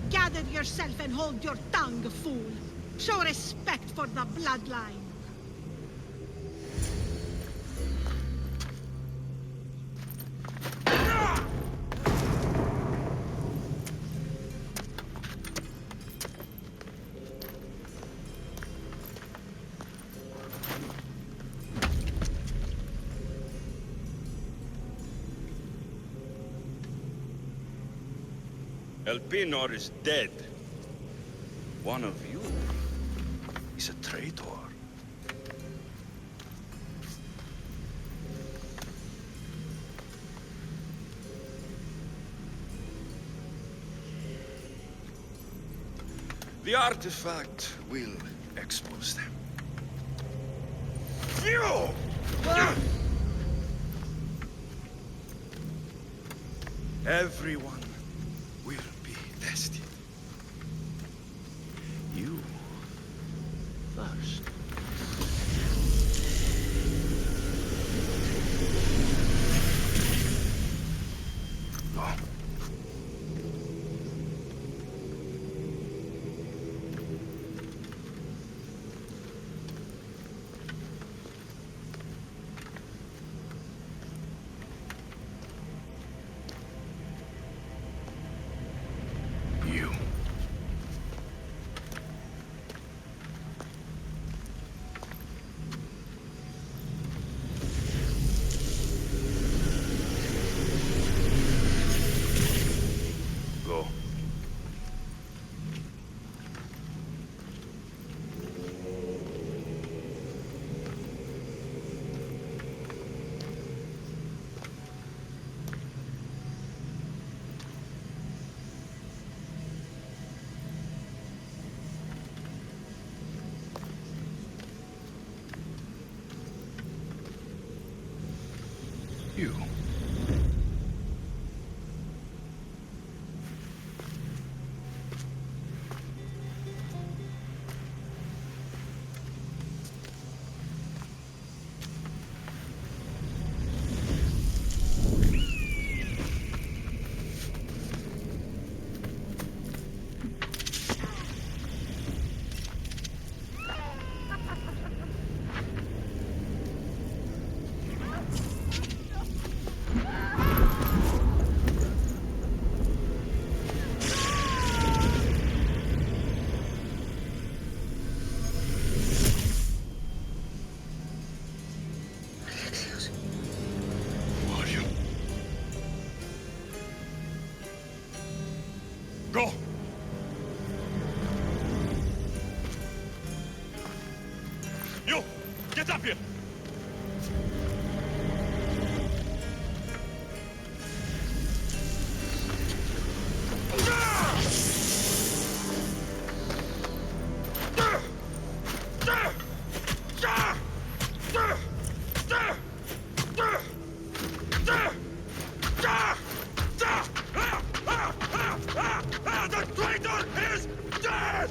Gather yourself and hold your tongue, fool. Show respect for the bloodline. Elpinor is dead. One of you is a traitor. The artifact will expose them. You! Everyone will be tested. You first. Go. You. Go. You. Who are you? Go! You! Get up here! The traitor is dead!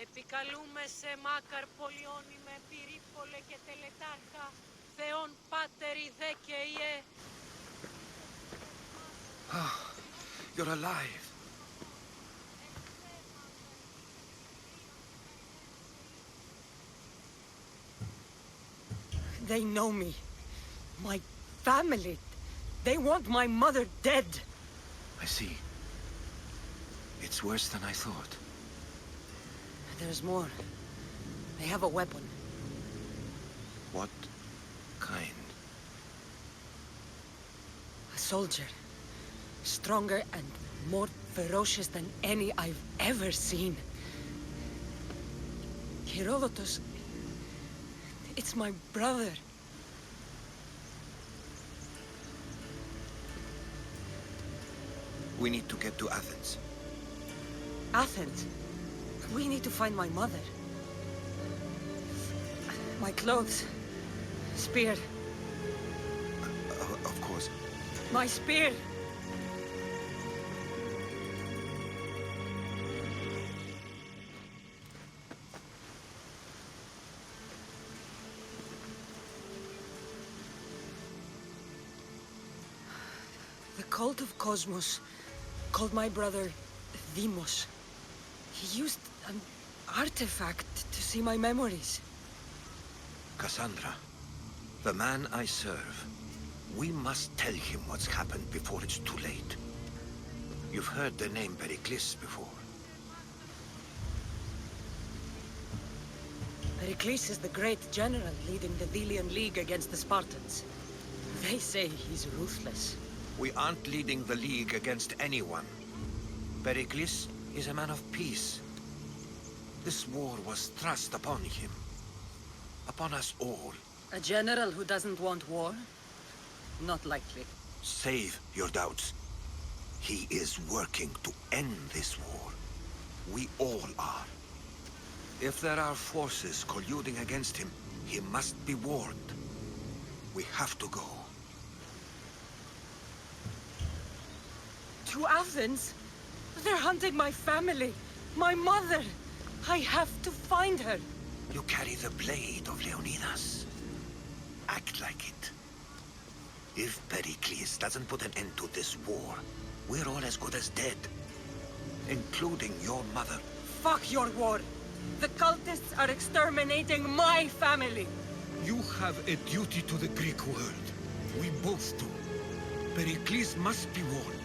Επικαλούμε σε μάκαρ πολιόνι με πυρήφολε και τελετάρχα, Θεόν πάτερ δε και ιε. You're alive. They know me. My family. They want my mother dead. I see. It's worse than I thought. There's more. They have a weapon. What kind? A soldier. Stronger and more ferocious than any I've ever seen. Herodotus... It's my brother. We need to get to Athens. Athens? We need to find my mother. My clothes. Spear. Of course. My spear! The Cult of Kosmos called my brother Deimos. He used an artifact to see my memories. Cassandra, the man I serve. We must tell him what's happened before it's too late. You've heard the name Pericles before. Pericles is the great general leading the Delian League against the Spartans. They say he's ruthless. We aren't leading the League against anyone. Pericles is a man of peace. This war was thrust upon him. Upon us all. A general who doesn't want war? Not likely. Save your doubts. He is working to end this war. We all are. If there are forces colluding against him, he must be warned. We have to go. To Athens? They're hunting my family. My mother. I have to find her. You carry the blade of Leonidas. Act like it. If Pericles doesn't put an end to this war, we're all as good as dead. Including your mother. Fuck your war! The cultists are exterminating my family! You have a duty to the Greek world. We both do. Pericles must be warned.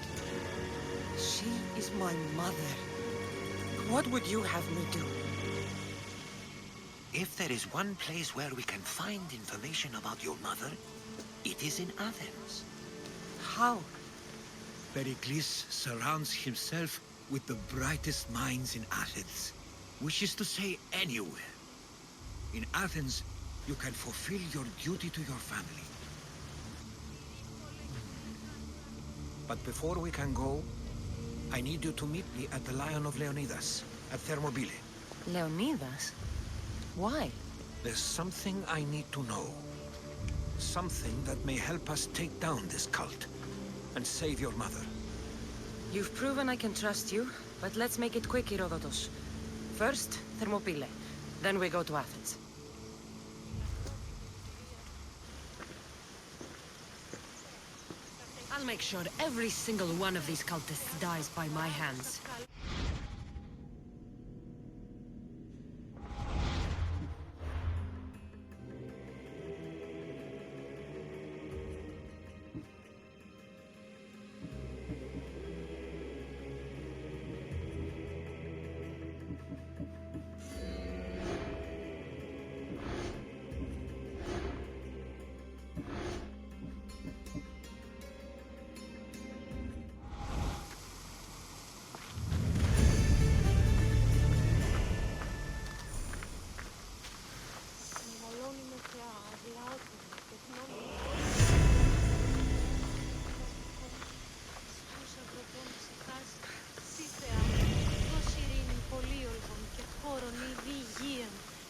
She is my mother. What would you have me do? If there is one place where we can find information about your mother, it is in Athens. How? Pericles surrounds himself with the brightest minds in Athens. Which is to say, anywhere. In Athens, you can fulfill your duty to your family. But before we can go, I need you to meet me at the Lion of Leonidas, at Thermopylae. Leonidas? Why? There's something I need to know. Something that may help us take down this cult and save your mother. You've proven I can trust you, but let's make it quick, Herodotus. First, Thermopylae. Then we go to Athens. I'll make sure every single one of these cultists dies by my hands.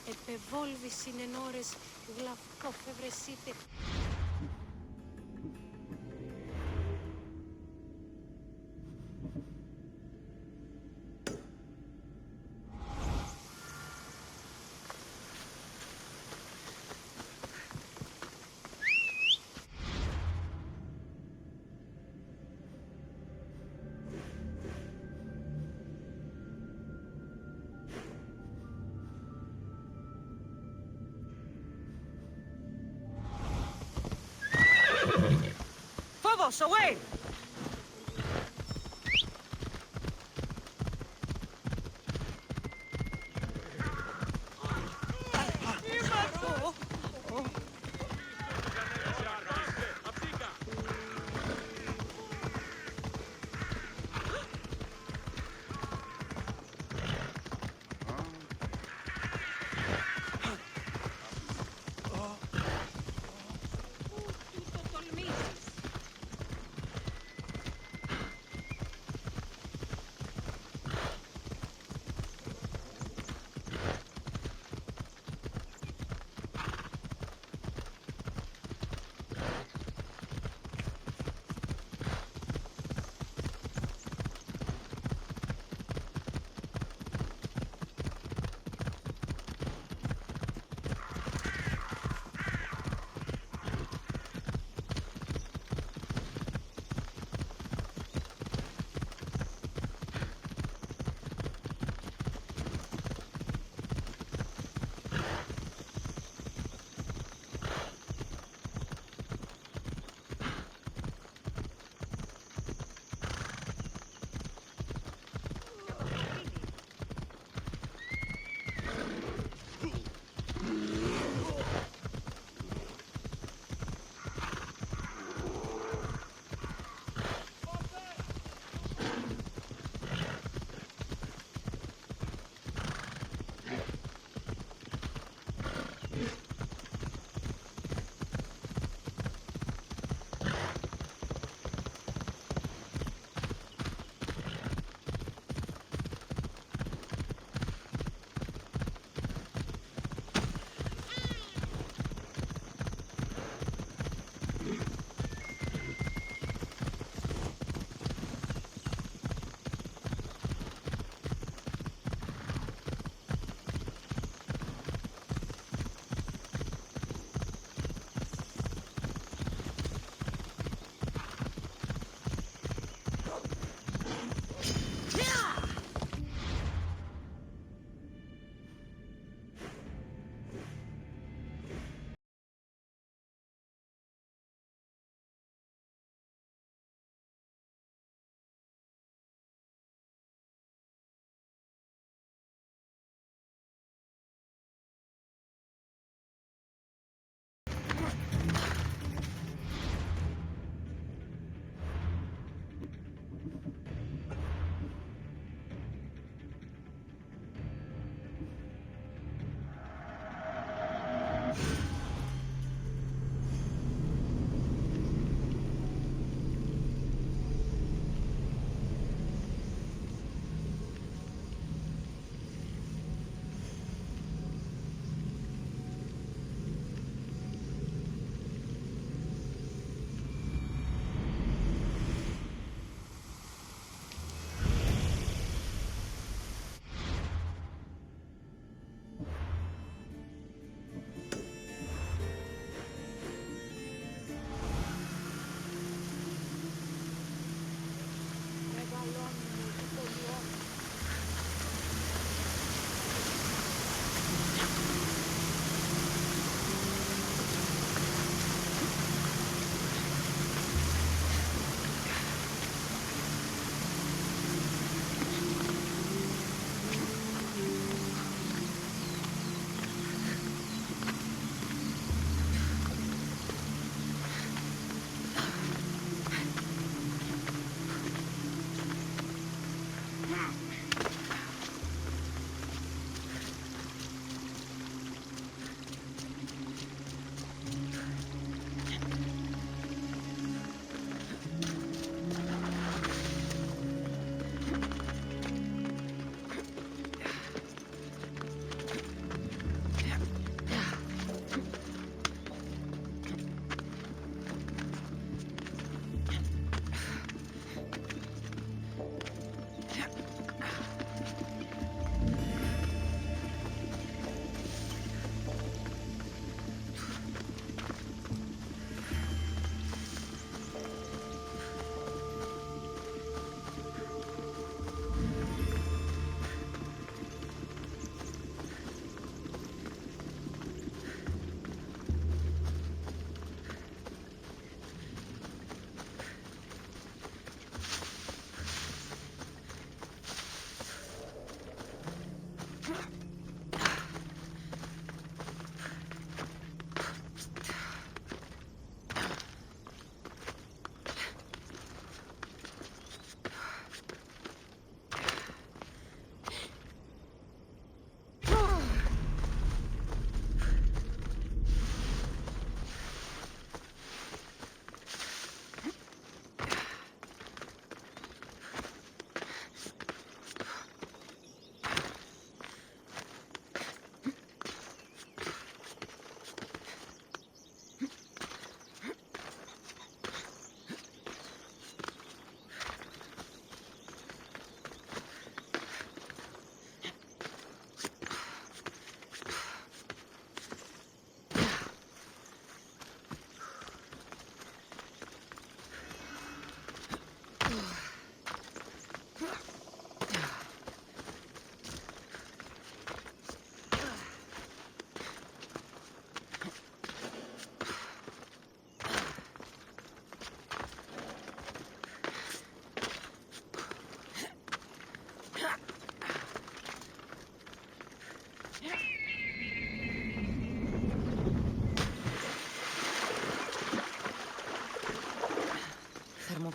Επεβόλβη συνενώρες γλαυκόφευρεσίτε. Phobos, away!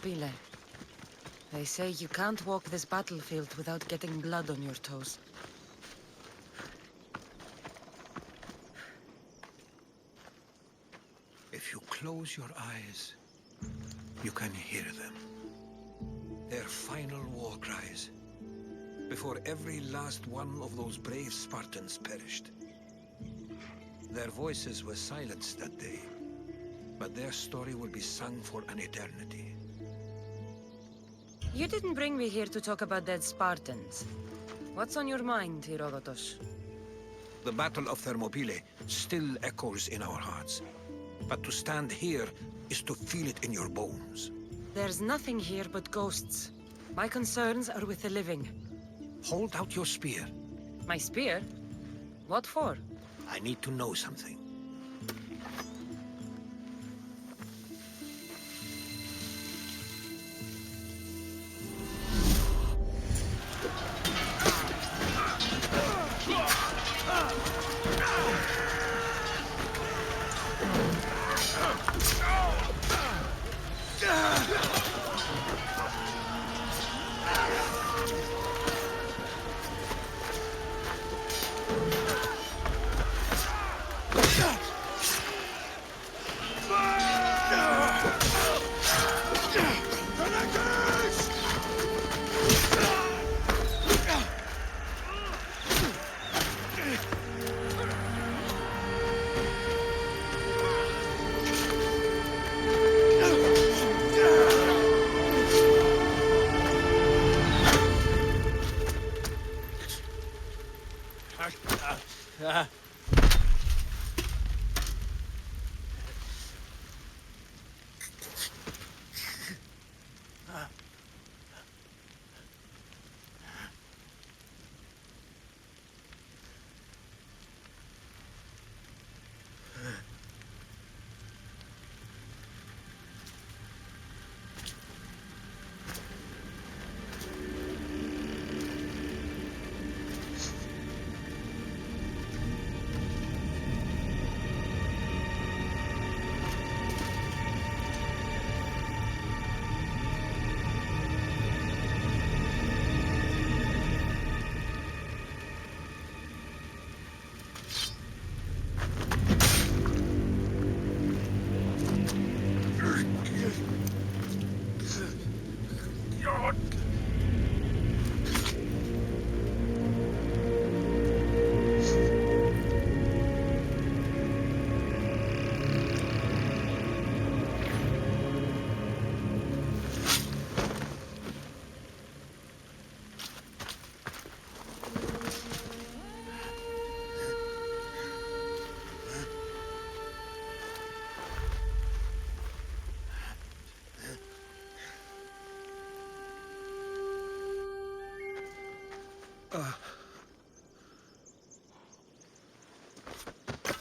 Thermopylae. They say you can't walk this battlefield without getting blood on your toes. If you close your eyes, you can hear them. Their final war cries, before every last one of those brave Spartans perished. Their voices were silenced that day, but their story will be sung for an eternity. You didn't bring me here to talk about dead Spartans. What's on your mind, Herodotus? The Battle of Thermopylae still echoes in our hearts. But to stand here is to feel it in your bones. There's nothing here but ghosts. My concerns are with the living. Hold out your spear. My spear? What for? I need to know something.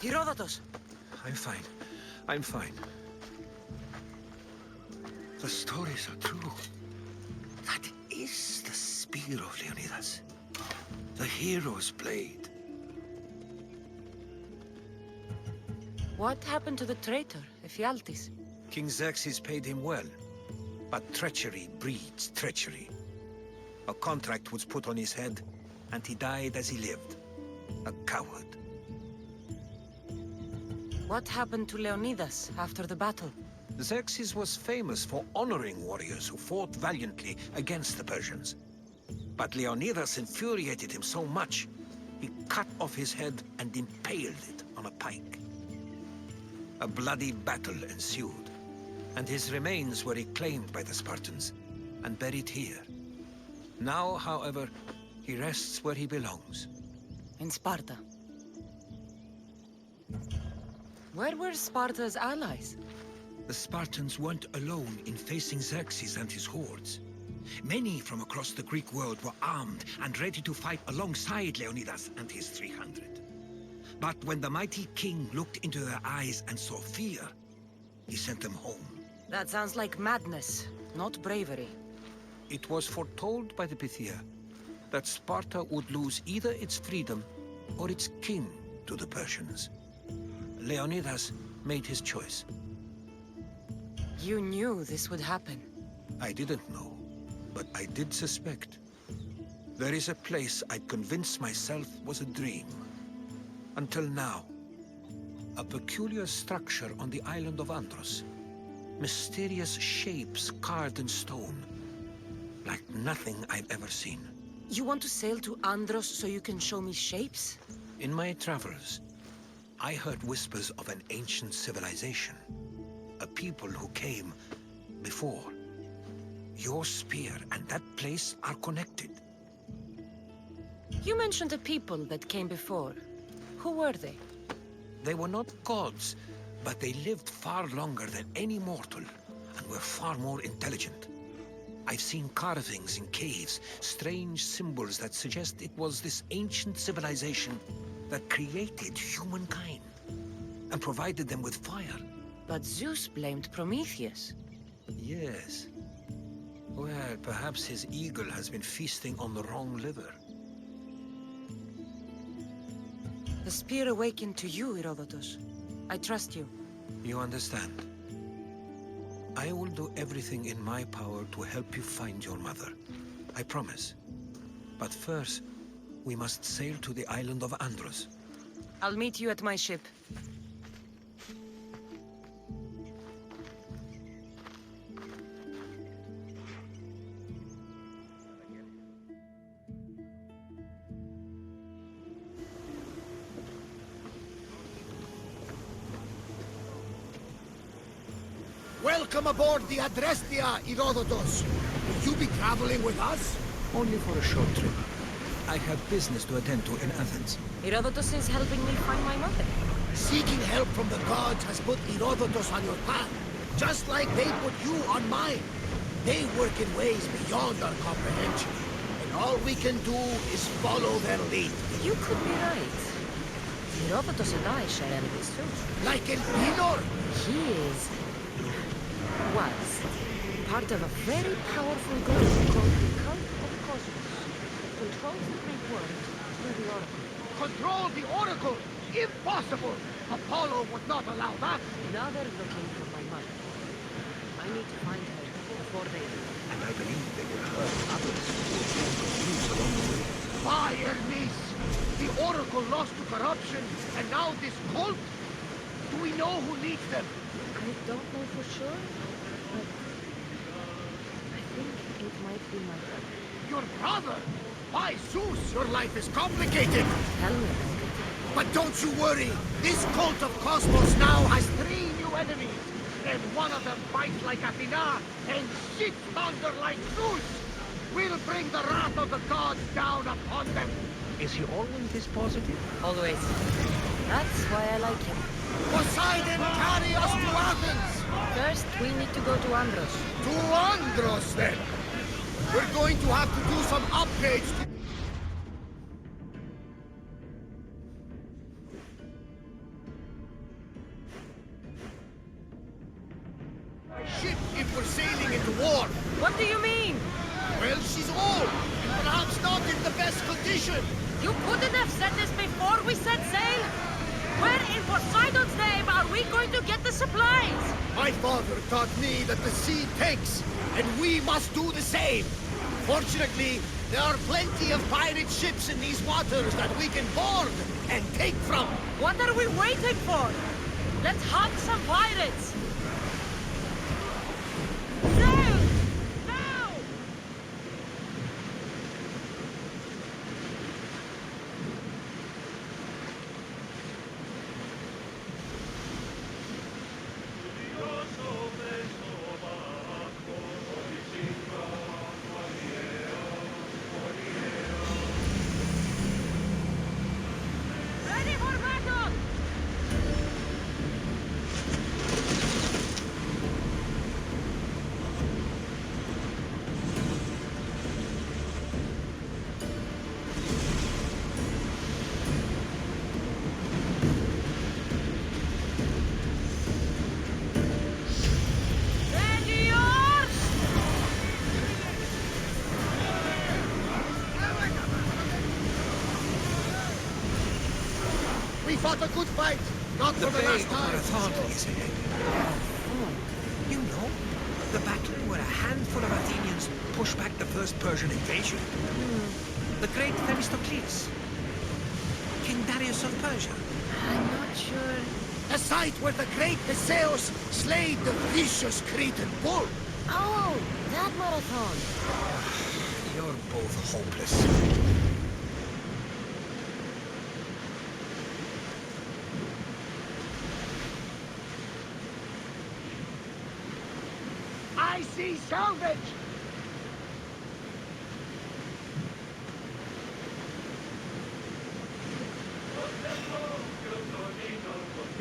Herodotus! I'm fine. I'm fine. The stories are true. That is the spear of Leonidas. The hero's blade. What happened to the traitor, Ephialtes? King Xerxes paid him well. But treachery breeds treachery. A contract was put on his head, and he died as he lived. A coward. What happened to Leonidas after the battle? Xerxes was famous for honoring warriors who fought valiantly against the Persians. But Leonidas infuriated him so much, he cut off his head and impaled it on a pike. A bloody battle ensued, and his remains were reclaimed by the Spartans and buried here. Now, however, he rests where he belongs. In Sparta. Where were Sparta's allies? The Spartans weren't alone in facing Xerxes and his hordes. Many from across the Greek world were armed and ready to fight alongside Leonidas and his 300. But when the mighty king looked into their eyes and saw fear, he sent them home. That sounds like madness, not bravery. It was foretold by the Pythia that Sparta would lose either its freedom or its king to the Persians. Leonidas made his choice. You knew this would happen. I didn't know, but I did suspect. There is a place I'd convinced myself was a dream. Until now. A peculiar structure on the island of Andros. Mysterious shapes carved in stone. Like nothing I've ever seen. You want to sail to Andros so you can show me shapes? In my travels, I heard whispers of an ancient civilization. A people who came before. Your spear and that place are connected. You mentioned a people that came before. Who were they? They were not gods, but they lived far longer than any mortal, and were far more intelligent. I've seen carvings in caves, strange symbols that suggest it was this ancient civilization that created humankind, and provided them with fire. But Zeus blamed Prometheus. Yes. Well, perhaps his eagle has been feasting on the wrong liver. The spear awakened to you, Herodotus. I trust you. You understand. I will do everything in my power to help you find your mother. I promise. But first, we must sail to the island of Andros. I'll meet you at my ship. Welcome aboard the Adrestia, Herodotus. Will you be traveling with us? Only for a short trip. I have business to attend to in Athens. Herodotus is helping me find my mother. Seeking help from the gods has put Herodotus on your path, just like they put you on mine. They work in ways beyond our comprehension, and all we can do is follow their lead. You could be right. Herodotus and I share enemies too. Like El Pinor? Was part of a very powerful group called the Cult of Kosmos. Controls the Greek world through the Oracle. Control the Oracle? Impossible! Apollo would not allow that. Now they're looking for my mother. I need to find her before they do. And I believe they will hurt others who will get confused along the way. By Hermes! The Oracle lost to corruption, and now this cult? Do we know who leads them? I don't know for sure, but I think it might be my brother. Your brother? By Zeus, your life is complicated! Tell me. But don't you worry! This Cult of Kosmos now has 3 new enemies! And one of them fights like Athena and shits thunder like Zeus! We'll bring the wrath of the gods down upon them! Is he always this positive? Always. That's why I like him. Poseidon, carry us to Athens! First, we need to go to Andros. To Andros, then! We're going to have to do some upgrades to... ship if we're sailing into war. What do you mean? Well, she's old, and perhaps not in the best condition. You couldn't have said this before we set sail? Where in Poseidon's name are we going to get the supplies? My father taught me that the sea takes, and we must do the same. Fortunately, there are plenty of pirate ships in these waters that we can board and take from. What are we waiting for? Let's hunt some pirates! Sail! Now! Ready for battle! Ready yours! We fought a good fight, not for the last time. Marathon is ahead. Oh, you know? The battle where a handful of Athenians pushed back the first Persian invasion. The great Themistocles. King Darius of Persia. I'm not sure. The site where the great Theseus slayed the vicious Cretan bull. Oh, that marathon. You're both hopeless. I see salvage!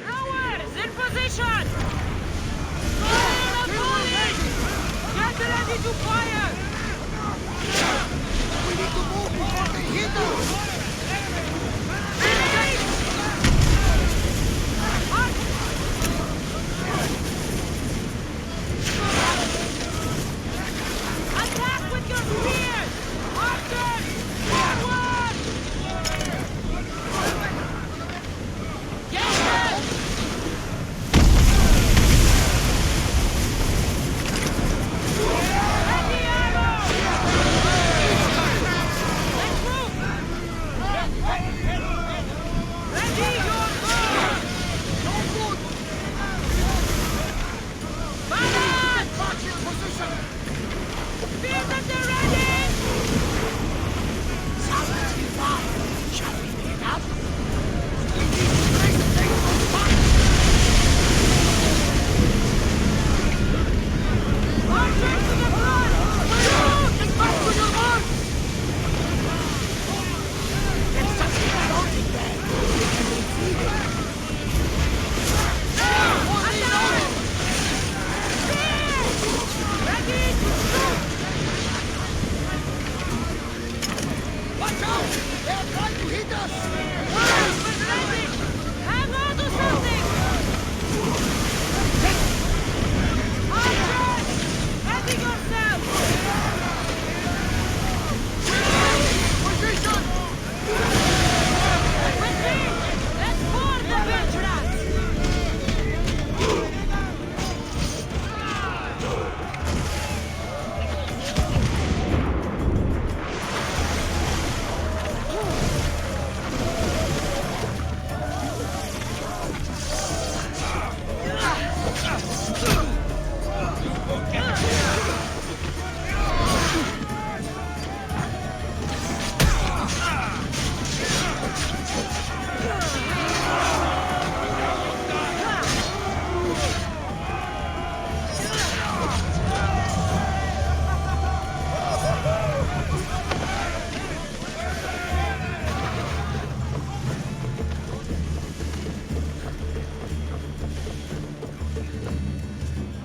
Ours! In position! Fire the police! Get ready to fire! We need to move before they hit us! Attack with your spears! Archers! Forward! Get them! Ready arrows! Let's move! Ready your bow! No good! Balance! March in position! Spears at the ready! Salvage is far! Shall we be enough? We need strength to take the fight! Archers to the front! Get back to your mark! There's something floating there! We can retrieve it! Ready to shoot! Watch out! They are trying to hit us! Ready! Hang on to something! Archers! Ready yourself! Position! Retreat! Let's board the belligerents!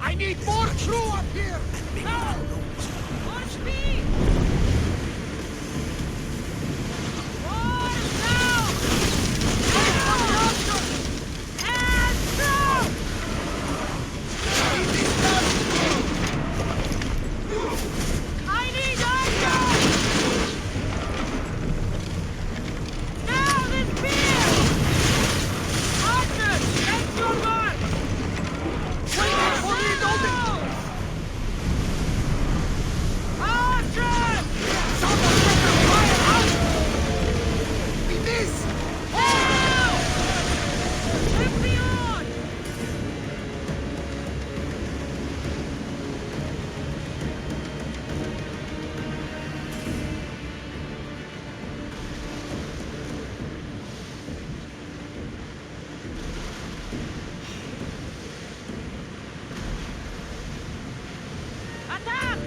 I need more crew up here! Now! More speed! More now! And throw! I need archers! Now the spear! Archers, take your mark! Archers! Someone get the fire out! We miss! Now! Champion! Attack!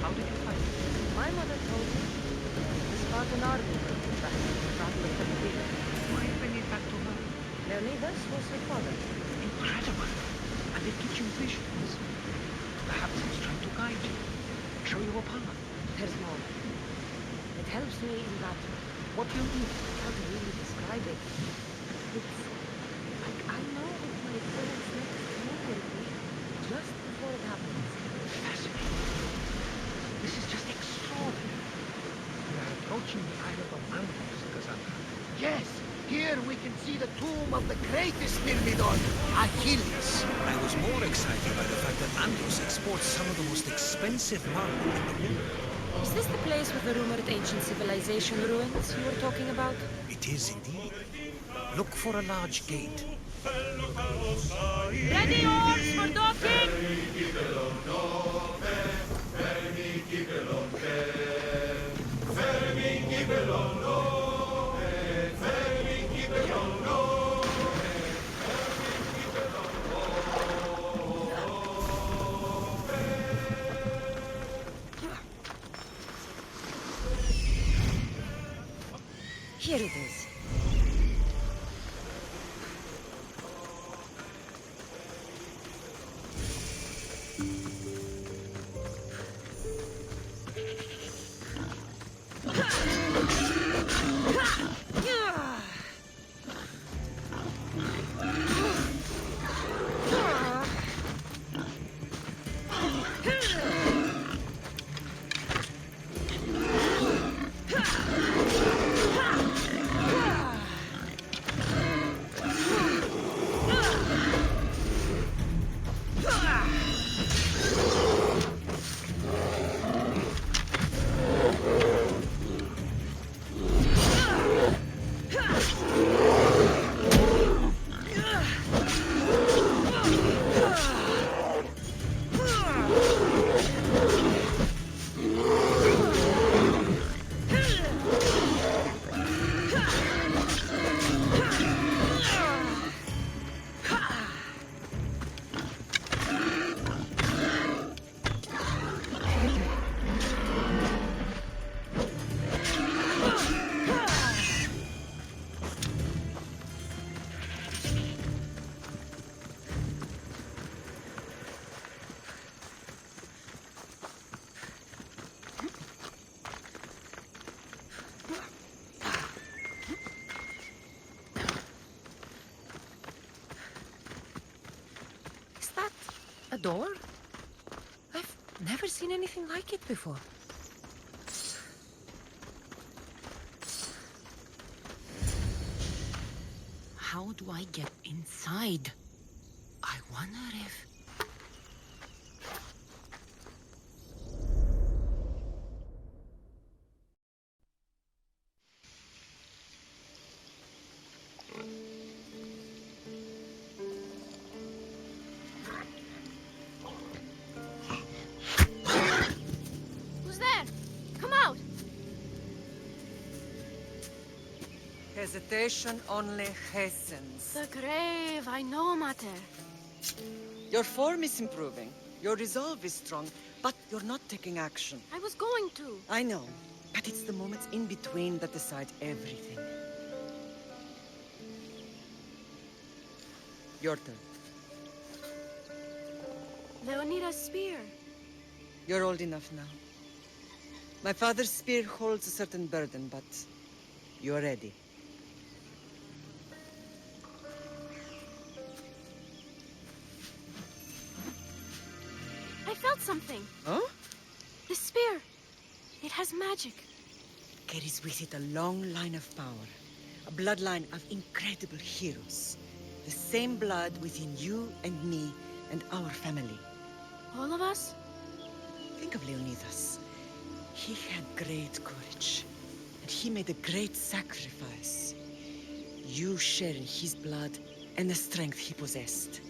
How did you find it? My mother told me. The Spartan army brought it back from the Battle of Peloponnesian. Why bring it back to her? Leonidas was her father. Incredible. And it gives you visions. Perhaps it's trying to guide you. show you a path. There's more. It helps me in battle. What do you mean? I can't really describe it. It's like I know what my parents' next move will be just before it happens. Fascinating. This is just extraordinary. We are approaching the island of Animus, Cassandra. Yes, here we can see the tomb of the greatest Myrmidon, Achilles. I was more excited by the fact that Andros exports some of the most expensive marble in the world. Is this the place with the rumored ancient civilization ruins you were talking about? It is indeed. Look for a large gate. Ready oars for docking! Here it is. A door? I've never seen anything like it before. How do I get inside? I wonder if... Hesitation only hastens. The grave, I know, Mater. Your form is improving. Your resolve is strong, but you're not taking action. I was going to. I know, but it's the moments in between that decide everything. Your turn. Leonida's spear. You're old enough now. My father's spear holds a certain burden, but you're ready. I felt something. Huh? The spear. It has magic. Carries with it a long line of power. A bloodline of incredible heroes. The same blood within you and me and our family. All of us? Think of Leonidas. He had great courage. And he made a great sacrifice. You share in his blood and the strength he possessed.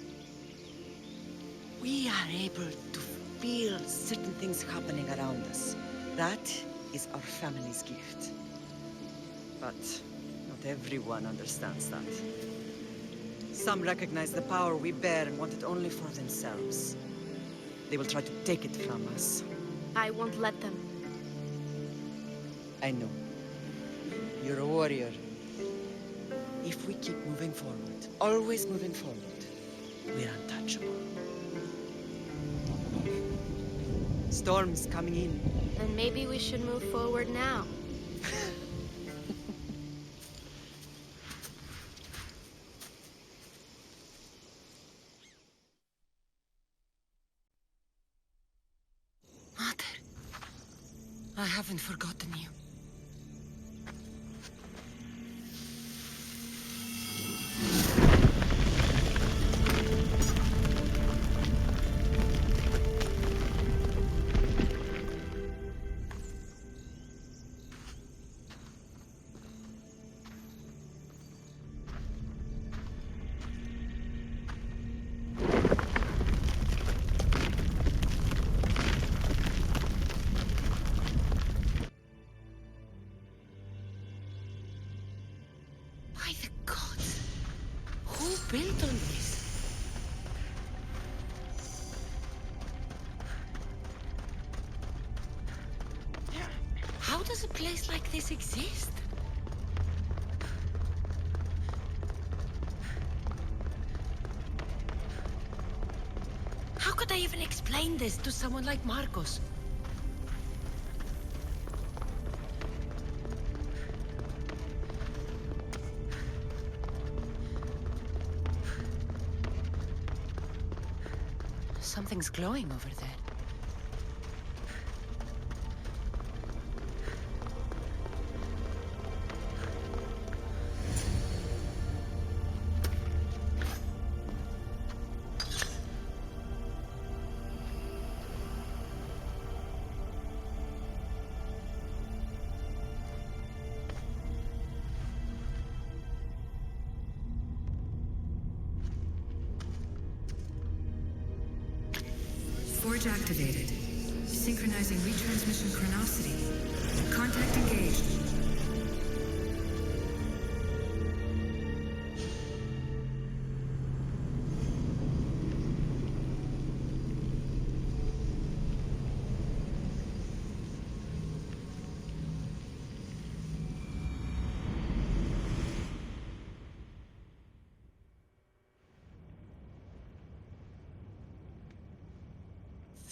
We are able to feel certain things happening around us. That is our family's gift. But not everyone understands that. Some recognize the power we bear and want it only for themselves. They will try to take it from us. I won't let them. I know. You're a warrior. If we keep moving forward, always moving forward, we're untouchable. storm's coming in. Then maybe we should move forward now. Mother, I haven't forgotten you. By the gods, who built on this? How does a place like this exist? How could I even explain this to someone like Marcos? Something's glowing over there. Forge activated. Synchronizing retransmission chronicity. Contact engaged.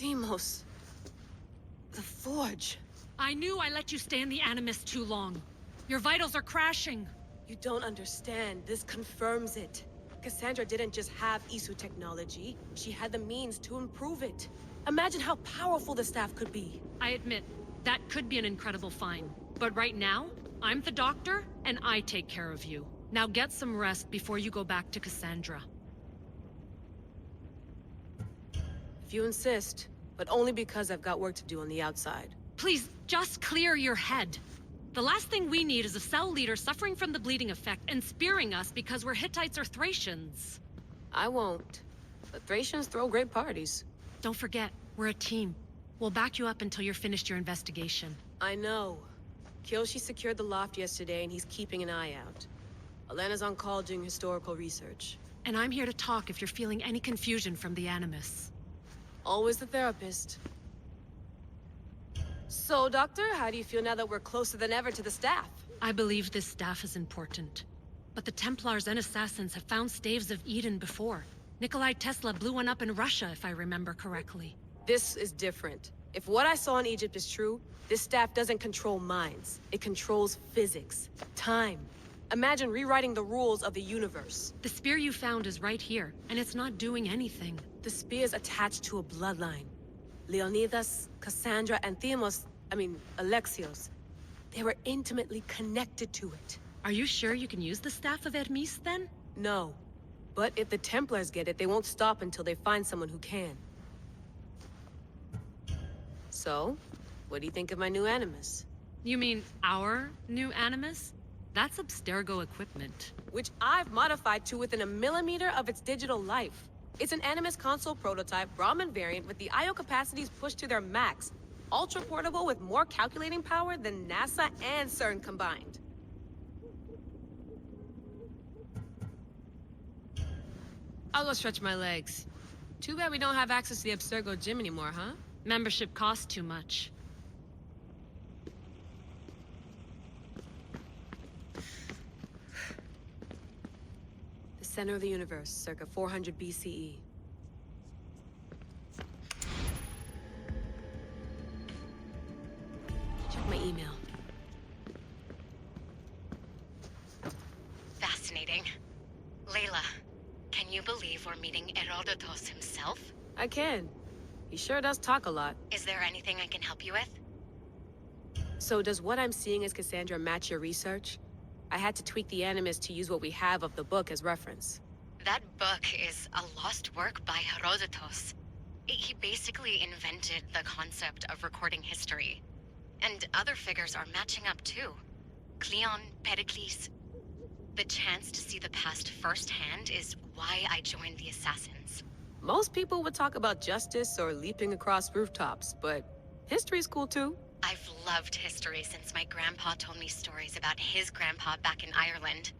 Themos. The Forge. I knew I let you stay in the Animus too long. Your vitals are crashing. You don't understand. This confirms it. Cassandra didn't just have Isu technology. She had the means to improve it. Imagine how powerful the staff could be. I admit, that could be an incredible find. But right now, I'm the doctor, and I take care of you. Now get some rest before you go back to Cassandra. If you insist, but only because I've got work to do on the outside. Please, just clear your head. The last thing we need is a cell leader suffering from the bleeding effect and spearing us because we're Hittites or Thracians. I won't. But Thracians throw great parties. Don't forget, we're a team. We'll back you up until you're finished your investigation. I know. Kyoshi secured the loft yesterday and he's keeping an eye out. Elena's on call doing historical research. And I'm here to talk if you're feeling any confusion from the Animus. Always the therapist. So, Doctor, how do you feel now that we're closer than ever to the staff? I believe this staff is important. But the Templars and Assassins have found staves of Eden before. Nikolai Tesla blew one up in Russia, if I remember correctly. This is different. If what I saw in Egypt is true, this staff doesn't control minds. It controls physics, time. Imagine rewriting the rules of the universe. The spear you found is right here, and it's not doing anything. The spear's attached to a bloodline. Leonidas, Cassandra, and Alexios. They were intimately connected to it. Are you sure you can use the Staff of Hermes, then? No. But if the Templars get it, they won't stop until they find someone who can. So, what do you think of my new Animus? You mean our new Animus? That's Abstergo equipment. Which I've modified to within a millimeter of its digital life. It's an Animus console prototype, Brahmin variant with the I/O capacities pushed to their max. Ultra portable with more calculating power than NASA and CERN combined. I'll go stretch my legs. Too bad we don't have access to the Abstergo gym anymore, huh? Membership costs too much. The center of the universe, circa 400 BCE. email. Fascinating. Layla, can you believe we're meeting Herodotus himself? I can. He sure does talk a lot. Is there anything I can help you with? So does what I'm seeing as Cassandra match your research? I had to tweak the Animus to use what we have of the book as reference. That book is a lost work by Herodotus. He basically invented the concept of recording history. And other figures are matching up too. Cleon, Pericles. The chance to see the past firsthand is why I joined the Assassins. Most people would talk about justice or leaping across rooftops, but history's cool too. I've loved history since my grandpa told me stories about his grandpa back in Ireland.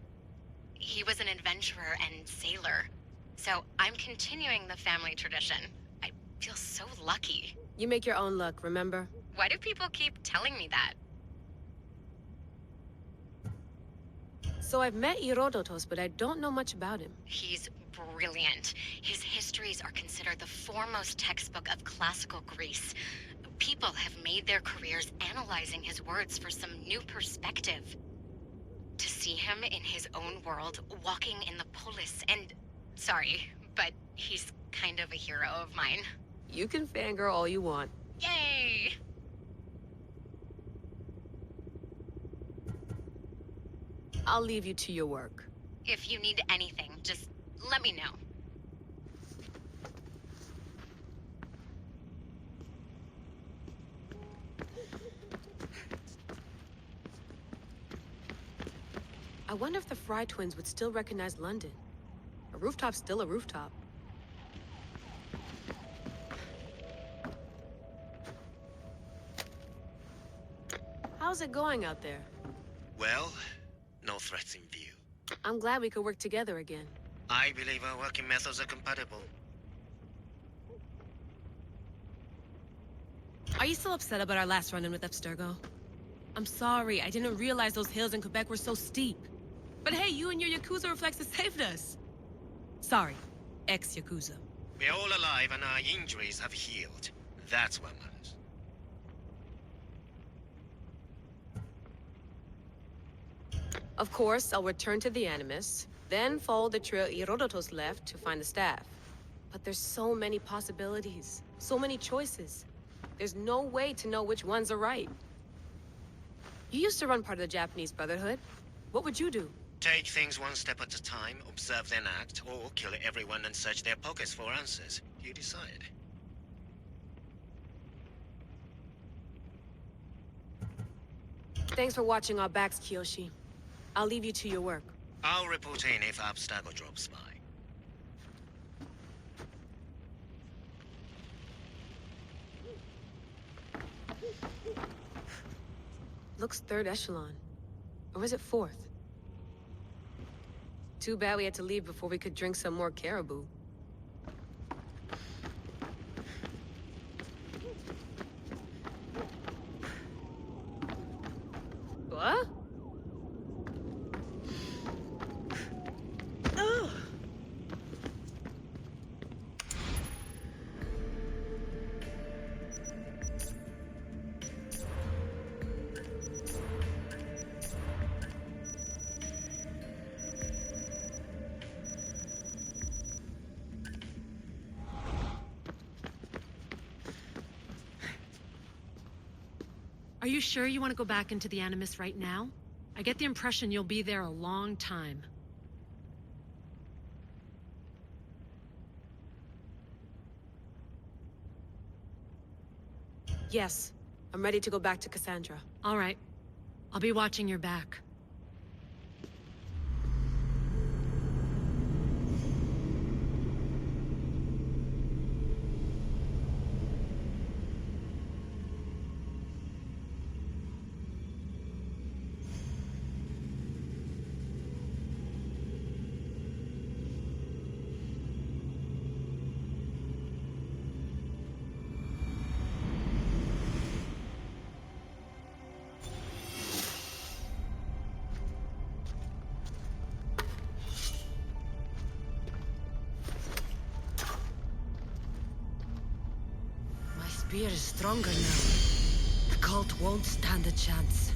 He was an adventurer and sailor, so I'm continuing the family tradition. I feel so lucky. You make your own luck, remember? Why do people keep telling me that? So I've met Herodotus, but I don't know much about him. He's brilliant. His histories are considered the foremost textbook of classical Greece. People have made their careers analyzing his words for some new perspective. To see him in his own world, walking in the polis, and... Sorry, but he's kind of a hero of mine. You can fangirl all you want. Yay! I'll leave you to your work. If you need anything, just let me know. I wonder if the Fry twins would still recognize London. A rooftop's still a rooftop. How's it going out there? Well, no threats in view. I'm glad we could work together again. I believe our working methods are compatible. Are you still upset about our last run-in with Abstergo? I'm sorry, I didn't realize those hills in Quebec were so steep. But hey, you and your Yakuza reflexes saved us. Sorry, ex-Yakuza. We're all alive and our injuries have healed. That's what matters. Of course, I'll return to the Animus, then follow the trail Herodotus left to find the staff. But there's so many possibilities, so many choices. There's no way to know which ones are right. You used to run part of the Japanese Brotherhood. What would you do? Take things one step at a time, observe then act, or kill everyone and search their pockets for answers. You decide. Thanks for watching our backs, Kiyoshi. I'll leave you to your work. I'll report in if Abstergo drops by. Looks third echelon. Or is it fourth? Too bad we had to leave before we could drink some more caribou. What? Are you sure you want to go back into the Animus right now? I get the impression you'll be there a long time. Yes. I'm ready to go back to Cassandra. All right. I'll be watching your back. Spear is stronger now. The cult cult won't stand a chance.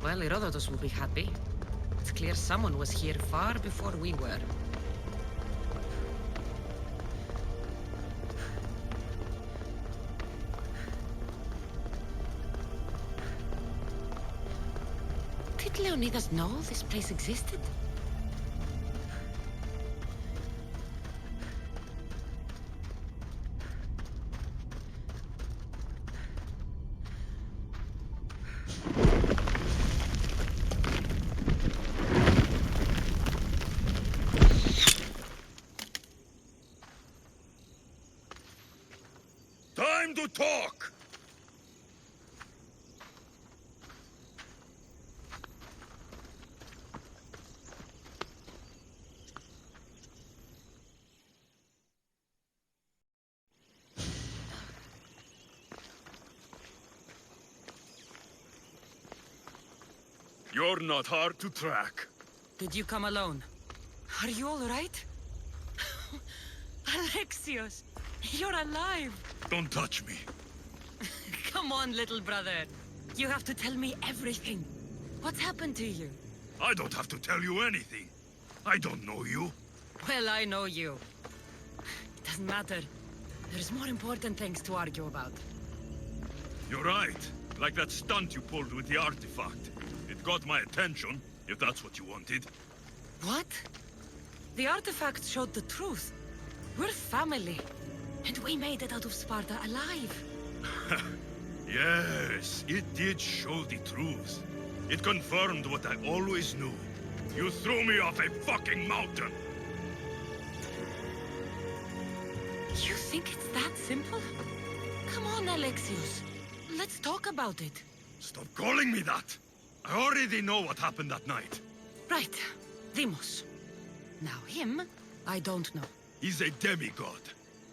Well, Herodotus will be happy. It's clear someone was here far before we were. Did Leonidas know this place existed? Time to talk! You're not hard to track. Did you come alone? Are you all right? Alexios, you're alive! Don't touch me. Come on, little brother. You have to tell me everything. What's happened to you? I don't have to tell you anything. I don't know you. Well, I know you. It doesn't matter. There's more important things to argue about. You're right. Like that stunt you pulled with the artifact. It got my attention, if that's what you wanted. What? The artifact showed the truth. We're family. And we made it out of Sparta alive. Yes, it did show the truth. It confirmed what I always knew. You threw me off a fucking mountain! You think it's that simple? Come on, Alexios. Let's talk about it. Stop calling me that! I already know what happened that night. Right. Deimos. Now him, I don't know. He's a demigod.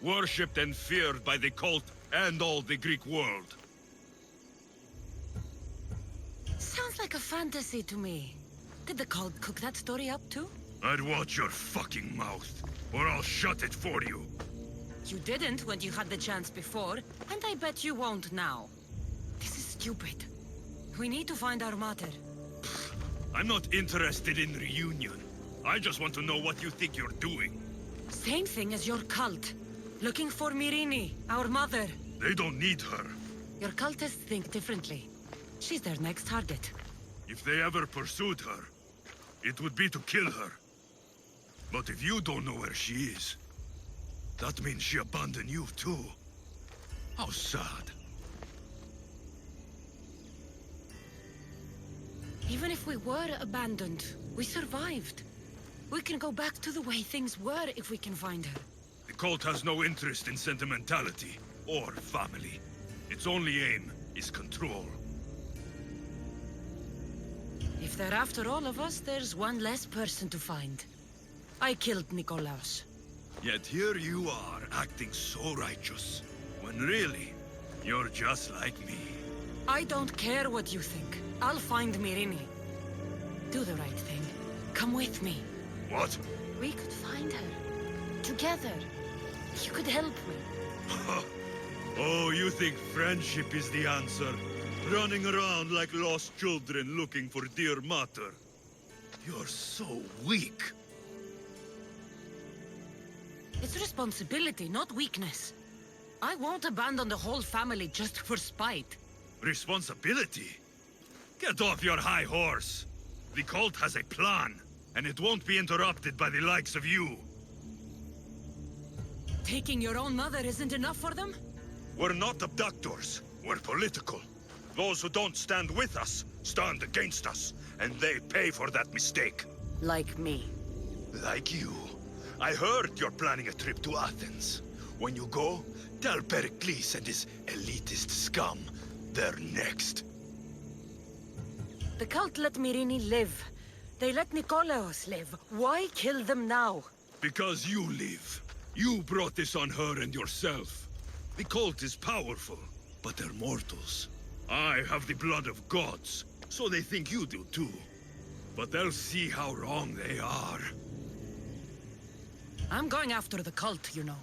Worshipped and feared by the cult and all the Greek world. Sounds like a fantasy to me. Did the cult cook that story up too? I'd watch your fucking mouth, or I'll shut it for you. You didn't when you had the chance before, and I bet you won't now. This is stupid. We need to find our mater. I'm not interested in reunion. I just want to know what you think you're doing. Same thing as your cult. Looking for Myrine, our mother. They don't need her. Your cultists think differently. She's their next target. If they ever pursued her, it would be to kill her. But if you don't know where she is, that means she abandoned you too. How sad. Even if we were abandoned, we survived. We can go back to the way things were if we can find her. The cult has no interest in sentimentality or family. Its only aim is control. If they're after all of us, there's one less person to find. I killed Nikolaos. Yet here you are, acting so righteous, when really, you're just like me. I don't care what you think. I'll find Myrine. Do the right thing. Come with me. What? We could find her. Together. You could help me. Oh, you think friendship is the answer? Running around like lost children looking for dear mater. You're so weak. It's responsibility, not weakness. I won't abandon the whole family just for spite. Responsibility? Get off your high horse. The cult has a plan, and it won't be interrupted by the likes of you. Taking your own mother isn't enough for them? We're not abductors. We're political. Those who don't stand with us, stand against us, and they pay for that mistake. Like me. Like you. I heard you're planning a trip to Athens. When you go, tell Pericles and his elitist scum they're next. The cult let Myrrine live. They let Nikolaos live. Why kill them now? Because you live. You brought this on her and yourself. The cult is powerful, but they're mortals. I have the blood of gods, so they think you do too. But they'll see how wrong they are. I'm going after the cult, you know.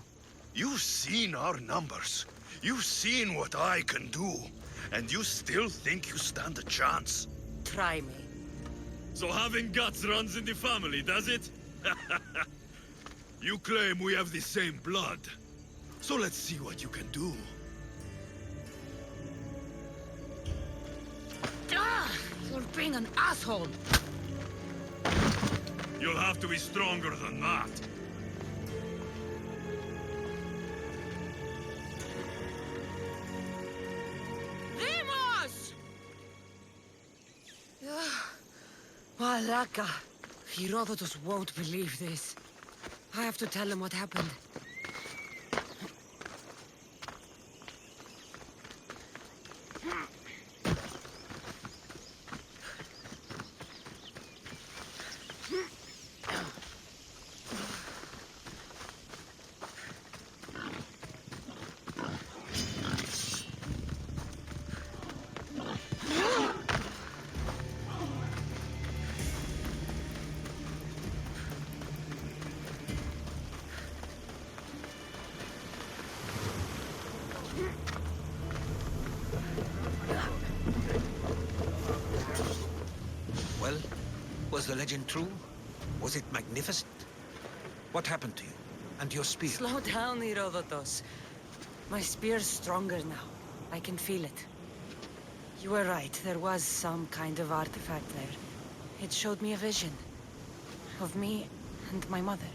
You've seen our numbers. You've seen what I can do. And you still think you stand a chance? Try me. So having guts runs in the family, does it? You claim we have the same blood. So let's see what you can do. Ah, you're being an asshole. You'll have to be stronger than that. Demos! Malaka. Herodotus won't believe this. I have to tell him what happened. Well, was the legend true? Was it magnificent? What happened to you? And your spear? Slow down, Herodotus. My spear's stronger now. I can feel it. You were right. There was some kind of artifact there. It showed me a vision. Of me and my mother.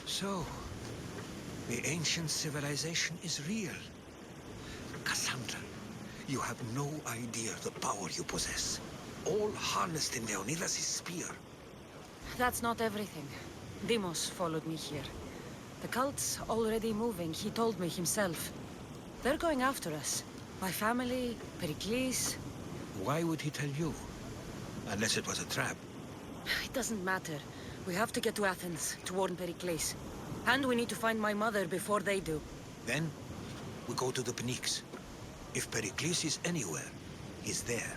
So, the ancient civilization is real. Cassandra, you have no idea the power you possess. All harnessed in Leonidas' spear. That's not everything. Demos followed me here. The cult's already moving, he told me himself. They're going after us. My family, Pericles. Why would he tell you? Unless it was a trap. It doesn't matter. We have to get to Athens to warn Pericles. And we need to find my mother before they do. Then, we go to the Pnyx. If Pericles is anywhere, he's there.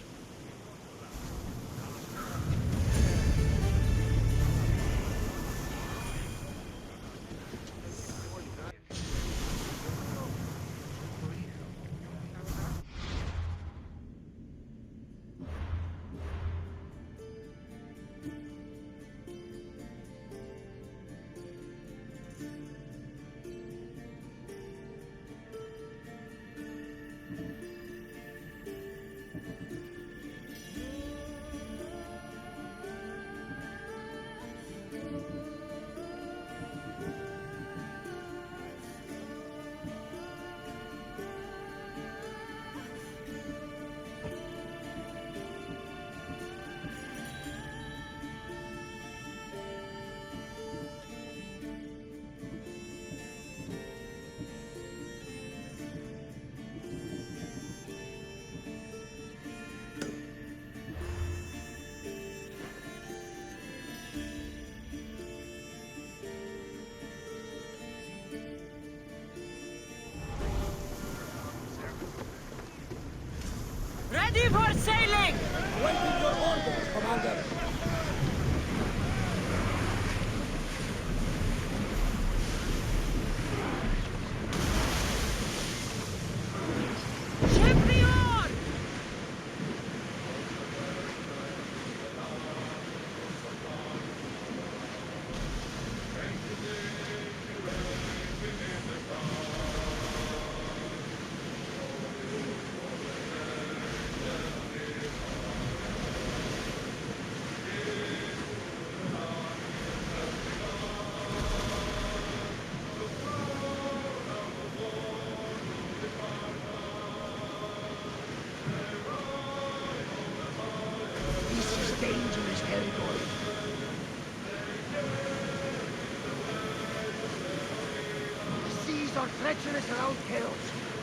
are treacherous around chaos.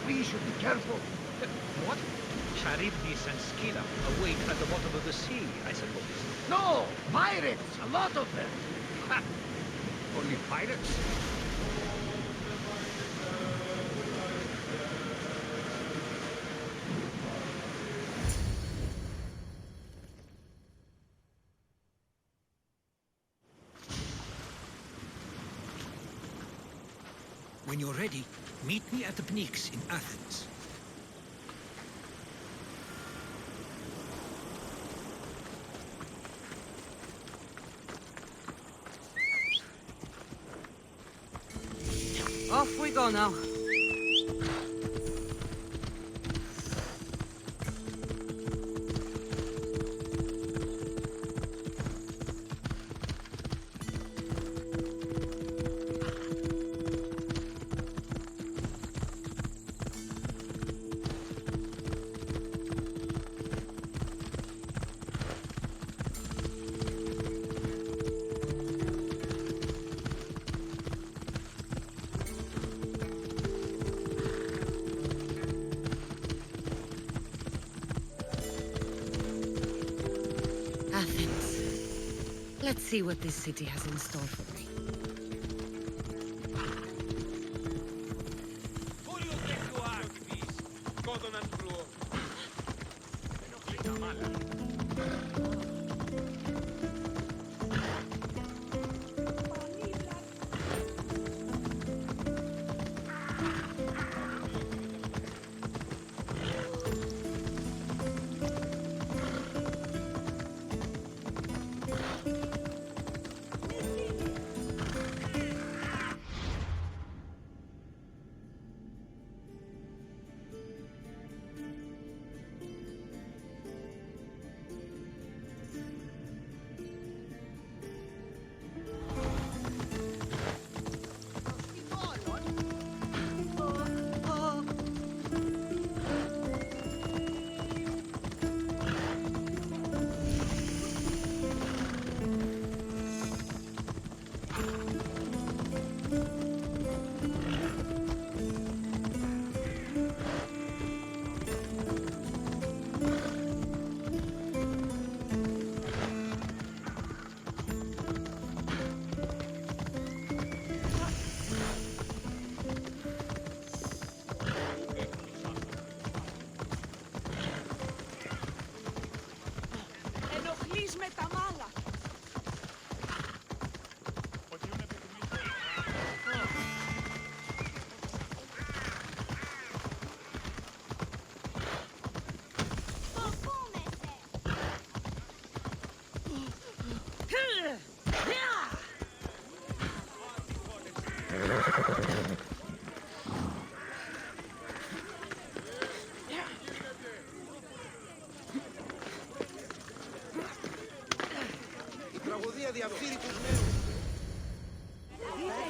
We should be careful. What? Charybdis and Scylla await at the bottom of the sea, I suppose. No! Pirates! A lot of them! Ha! Only pirates? When you're ready, meet me at the Pnyx in Athens. Off we go now. Athens. Let's see what this city has in store for me.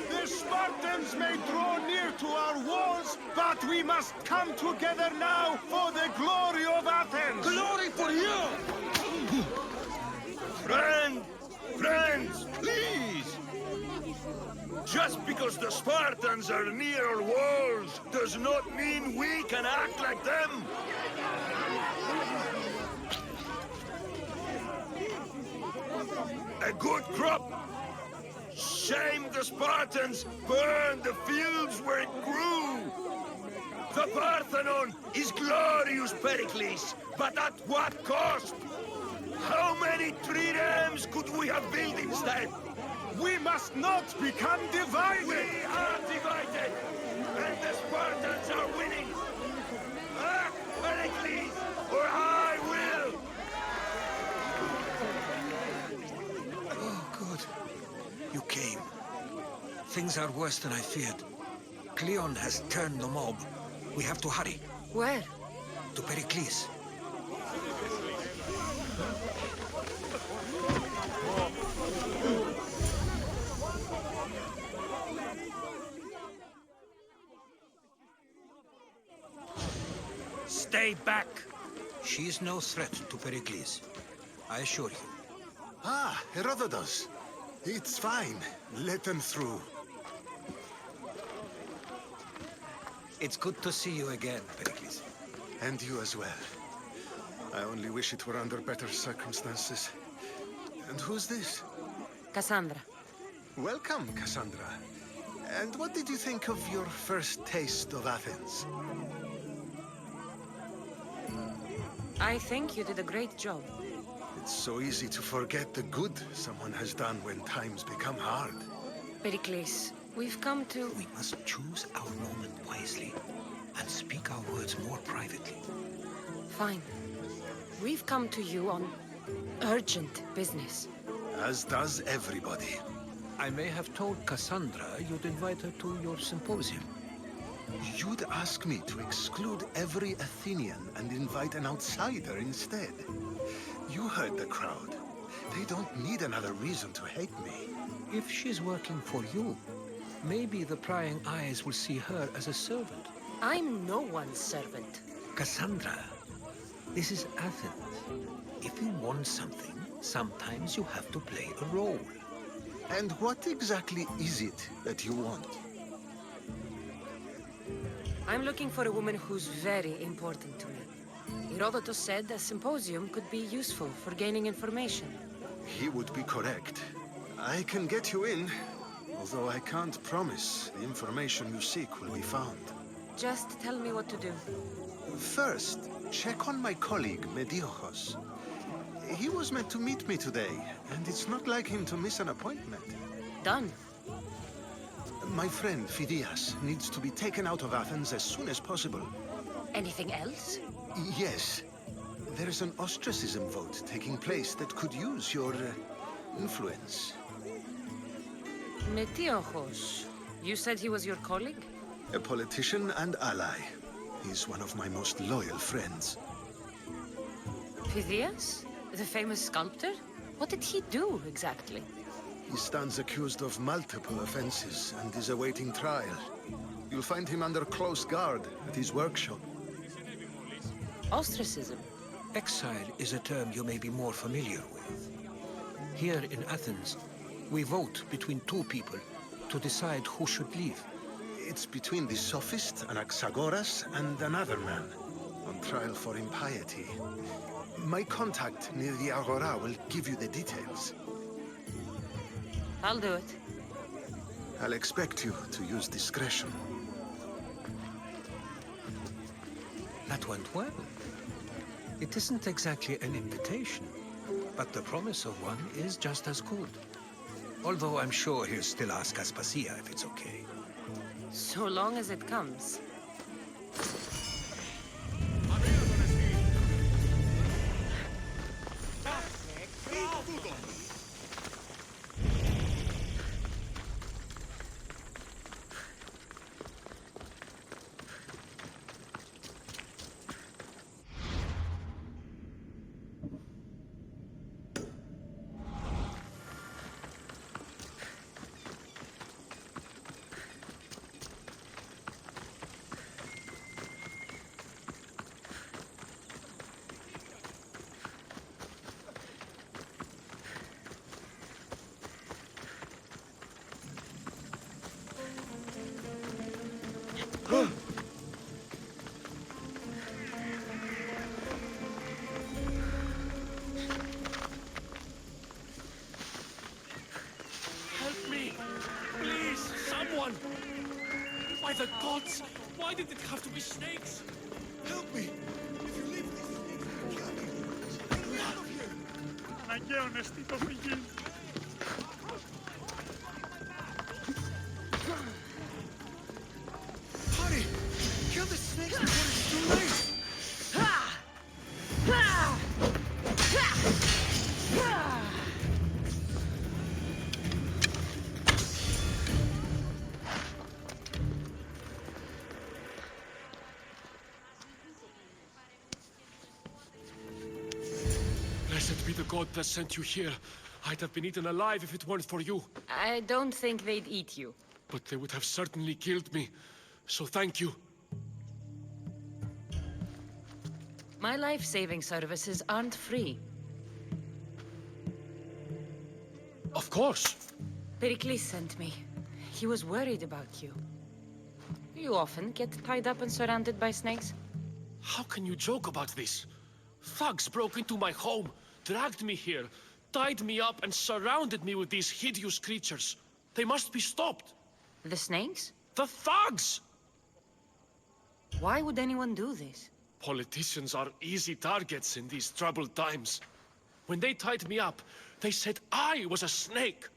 The Spartans may draw near to our walls, but we must come together now for the glory of Athens! Glory for you! Friends, please! Just because the Spartans are near our walls does not mean we can act like them! A good crop! Shame the Spartans burned the fields where it grew! The Parthenon is glorious, Pericles, but at what cost? How many triremes could we have built instead? We must not become divided! We are divided! And the Spartans are winning! Act, Pericles, or I will! Oh, good. You came. Things are worse than I feared. Cleon has turned the mob. We have to hurry. Where? To Pericles. Stay back! She is no threat to Pericles. I assure you. Ah, Herodotus. It's fine. Let them through. It's good to see you again, Pericles. And you as well. I only wish it were under better circumstances. And who's this? Cassandra. Welcome, Cassandra. And what did you think of your first taste of Athens? I think you did a great job. It's so easy to forget the good someone has done when times become hard. Pericles, we've come to... We must choose our moment wisely and speak our words more privately. Fine. We've come to you on urgent business. As does everybody. I may have told Cassandra you'd invite her to your symposium. You'd ask me to exclude every Athenian and invite an outsider instead. You heard the crowd. They don't need another reason to hate me. If she's working for you, maybe the prying eyes will see her as a servant. I'm no one's servant. Cassandra, this is Athens. If you want something, sometimes you have to play a role. And what exactly is it that you want? I'm looking for a woman who's very important to me. Herodotus said a symposium could be useful for gaining information. He would be correct. I can get you in, although I can't promise the information you seek will be found. Just tell me what to do. First, check on my colleague, Mediochos. He was meant to meet me today, and it's not like him to miss an appointment. Done. My friend, Phidias, needs to be taken out of Athens as soon as possible. Anything else? Yes. There's an ostracism vote taking place that could use your influence. Metiochos. You said he was your colleague? A politician and ally. He's one of my most loyal friends. Phidias? The famous sculptor? What did he do, exactly? He stands accused of multiple offenses and is awaiting trial. You'll find him under close guard at his workshop. Ostracism? Exile is a term you may be more familiar with. Here in Athens, we vote between two people to decide who should leave. It's between the sophist Anaxagoras and another man, on trial for impiety. My contact near the Agora will give you the details. I'll do it. I'll expect you to use discretion. That went well. It isn't exactly an invitation, but the promise of one is just as good. Although I'm sure he'll still ask Aspasia if it's okay. So long as it comes. Help me! Please, someone! By the gods! Why did it have to be snakes? Help me! If you leave these snakes, they'll kill me! Get me out of here! Αναγκαίο νεστή το φυγή. Hurry! Kill the snakes before it's too late! Blessed be the god that sent you here. I'd have been eaten alive if it weren't for you. I don't think they'd eat you. But they would have certainly killed me. So thank you. My life-saving services aren't free. Of course. Pericles sent me. He was worried about you. You often get tied up and surrounded by snakes? How can you joke about this? Thugs broke into my home, dragged me here, tied me up and surrounded me with these hideous creatures. They must be stopped. The snakes? The thugs! Why would anyone do this? Politicians are easy targets in these troubled times. When they tied me up, they said I was a snake.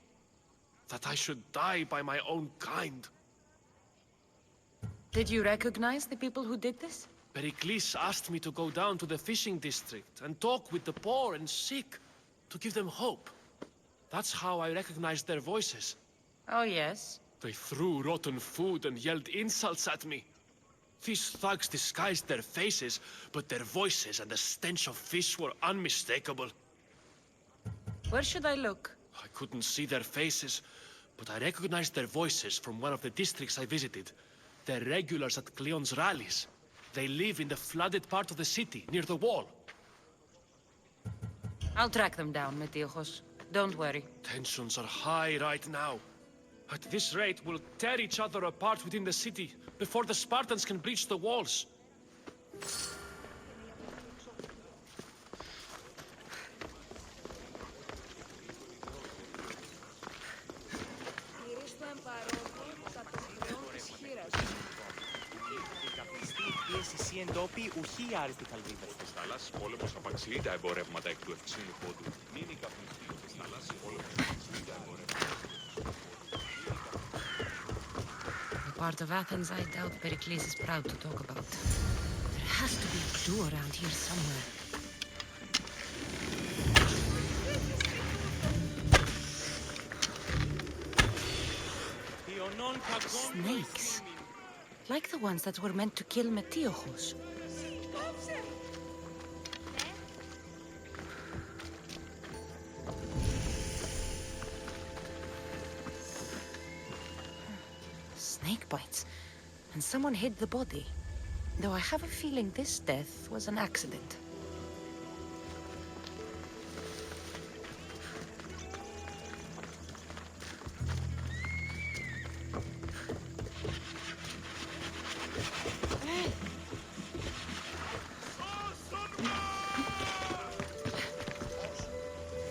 That I should die by my own kind. Did you recognize the people who did this? Pericles asked me to go down to the fishing district and talk with the poor and sick, to give them hope. That's how I recognized their voices. Oh, yes? They threw rotten food and yelled insults at me. These thugs disguised their faces, but their voices and the stench of fish were unmistakable. Where should I look? I couldn't see their faces, but I recognized their voices from one of the districts I visited. They're regulars at Cleon's rallies. They live in the flooded part of the city, near the wall. I'll track them down, Metiochos. Don't worry. Tensions are high right now. At this rate, we'll tear each other apart within the city before the Spartans can breach the walls. Οι εντόπιοι ουχή άριστοι χαλβίδες. Στις θάλασσες πόλεμος απαξιεί τα εμπορεύματα εκ του ευξήνου πόντου. Μην οι καπνιστοί στις θάλασσες πόλεμος απαξιεί τα εμπορεύματα. The part of Athens I doubt Pericles is proud to talk about. There has to be a clue around here somewhere. Snakes. Like the ones that were meant to kill Metiochos. Snake bites. And someone hid the body. Though I have a feeling this death was an accident.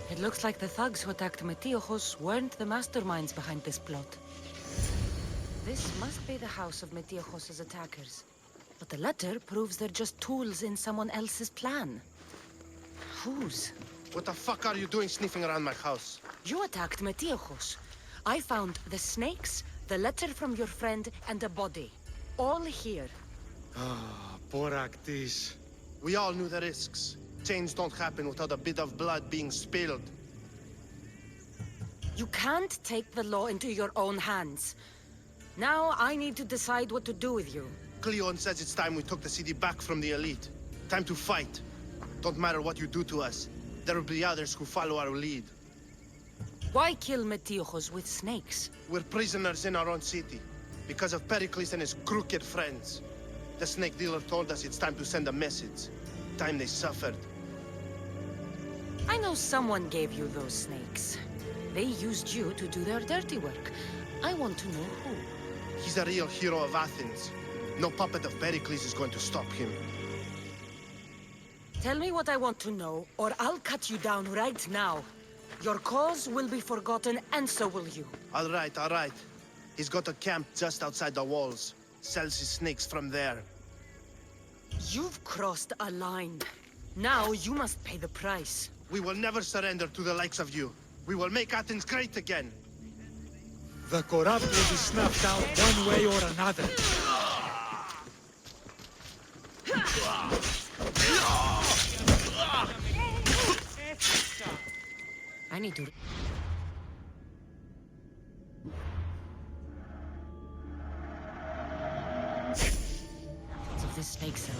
It looks like the thugs who attacked Metiochos weren't the masterminds behind this plot. This must be the house of Metiochos' attackers. But the letter proves they're just tools in someone else's plan. Whose? What the fuck are you doing sniffing around my house? You attacked Metiochos. I found the snakes, the letter from your friend, and a body. All here. Ah, poor Actis. We all knew the risks. Change don't happen without a bit of blood being spilled. You can't take the law into your own hands. Now I need to decide what to do with you. Cleon says it's time we took the city back from the elite. Time to fight. Don't matter what you do to us. There will be others who follow our lead. Why kill Metiochos with snakes? We're prisoners in our own city. Because of Pericles and his crooked friends. The snake dealer told us it's time to send a message. Time they suffered. I know someone gave you those snakes. They used you to do their dirty work. I want to know who. He's a real hero of Athens. No puppet of Pericles is going to stop him. Tell me what I want to know, or I'll cut you down right now. Your cause will be forgotten, and so will you. All right, all right. He's got a camp just outside the walls. Sells his snakes from there. You've crossed a line. Now you must pay the price. We will never surrender to the likes of you. We will make Athens great again. The corrupt will be snuffed out one way or another. I need to... of this snake seller.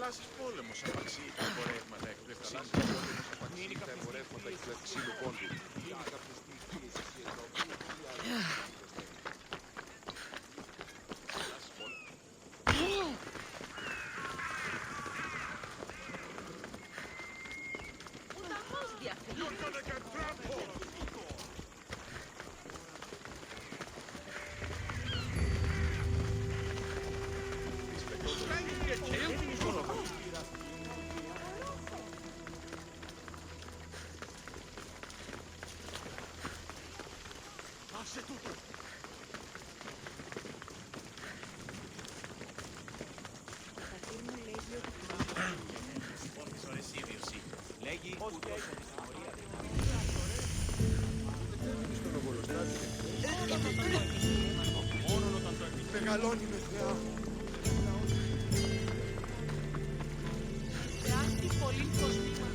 θαλάσσης πόλεμος απαξιεί τα εμπορεύματα εκ του ευξήνου πόντου. You're gonna get trampled! Άσε τούτο! Λέγει ούτως μεγαλώνει με θεά. Τεράστιοι πολλοί κοσμήματα.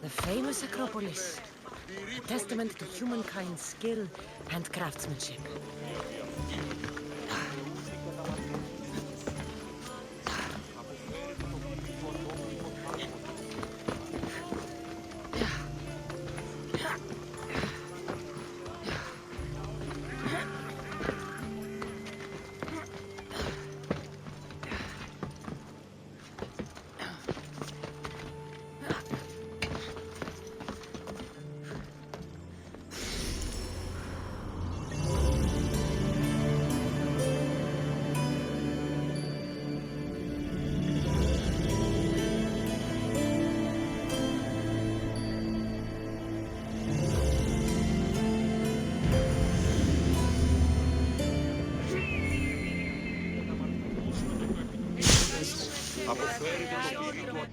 The famous Acropolis, a testament to humankind's skill and craftsmanship. αποφέρει το τοπίο.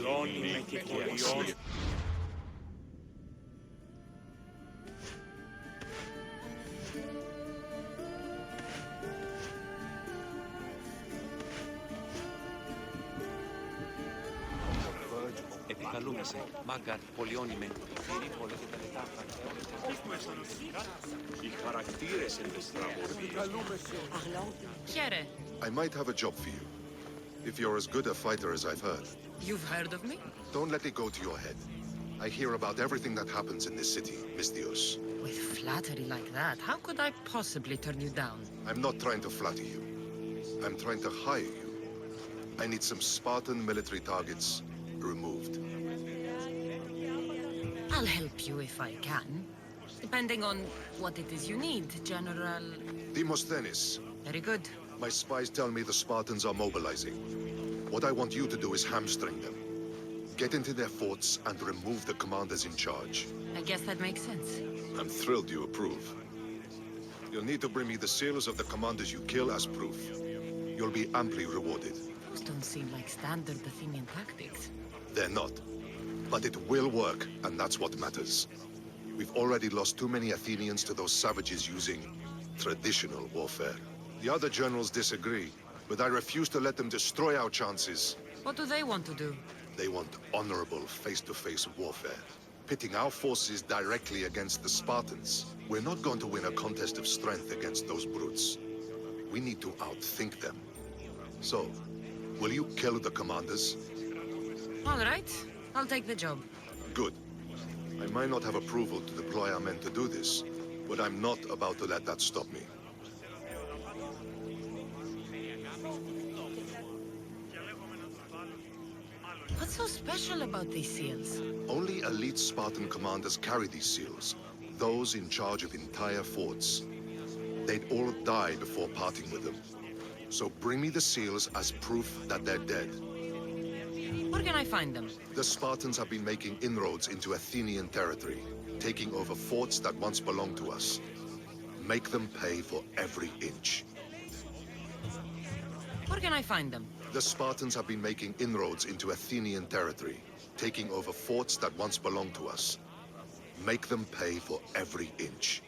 Λόνι και κυριών. Επικαλούμε σε Μάγκαρ, πολιόνιμε, Φυρίπολε και τα λετά. Οι χαρακτήρες είναι στραβωδίες. Chiere, I might have a job for you. If you're as good a fighter as I've heard. you've heard of me? Don't let it go to your head. I hear about everything that happens in this city, Mystios. With flattery like that, how could I possibly turn you down? I'm not trying to flatter you. I'm trying to hire you. I need some Spartan military targets removed. I'll help you if I can. Depending on what it is you need, General... Demosthenes. Very good. My spies tell me the Spartans are mobilizing. What I want you to do is hamstring them. Get into their forts and remove the commanders in charge. I guess that makes sense. I'm thrilled you approve. You'll need to bring me the seals of the commanders you kill as proof. You'll be amply rewarded. Those don't seem like standard Athenian tactics. They're not. But it will work, and that's what matters. We've already lost too many Athenians to those savages using traditional warfare. The other generals disagree, but I refuse to let them destroy our chances. What do they want to do? They want honorable face-to-face warfare, pitting our forces directly against the Spartans. We're not going to win a contest of strength against those brutes. We need to outthink them. So, will you kill the commanders? All right. I'll take the job. Good. I might not have approval to deploy our men to do this, but I'm not about to let that stop me. What's so special about these seals? Only elite Spartan commanders carry these seals, those in charge of entire forts. They'd all die before parting with them. So bring me the seals as proof that they're dead. Where can I find them? The Spartans have been making inroads into Athenian territory, taking over forts that once belonged to us. Make them pay for every inch. Where can I find them? The Spartans have been making inroads into Athenian territory, taking over forts that once belonged to us. Make them pay for every inch.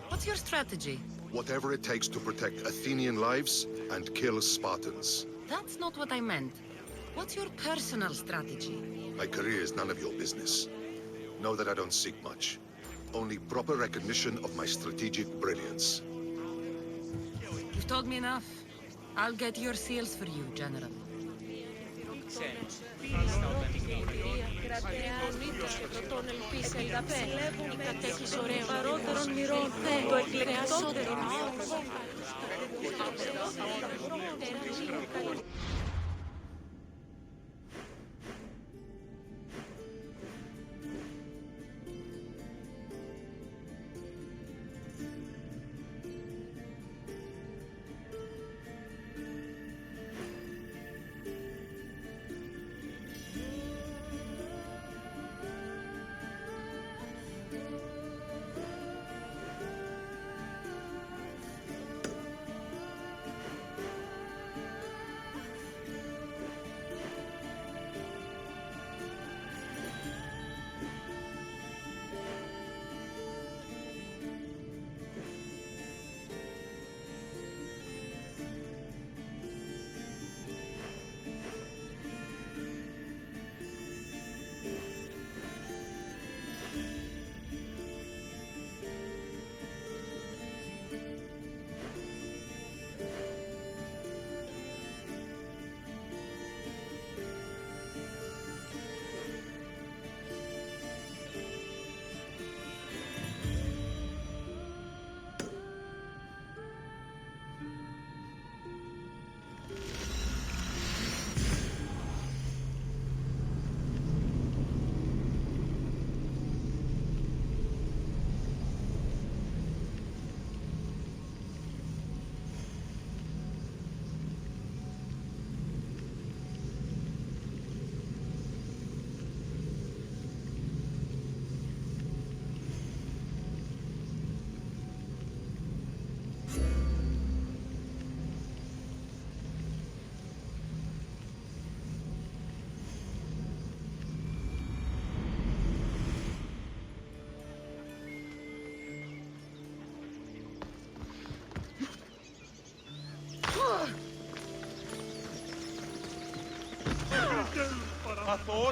What's your strategy? Whatever it takes to protect Athenian lives and kill Spartans. That's not what I meant. What's your personal strategy? My career is none of your business. Know that I don't seek much. Only proper recognition of my strategic brilliance. You've told me enough. I'll get your seals for you, General.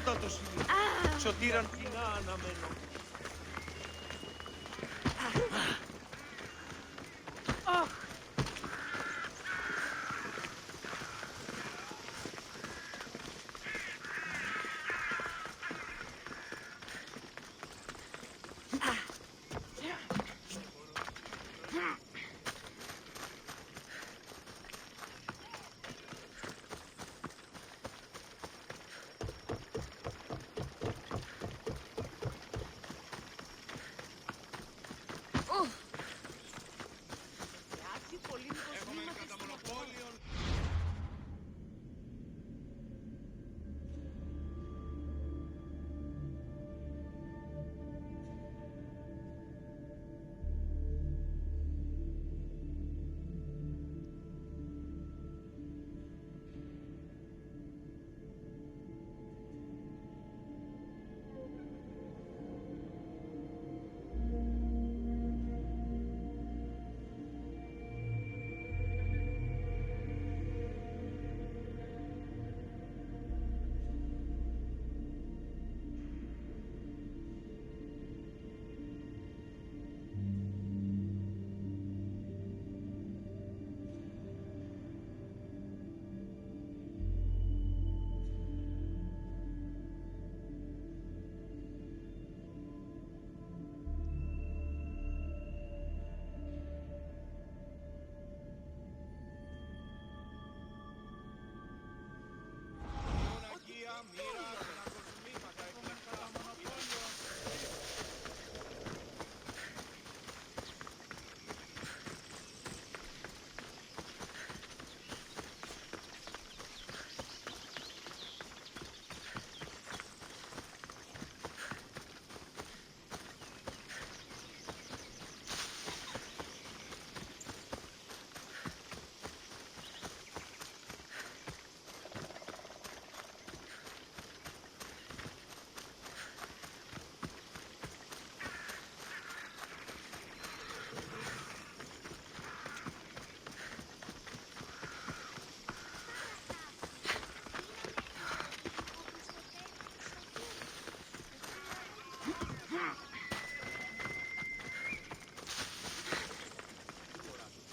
Ανάστατος σωτήραν κοινά αναμένω.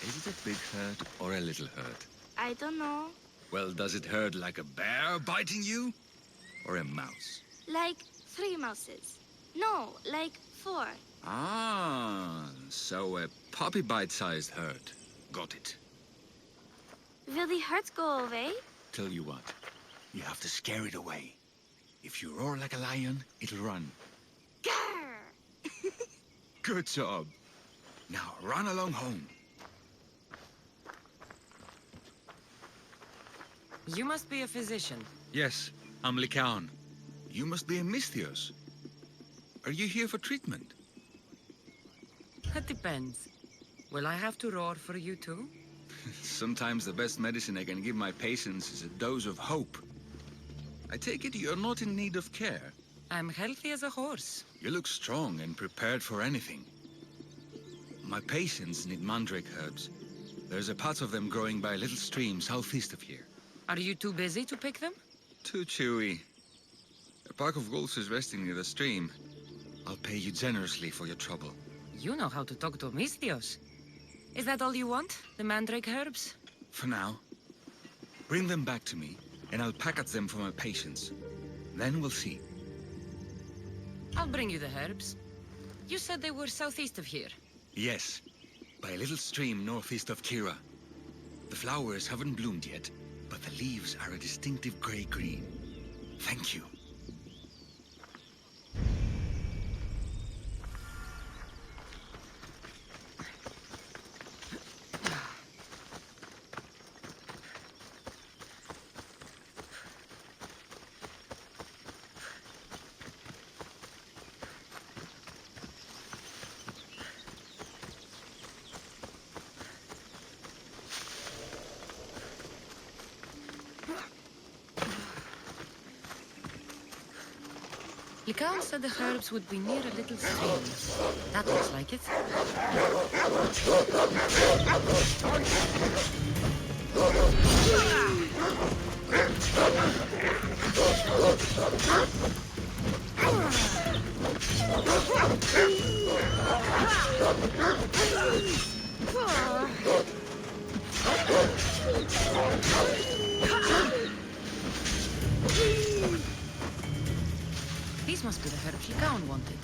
Is it a big hurt or a little hurt? I don't know. Well, does it hurt like a bear biting you? Or a mouse? Like 3 mouses. No, like 4. Ah, so a puppy bite-sized hurt. Got it. Will the hurt go away? Tell you what, you have to scare it away. If you roar like a lion, it'll run. Grr! Good job. Now run along home. You must be a physician. Yes, I'm Lycaon. You must be a Misthios. Are you here for treatment? That depends. Will I have to roar for you too? Sometimes the best medicine I can give my patients is a dose of hope. I take it you're not in need of care. I'm healthy as a horse. You look strong and prepared for anything. My patients need mandrake herbs. There's a patch of them growing by a little stream southeast of here. Are you too busy to pick them? Too chewy. A pack of wolves is resting near the stream. I'll pay you generously for your trouble. You know how to talk to Misthios. Is that all you want? The mandrake herbs? For now. Bring them back to me, and I'll package them for my patients. Then we'll see. I'll bring you the herbs. You said they were southeast of here. Yes, by a little stream northeast of Kira. The flowers haven't bloomed yet, but the leaves are a distinctive gray-green. Thank you. Lycaon said the herbs would be near a little stream. That looks like it. These must be the herbs Licaon wanted.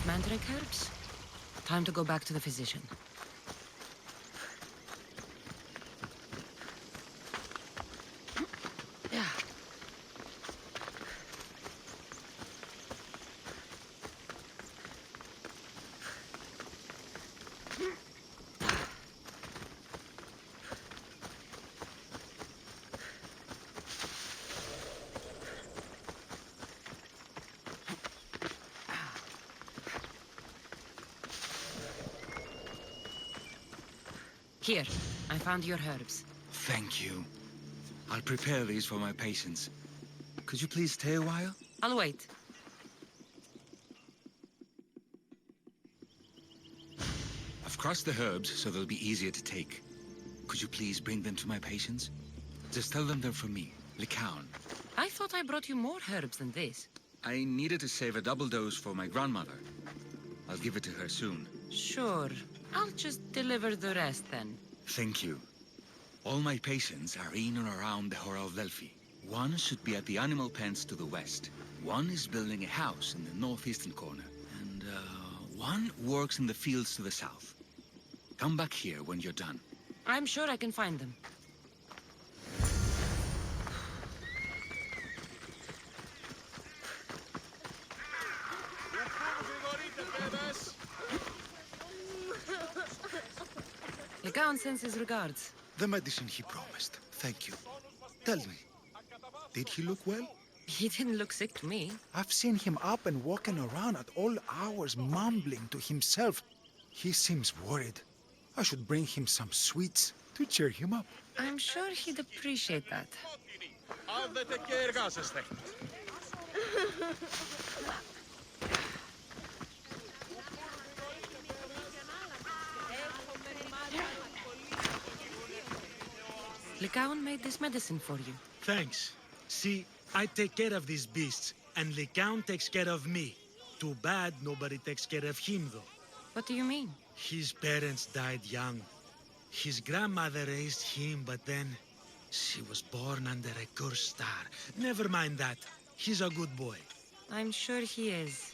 Mandrake herbs? Time to go back to the physician. Here, I found your herbs. Thank you. I'll prepare these for my patients. Could you please stay a while? I'll wait. I've crossed the herbs so they'll be easier to take. Could you please bring them to my patients? Just tell them they're from me, Licaon. I thought I brought you more herbs than this. I needed to save a double dose for my grandmother. I'll give it to her soon. Sure. I'll just deliver the rest then. Thank you. All my patients are in and around the Hora of Delphi. One should be at the animal pens to the west. One is building a house in the northeastern corner. And, one works in the fields to the south. Come back here when you're done. I'm sure I can find them. Licaon sends his regards. The medicine he promised. Thank you. Tell me, did he look well? He didn't look sick to me. I've seen him up and walking around at all hours, mumbling to himself. He seems worried. I should bring him some sweets to cheer him up. I'm sure he'd appreciate that. Licaon made this medicine for you. Thanks. See, I take care of these beasts, and Licaon takes care of me. Too bad nobody takes care of him, though. What do you mean? His parents died young. His grandmother raised him, but then she was born under a cursed star. Never mind that. He's a good boy. I'm sure he is.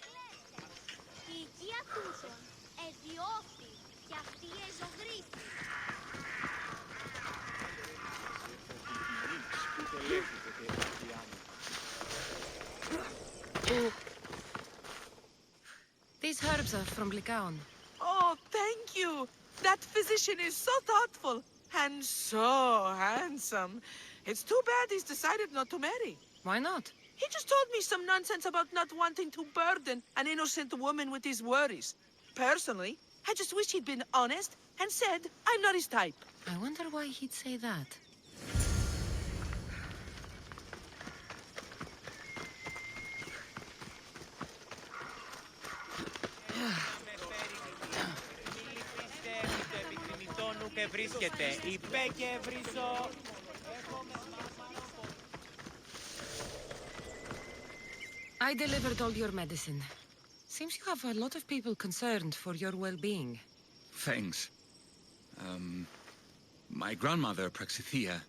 These herbs are from Licaon. Oh, thank you. That physician is so thoughtful and so handsome. It's too bad he's decided not to marry. Why not? He just told me some nonsense about not wanting to burden an innocent woman with his worries. Personally, I just wish he'd been honest and said I'm not his type. I wonder why he'd say that. I delivered all your medicine. Seems you have a lot of people concerned for your well-being. Thanks. My grandmother, Praxithea,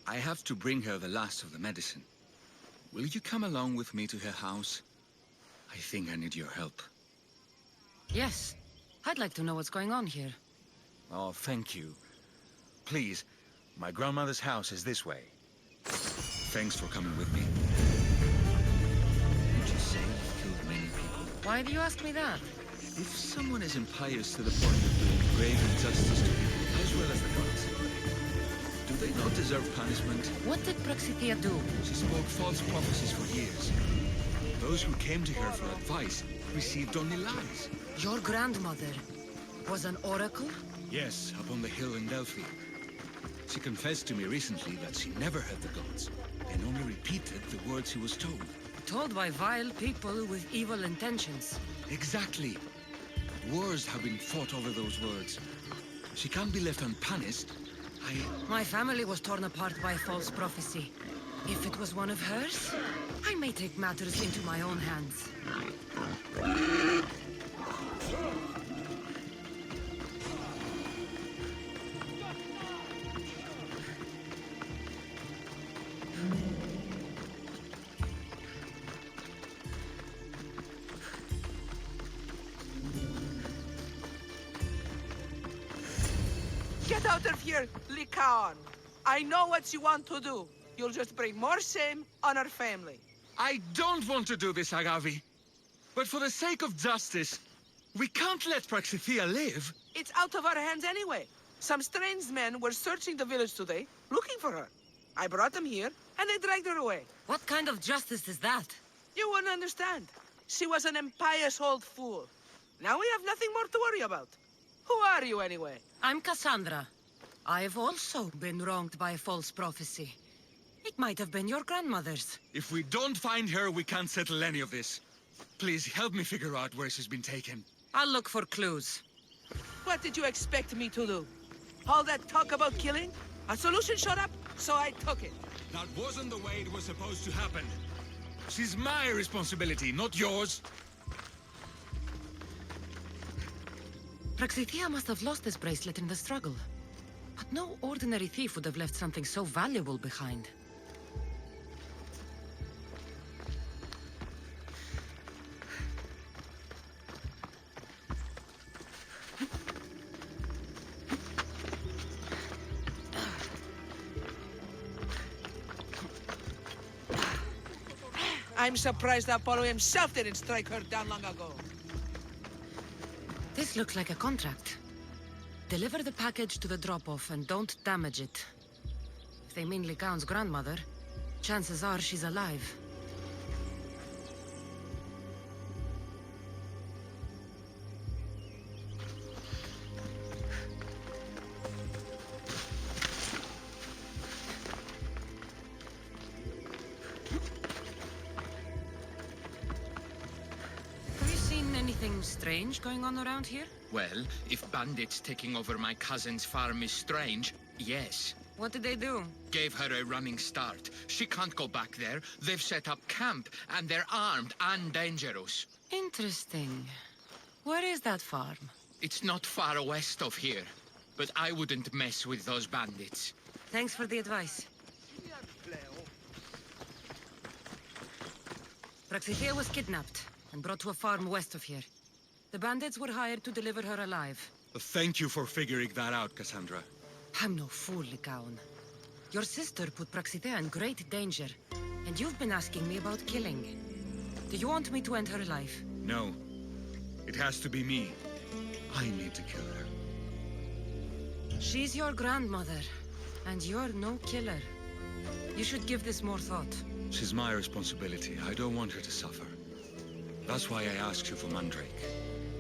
I have to bring her the last of the medicine. Will you come along with me to her house? I think I need your help. Yes. I'd like to know what's going on here. Oh, thank you. Please, my grandmother's house is this way. Thanks for coming with me. Did you say you've killed many people? Why do you ask me that? If someone is impious to the point of doing grave injustice to people, as well as the gods, do they not deserve punishment? What did Praxithea do? She spoke false prophecies for years. Those who came to her for advice received only lies. Your grandmother was an oracle? Yes, up on the hill in Delphi. She confessed to me recently that she never heard the gods, and only repeated the words she was told. Told by vile people with evil intentions. Exactly. Wars have been fought over those words. She can't be left unpunished. My family was torn apart by false prophecy. If it was one of hers, I may take matters into my own hands. Get out of here, Lycaon! I know what you want to do. You'll just bring more shame on our family. I don't want to do this, Agavi. But for the sake of justice, we can't let Praxithea live. It's out of our hands anyway. Some strange men were searching the village today, looking for her. I brought them here, and they dragged her away. What kind of justice is that? You wouldn't understand. She was an impious old fool. Now we have nothing more to worry about. Who are you, anyway? I'm Cassandra. I've also been wronged by false prophecy. It might have been your grandmother's. If we don't find her, we can't settle any of this. Please, help me figure out where she's been taken. I'll look for clues. What did you expect me to do? All that talk about killing? A solution showed up, so I took it. That wasn't the way it was supposed to happen. She's my responsibility, not yours. Praxithea must have lost this bracelet in the struggle. But no ordinary thief would have left something so valuable behind. I'm surprised Apollo himself didn't strike her down long ago. This looks like a contract. Deliver the package to the drop-off and don't damage it. If they mean Lycaon's grandmother, chances are she's alive. Strange going on around here? Well, if bandits taking over my cousin's farm is strange, yes. What did they do? Gave her a running start. She can't go back there. They've set up camp, and they're armed and dangerous. Interesting. Where is that farm? It's not far west of here, but I wouldn't mess with those bandits. Thanks for the advice. Praxithea was kidnapped and brought to a farm west of here. The bandits were hired to deliver her alive. Thank you for figuring that out, Cassandra. I'm no fool, Lycaon. Your sister put Praxithea in great danger, and you've been asking me about killing. Do you want me to end her life? No. It has to be me. I need to kill her. She's your grandmother, and you're no killer. You should give this more thought. She's my responsibility. I don't want her to suffer. That's why I asked you for Mandrake.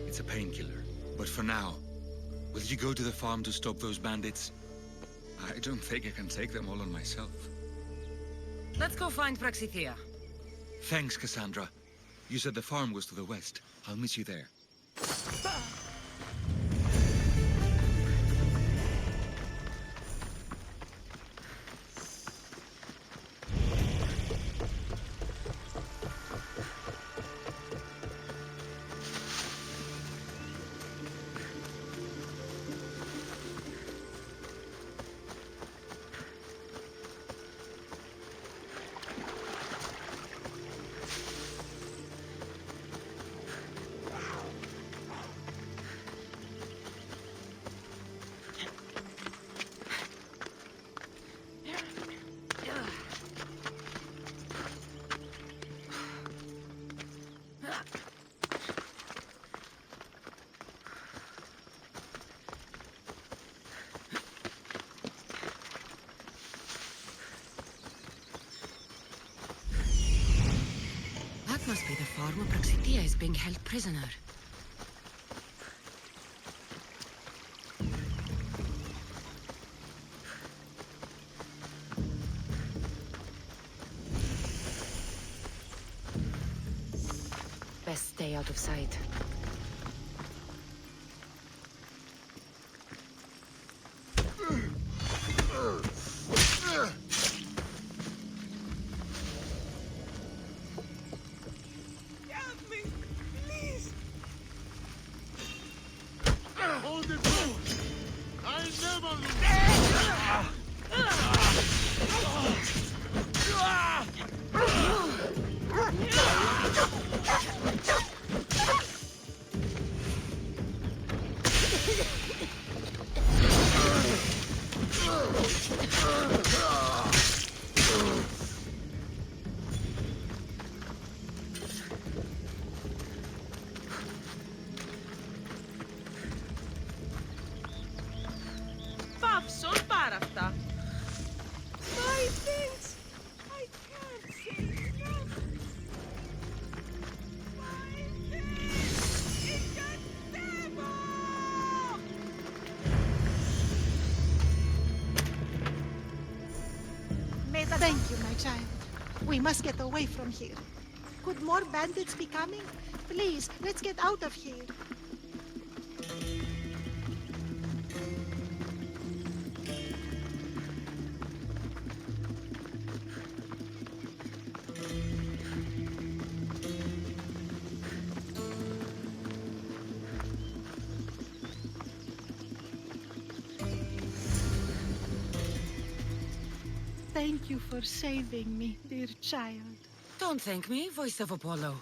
It's a painkiller. But for now, will you go to the farm to stop those bandits? I don't think I can take them all on myself. Let's go find Praxithea. Thanks, Cassandra. You said the farm was to the west. I'll meet you there. must be the farm where Praxitia is being held prisoner. Best stay out of sight. Παύσον πάρα αυτά. My things! I can't see nothing. My things! Incantemo! Thank you, my child. We must get away from here. Could more bandits be coming? Please, let's get out of here. Thank you for saving me, dear child. Don't thank me, voice of Apollo.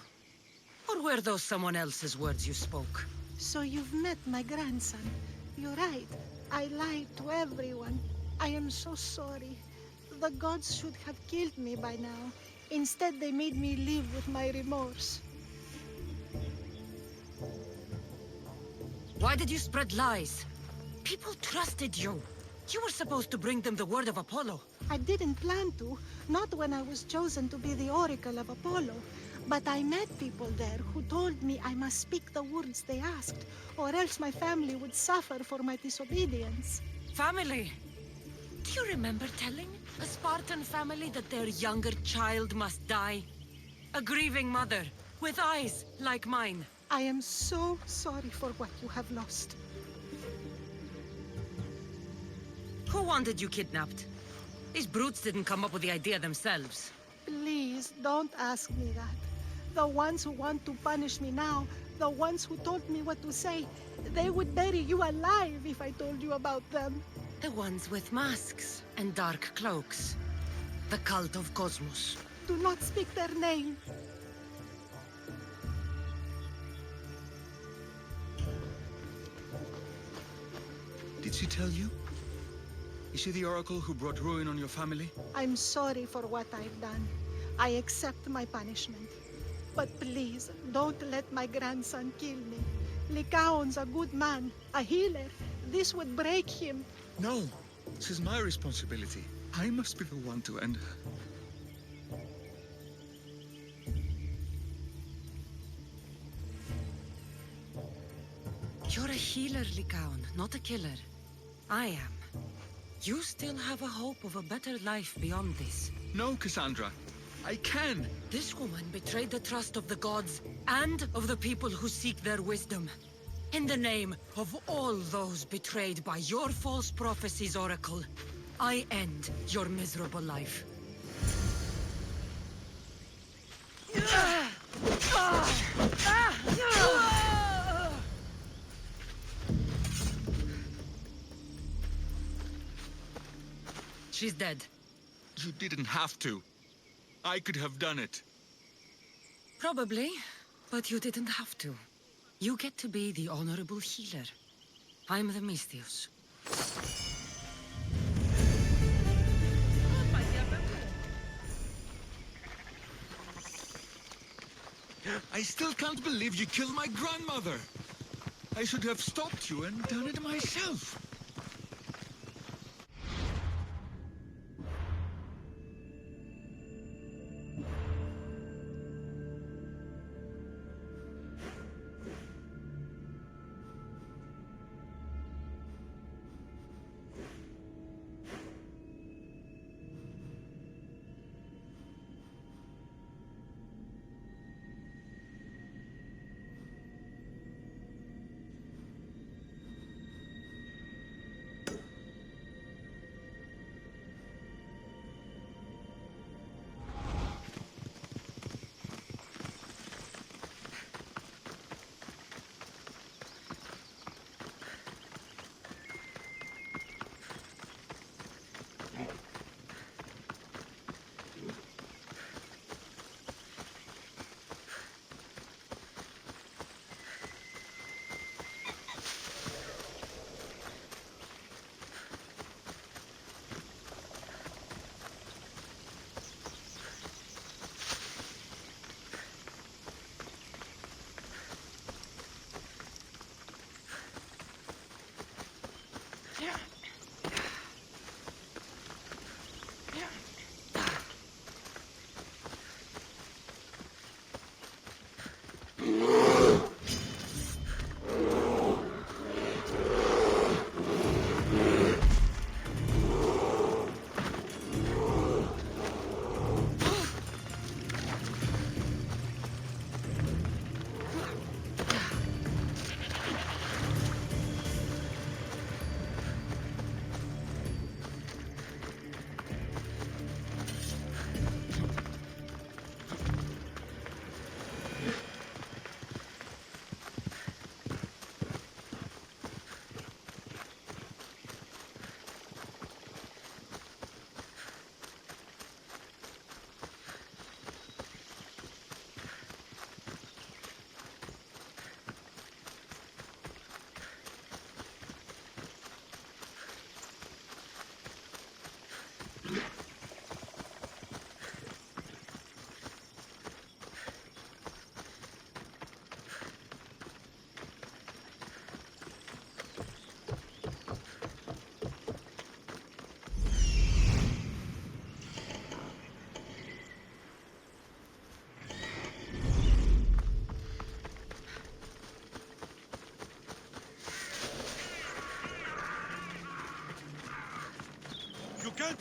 Or were those someone else's words you spoke? So you've met my grandson. You're right. I lied to everyone. I am so sorry. The gods should have killed me by now. Instead, they made me live with my remorse. Why did you spread lies? People trusted you. You were supposed to bring them the word of Apollo. I didn't plan to, not when I was chosen to be the oracle of Apollo. But I met people there who told me I must speak the words they asked, or else my family would suffer for my disobedience. Family? Do you remember telling a Spartan family that their younger child must die? A grieving mother, with eyes like mine. I am so sorry for what you have lost. Who wanted you kidnapped? These brutes didn't come up with the idea themselves. Please, don't ask me that. The ones who want to punish me now, the ones who told me what to say, they would bury you alive if I told you about them. The ones with masks and dark cloaks. The Cult of Kosmos. Do not speak their name. Did she tell you? Is she the oracle who brought ruin on your family? I'm sorry for what I've done. I accept my punishment. But please, don't let my grandson kill me. Lycaon's a good man, a healer. This would break him. No, this is my responsibility. I must be the one to end her. You're a healer, Lycaon, not a killer. I am. You still have a hope of a better life beyond this. No, Cassandra. I can. This woman betrayed the trust of the gods and of the people who seek their wisdom. In the name of all those betrayed by your false prophecies, Oracle, I end your miserable life. She's dead. You didn't have to. I could have done it. Probably, but you didn't have to. You get to be the honorable healer. I'm the Misthios. I still can't believe you killed my grandmother. I should have stopped you and done it myself.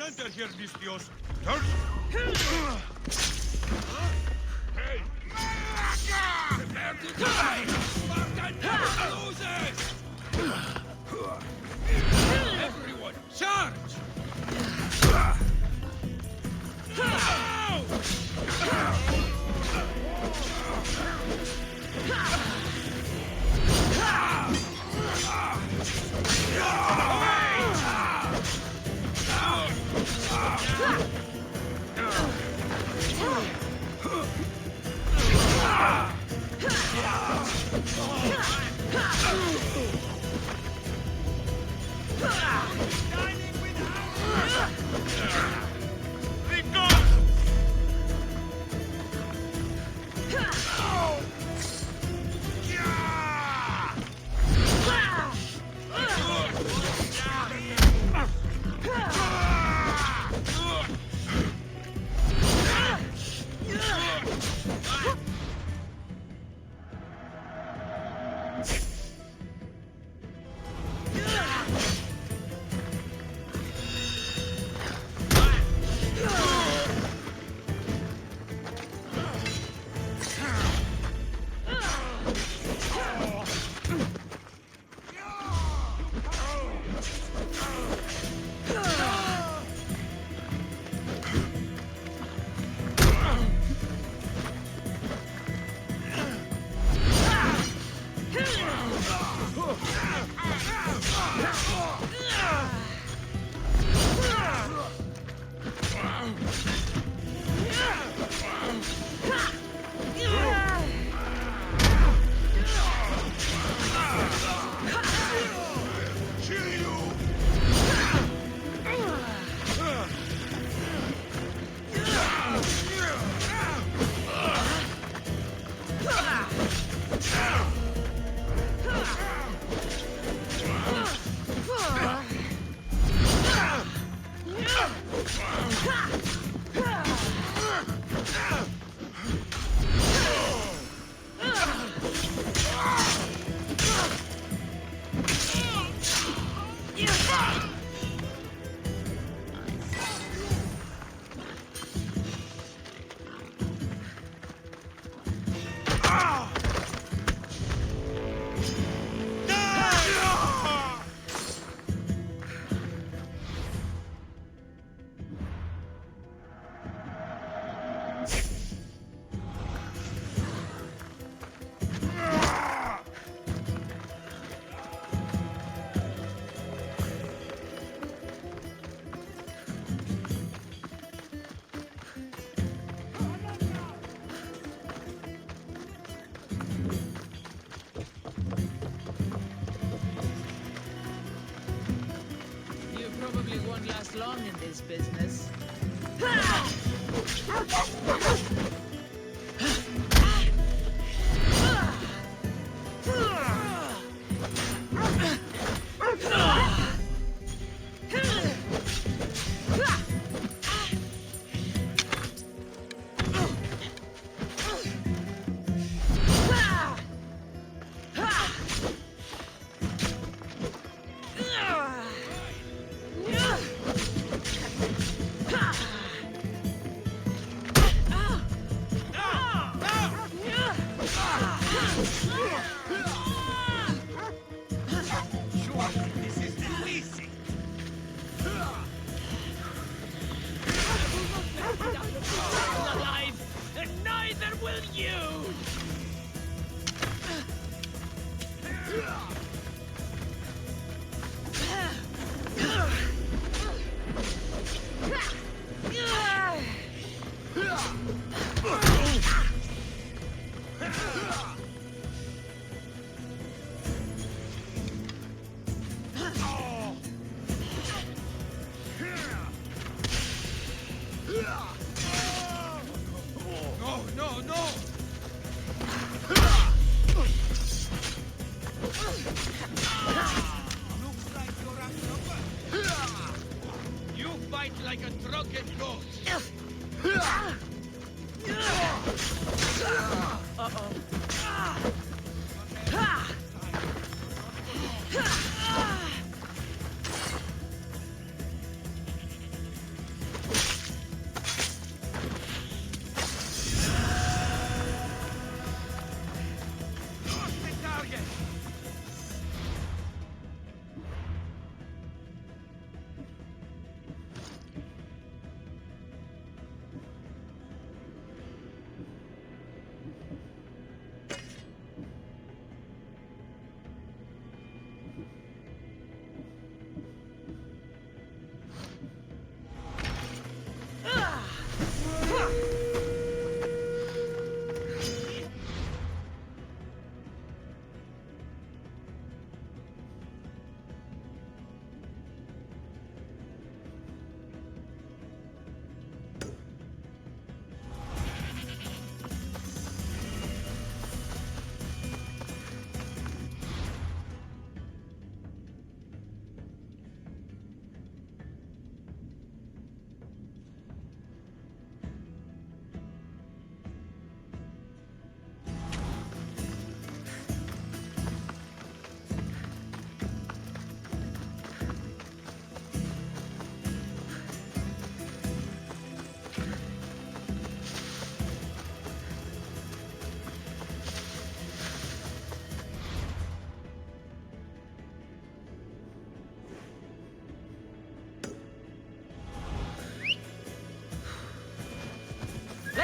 Don't enter here, Mistios. Turn! Hey! Prepare to die! Spartan never loses! Everyone, charge! Long in this business.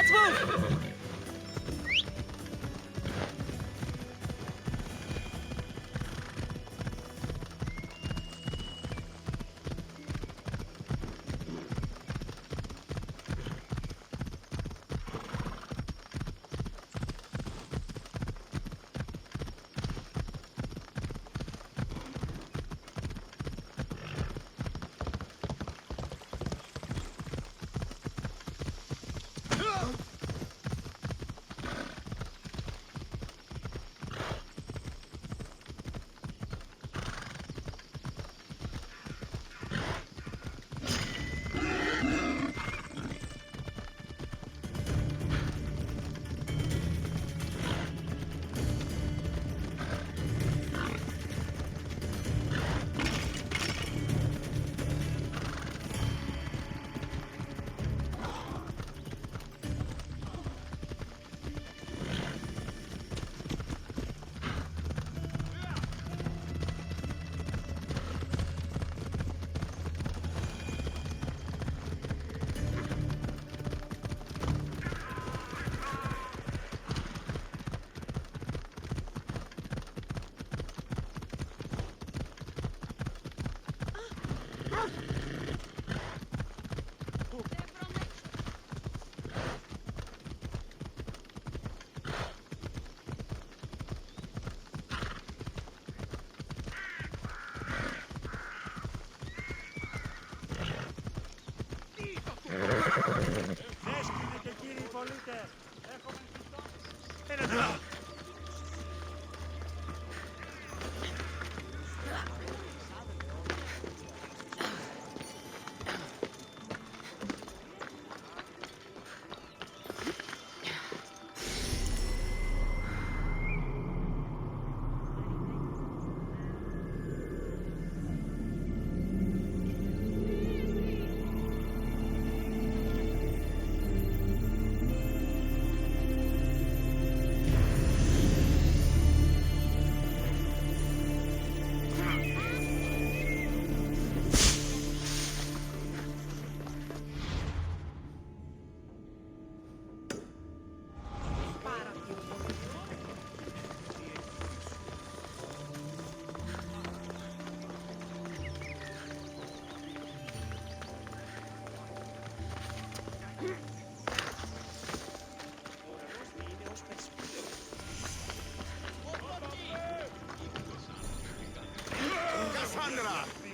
Let's move!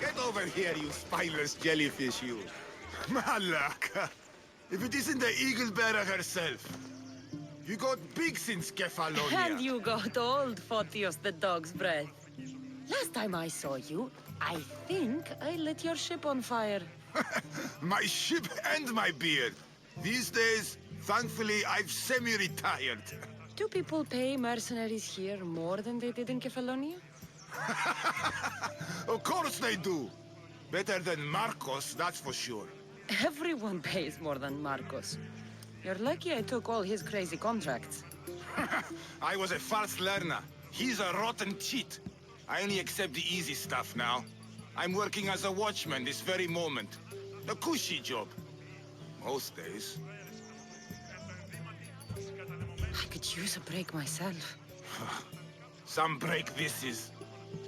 Get over here, you spineless jellyfish, you. Malaka! If it isn't the eagle bearer herself. You got big since Kefalonia. And you got old, Photios the dog's breath. Last time I saw you, I think I lit your ship on fire. My ship and my beard. These days, thankfully, I've semi-retired. Do people pay mercenaries here more than they did in Kefalonia? Of course they do. Better than Marcos, that's for sure. Everyone pays more than Marcos. You're lucky I took all his crazy contracts. I was a fast learner. He's a rotten cheat. I only accept the easy stuff now. I'm working as a watchman this very moment. A cushy job. Most days. I could use a break myself. Some break this is.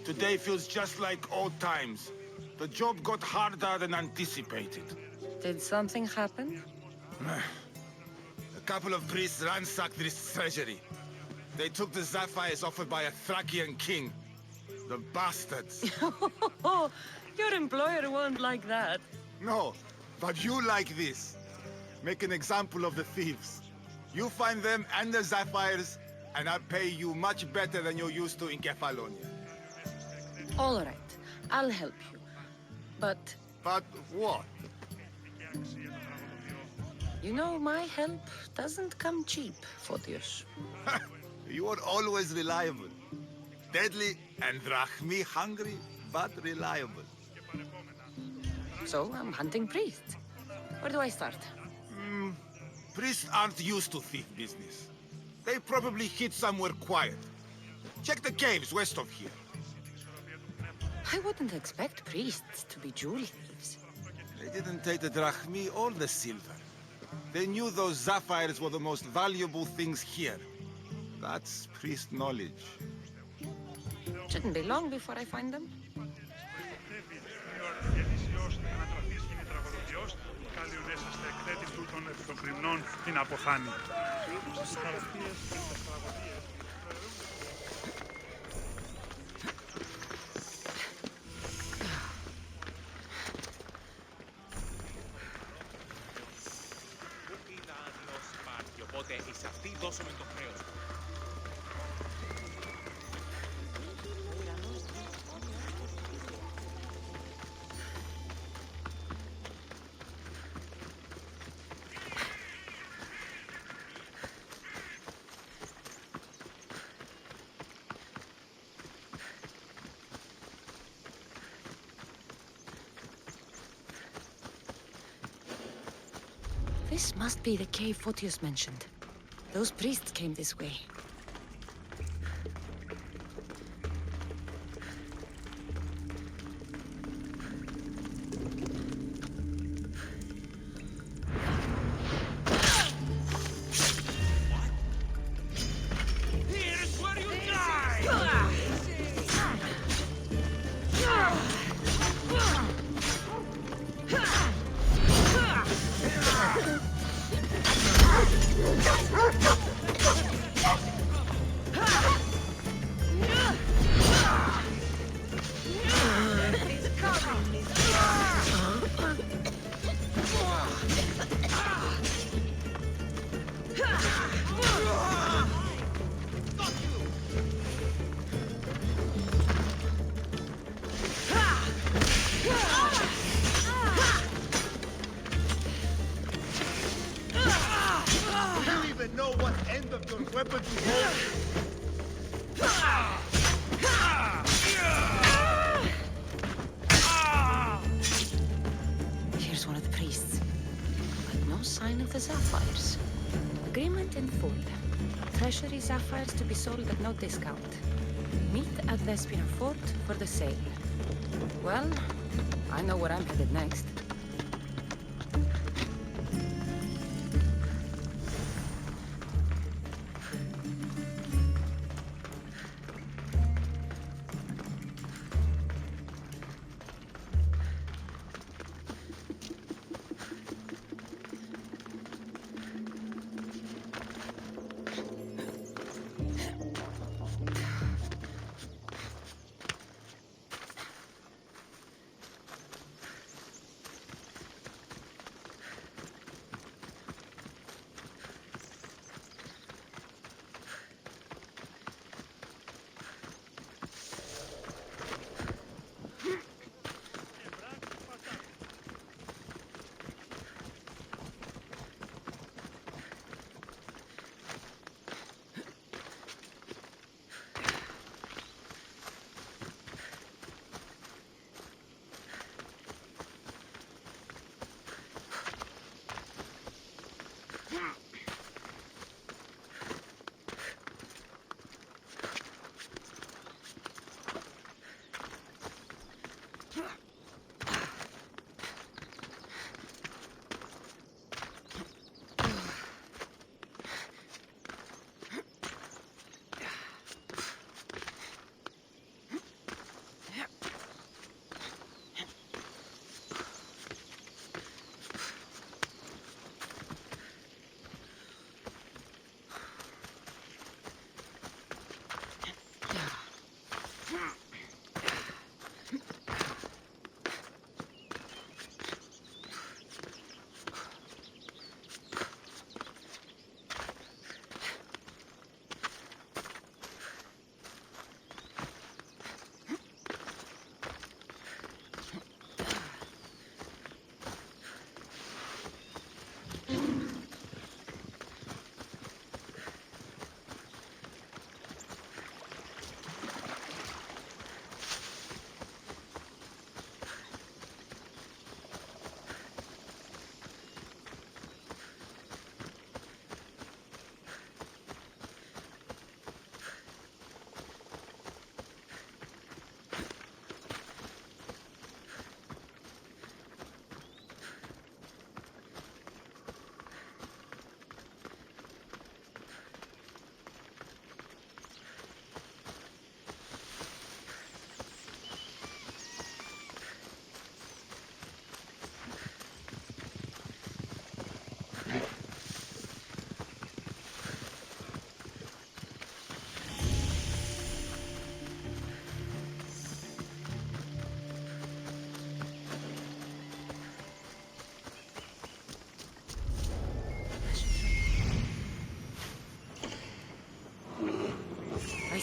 Today feels just like old times. The job got harder than anticipated. Did something happen? A couple of priests ransacked this treasury. They took the sapphires offered by a Thracian king. The bastards. Your employer won't like that. No, but you like this. Make an example of the thieves. You find them and the sapphires, and I'll pay you much better than you're used to in Kefalonia. All right, I'll help you. But... But what? You know, my help doesn't come cheap, Photios. You are always reliable. Deadly and drachmi hungry, but reliable. So, I'm hunting priests. Where do I start? Priests aren't used to thief business. They probably hid somewhere quiet. Check the caves west of here. I wouldn't expect priests to be jewel thieves. They didn't take the drachmi or the silver. They knew those sapphires were the most valuable things here. That's priest knowledge. Shouldn't be long before I find them. Οπότε είσαι αυτή, δώσω με το χρέος. This must be the cave Photius mentioned. Those priests came this way. Here's where you die! Weapon to hold. Here's one of the priests. But no sign of the sapphires. Agreement in full. Treasury sapphires to be sold at no discount. Meet at Vespina Fort for the sale. Well, I know where I'm headed next.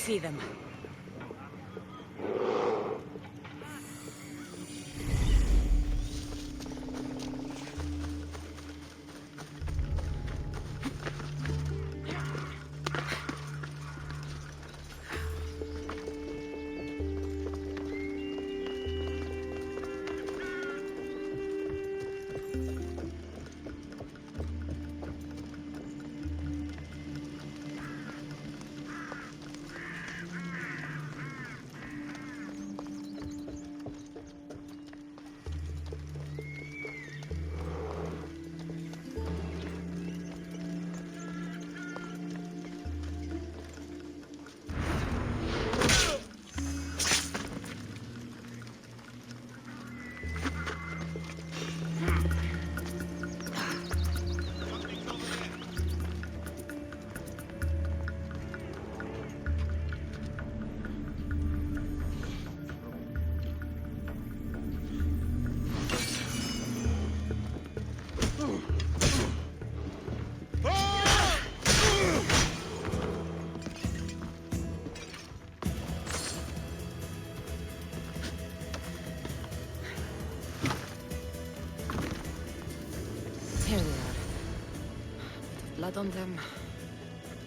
see them. Here they are. Bit of blood on them,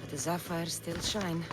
but the sapphires still shine.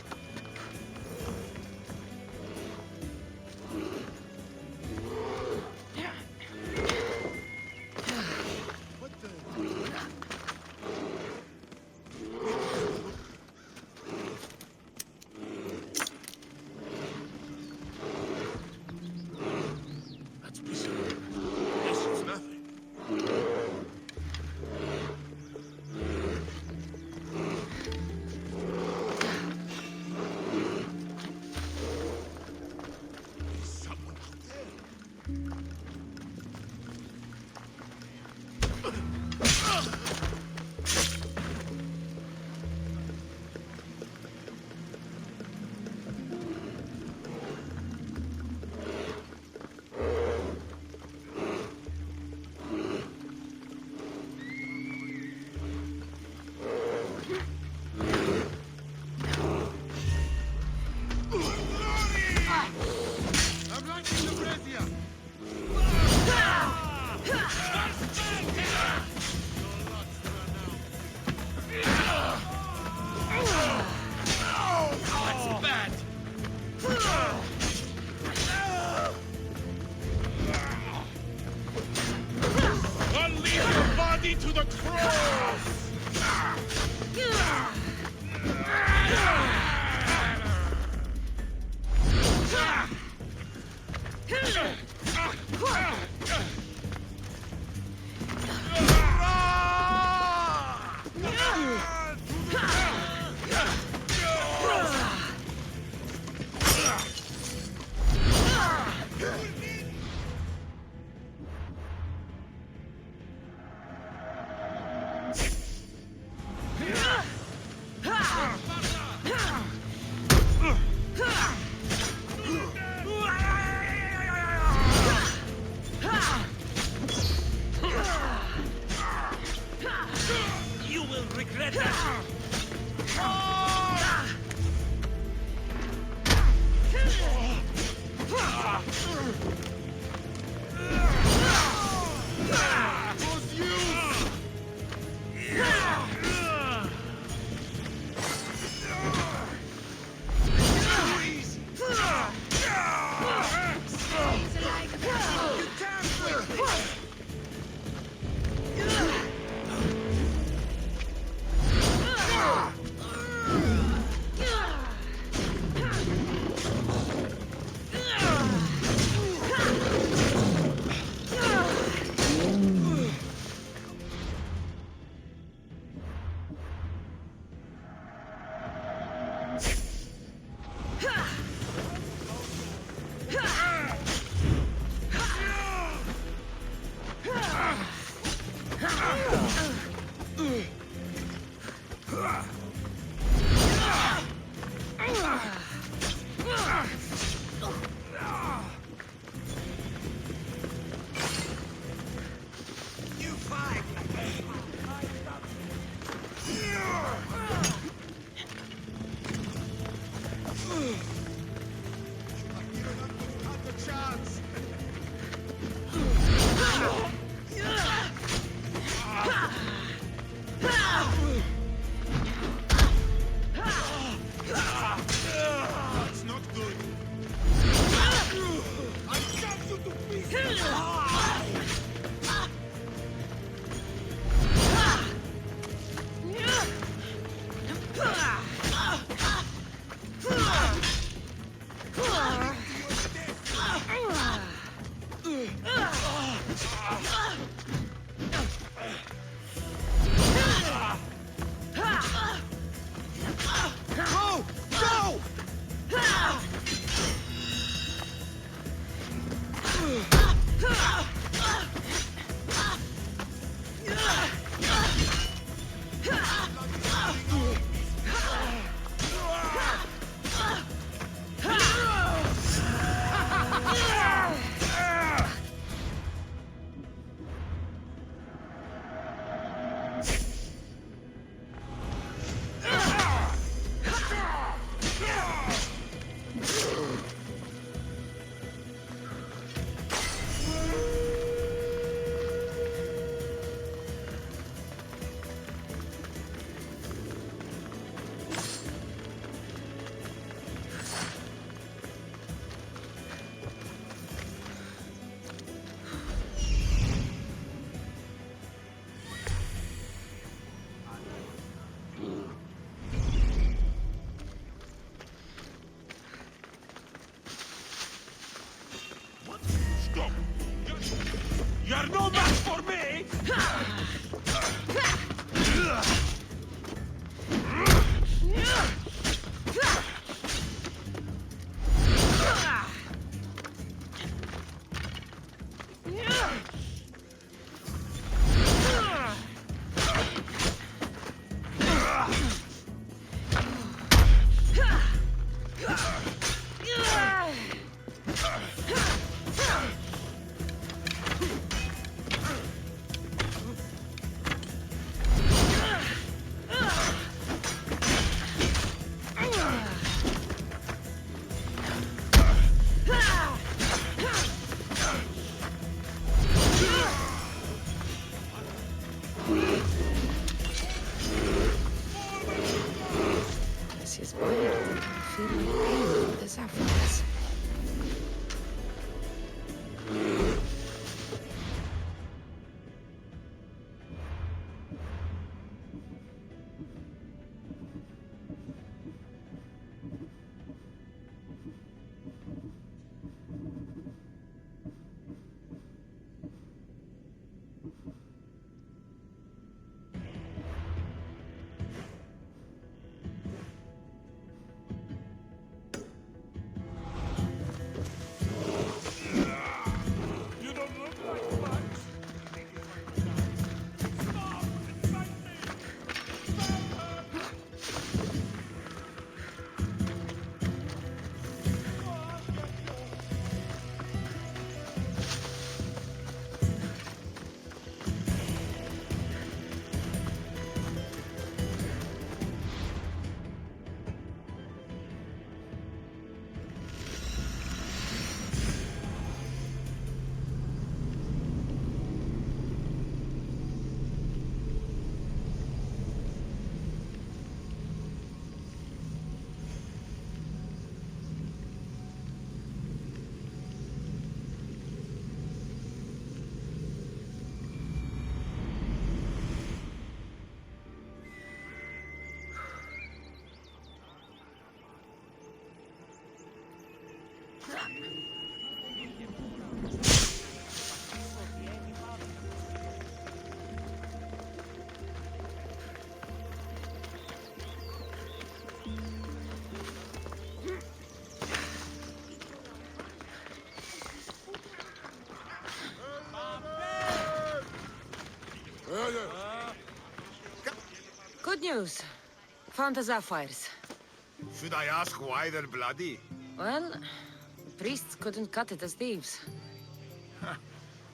feel like paying the sapphires. Good news. Found the sapphires. Should I ask why they're bloody? Well, the priests couldn't cut it as thieves.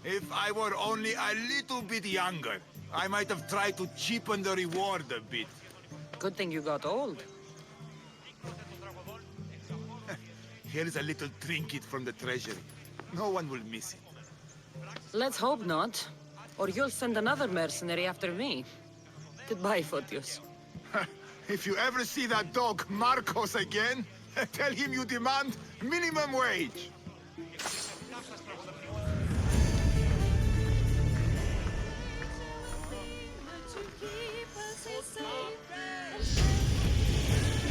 If I were only a little bit younger, I might have tried to cheapen the reward a bit. Good thing you got old. Here's a little trinket from the treasury. No one will miss it. Let's hope not. Or you'll send another mercenary after me. Goodbye, Photios. If you ever see that dog Marcos again, tell him you demand minimum wage.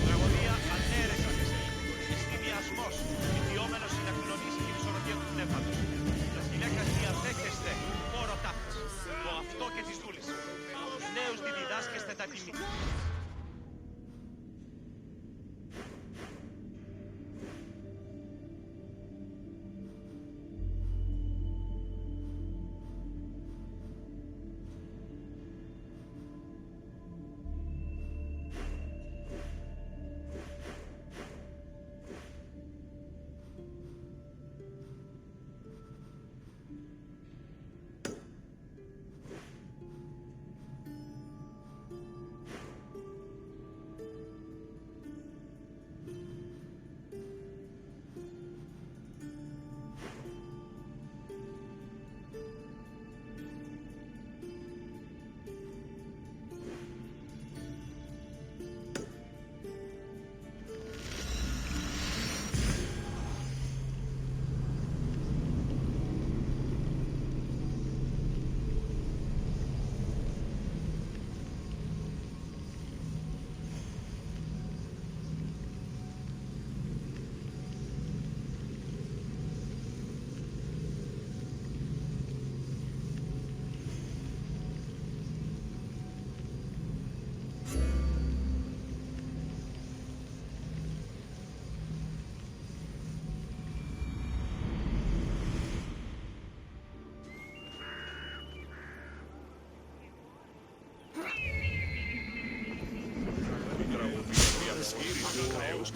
Τραγωδία ανέρεσα εστιμιασμός, ιδιόμενος συνακλονίσει την ισορροπία του πνεύματος. Τα γυναίκας διαδέχεστε φόρο τάφτης, το αυτό και της δούλης. Τους νέους τη διδάσκεστε τα τιμή.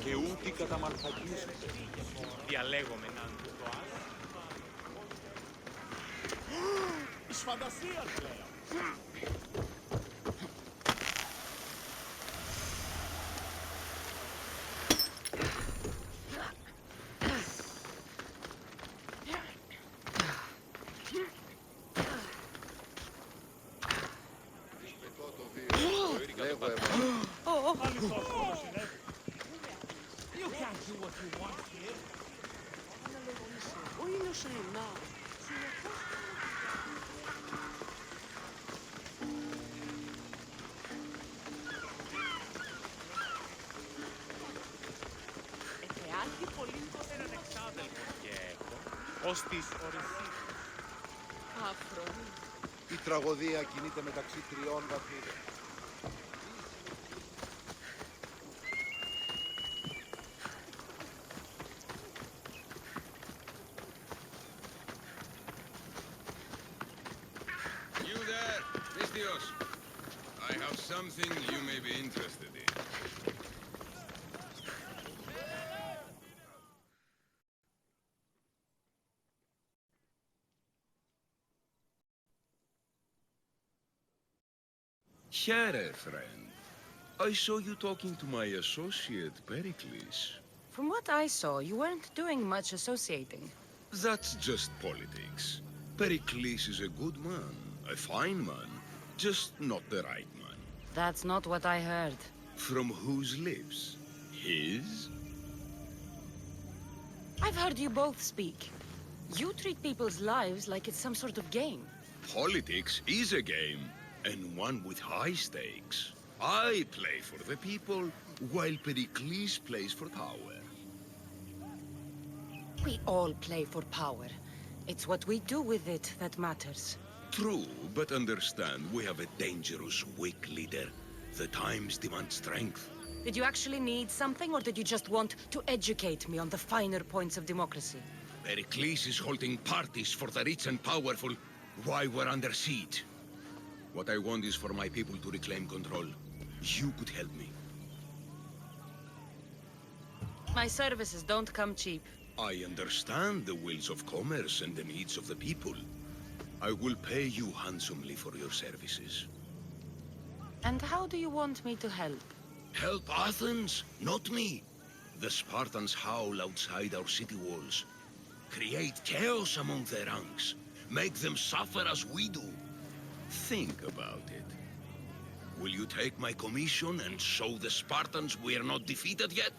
Και ούτε καταμαρθακίζουν. Διαλέγομαι να είναι το άλλο. Εις φαντασίας πλέον. ως της Ορυσίδας. Η τραγωδία κινείται μεταξύ τριών βαθμίδων. You there, Mistios. I have something you may be interested in. Here, friend. I saw you talking to my associate, Pericles. From what I saw, you weren't doing much associating. That's just politics. Pericles is a good man, a fine man, just not the right man. That's not what I heard. From whose lips? His? I've heard you both speak. You treat people's lives like it's some sort of game. Politics is a game, and one with high stakes. I play for the people, while Pericles plays for power. We all play for power. It's what we do with it that matters. True, but understand, we have a dangerous, weak leader. The times demand strength. Did you actually need something, or did you just want to educate me on the finer points of democracy? Pericles is holding parties for the rich and powerful while we're under siege. What I want is for my people to reclaim control. You could help me. My services don't come cheap. I understand the wills of commerce and the needs of the people. I will pay you handsomely for your services. And how do you want me to help? Help Athens, not me. The Spartans howl outside our city walls. Create chaos among their ranks. Make them suffer as we do. Think about it. Will you take my commission and show the Spartans we are not defeated yet?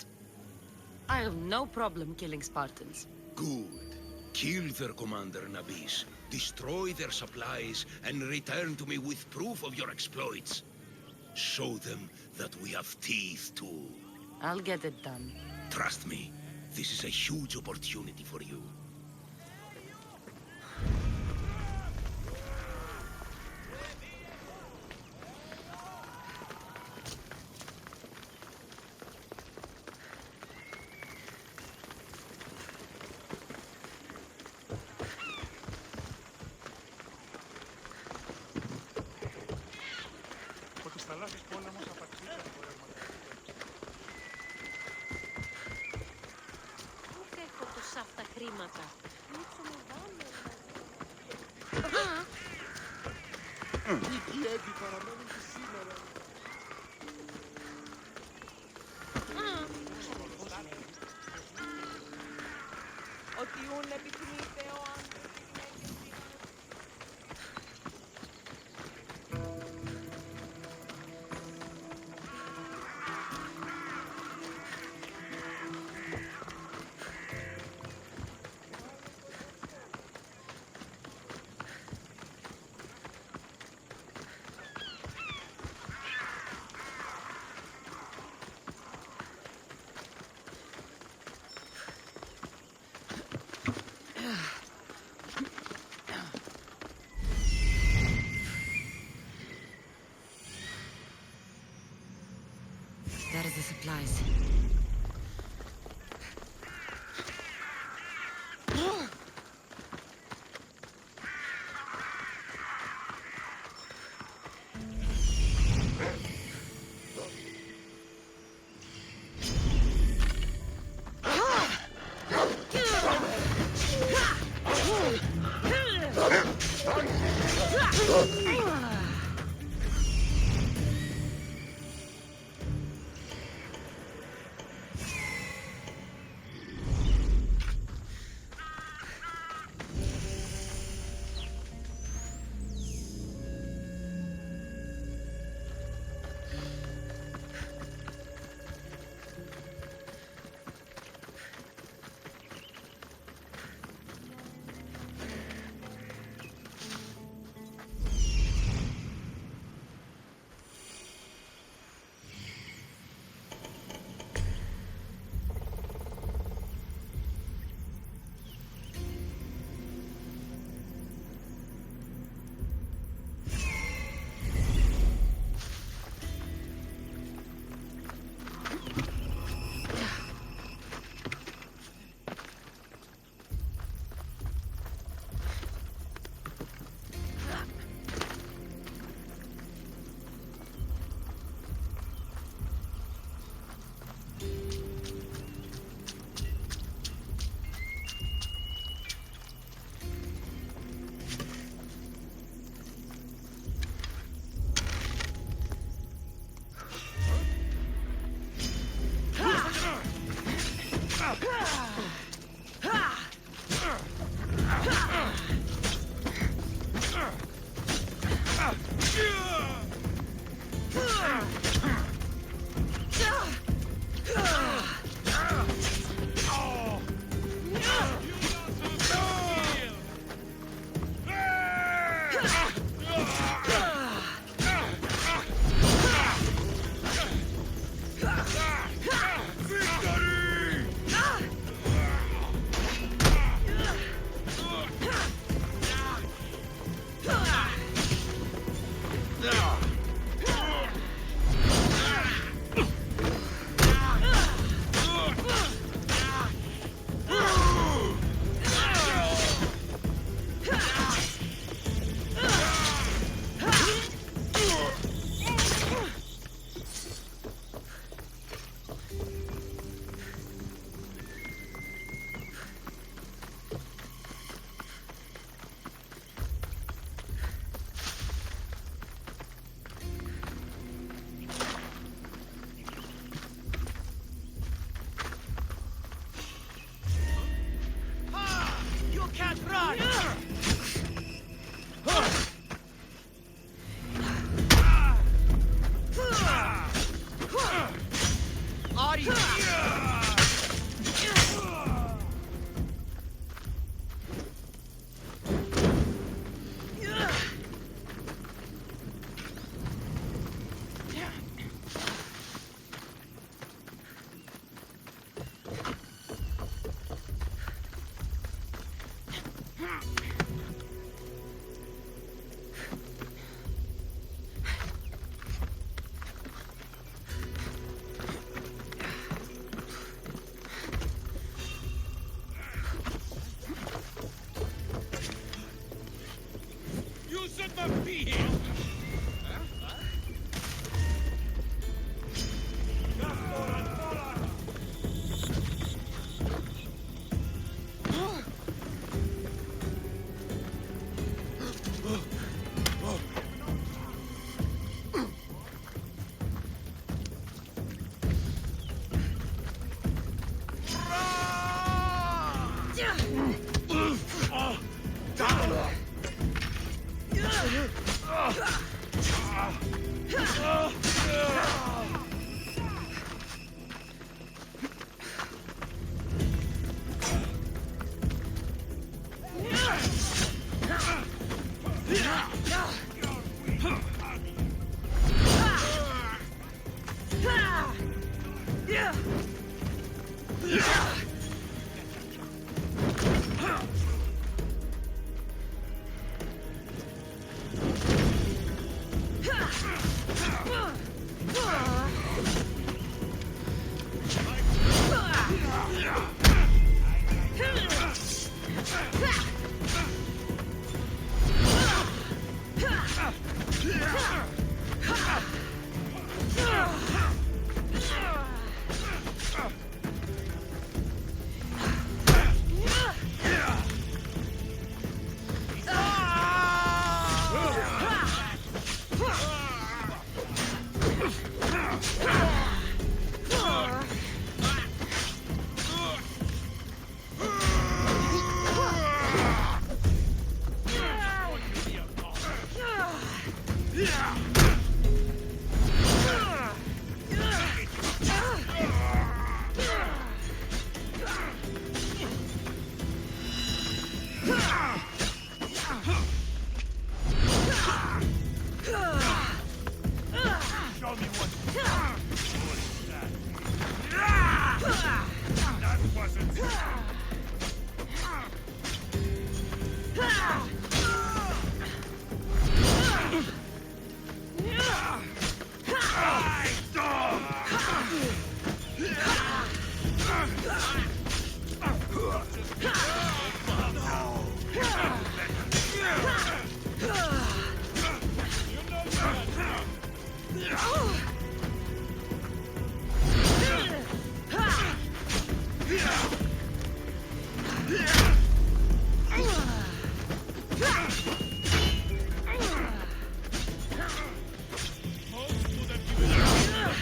I have no problem killing Spartans. Good. Kill their commander Nabis, destroy their supplies, and return to me with proof of your exploits. Show them that we have teeth too. I'll get it done. Trust me, this is a huge opportunity for you. There are the supplies.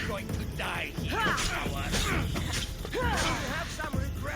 Going to die here, coward. You have some regret.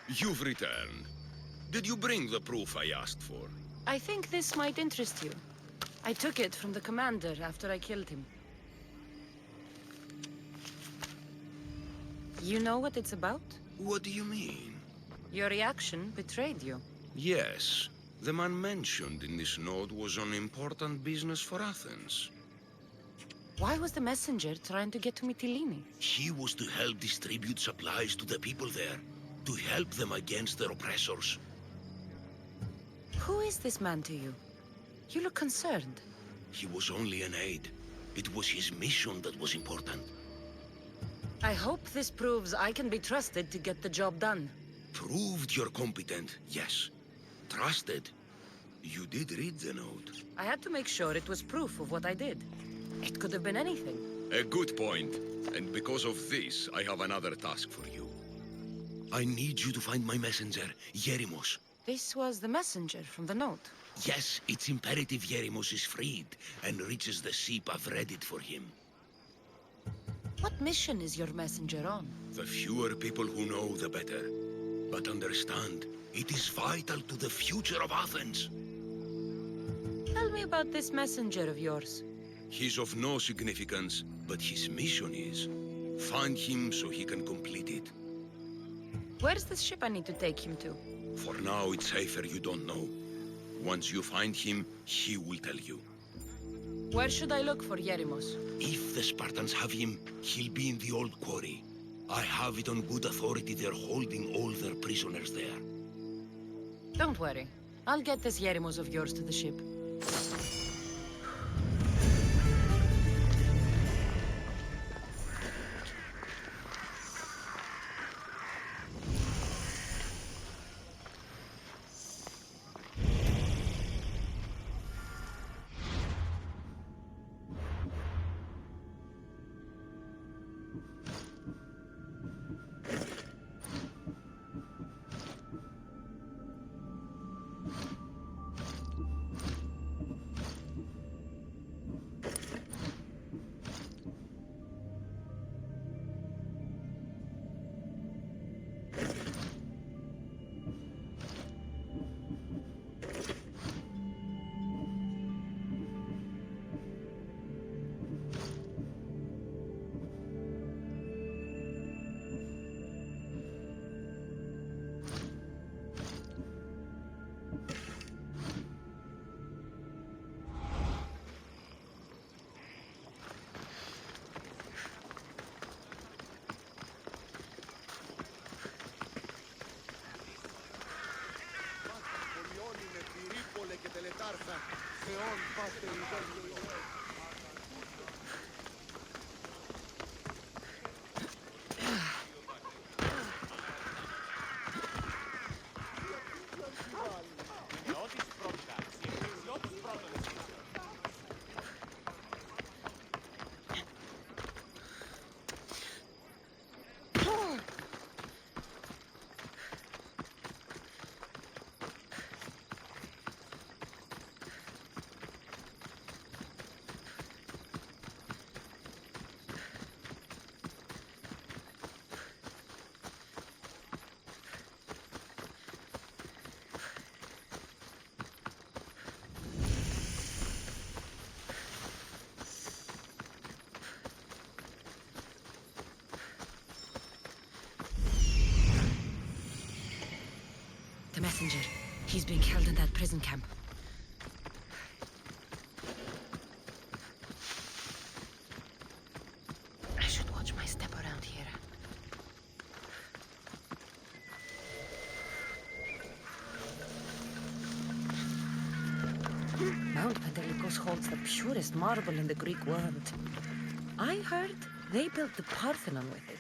You've returned. Did you bring the proof I asked for? I think this might interest you. I took it from the commander after I killed him. You know what it's about? What do you mean? Your reaction betrayed you. Yes. The man mentioned in this note was on important business for Athens. Why was the messenger trying to get to Mytilene? He was to help distribute supplies to the people there, to help them against their oppressors. Who is this man to you? You look concerned. He was only an aide. It was his mission that was important. I hope this proves I can be trusted to get the job done. Proved you're competent, yes. Trusted. You did read the note. I had to make sure it was proof of what I did. It could have been anything. A good point. And because of this, I have another task for you. I need you to find my messenger, Yerimos. This was the messenger from the note. Yes, it's imperative Yerimos is freed and reaches the ship I've readied for him. What mission is your messenger on? The fewer people who know, the better. But understand, it is vital to the future of Athens. Tell me about this messenger of yours. He's of no significance, but his mission is. Find him so he can complete it. Where's the ship I need to take him to? For now, it's safer you don't know. Once you find him, he will tell you. Where should I look for Yerimos? If the Spartans have him, he'll be in the old quarry. I have it on good authority they're holding all their prisoners there. Don't worry. I'll get this Yerimos of yours to the ship. The messenger. He's being held in that prison camp. I should watch my step around here. Mount Pentelicus holds the purest marble in the Greek world. I heard they built the Parthenon with it.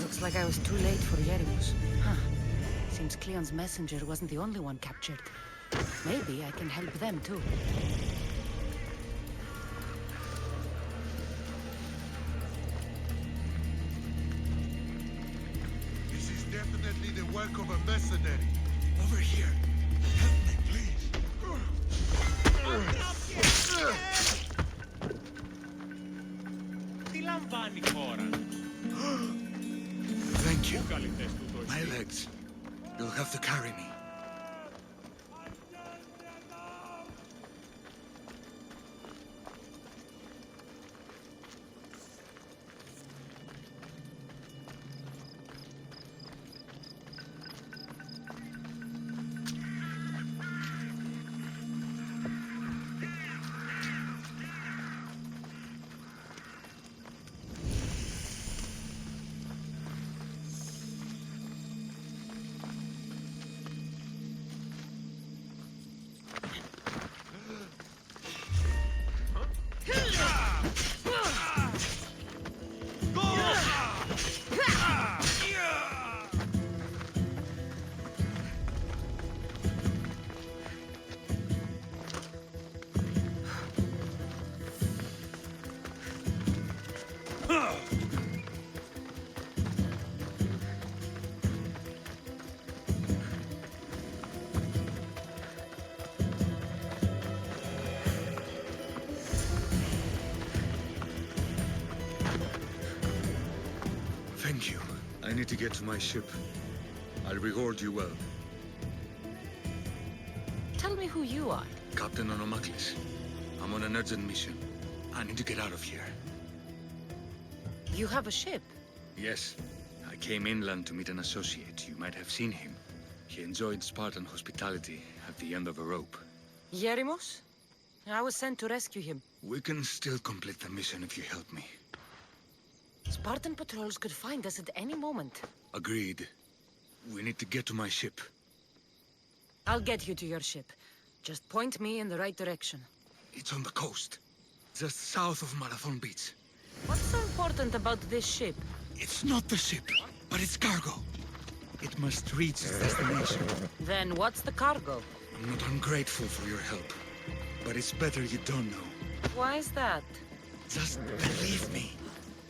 Looks like I was too late for Animus. Huh. Seems Cleon's messenger wasn't the only one captured. Maybe I can help them too. This is definitely the work of a mercenary. Over here. Help me, please. Τι λαμβάνει η χώρα? Thank you. My legs. You'll have to carry me. Thank you. I need to get to my ship. I'll reward you well. Tell me who you are. Captain Onomaklis. I'm on an urgent mission. I need to get out of here. You have a ship? Yes. I came inland to meet an associate. You might have seen him. He enjoyed Spartan hospitality at the end of a rope. Yerimos? I was sent to rescue him. We can still complete the mission if you help me. Spartan patrols could find us at any moment. Agreed. We need to get to my ship. I'll get you to your ship. Just point me in the right direction. It's on the coast. Just south of Marathon Beach. What's so important about this ship? It's not the ship, but it's cargo. It must reach its destination. Then what's the cargo? I'm not ungrateful for your help, but it's better you don't know. Why is that? Just believe me.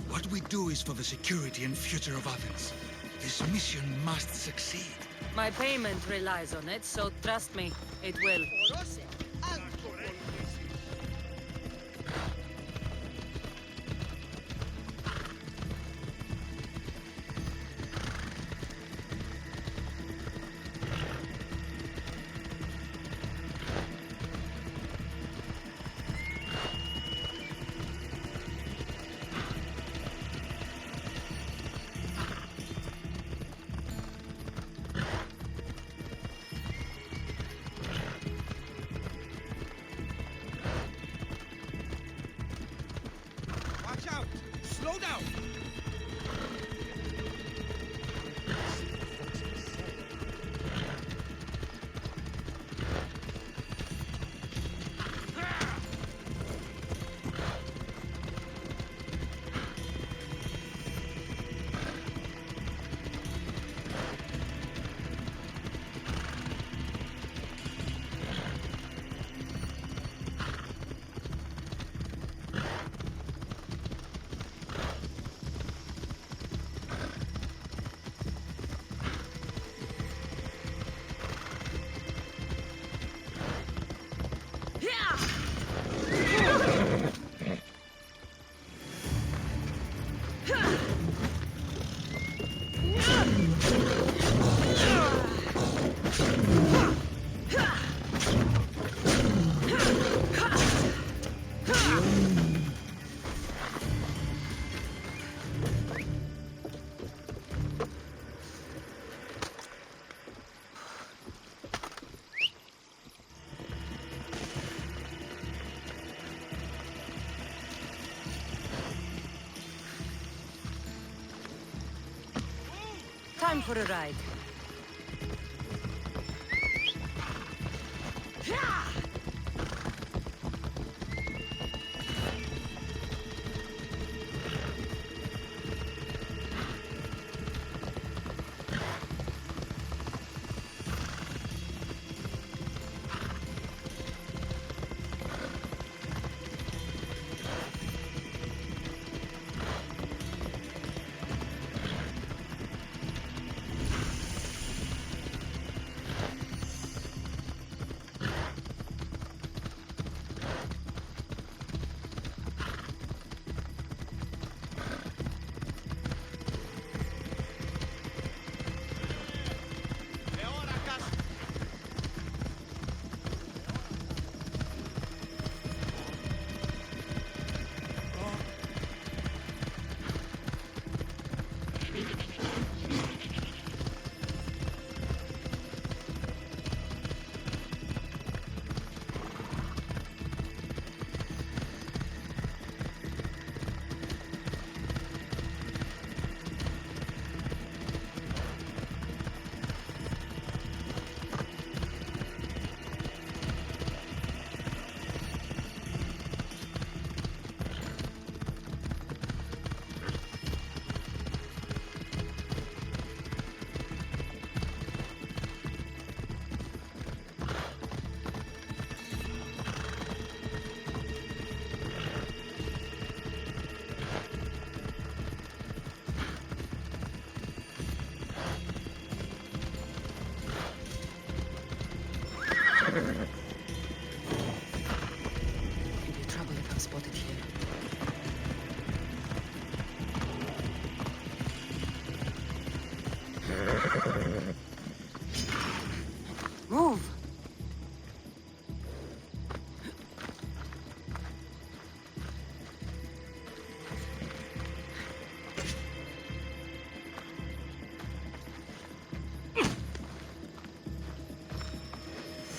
What we do is for the security and future of Athens. This mission must succeed. My payment relies on it, so trust me, it will. Slow down! Time for a ride. be trouble if I'm spotted here. Move!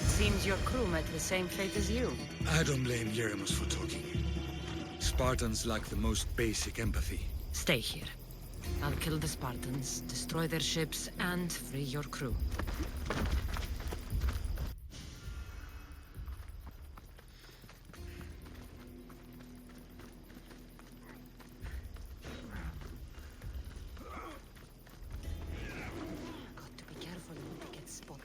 Seems your crew met the same fate as you. I don't blame Animus for talking. Spartans lack the most basic empathy. Stay here. I'll kill the Spartans, destroy their ships, and free your crew. Got to be careful not to get spotted.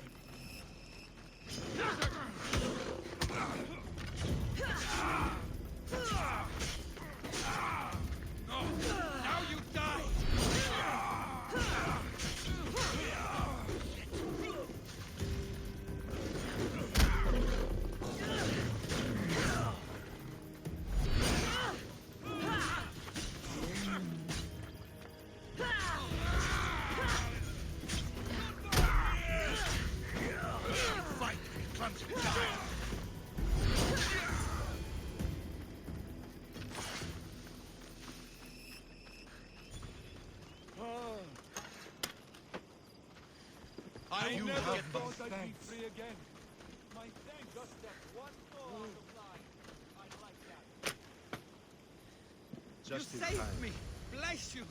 Now you die! Fight, clumsy child! I You never have thought my I'd be thanks. free again. My thanks. Just that one more out of line. I'd like that. Just you in saved time. me. Bless you.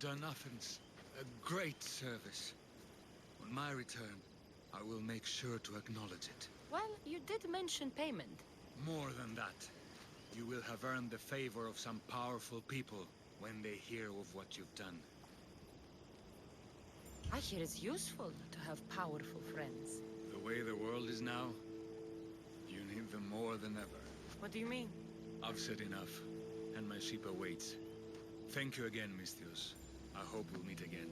You've done Athens a great service. On my return, I will make sure to acknowledge it. Well, you did mention payment. More than that, you will have earned the favor of some powerful people when they hear of what you've done. I hear it's useful to have powerful friends. The way the world is now, you need them more than ever. What do you mean? I've said enough, and my ship awaits. Thank you again, Misthios. I hope we'll meet again.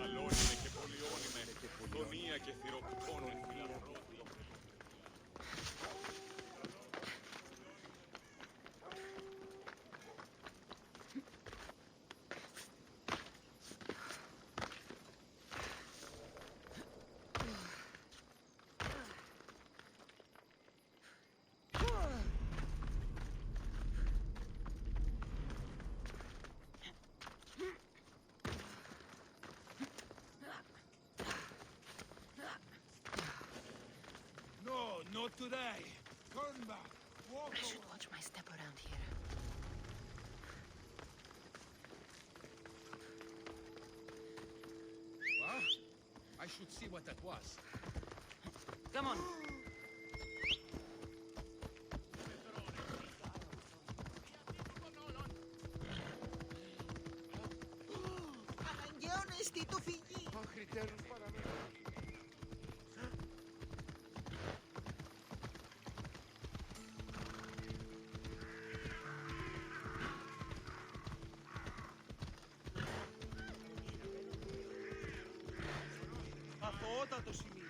Αλώνυμε και πολιώνυμε, γωνία και θυροπτώνουν φιλαρρό. No, not today. Turn back. Walk I should away. watch my step around here. What? I should see what that was. Come on. Αναγκαίο να εστί το φυγή. Άχρη τέλους παραμένει. Αθωότατο σημείο.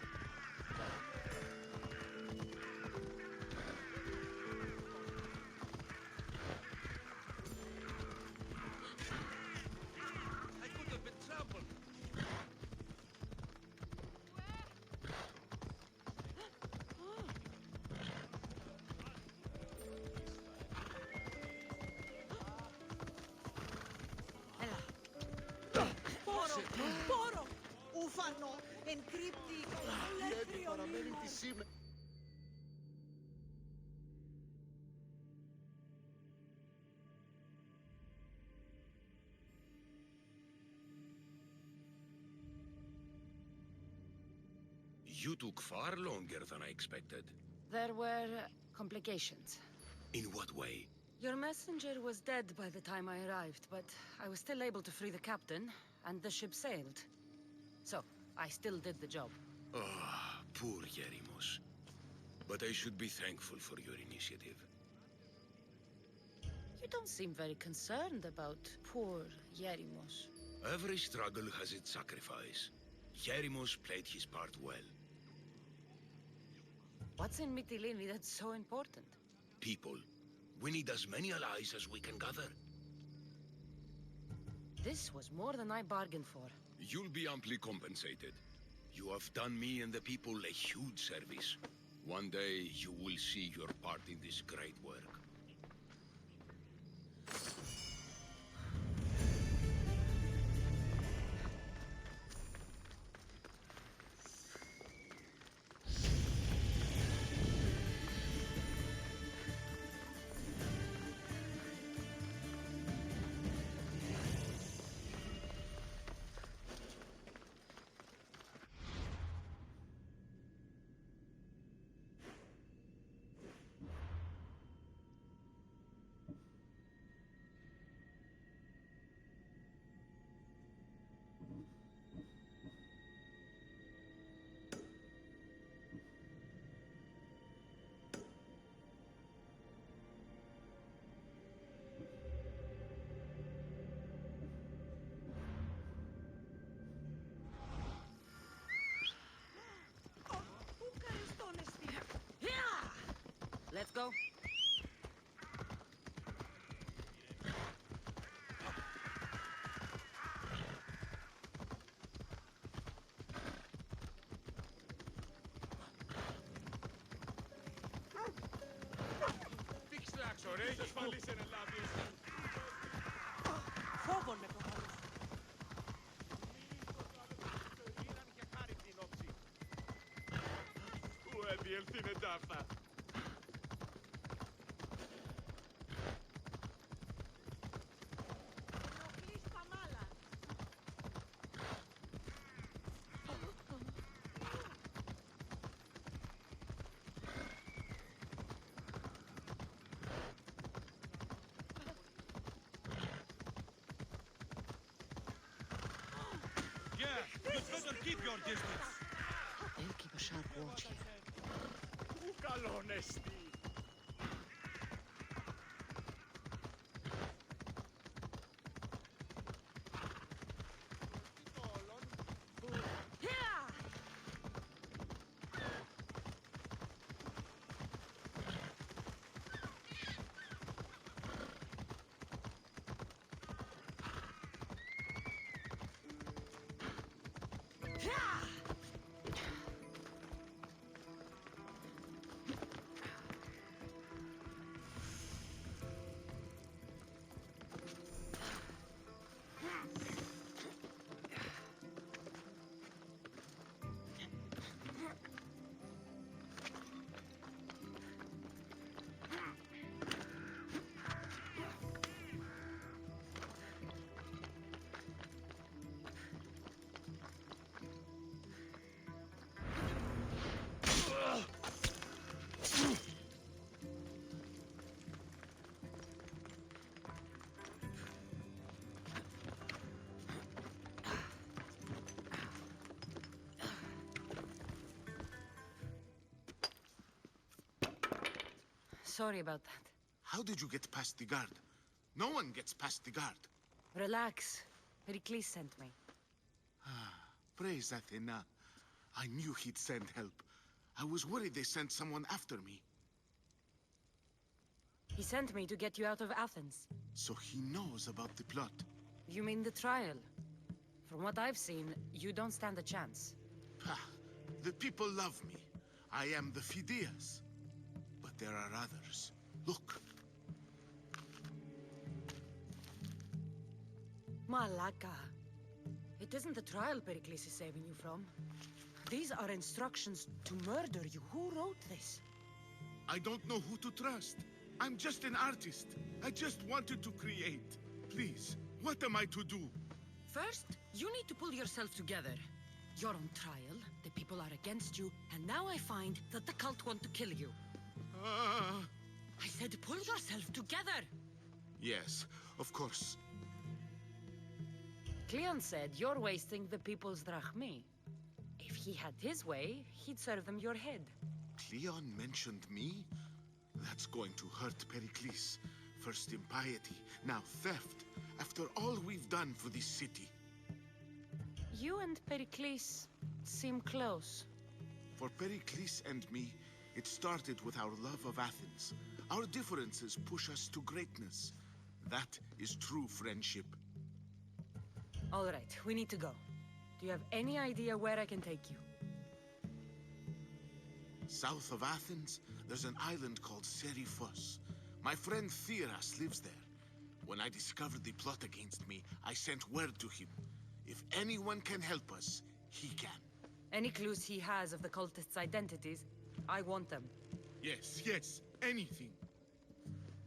I could have been trampled. Πόρο, πόρο. Ουφανό, εγκρύπτει, Γιατί παραμένει τη σήμα. You took far longer than I expected. There were complications. In what way? Your messenger was dead by the time I arrived, but I was still able to free the captain, and the ship sailed. So, I still did the job. Ah, poor Yerimos. But I should be thankful for your initiative. You don't seem very concerned about poor Yerimos. Every struggle has its sacrifice. Yerimos played his part well. What's in Mytilene that's so important? People. We need as many allies as we can gather. This was more than I bargained for. You'll be amply compensated. You have done me and the people a huge service. One day, you will see your part in this great work. go. Orellas φαλίσσεν ελάβιες. Φόβον με το χωρίς. Πού έδιελθήνε ταύτα. Yeah, you'd better keep your distance. They'll keep a sharp watch here. Πού καλόν εστι. Sorry about that. How did you get past the guard? No one gets past the guard. Relax. Pericles sent me. Praise Athena. I knew he'd send help. I was worried they sent someone after me. He sent me to get you out of Athens. So he knows about the plot. You mean the trial? From what I've seen, you don't stand a chance. The people love me. I am the Phidias. But there are others. Look. Malaka. It isn't the trial Pericles is saving you from. These are instructions to murder you. Who wrote this? I don't know who to trust. I'm just an artist. I just wanted to create. Please, what am I to do? First, you need to pull yourself together. You're on trial, the people are against you, and now I find that the cult want to kill you. I said pull yourself together! Yes, of course. Cleon said you're wasting the people's drachmi. If he had his way, he'd serve them your head. Cleon mentioned me? That's going to hurt Pericles. First impiety, now theft. After all we've done for this city. You and Pericles seem close. For Pericles and me, it started with our love of Athens. Our differences push us to greatness. That is true friendship. All right, we need to go. Do you have any idea where I can take you? South of Athens, there's an island called Seriphos. My friend Theras lives there. When I discovered the plot against me, I sent word to him. If anyone can help us, he can. Any clues he has of the cultists' identities, I want them. Yes, yes, anything.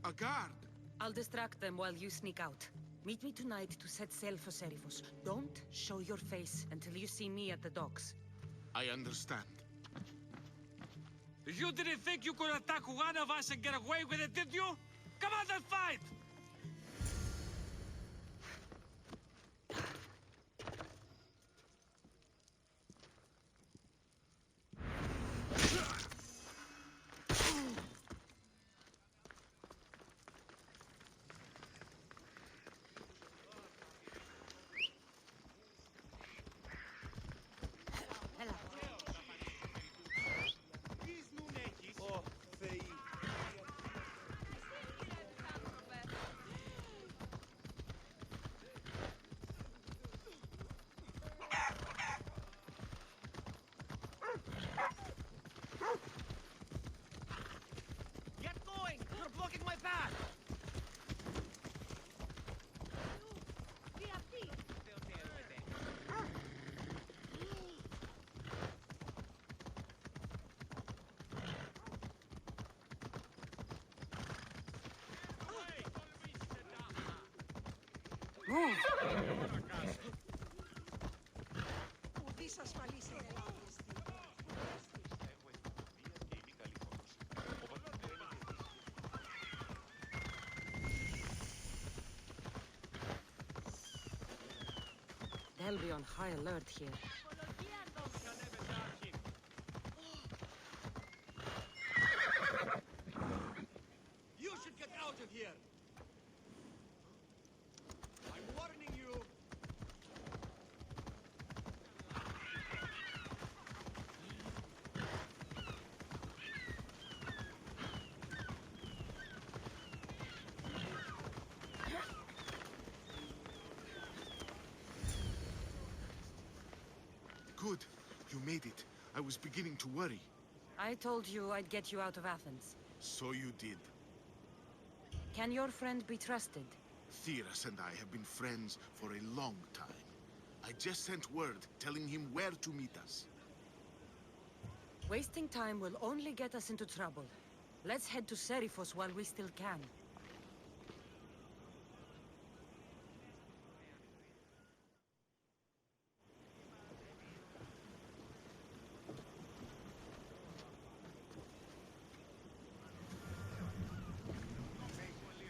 A guard. I'll distract them while you sneak out. Meet me tonight to set sail for Seriphos. Don't show your face until you see me at the docks. I understand. You didn't think you could attack one of us and get away with it, did you? Come on and fight! Move! They'll be on high alert here. You should get out of here! I'm warning you! Good. You made it. I was beginning to worry. I told you I'd get you out of Athens. So you did. Can your friend be trusted? Theras and I have been friends for a long time. I just sent word telling him where to meet us. Wasting time will only get us into trouble. Let's head to Serifos while we still can.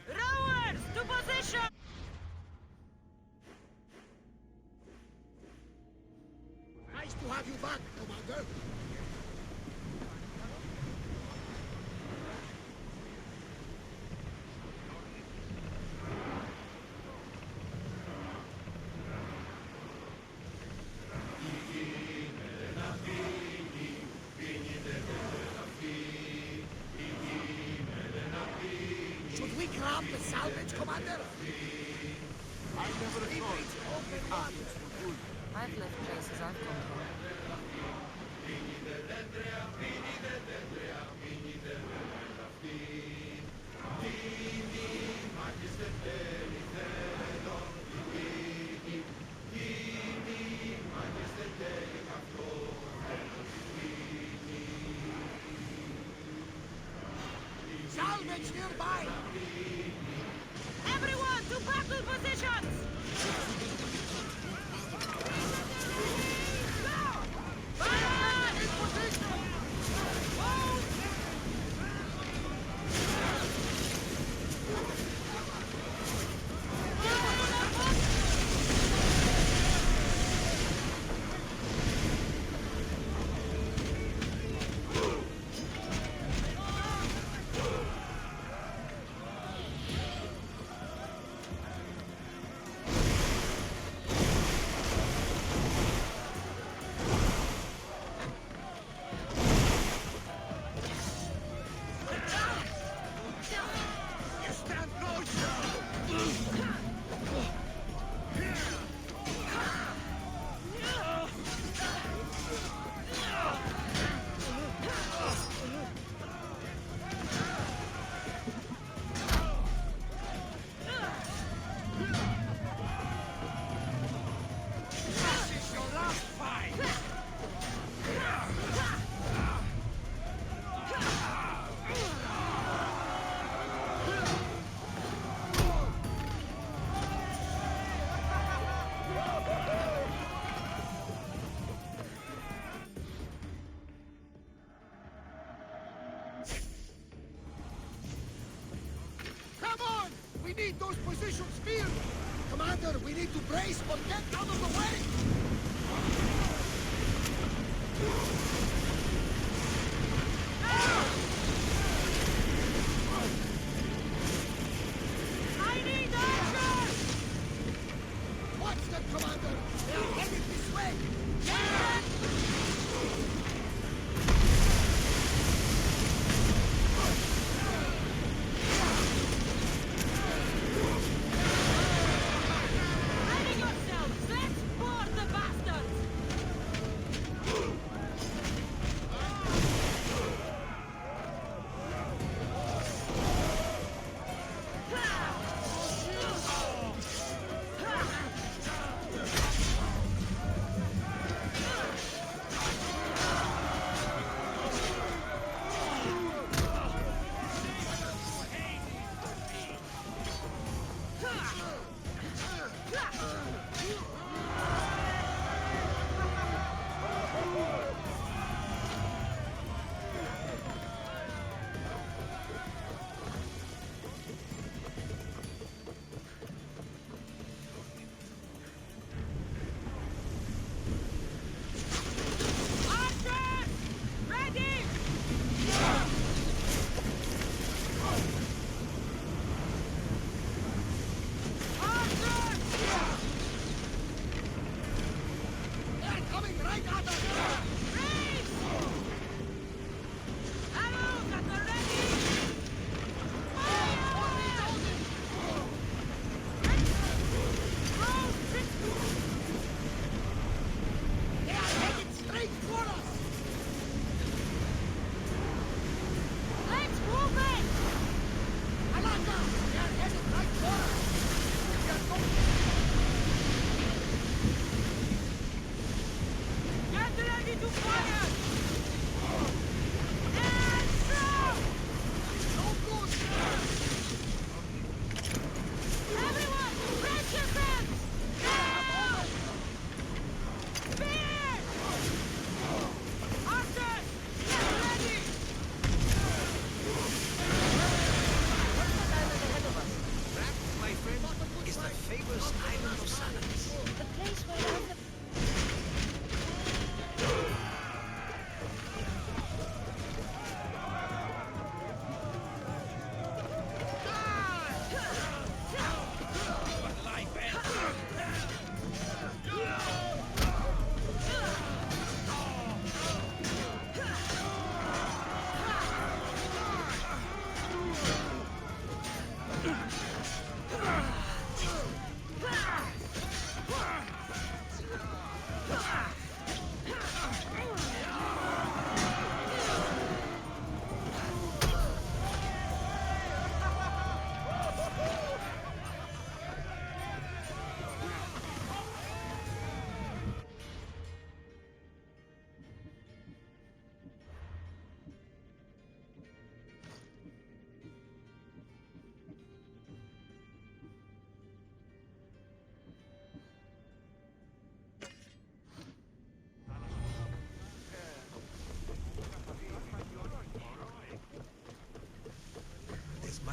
Rowers, to position! Nice to have you back, Commander. Should we grab the salvage, Commander? I never thought Athens were good. I've left places I've come from. Salvage nearby! Everyone, to battle positions! We need those positions filled! Commander, we need to brace or get out of the way! I need archers! Watch them, Commander! They're headed this way! Ready yourselves! Let's board the bastards!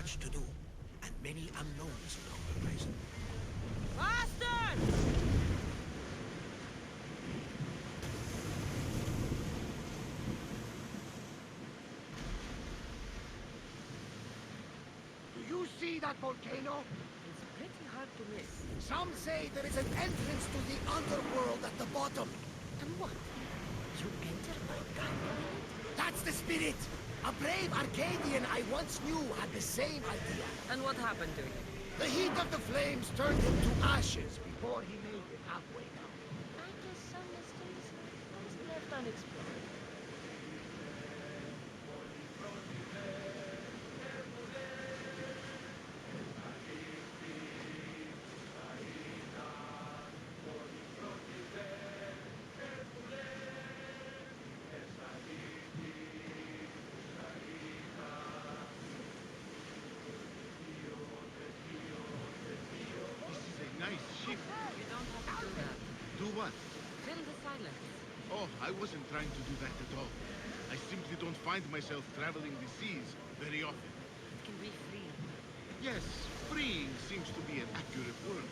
much to do, and many unknowns along the horizon. Faster! Do you see that volcano? It's pretty hard to miss. Some say there is an entrance to the underworld at the bottom. And what? You enter by climbing it? That's the spirit! A brave Arcadian I once knew had the same idea. And what happened to him? The heat of the flames turned him to ashes before he made it halfway down. I guess some mysteries are best left unexplored. Nice ship. You don't have to do that. Do what? Fill the silence. Oh, I wasn't trying to do that at all. I simply don't find myself traveling the seas very often. It can be freeing. Yes, freeing seems to be an accurate word.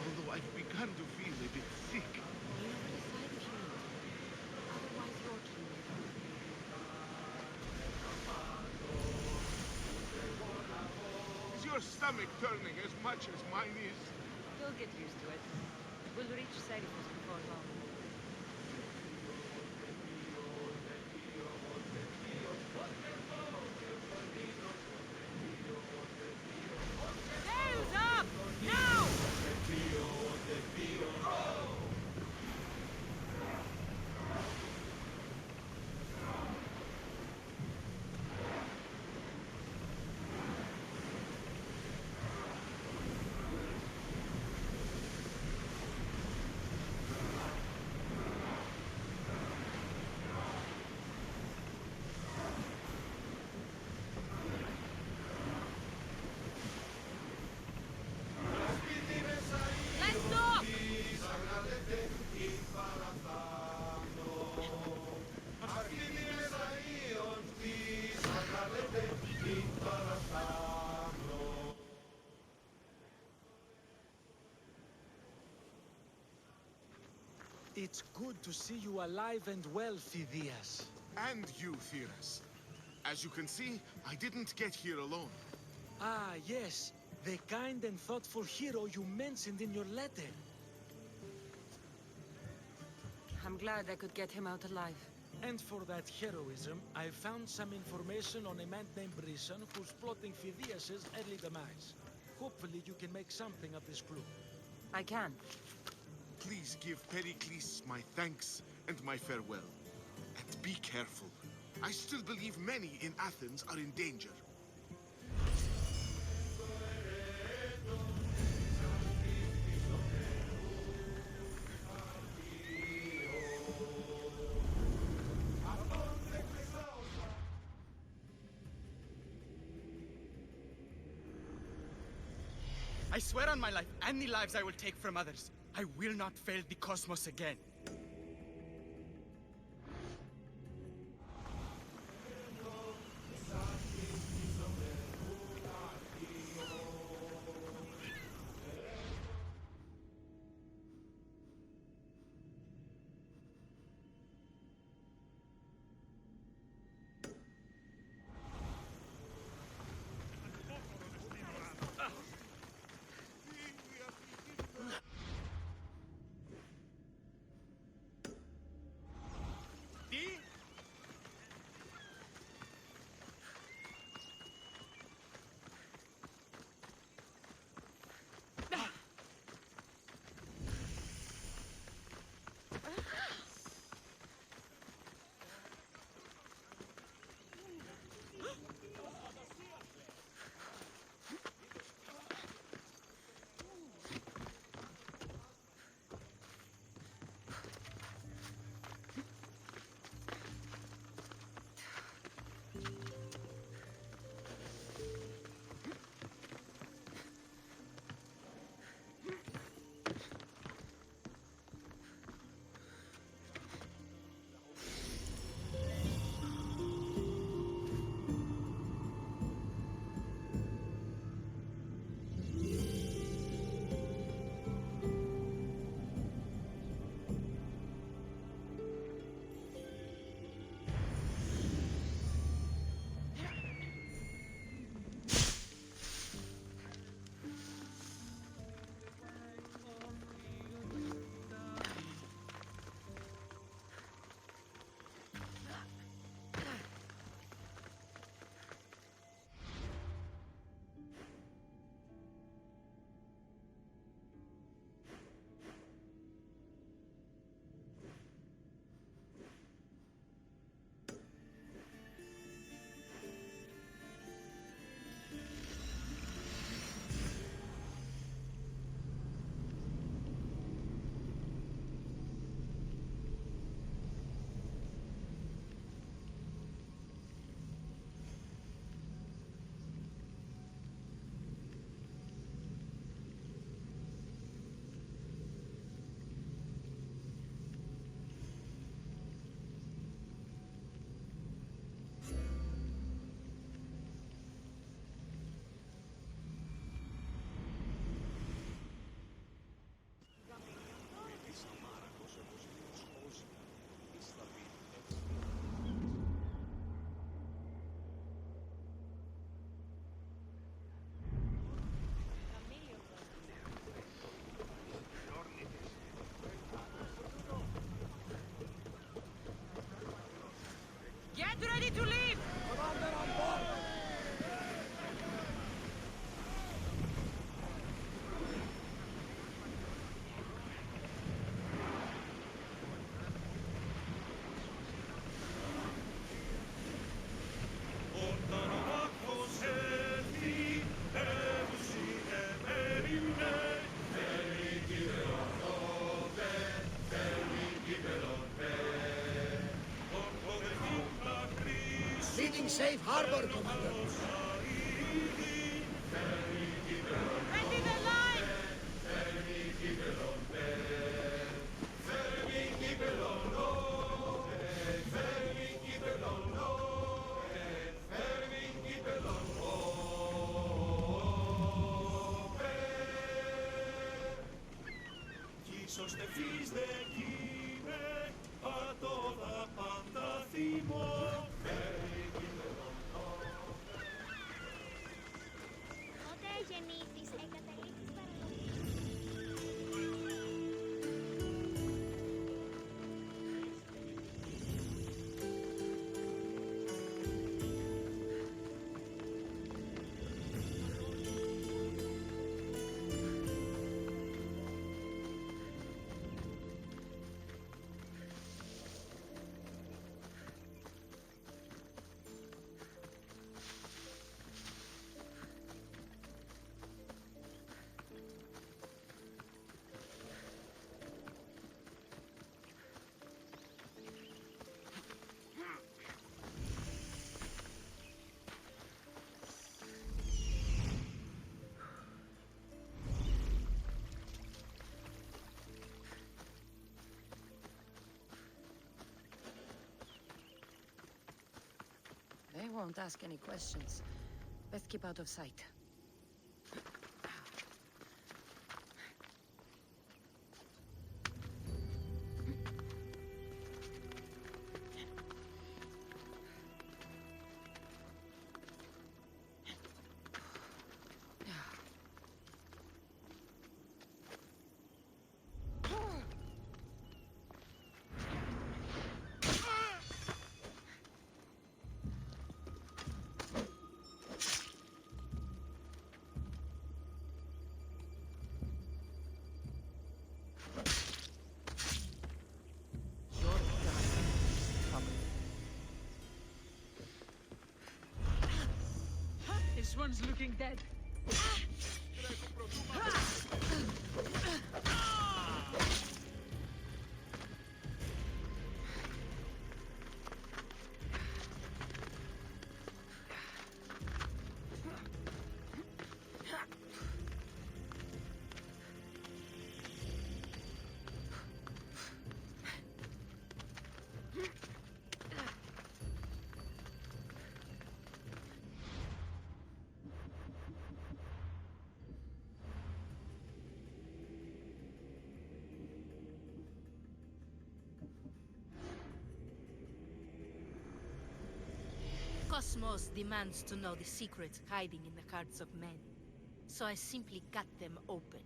Although I've begun to feel a bit sick. You never decide if you need to. Otherwise, you're too late. Is your stomach turning as much as mine is? You'll get used to it. We'll reach Serifus before long. Sails up! Now! Let's stop! It's good to see you alive and well, Phidias. And you, Theras. As you can see, I didn't get here alone. Ah, yes. The kind and thoughtful hero you mentioned in your letter. I'm glad I could get him out alive. And for that heroism, I found some information on a man named Brisson who's plotting Phidias' early demise. Hopefully you can make something of this clue. I can. Please give Pericles my thanks and my farewell. And be careful. I still believe many in Athens are in danger. I swear on my life and the lives I will take from others, I will not fail the cosmos again. ready to leave! Commander on board! Leading safe harbor, Commander. Ready the line! Πότε γεννήθης, εγκαταλείπεις παραλογή. They won't ask any questions. Best keep out of sight. This one's looking dead. Cosmos demands to know the secrets hiding in the hearts of men. So I simply cut them open.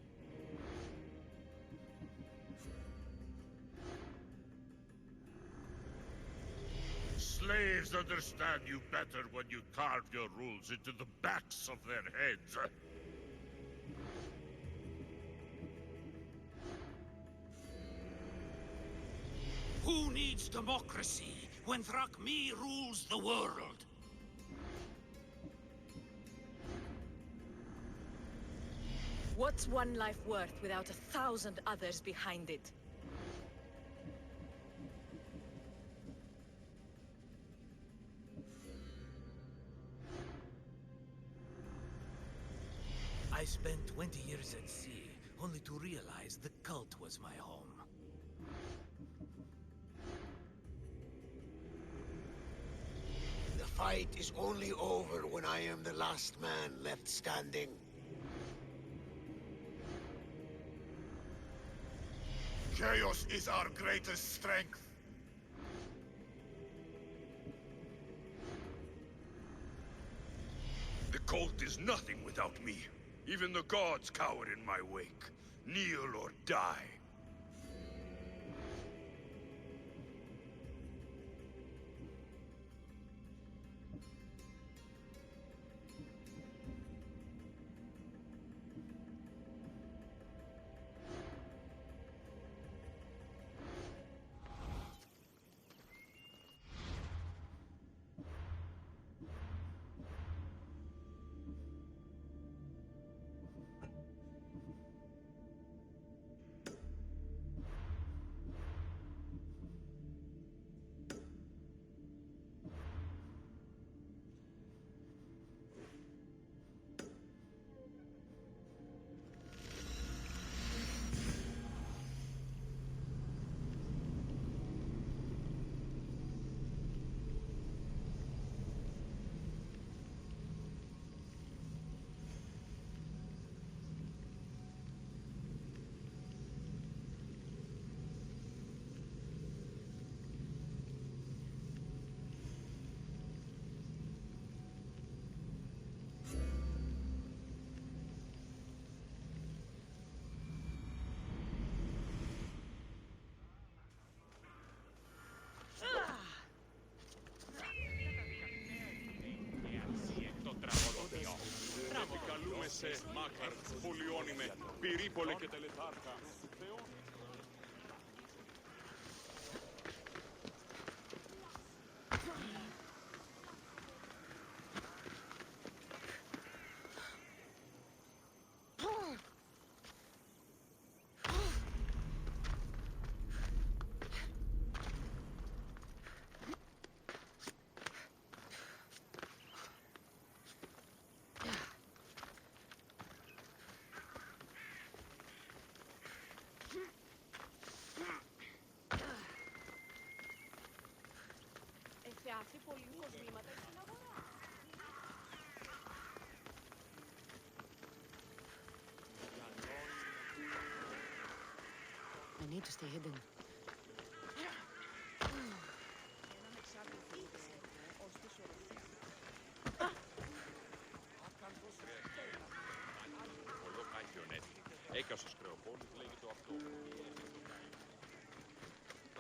Slaves understand you better when you carve your rules into the backs of their heads. Who needs democracy when Thrakmi rules the world? What's one life worth without 1,000 others behind it? I spent 20 years at sea, only to realize the cult was my home. The fight is only over when I am the last man left standing. Chaos is our greatest strength. The cult is nothing without me. Even the gods cower in my wake. Kneel or die. Οφείλουμε σε Μάκαρ, Πολιόνιμε, Πυρίπολε και Τελετάρχα. I need to stay hidden. Έκασος κρεοπόλης λέγεται αυτό.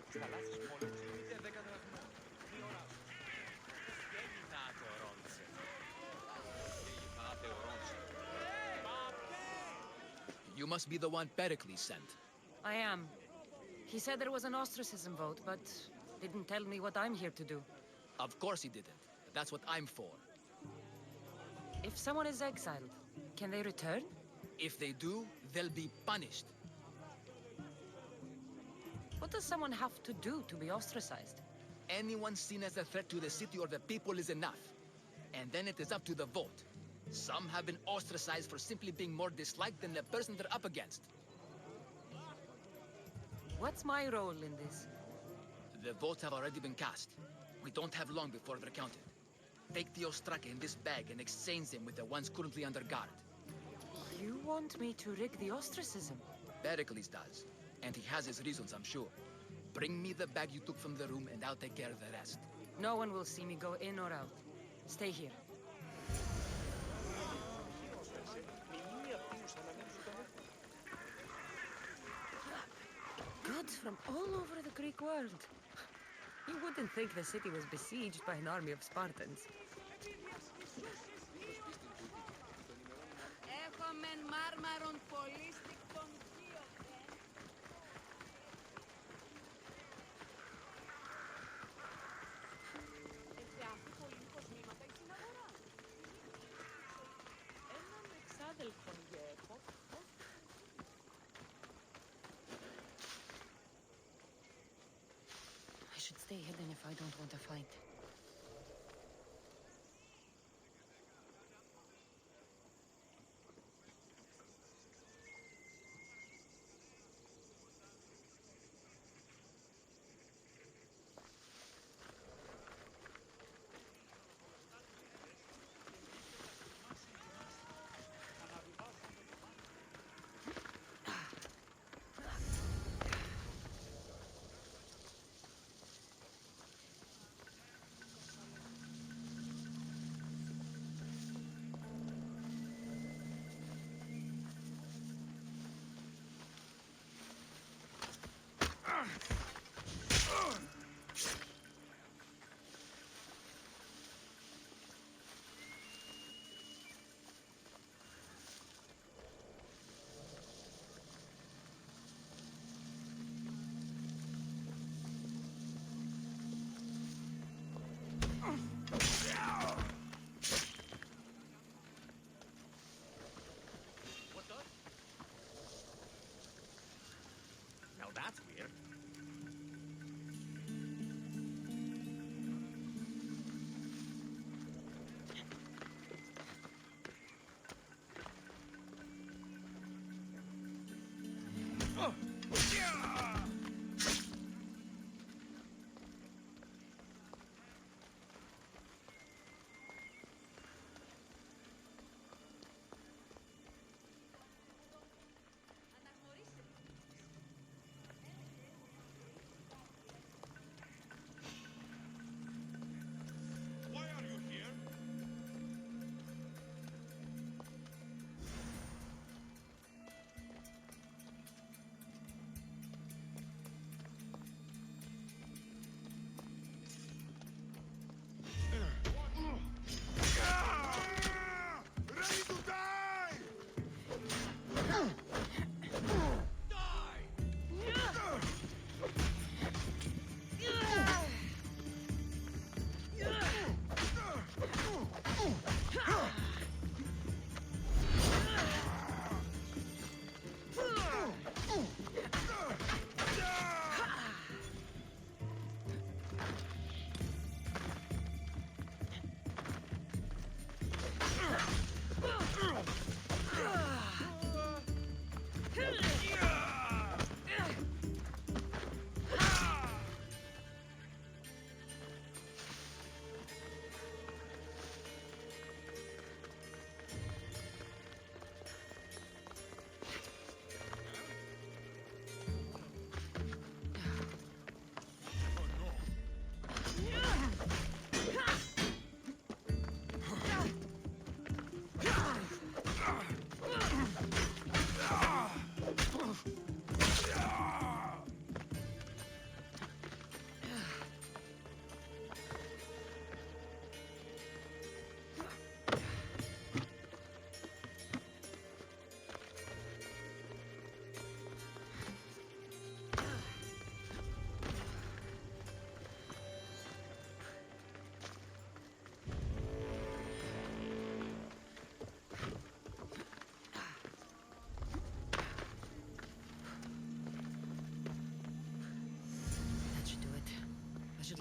Τις θαλάσσιες πόλεμους είναι 10 δραχμών. Τι ώρα σου. Γεννηθάτε ορόντσε. Γεννηθάτε ορόντσε. You must be the one Pericles sent. I am. He said there was an ostracism vote, but didn't tell me what I'm here to do. Of course he didn't. That's what I'm for. If someone is exiled, can they return? If they do, they'll be punished. What does someone have to do to be ostracized? Anyone seen as a threat to the city or the people is enough. And then it is up to the vote. Some have been ostracized for simply being more disliked than the person they're up against. What's my role in this? The votes have already been cast. We don't have long before they're counted. Take the ostraka in this bag and exchange them with the ones currently under guard. You want me to rig the ostracism? Pericles does. And he has his reasons, I'm sure. Bring me the bag you took from the room and I'll take care of the rest. No one will see me go in or out. Stay here. Goods from all over the Greek world. You wouldn't think the city was besieged by an army of Spartans. Έχομεν μάρμαρον πολύστικτον κύωθεν. Εφιάφη πολύ κοσμήματα εις την αγορά. Έναν εξάδελφον γέφο. I should stay hidden if I don't want a fight.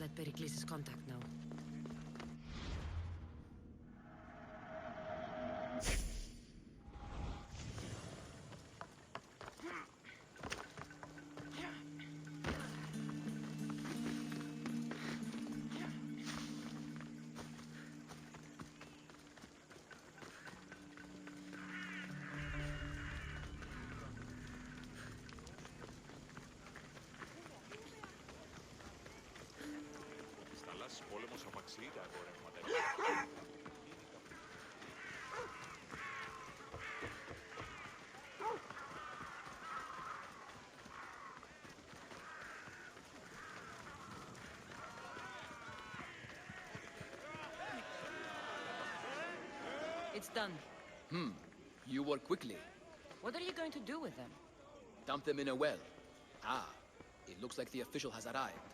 let Pericles' contact know. Πόλεμος αμαξί, τα αγορεύματα. It's done. You work quickly. What are you going to do with them? Dump them in a well. Ah, it looks like the official has arrived.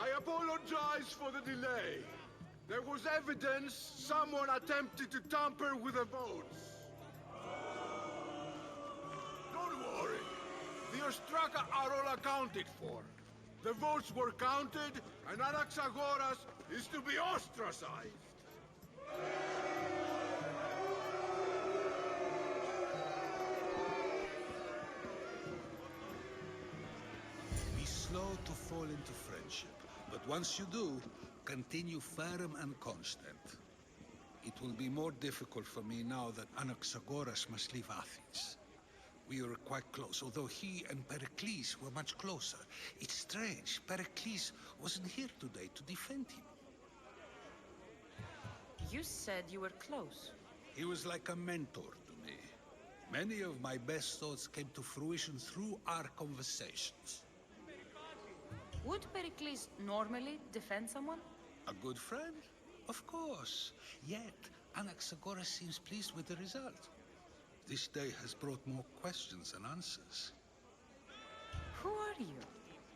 I apologize for the delay. There was evidence someone attempted to tamper with the votes. Don't worry. The Ostraka are all accounted for. The votes were counted, and Anaxagoras is to be ostracized. Be slow to fall into friendship. But once you do, continue firm and constant. It will be more difficult for me now that Anaxagoras must leave Athens. We were quite close, although he and Pericles were much closer. It's strange, Pericles wasn't here today to defend him. You said you were close. He was like a mentor to me. Many of my best thoughts came to fruition through our conversations. Would Pericles normally defend someone? A good friend? Of course. Yet, Anaxagoras seems pleased with the result. This day has brought more questions than answers. Who are you?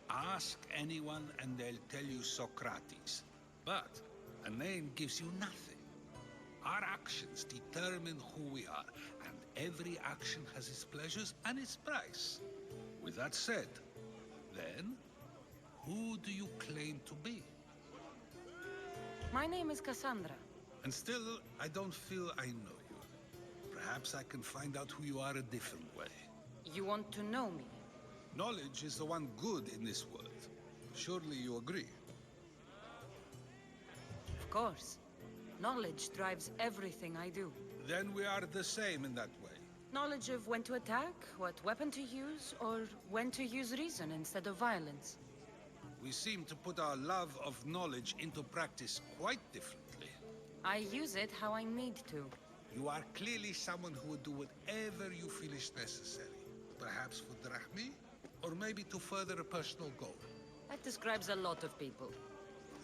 Ask anyone and they'll tell you Socrates. But a name gives you nothing. Our actions determine who we are, and every action has its pleasures and its price. With that said, then, who do you claim to be? My name is Cassandra. And still, I don't feel I know you. Perhaps I can find out who you are a different way. You want to know me? Knowledge is the one good in this world. Surely you agree? Of course. Knowledge drives everything I do. Then we are the same in that way. Knowledge of when to attack, what weapon to use, or when to use reason instead of violence. We seem to put our love of knowledge into practice quite differently. I use it how I need to. You are clearly someone who would do whatever you feel is necessary. Perhaps for drachmi, or maybe to further a personal goal. That describes a lot of people.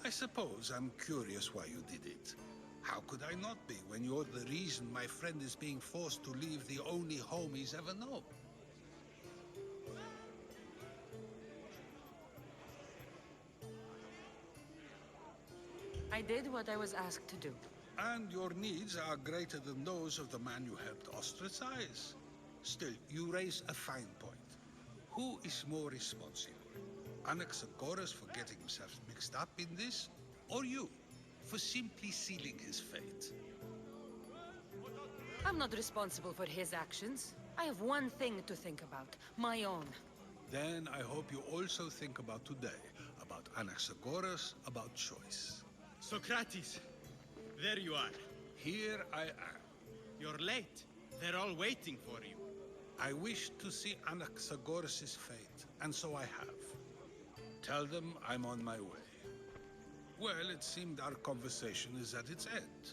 I suppose I'm curious why you did it. How could I not be when you're the reason my friend is being forced to leave the only home he's ever known? I did what I was asked to do. And your needs are greater than those of the man you helped ostracize. Still, you raise a fine point. Who is more responsible? Anaxagoras for getting himself mixed up in this? Or you, for simply sealing his fate? I'm not responsible for his actions. I have one thing to think about, my own. Then I hope you also think about today, about Anaxagoras, about choice. Socrates, there you are. Here I am. You're late. They're all waiting for you. I wish to see Anaxagoras' fate, and so I have. Tell them I'm on my way. Well, it seemed our conversation is at its end.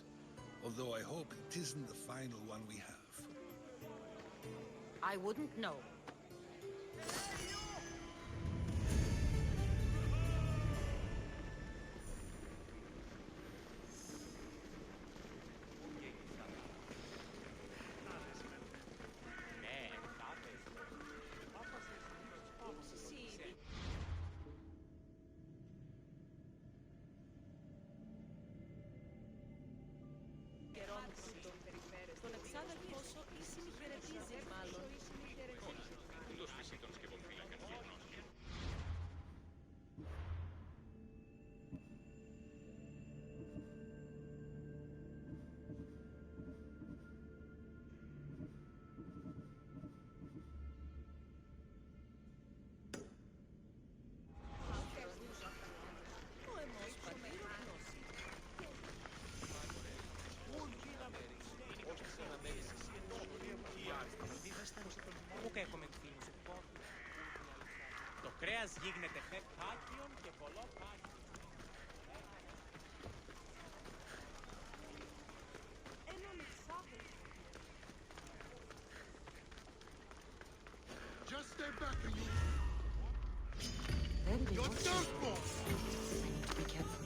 Although I hope it isn't the final one we have. I wouldn't know. Ούτως φυσίτων σκευοφύλακας και κρέας γίγνεται πάκιον και πολλό πάκιον. Just stay back and you... Very Your watchful. dirtball! I need to be careful.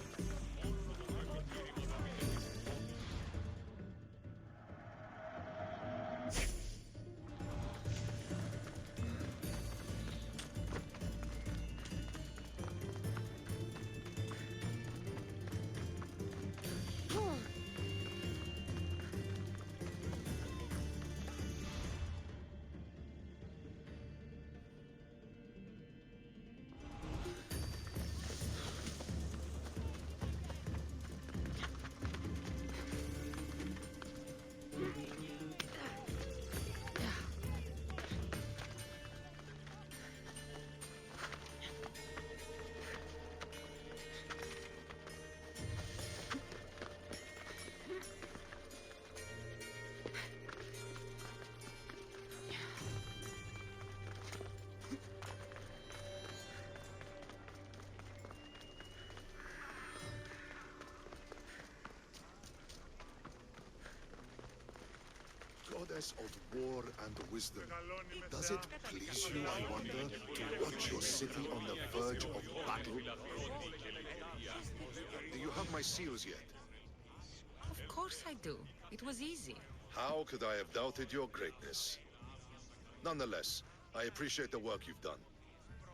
Goddess of war and wisdom, does it please you, I wonder, to watch your city on the verge of battle? Do you have my seals yet? Of course I do. It was easy. How could I have doubted your greatness? Nonetheless, I appreciate the work you've done.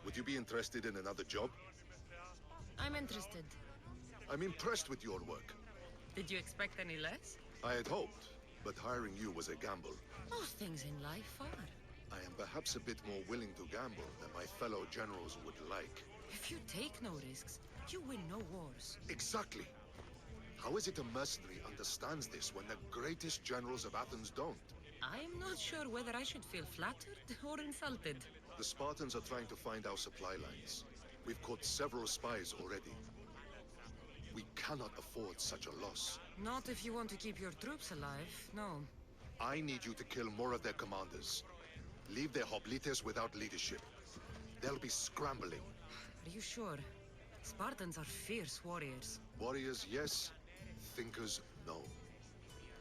Would you be interested in another job? I'm interested. I'm impressed with your work. Did you expect any less? I had hoped, but hiring you was a gamble. Most things in life are. I am perhaps a bit more willing to gamble than my fellow generals would like. If you take no risks, you win no wars. Exactly. How is it a mercenary understands this when the greatest generals of Athens don't? I'm not sure whether I should feel flattered or insulted. The Spartans are trying to find our supply lines. We've caught several spies already. We cannot afford such a loss. Not if you want to keep your troops alive, no. I need you to kill more of their commanders. Leave their hoplites without leadership. They'll be scrambling. Are you sure? Spartans are fierce warriors. Warriors, yes. Thinkers, no.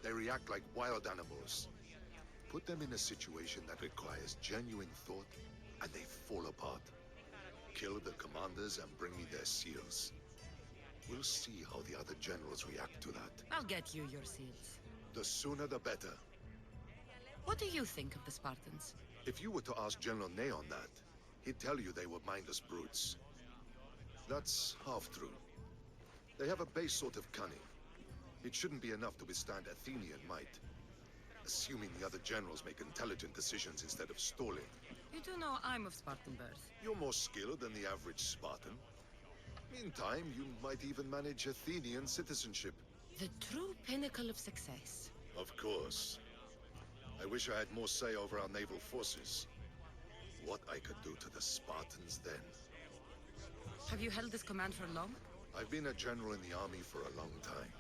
They react like wild animals. Put them in a situation that requires genuine thought, and they fall apart. Kill the commanders and bring me their seals. We'll see how the other generals react to that. I'll get you your seals. The sooner the better. What do you think of the Spartans? If you were to ask General Neon that, he'd tell you they were mindless brutes. That's half true. They have a base sort of cunning. It shouldn't be enough to withstand Athenian might. Assuming the other generals make intelligent decisions instead of stalling. You do know I'm of Spartan birth. You're more skilled than the average Spartan. In time, you might even manage Athenian citizenship. The true pinnacle of success. Of course. I wish I had more say over our naval forces. What I could do to the Spartans then. Have you held this command for long? I've been a general in the army for a long time.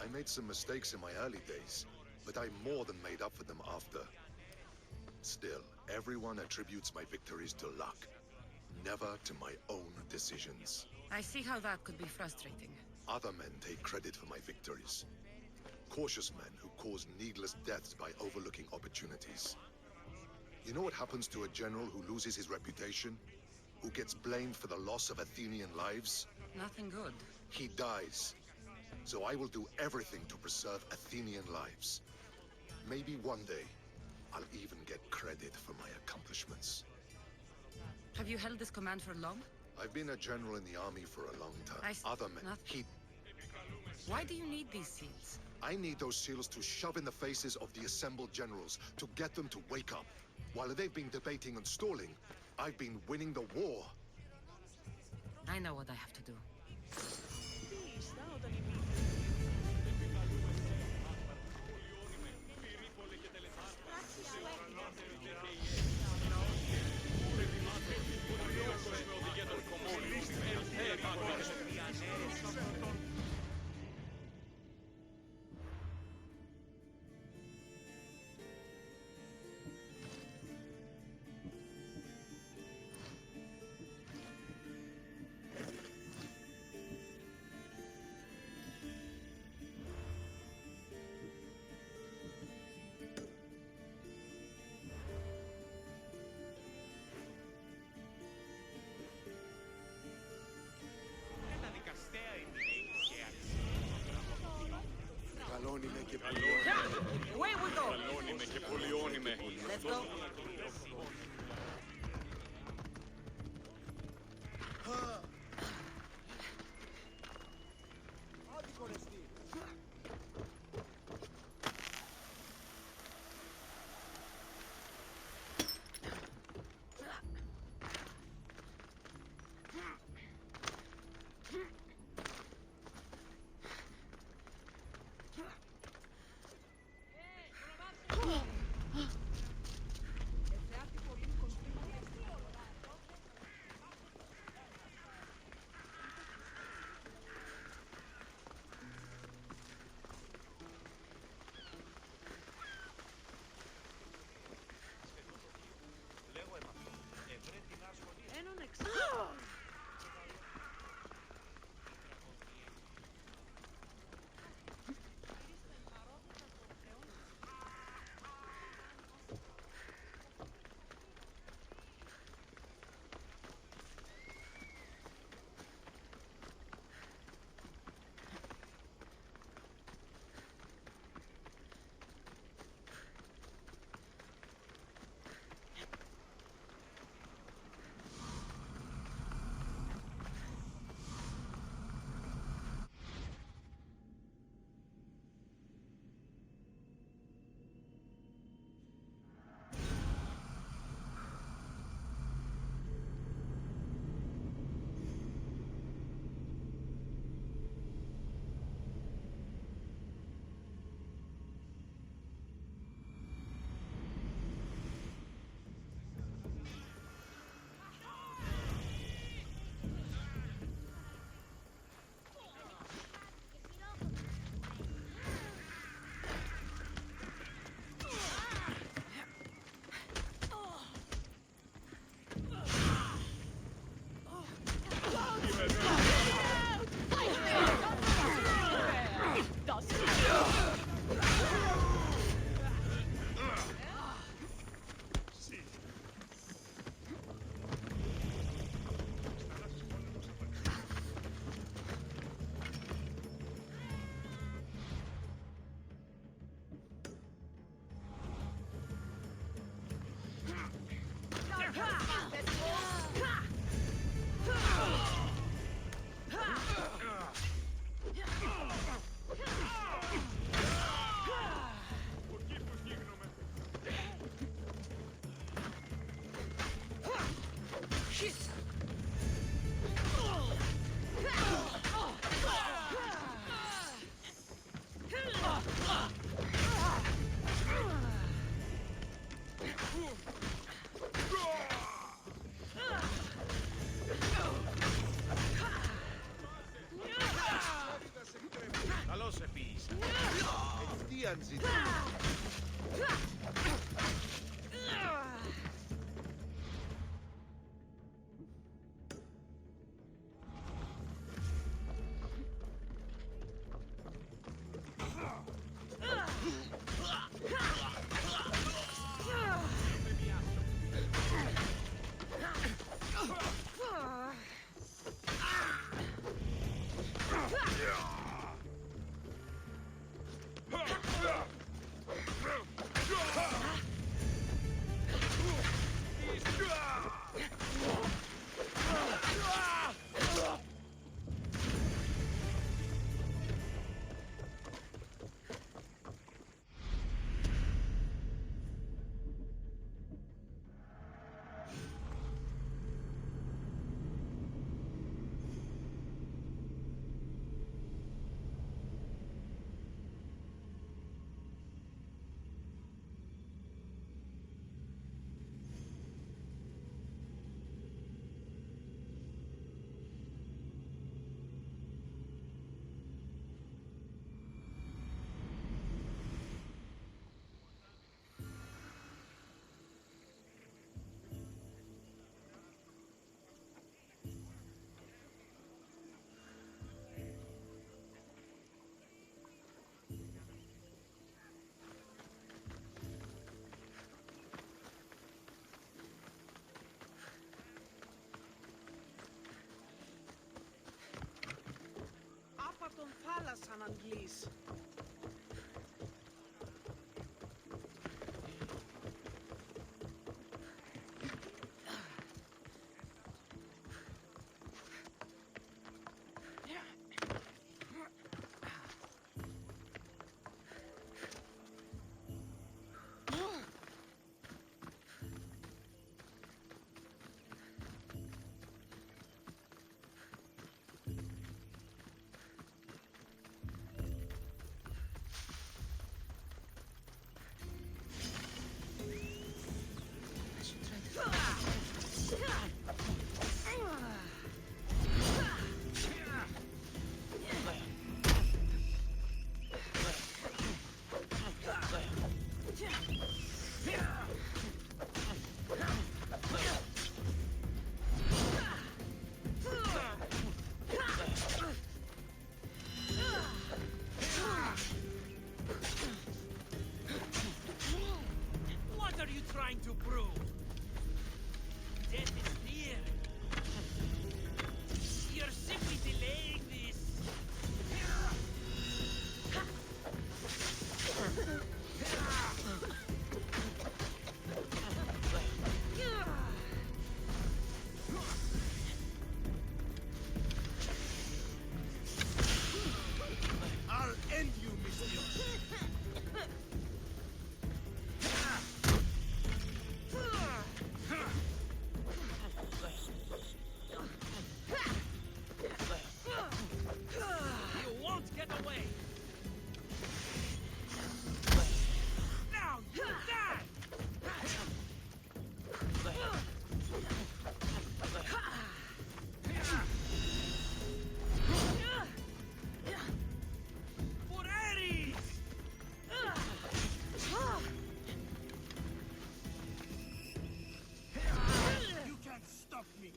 I made some mistakes in my early days, but I more than made up for them after. Still, everyone attributes my victories to luck, never to my own decisions. I see how that could be frustrating. Other men take credit for my victories. Cautious men who cause needless deaths by overlooking opportunities. You know what happens to a general who loses his reputation? Who gets blamed for the loss of Athenian lives? Nothing good. He dies. So I will do everything to preserve Athenian lives. Maybe one day, I'll even get credit for my accomplishments. Have you held this command for long? I've been a general in the army for a long time. Other men, Why do you need these seals? I need those seals to shove in the faces of the assembled generals, to get them to wake up. While they've been debating and stalling, I've been winning the war. I know what I have to do. Away we go! Καλόνιμε και πολυόνιμε. Let's go. Καλώς επίησα. Ευθείαν ζητώ. Απ' τον θάλασσαν αντλείς. trying to prove? Death is near. You're simply delaying this. I'll end you, Mr. You won't get away. Now you die. For Ares! You can't stop me.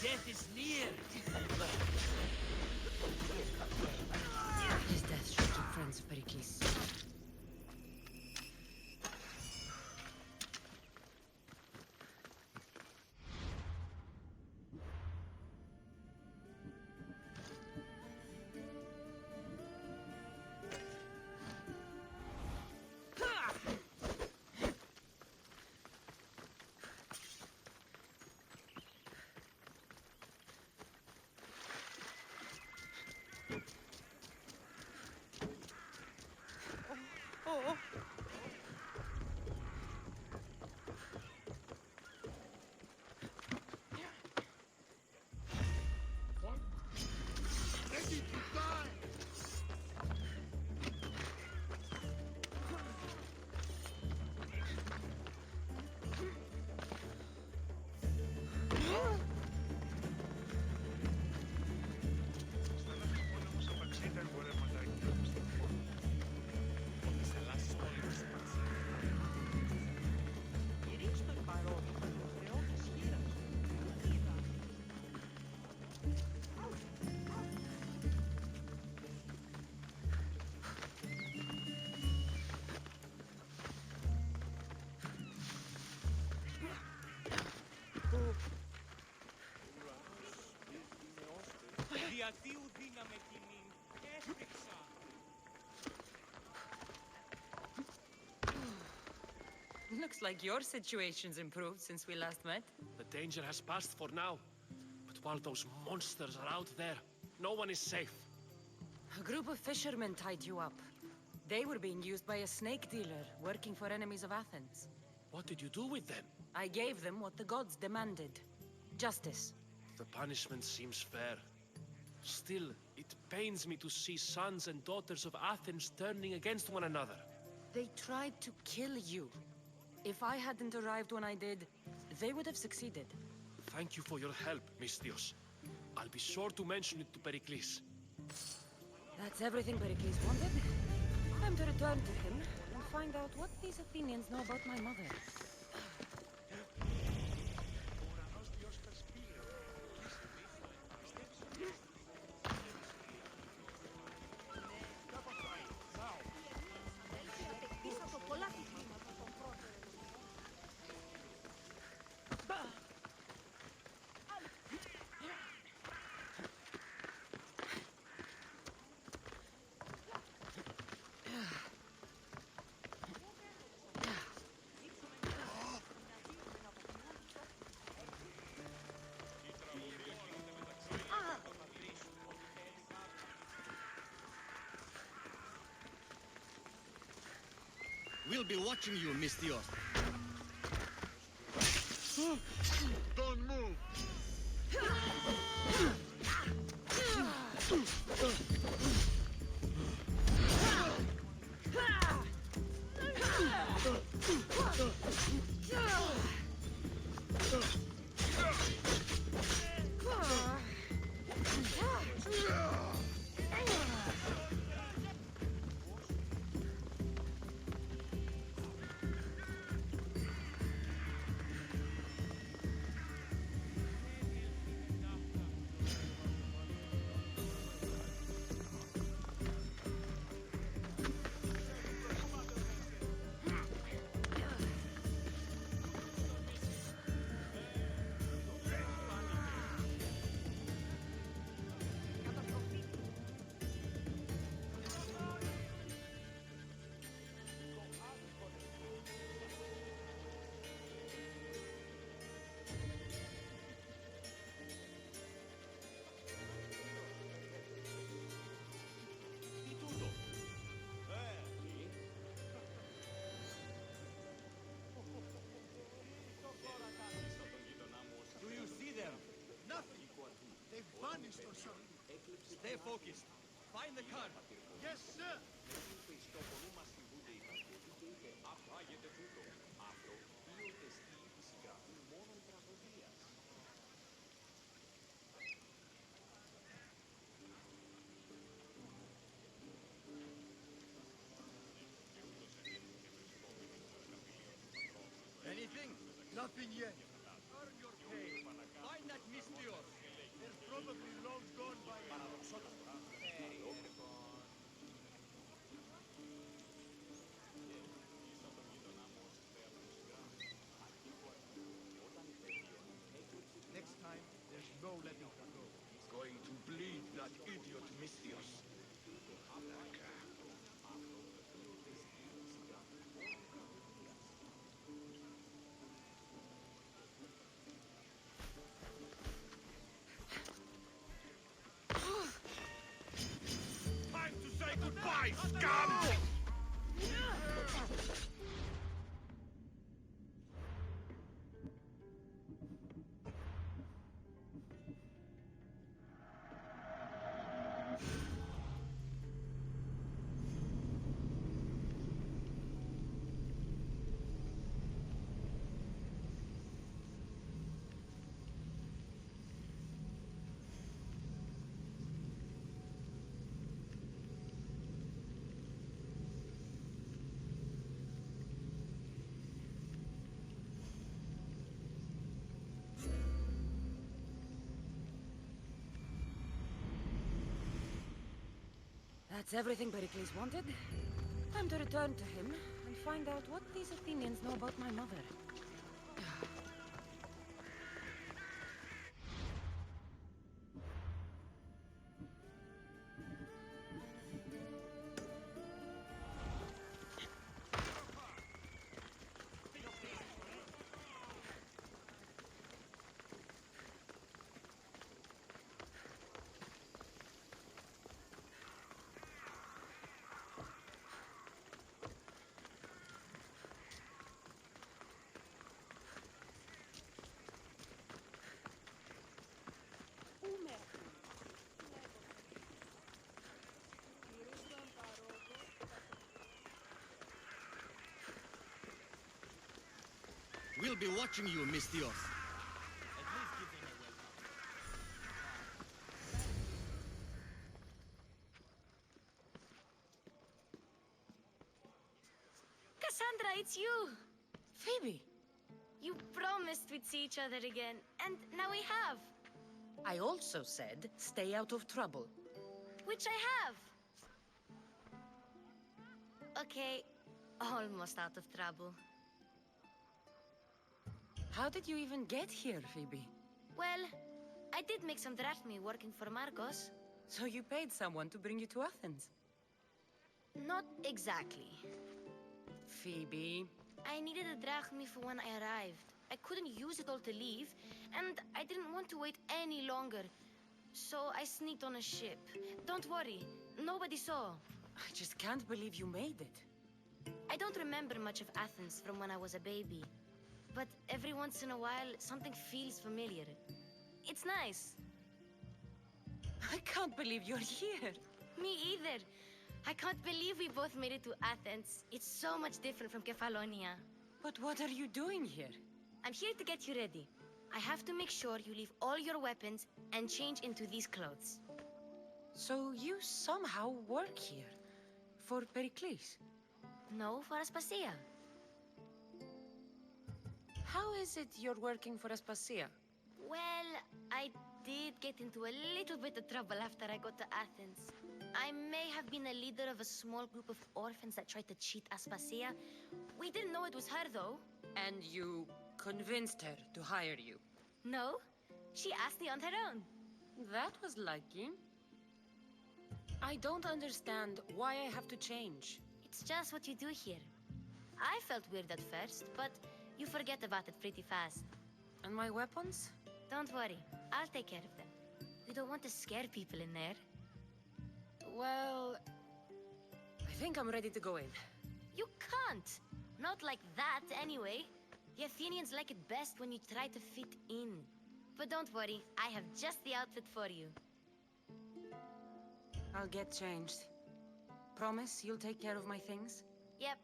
Death is near. His death should keep friends of Pericles. Oh. Ready to die. Διατίου δύναμε κοινήν. Έφτιαξα. Looks like your situation's improved since we last met. The danger has passed for now. But while those monsters are out there, no one is safe. A group of fishermen tied you up. They were being used by a snake dealer working for enemies of Athens. What did you do with them? I gave them what the gods demanded. Justice. The punishment seems fair. Still, it pains me to see sons and daughters of Athens turning against one another. They tried to kill you. If I hadn't arrived when I did, they would have succeeded. Thank you for your help, Misthios. I'll be sure to mention it to Pericles. That's everything Pericles wanted. Time to return to him and find out what these Athenians know about my mother. We'll be watching you, Misthios. Don't move. Stay focused. Find the car. Yes, sir. Anything? Nothing yet. Earn your pay. Find that Mystios. They're probably long gone by now. Next time, there's no letting her go. Going to bleed that idiot Mystios. Time to say goodbye, scum! That's everything Pericles wanted. Time to return to him and find out what these Athenians know about my mother. We'll be watching you, Mystios. Cassandra, it's you! Phoebe! You promised we'd see each other again, and now we have. I also said, stay out of trouble. Which I have. Okay, almost out of trouble. How did you even get here, Phoebe? Well, I did make some drachmae working for Marcos. So you paid someone to bring you to Athens? Not exactly. Phoebe... I needed a drachmae for when I arrived. I couldn't use it all to leave, and I didn't want to wait any longer. So I sneaked on a ship. Don't worry, nobody saw. I just can't believe you made it. I don't remember much of Athens from when I was a baby. But every once in a while, something feels familiar. It's nice. I can't believe you're here. Me either. I can't believe we both made it to Athens. It's so much different from Kefalonia. But what are you doing here? I'm here to get you ready. I have to make sure you leave all your weapons and change into these clothes. So you somehow work here? For Pericles? No, for Aspasia. How is it you're working for Aspasia? Well, I did get into a little bit of trouble after I got to Athens. I may have been a leader of a small group of orphans that tried to cheat Aspasia. We didn't know it was her, though. And you convinced her to hire you? No, she asked me on her own. That was lucky. I don't understand why I have to change. It's just what you do here. I felt weird at first, but you forget about it pretty fast. And my weapons? Don't worry, I'll take care of them. We don't want to scare people in there. Well... I think I'm ready to go in. You can't! Not like that, anyway. The Athenians like it best when you try to fit in. But don't worry, I have just the outfit for you. I'll get changed. Promise you'll take care of my things? Yep.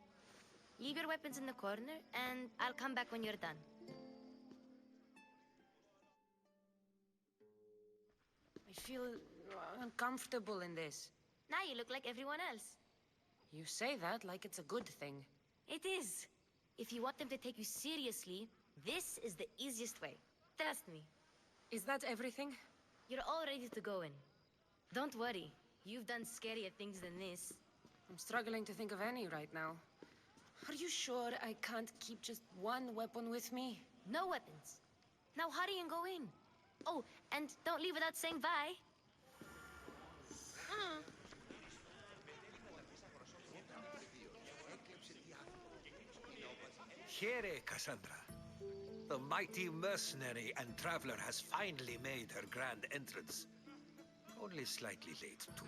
Leave your weapons in the corner, and I'll come back when you're done. I feel uncomfortable in this. Now you look like everyone else. You say that like it's a good thing. It is. If you want them to take you seriously, this is the easiest way. Trust me. Is that everything? You're all ready to go in. Don't worry. You've done scarier things than this. I'm struggling to think of any right now. Are you sure I can't keep just one weapon with me? No weapons. Now hurry and go in. Oh, and don't leave without saying bye. Here, Cassandra. The mighty mercenary and traveler has finally made her grand entrance. Only slightly late, too.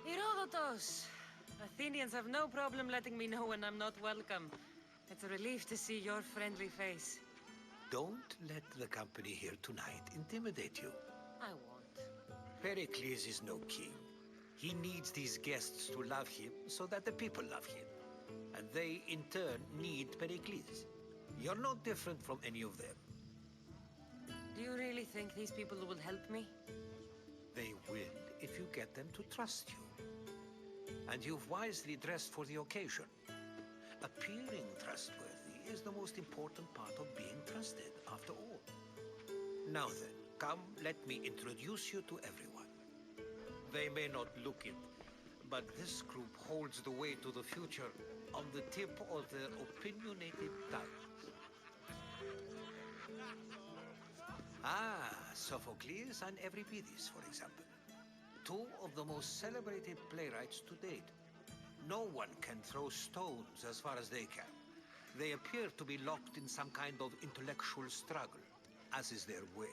Herodotus! Athenians have no problem letting me know when I'm not welcome. It's a relief to see your friendly face. Don't let the company here tonight intimidate you. I won't. Pericles is no king. He needs these guests to love him so that the people love him. And they, in turn, need Pericles. You're no different from any of them. Do you really think these people will help me? They will if you get them to trust you. And you've wisely dressed for the occasion. Appearing trustworthy is the most important part of being trusted, after all. Now then, come, let me introduce you to everyone. They may not look it, but this group holds the way to the future on the tip of their opinionated tongues. Sophocles and Euripides, for example. Two of the most celebrated playwrights to date. No one can throw stones as far as they can. They appear to be locked in some kind of intellectual struggle, as is their way.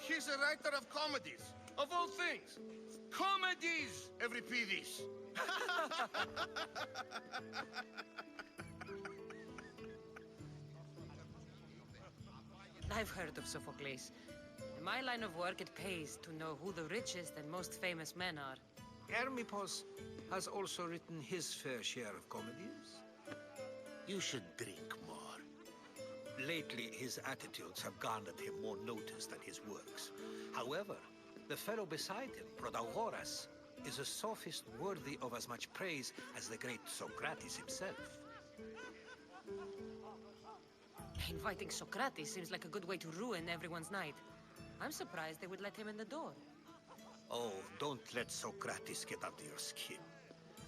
He's a writer of comedies, of all things. Comedies, Euripides. I've heard of Sophocles. In my line of work, it pays to know who the richest and most famous men are. Hermippos has also written his fair share of comedies. You should drink more. Lately, his attitudes have garnered him more notice than his works. However, the fellow beside him, Protagoras, is a sophist worthy of as much praise as the great Socrates himself. Inviting Socrates seems like a good way to ruin everyone's night. I'm surprised they would let him in the door. Oh, don't let Socrates get under your skin.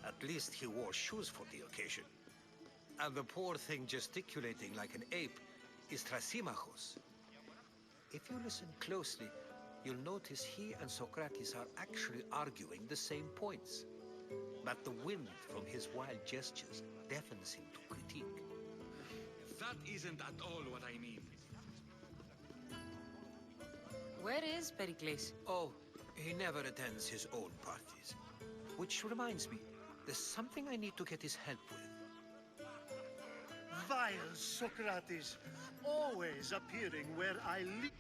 At least he wore shoes for the occasion. And the poor thing gesticulating like an ape is Thrasymachos. If you listen closely, you'll notice he and Socrates are actually arguing the same points. But the wind from his wild gestures deafens him to critique. That isn't at all what I mean. Where is Pericles? Oh, he never attends his own parties. Which reminds me, there's something I need to get his help with. Vile Socrates, always appearing where I live.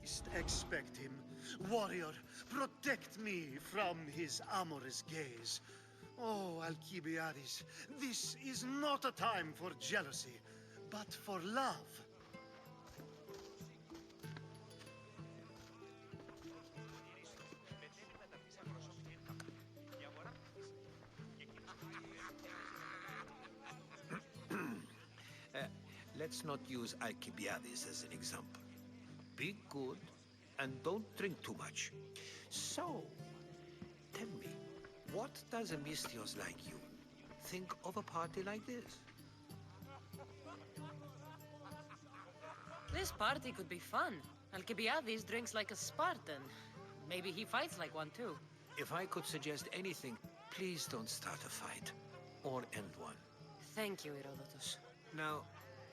least expect him. Warrior, protect me from his amorous gaze. Oh, Alcibiades, this is not a time for jealousy, but for love. Let's not use Alcibiades as an example. Be good and don't drink too much. So, tell me, what does a Mystios like you think of a party like this? This party could be fun. Alcibiades drinks like a Spartan. Maybe he fights like one too. If I could suggest anything, please don't start a fight. Or end one. Thank you, Herodotus. Now,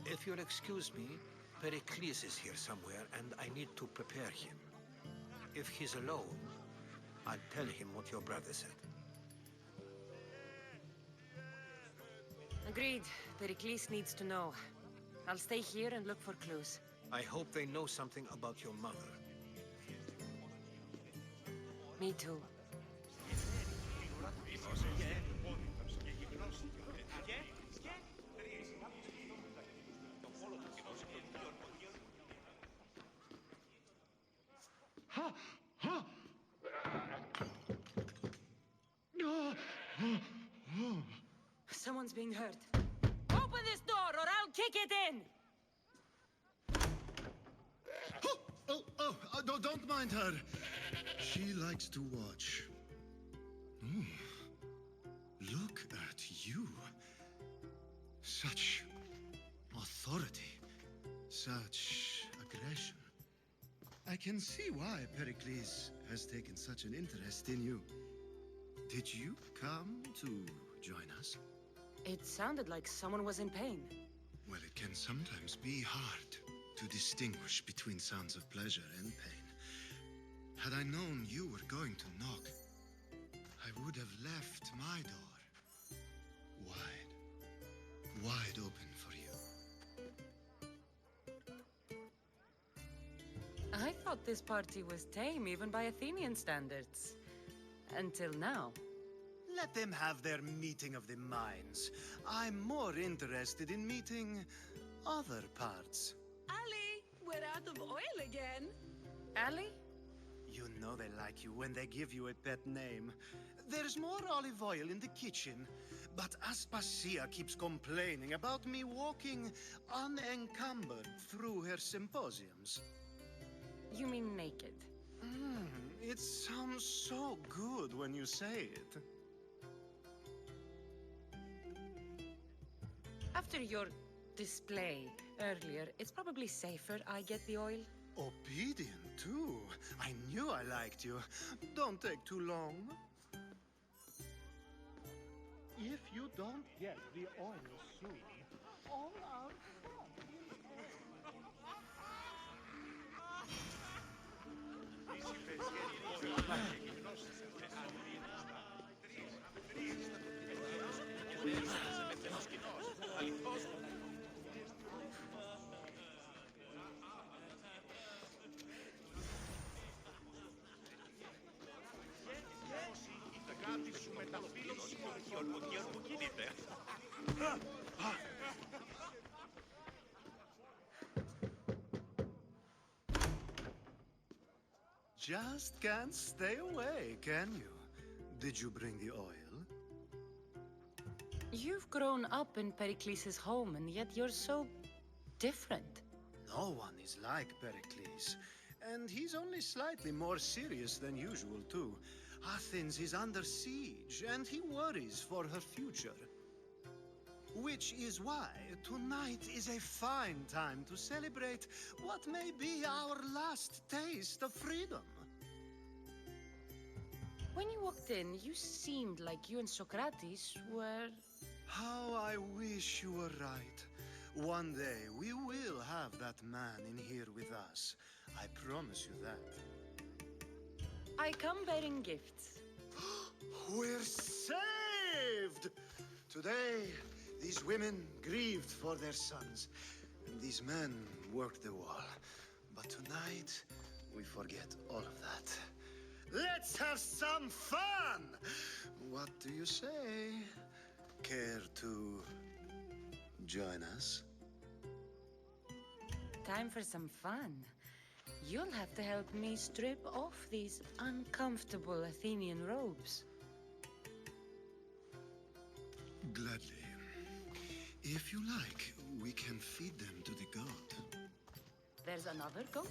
if you'll excuse me, Pericles is here somewhere, and I need to prepare him. If he's alone, I'll tell him what your brother said. Agreed. Pericles needs to know. I'll stay here and look for clues. I hope they know something about your mother. Me too. Someone's being hurt. Open this door or I'll kick it in! Don't mind her. She likes to watch. Oh, look at you. Such authority. Such aggression. I can see why Pericles has taken such an interest in you. Did you come to join us? It sounded like someone was in pain. Well, it can sometimes be hard to distinguish between sounds of pleasure and pain. Had I known you were going to knock, I would have left my door wide open for you. I thought this party was tame even by Athenian standards. Until now. Let them have their meeting of the minds. I'm more interested in meeting other parts. Ali, we're out of oil again. Ali? You know they like you when they give you a pet name. There's more olive oil in the kitchen, but Aspasia keeps complaining about me walking unencumbered through her symposiums. You mean naked? It sounds so good when you say it. After your display earlier, it's probably safer I get the oil. Obedient, too. I knew I liked you. Don't take too long. If you don't get the oil soon, all our Just can't stay away, can you? Did you bring the oil? You've grown up in Pericles' home, and yet you're so different. No one is like Pericles. And he's only slightly more serious than usual, too. Athens is under siege, and he worries for her future. Which is why tonight is a fine time to celebrate what may be our last taste of freedom. When you walked in, you seemed like you and Socrates were... How I wish you were right. One day we will have that man in here with us. I promise you that. I come bearing gifts. We're saved! Today, these women grieved for their sons, and these men worked the wall. But tonight, we forget all of that. Let's have some fun! What do you say? Care to join us? Time for some fun. You'll have to help me strip off these uncomfortable Athenian robes. Gladly. If you like, we can feed them to the goat. There's another goat?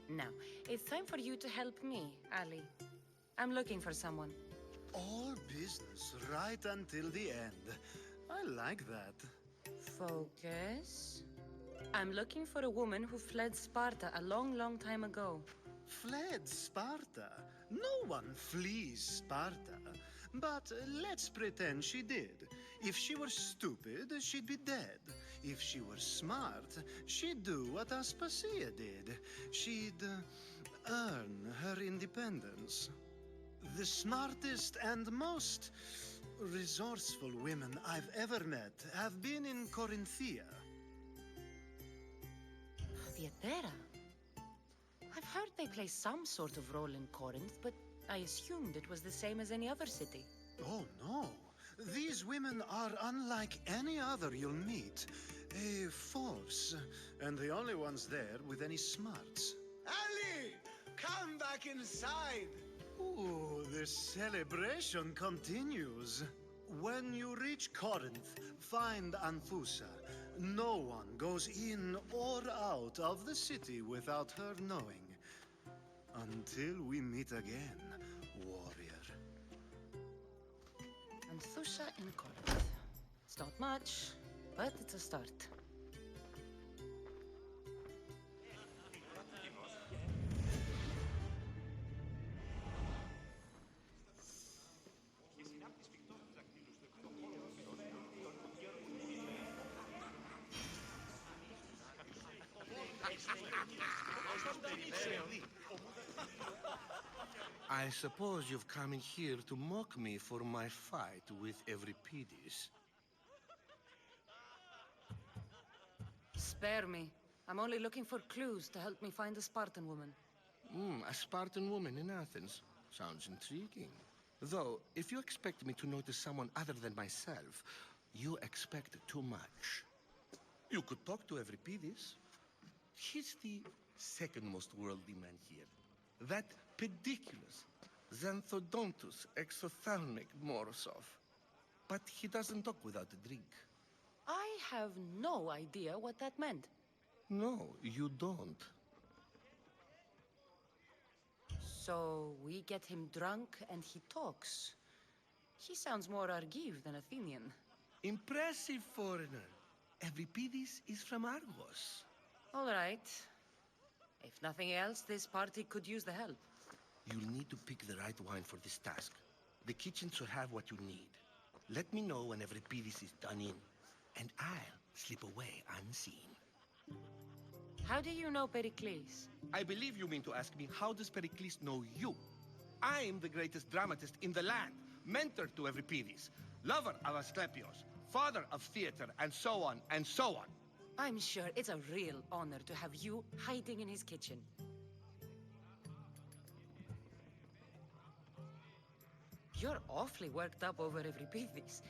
Now, it's time for you to help me, Ali. I'm looking for someone. All business right until the end. I like that. Focus. I'm looking for a woman who fled Sparta a long, long time ago. Fled Sparta? No one flees Sparta. But let's pretend she did. If she were stupid, she'd be dead. If she were smart, she'd do what Aspasia did. She'd earn her independence. The smartest and most resourceful women I've ever met have been in Corinthia. Theatera? I've heard they play some sort of role in Corinth, but I assumed it was the same as any other city. Oh, no. These women are unlike any other you'll meet. A force, and the only ones there with any smarts. Ali! Come back inside! Ooh, the celebration continues. When you reach Corinth, find Anthusa. No one goes in or out of the city without her knowing. Until we meet again, warrior. Anthusa in Corinth. It's not much, but it's a start. I suppose you've come in here to mock me for my fight with Euripides. Spare me. I'm only looking for clues to help me find a Spartan woman. A Spartan woman in Athens. Sounds intriguing. Though, if you expect me to notice someone other than myself, you expect too much. You could talk to Euripides. He's the second most worldly man here. That pediculous, xanthodontus exophthalmic Morosov. But he doesn't talk without a drink. I have no idea what that meant. No, you don't. So we get him drunk and he talks. He sounds more Argive than Athenian. Impressive, foreigner. Euripides is from Argos. All right. If nothing else, this party could use the help. You'll need to pick the right wine for this task. The kitchen should have what you need. Let me know when Euripides is done in, and I'll slip away unseen. How do you know Pericles? I believe you mean to ask me, how does Pericles know you? I'm the greatest dramatist in the land, mentor to Euripides, lover of Asclepios, father of theater, and so on, and so on. I'm sure it's a real honor to have you hiding in his kitchen. You're awfully worked up over Euripides.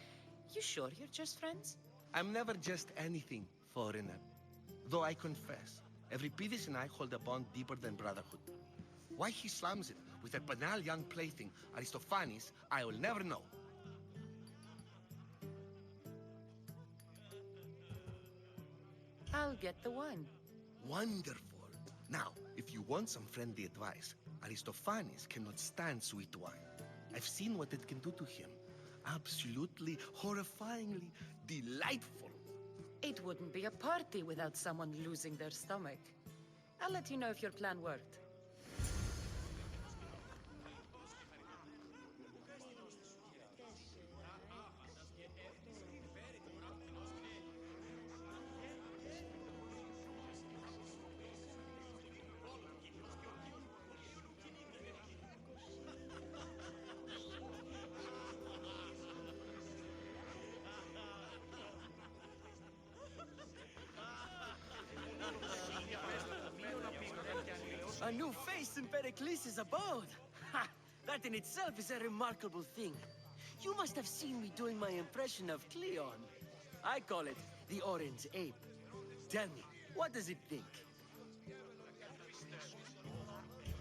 You sure you're just friends? I'm never just anything, foreigner. Though I confess, Euripides and I hold a bond deeper than brotherhood. Why he slams it with a banal young plaything, Aristophanes, I will never know. I'll get the wine. Wonderful. Now, if you want some friendly advice, Aristophanes cannot stand sweet wine. I've seen what it can do to him. Absolutely, horrifyingly delightful. It wouldn't be a party without someone losing their stomach. I'll let you know if your plan worked. A new face in Pericles' abode! Ha! That in itself is a remarkable thing. You must have seen me doing my impression of Cleon. I call it the Orange Ape. Tell me, what does it think?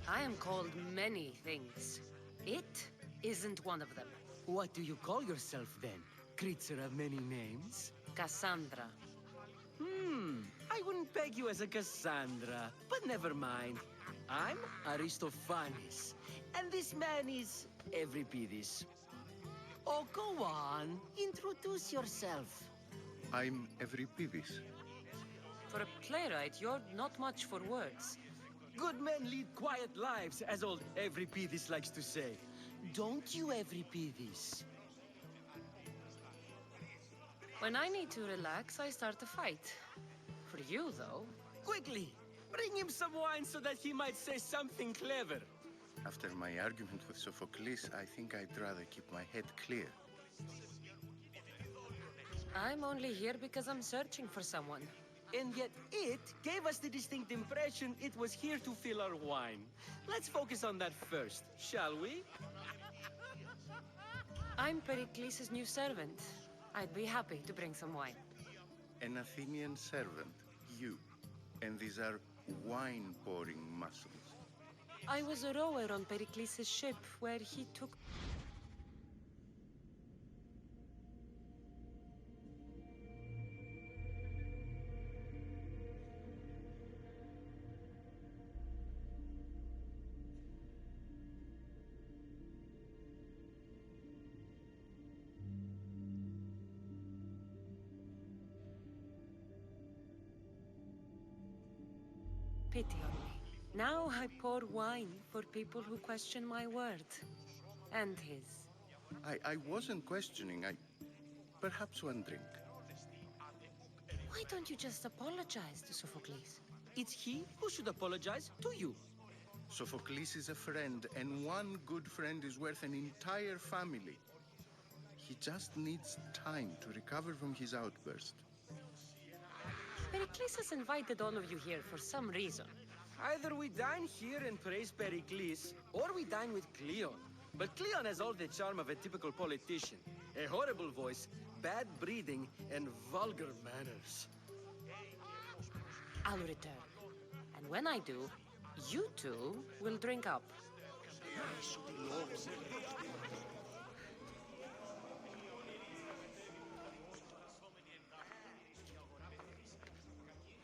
I am called many things. It isn't one of them. What do you call yourself then? Creature of many names? Cassandra. I wouldn't peg you as a Cassandra, but never mind. I'm Aristophanes, and this man is Euripides. Oh, go on. Introduce yourself. I'm Euripides. For a playwright, you're not much for words. Good men lead quiet lives, as old Euripides likes to say. Don't you, Euripides? When I need to relax, I start a fight. For you, though... Quickly! Bring him some wine so that he might say something clever. After my argument with Sophocles, I think I'd rather keep my head clear. I'm only here because I'm searching for someone. And yet it gave us the distinct impression it was here to fill our wine. Let's focus on that first, shall we? I'm Pericles' new servant. I'd be happy to bring some wine. An Athenian servant, you. And these are wine-pouring muscles. I was a rower on Pericles' ship, where he took... Pity on me. Now I pour wine for people who question my word. And his. I wasn't questioning. Perhaps one drink. Why don't you just apologize to Sophocles? It's he who should apologize to you. Sophocles is a friend, and one good friend is worth an entire family. He just needs time to recover from his outburst. Pericles has invited all of you here for some reason. Either we dine here and praise Pericles, or we dine with Cleon. But Cleon has all the charm of a typical politician. A horrible voice, bad breeding, and vulgar manners. I'll return. And when I do, you two will drink up.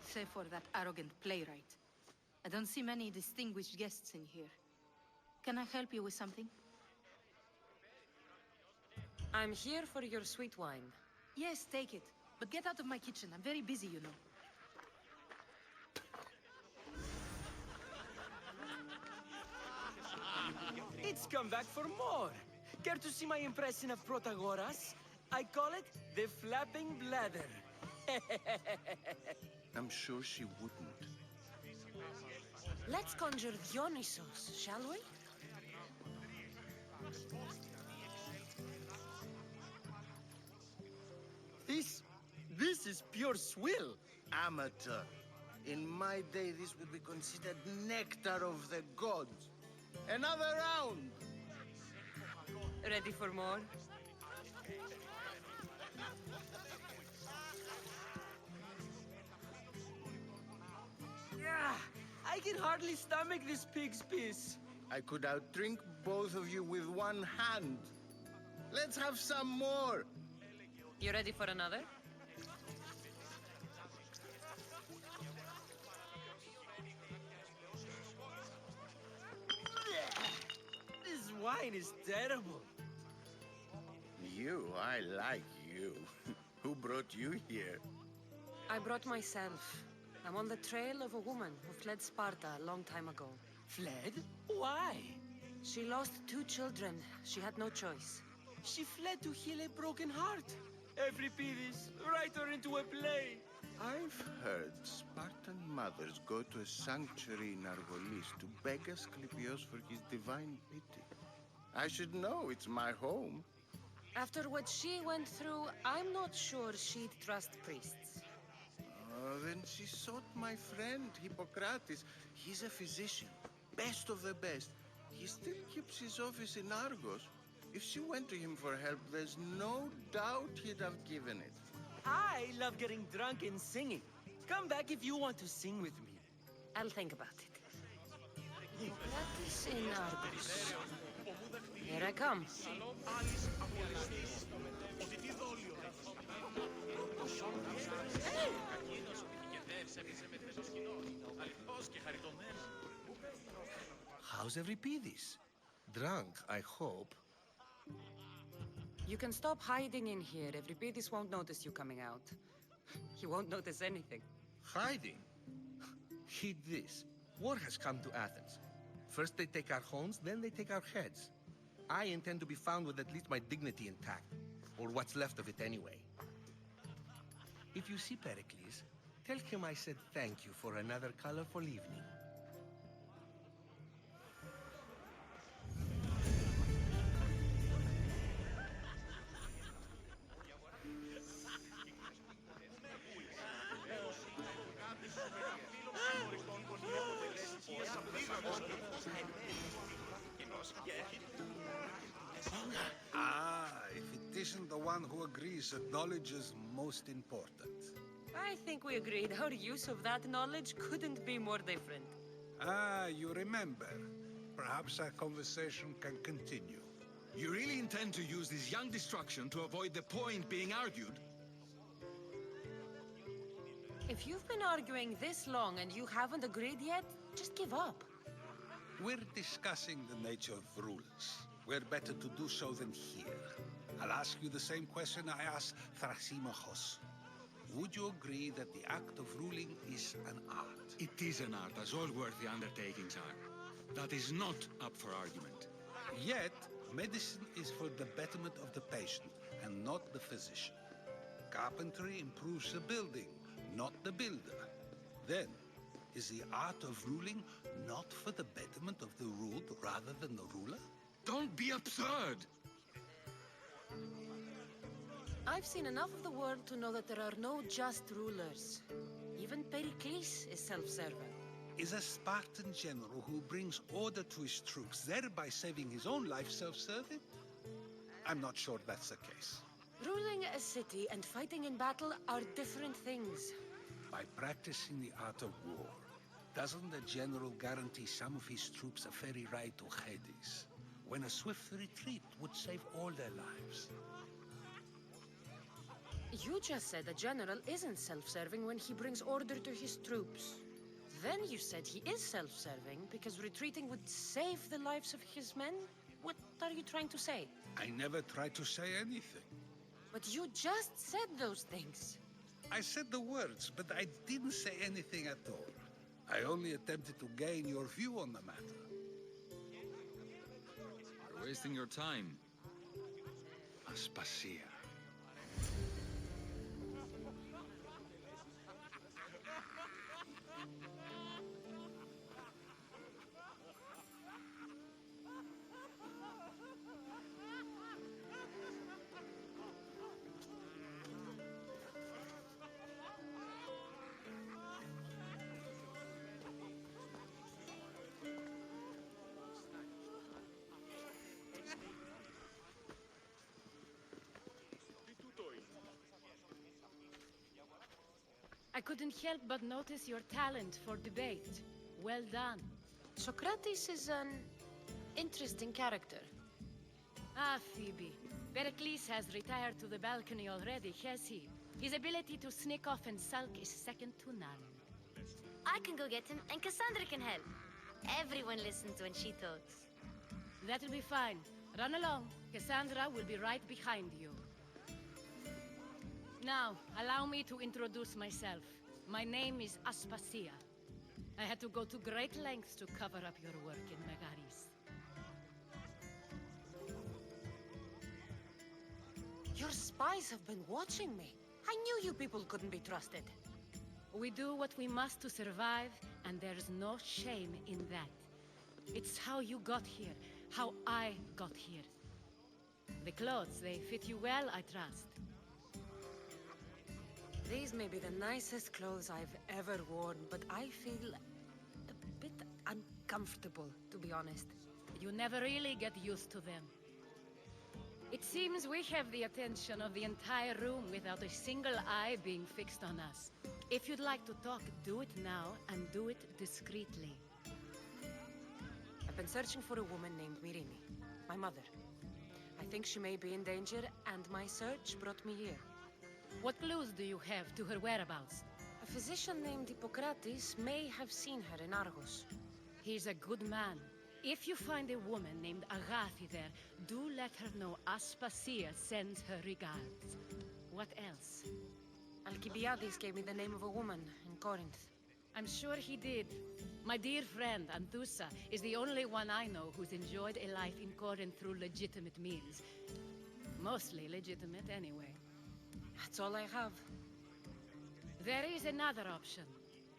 Save for that arrogant playwright. I don't see many distinguished guests in here. Can I help you with something? I'm here for your sweet wine. Yes, take it. But get out of my kitchen. I'm very busy, you know. It's come back for more. Care to see my impression of Protagoras? I call it the flapping bladder. I'm sure she wouldn't. Let's conjure Dionysos, shall we? This is pure swill. Amateur. In my day, this would be considered nectar of the gods. Another round! Ready for more? Yeah, I can hardly stomach this pig's piss. I could outdrink both of you with one hand. Let's have some more! You ready for another? This wine is terrible. I like you. Who brought you here? I brought myself. I'm on the trail of a woman who fled Sparta a long time ago. Fled? Why? She lost 2 children. She had no choice. She fled to heal a broken heart. Euripides, write her into a play. I've heard Spartan mothers go to a sanctuary in Argolis to beg Asclepios for his divine pity. I should know, it's my home. After what she went through, I'm not sure she'd trust priests. Then she sought my friend, Hippocrates. He's a physician, best of the best. He still keeps his office in Argos. If she went to him for help, there's no doubt he'd have given it. I love getting drunk and singing. Come back if you want to sing with me. I'll think about it. Hippocrates in Argos. Here I come. How's Euripides? Drunk, I hope. You can stop hiding in here. Euripides won't notice you coming out. He won't notice anything. Hiding? Heed this. War has come to Athens. First they take our homes, then they take our heads. I intend to be found with at least my dignity intact. Or what's left of it anyway. If you see Pericles, tell him I said thank you for another colorful evening. If it isn't the one who agrees that knowledge is most important. I think we agreed our use of that knowledge couldn't be more different. You remember. Perhaps our conversation can continue. You really intend to use this young destruction to avoid the point being argued? If you've been arguing this long and you haven't agreed yet, just give up. We're discussing the nature of rules. We're better to do so than here. I'll ask you the same question I asked Thrasymachos. Would you agree that the act of ruling is an art? It is an art, as all worthy undertakings are. That is not up for argument. Yet, medicine is for the betterment of the patient, and not the physician. Carpentry improves the building, not the builder. Then, is the art of ruling not for the betterment of the ruled rather than the ruler? Don't be absurd! I've seen enough of the world to know that there are no just rulers. Even Pericles is self-serving. Is a Spartan general who brings order to his troops, thereby saving his own life, self-serving? I'm not sure that's the case. Ruling a city and fighting in battle are different things. By practicing the art of war, doesn't the general guarantee some of his troops a ferry ride to Hades, when a swift retreat would save all their lives? You just said a general isn't self-serving when he brings order to his troops. Then you said he is self-serving because retreating would save the lives of his men? What are you trying to say? I never tried to say anything. But you just said those things. I said the words, but I didn't say anything at all. I only attempted to gain your view on the matter. You're wasting your time. Aspasia. I couldn't help but notice your talent for debate. Well done. Socrates is an interesting character. Ah, Phoebe. Pericles has retired to the balcony already, has he? His ability to sneak off and sulk is second to none. I can go get him, and Cassandra can help. Everyone listens when she talks. That'll be fine. Run along. Cassandra will be right behind you. Now, allow me to introduce myself. My name is Aspasia. I had to go to great lengths to cover up your work in Megaris. Your spies have been watching me. I knew you people couldn't be trusted. We do what we must to survive, and there's no shame in that. It's how you got here, how I got here. The clothes, they fit you well, I trust. These may be the nicest clothes I've ever worn, but I feel a bit uncomfortable, to be honest. You never really get used to them. It seems we have the attention of the entire room without a single eye being fixed on us. If you'd like to talk, do it now, and do it discreetly. I've been searching for a woman named Myrimi, my mother. I think she may be in danger, and my search brought me here. What clues do you have to her whereabouts? A physician named Hippocrates may have seen her in Argos. He's a good man. If you find a woman named Agathi there, do let her know Aspasia sends her regards. What else? Alcibiades gave me the name of a woman in Corinth. I'm sure he did. My dear friend, Anthusa, is the only one I know who's enjoyed a life in Corinth through legitimate means. Mostly legitimate, anyway. That's all I have. There is another option.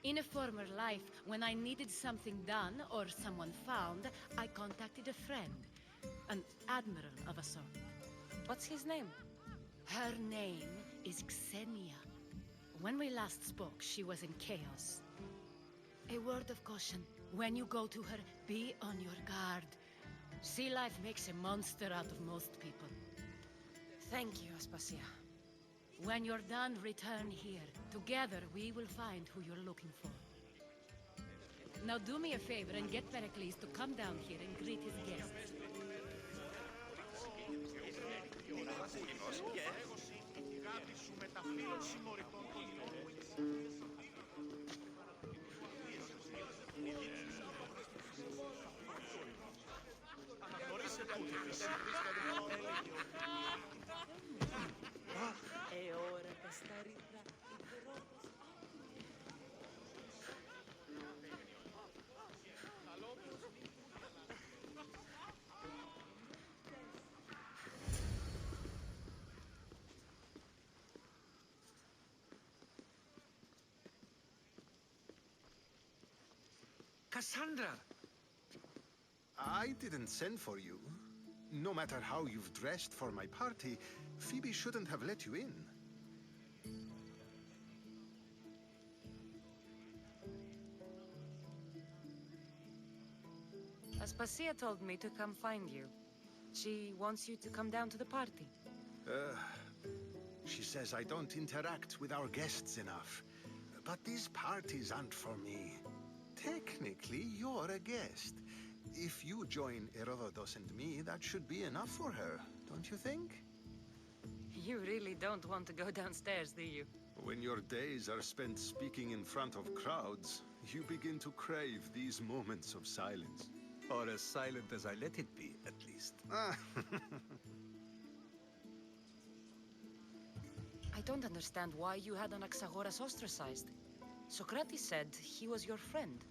In a former life, when I needed something done or someone found, I contacted a friend. An admiral of a sort. What's his name? Her name is Xenia. When we last spoke, she was in chaos. A word of caution. When you go to her, be on your guard. Sea life makes a monster out of most people. Thank you, Aspasia. When you're done, return here. Together, we will find who you're looking for. Now do me a favor and get Pericles to come down here and greet his guests. Cassandra! I didn't send for you. No matter how you've dressed for my party, Phoebe shouldn't have let you in. Aspasia told me to come find you. She wants you to come down to the party. She says I don't interact with our guests enough. But these parties aren't for me. Technically, you're a guest. If you join Herodotus and me, that should be enough for her, don't you think? You really don't want to go downstairs, do you? When your days are spent speaking in front of crowds, you begin to crave these moments of silence. Or as silent as I let it be, at least. I don't understand why you had Anaxagoras ostracized. Socrates said he was your friend.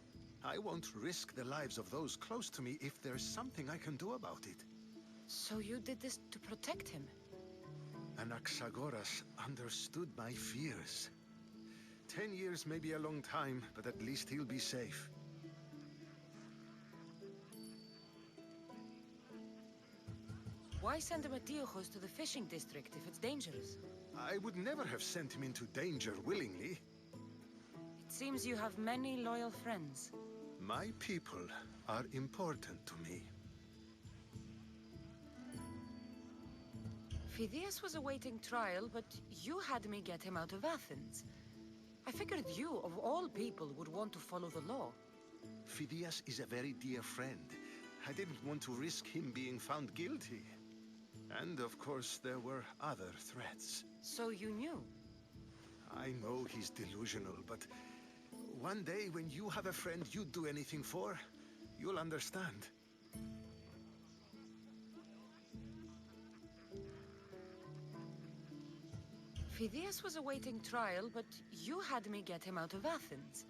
I won't risk the lives of those close to me if there's something I can do about it. So you did this to protect him? Anaxagoras understood my fears. 10 years may be a long time, but at least he'll be safe. Why send Metiochos to the fishing district if it's dangerous? I would never have sent him into danger willingly. It seems you have many loyal friends. My people are important to me. Phidias was awaiting trial, but you had me get him out of Athens. I figured you, of all people, would want to follow the law. Phidias is a very dear friend. I didn't want to risk him being found guilty. And of course, there were other threats. So you knew? I know he's delusional, but one day when you have a friend you'd do anything for, you'll understand. Phidias was awaiting trial, but you had me get him out of Athens.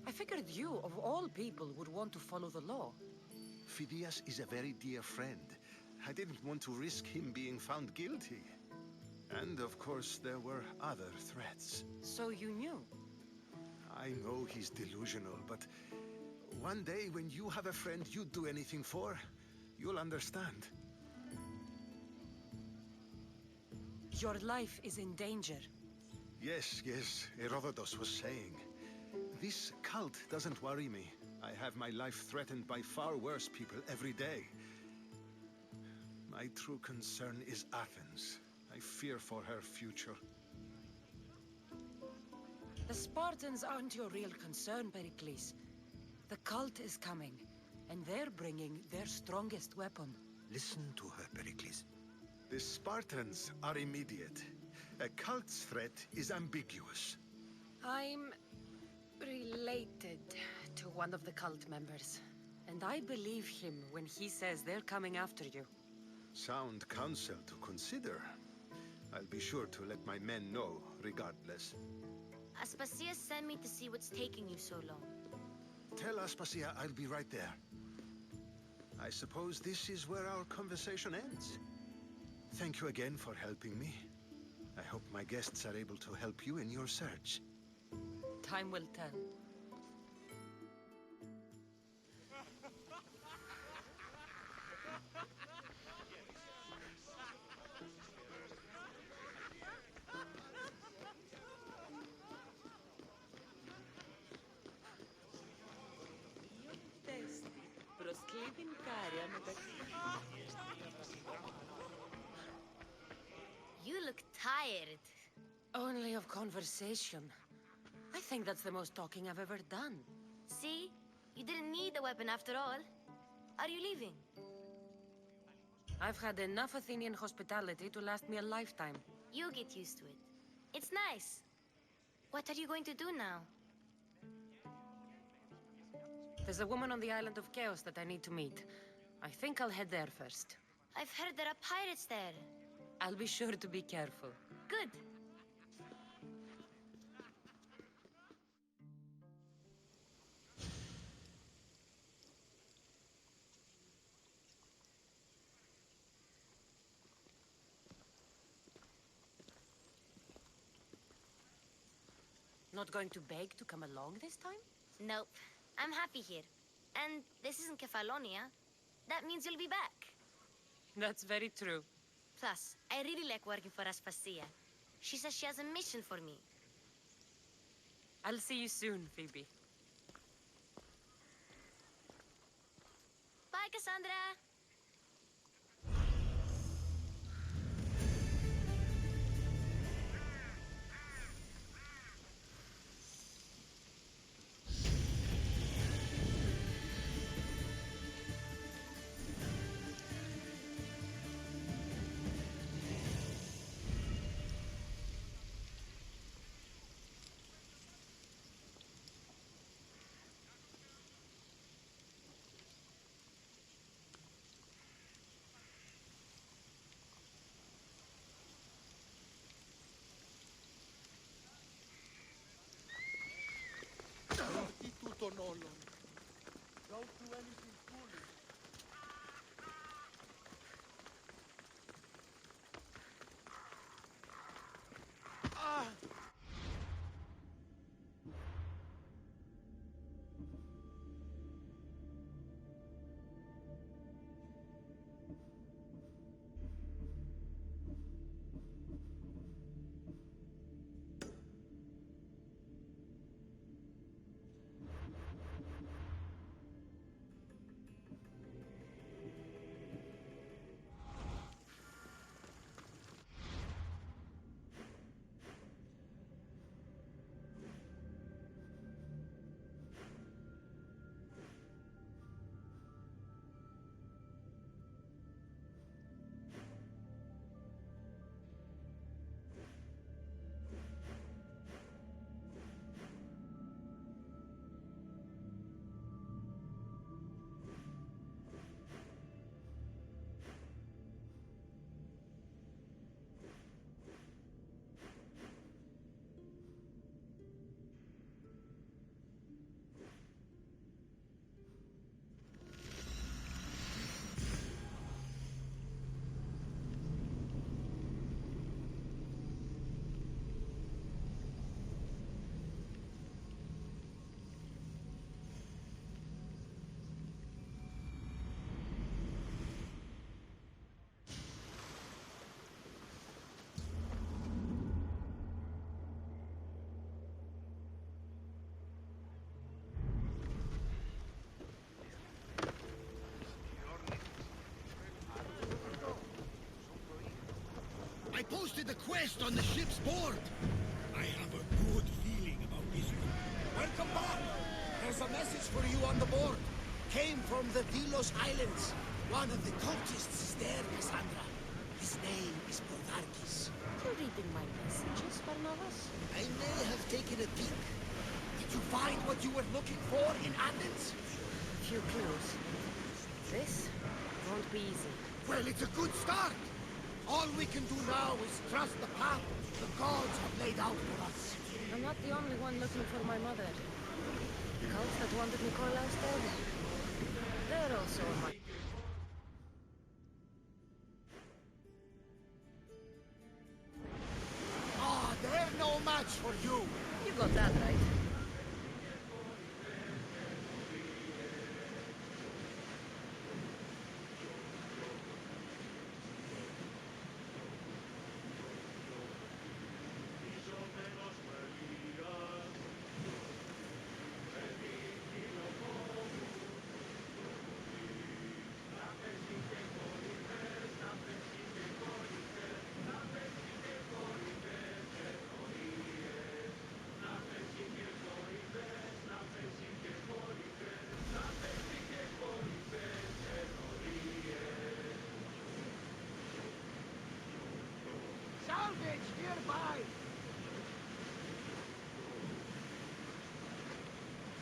I figured you, of all people, would want to follow the law. Phidias is a very dear friend. I didn't want to risk him being found guilty. And of course, there were other threats. So you knew? I know he's delusional, but one day when you have a friend you'd do anything for, you'll understand. Your life is in danger. Yes, Herodotus was saying. This cult doesn't worry me. I have my life threatened by far worse people every day. My true concern is Athens. I fear for her future. The Spartans aren't your real concern, Pericles. The cult is coming, and they're bringing their strongest weapon. Listen to her, Pericles. The Spartans are immediate. A cult's threat is ambiguous. I'm related to one of the cult members, and I believe him when he says they're coming after you. Sound counsel to consider. I'll be sure to let my men know, regardless. Aspasia sent me to see what's taking you so long. Tell Aspasia I'll be right there. I suppose this is where our conversation ends. Thank you again for helping me. I hope my guests are able to help you in your search. Time will tell. You look tired. Only of conversation. I think that's the most talking I've ever done. See? You didn't need the weapon after all. Are you leaving? I've had enough Athenian hospitality to last me a lifetime. You'll get used to it. It's nice. What are you going to do now? There's a woman on the island of Chaos that I need to meet. I think I'll head there first. I've heard there are pirates there. I'll be sure to be careful. Good. Not going to beg to come along this time? Nope. I'm happy here. And this isn't Kefalonia. That means you'll be back. That's very true. Plus, I really like working for Aspasia. She says she has a mission for me. I'll see you soon, Phoebe. Bye, Cassandra! posted a quest on the ship's board. I have a good feeling about this one. Welcome back. There's a message for you on the board. Came from the Delos Islands. One of the cultists is there, Cassandra. His name is Podarkis. You're reading my messages, Barnabas? I may have taken a peek. Did you find what you were looking for in Athens? Few clues. This won't be easy. Well, it's a good start. All we can do now is trust the path the gods have laid out for us. I'm not the only one looking for my mother. The cult that wanted Nikolaus dead. They're also on my... Ah, they're no match for you. You got that right. Salvage nearby.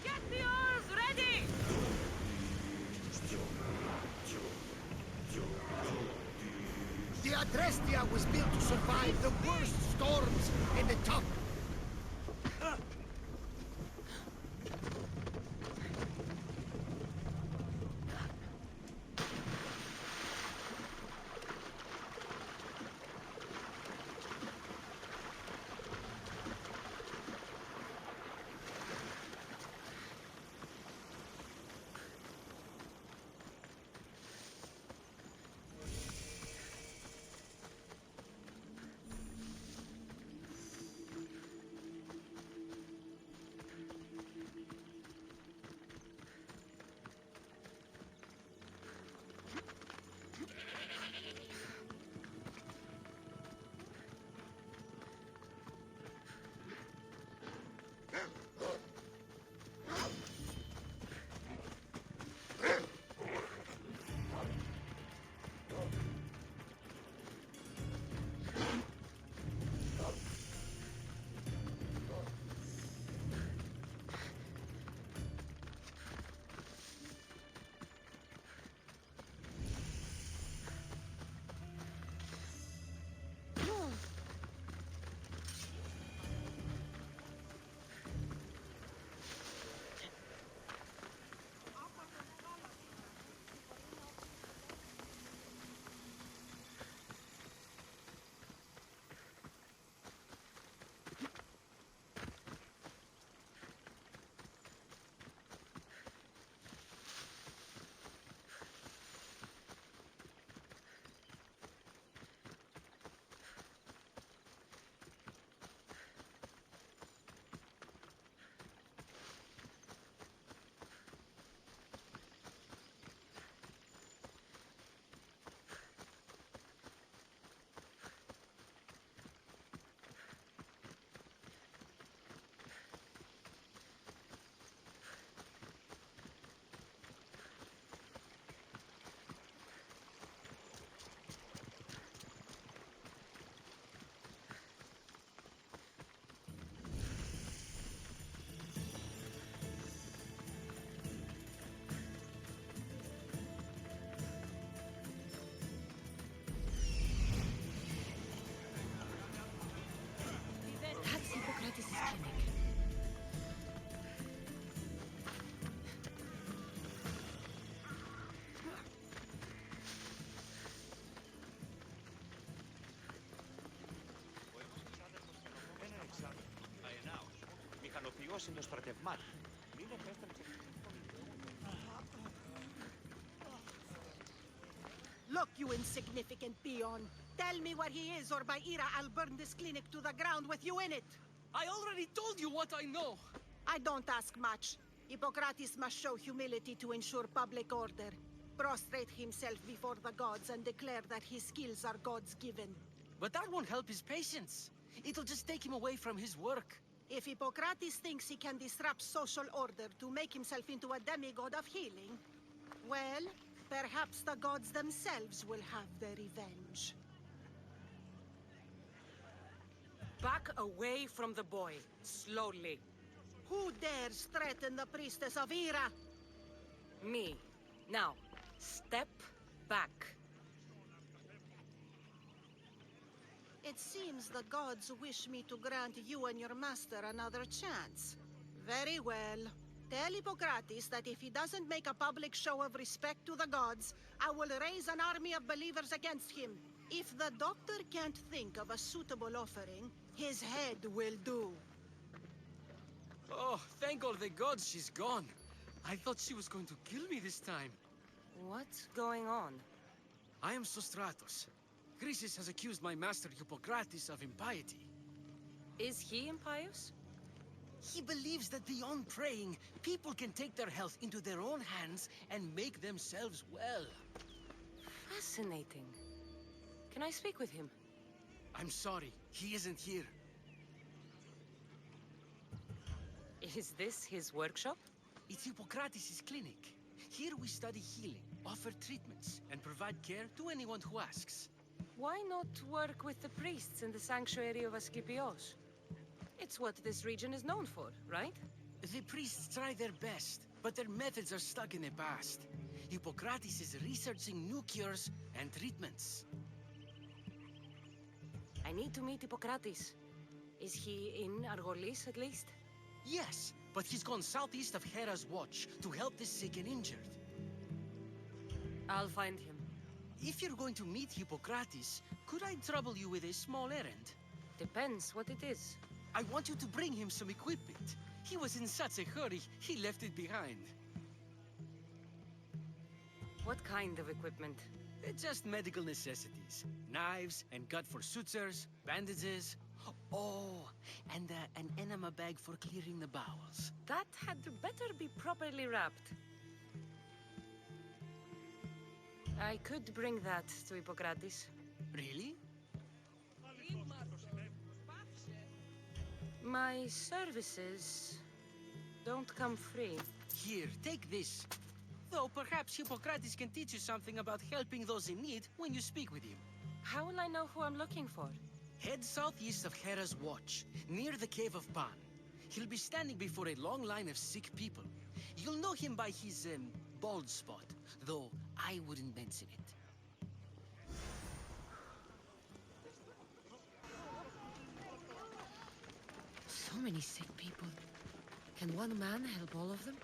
Get the oars ready! The Adrestia was built to survive the worst storms in the top. Μηχανοποιός συντοστρατευμάτων. Μην επέστρεψε. Look, you insignificant peon. Tell me where he is, or by Ira, I'll burn this clinic to the ground with you in it. I already told you what I know. I don't ask much. Hippocrates must show humility to ensure public order. Prostrate himself before the gods and declare that his skills are gods given. but that won't help his patients. It'll just take him away from his work. If Hippocrates thinks he can disrupt social order to make himself into a demigod of healing, well, perhaps the gods themselves will have their revenge. Back away from the boy, slowly. Who dares threaten the priestess of Ira? Me. Now, step back. It seems the gods wish me to grant you and your master another chance. Very well. Tell Hippocrates that if he doesn't make a public show of respect to the gods, I will raise an army of believers against him. If the doctor can't think of a suitable offering, his head will do. Oh, thank all the gods she's gone. I thought she was going to kill me this time. What's going on? I am Sostratos. Chrysis has accused my master Hippocrates of impiety. Is he impious? He believes that beyond praying, people can take their health into their own hands and make themselves well. Fascinating. Can I speak with him? I'm sorry, he isn't here. Is this his workshop? It's Hippocrates' clinic. Here we study healing, offer treatments, and provide care to anyone who asks. Why not work with the priests in the sanctuary of Asclepios? It's what this region is known for, right? The priests try their best, but their methods are stuck in the past. Hippocrates is researching new cures and treatments. I need to meet Hippocrates. Is he in Argolis, at least? Yes, but he's gone southeast of Hera's Watch to help the sick and injured. I'll find him. If you're going to meet Hippocrates, could I trouble you with a small errand? Depends what it is. I want you to bring him some equipment. He was in such a hurry, he left it behind. What kind of equipment? Just medical necessities. Knives and gut for sutures, bandages. Oh, and an enema bag for clearing the bowels. That had better be properly wrapped. I could bring that to Hippocrates. Really? My services don't come free. Here, take this. Though perhaps Hippocrates can teach you something about helping those in need when you speak with him. How will I know who I'm looking for? Head southeast of Hera's Watch, near the Cave of Pan. He'll be standing before a long line of sick people. You'll know him by his, bald spot, though I wouldn't mention it. So many sick people. Can one man help all of them?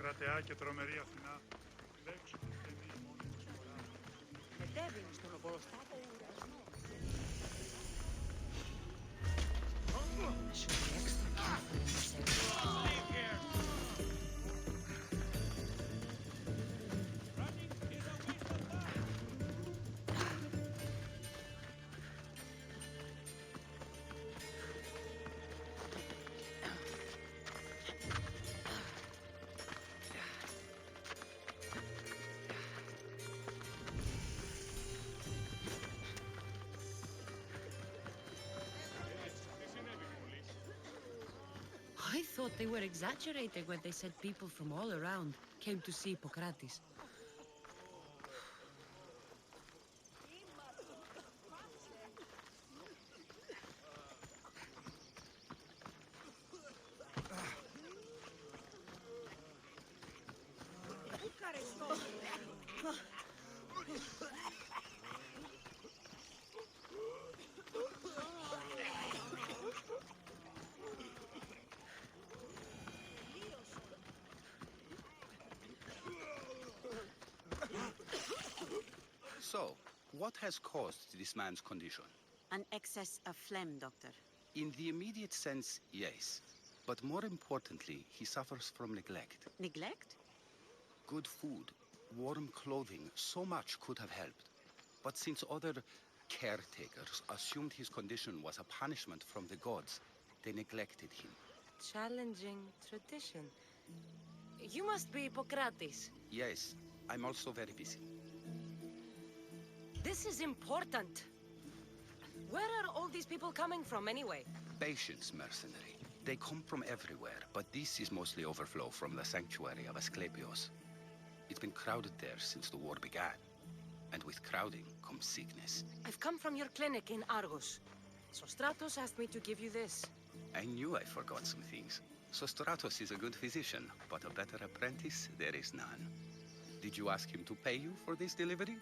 κρατεά και τρομερή Αθηνά. Λέξου που ταινεί μόνιμος φοράς. Μετέβαινε στον οπλοστάτο ουρασμό. I should be extra careful in this area. Leave here! I thought they were exaggerating when they said people from all around came to see Hippocrates. So, what has caused this man's condition? An excess of phlegm, Doctor. In the immediate sense, yes. But more importantly, he suffers from neglect. Neglect? Good food, warm clothing, so much could have helped. But since other caretakers assumed his condition was a punishment from the gods, they neglected him. Challenging tradition. You must be Hippocrates. Yes, I'm also very busy. This is important. Where are all these people coming from anyway? Patience, mercenary. They come from everywhere, but this is mostly overflow from the sanctuary of Asclepios. It's been crowded there since the war began. And with crowding comes sickness. I've come from your clinic in Argos. Sostratos asked me to give you this. I knew I forgot some things. Sostratos is a good physician, but a better apprentice there is none. Did you ask him to pay you for this delivery?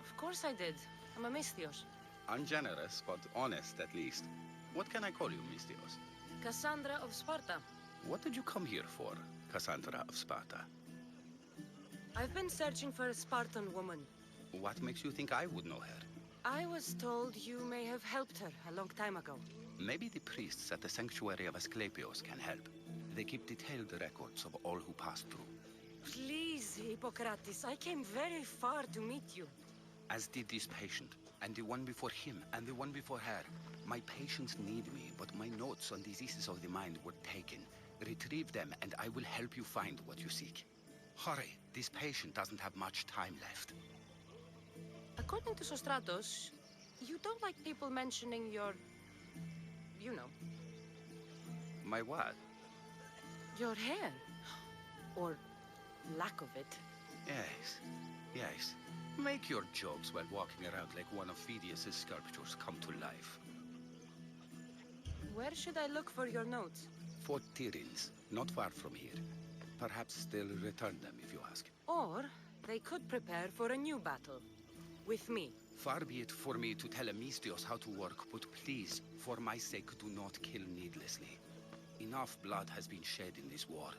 Of course I did. I'm a Misthios. Ungenerous, but honest at least. What can I call you, Misthios? Cassandra of Sparta. What did you come here for, Cassandra of Sparta? I've been searching for a Spartan woman. What makes you think I would know her? I was told you may have helped her a long time ago. Maybe the priests at the sanctuary of Asclepios can help. They keep detailed records of all who passed through. Please, Hippocrates, I came very far to meet you. As did this patient, and the one before him, and the one before her. My patients need me, but my notes on diseases of the mind were taken. Retrieve them, and I will help you find what you seek. Hurry, this patient doesn't have much time left. According to Sostratos, you don't like people mentioning your... you know. My what? Your hair. Or lack of it. Yes, yes. Make your jokes while walking around like one of Phidias' sculptures come to life. Where should I look for your notes? Fort Tyrins, not far from here. Perhaps they'll return them if you ask. Or they could prepare for a new battle. With me. Far be it for me to tell a Misthios how to work, but please, for my sake, do not kill needlessly. Enough blood has been shed in this war.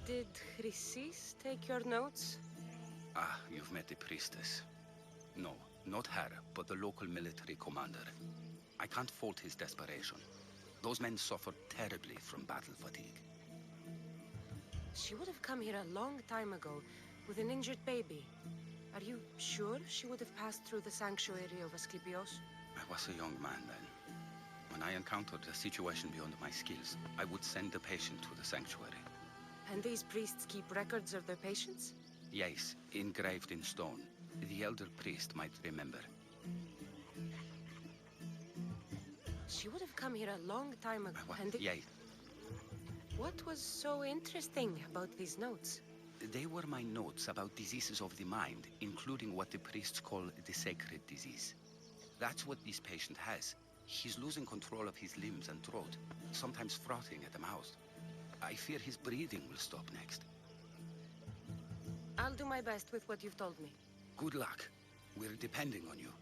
Did Chrysis take your notes? Ah, you've met the priestess. No, not her, but the local military commander. I can't fault his desperation. Those men suffered terribly from battle fatigue. She would have come here a long time ago with an injured baby. Are you sure she would have passed through the sanctuary of Asclepios? I was a young man then. When I encountered a situation beyond my skills, I would send the patient to the sanctuary. And these priests keep records of their patients? Yes, engraved in stone. The elder priest might remember. She would have come here a long time ago. And Yes. What was so interesting about these notes? They were my notes about diseases of the mind, including what the priests call the sacred disease. That's what this patient has. He's losing control of his limbs and throat, sometimes frothing at the mouth. I fear his breathing will stop next. I'll do my best with what you've told me. Good luck. We're depending on you.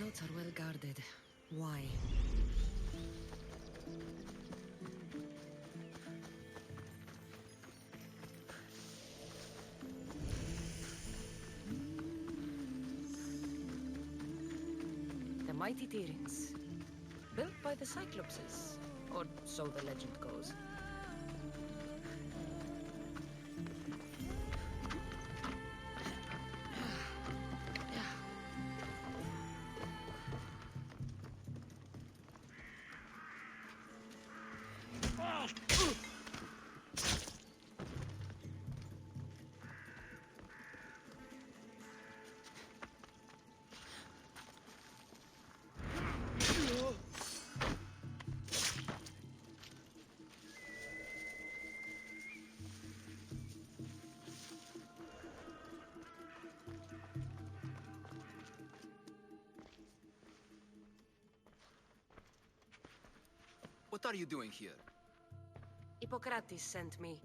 notes are well guarded. Why? The mighty Tyrings. Built by the Cyclopses. Or so the legend goes. What are you doing here? Hippocrates sent me.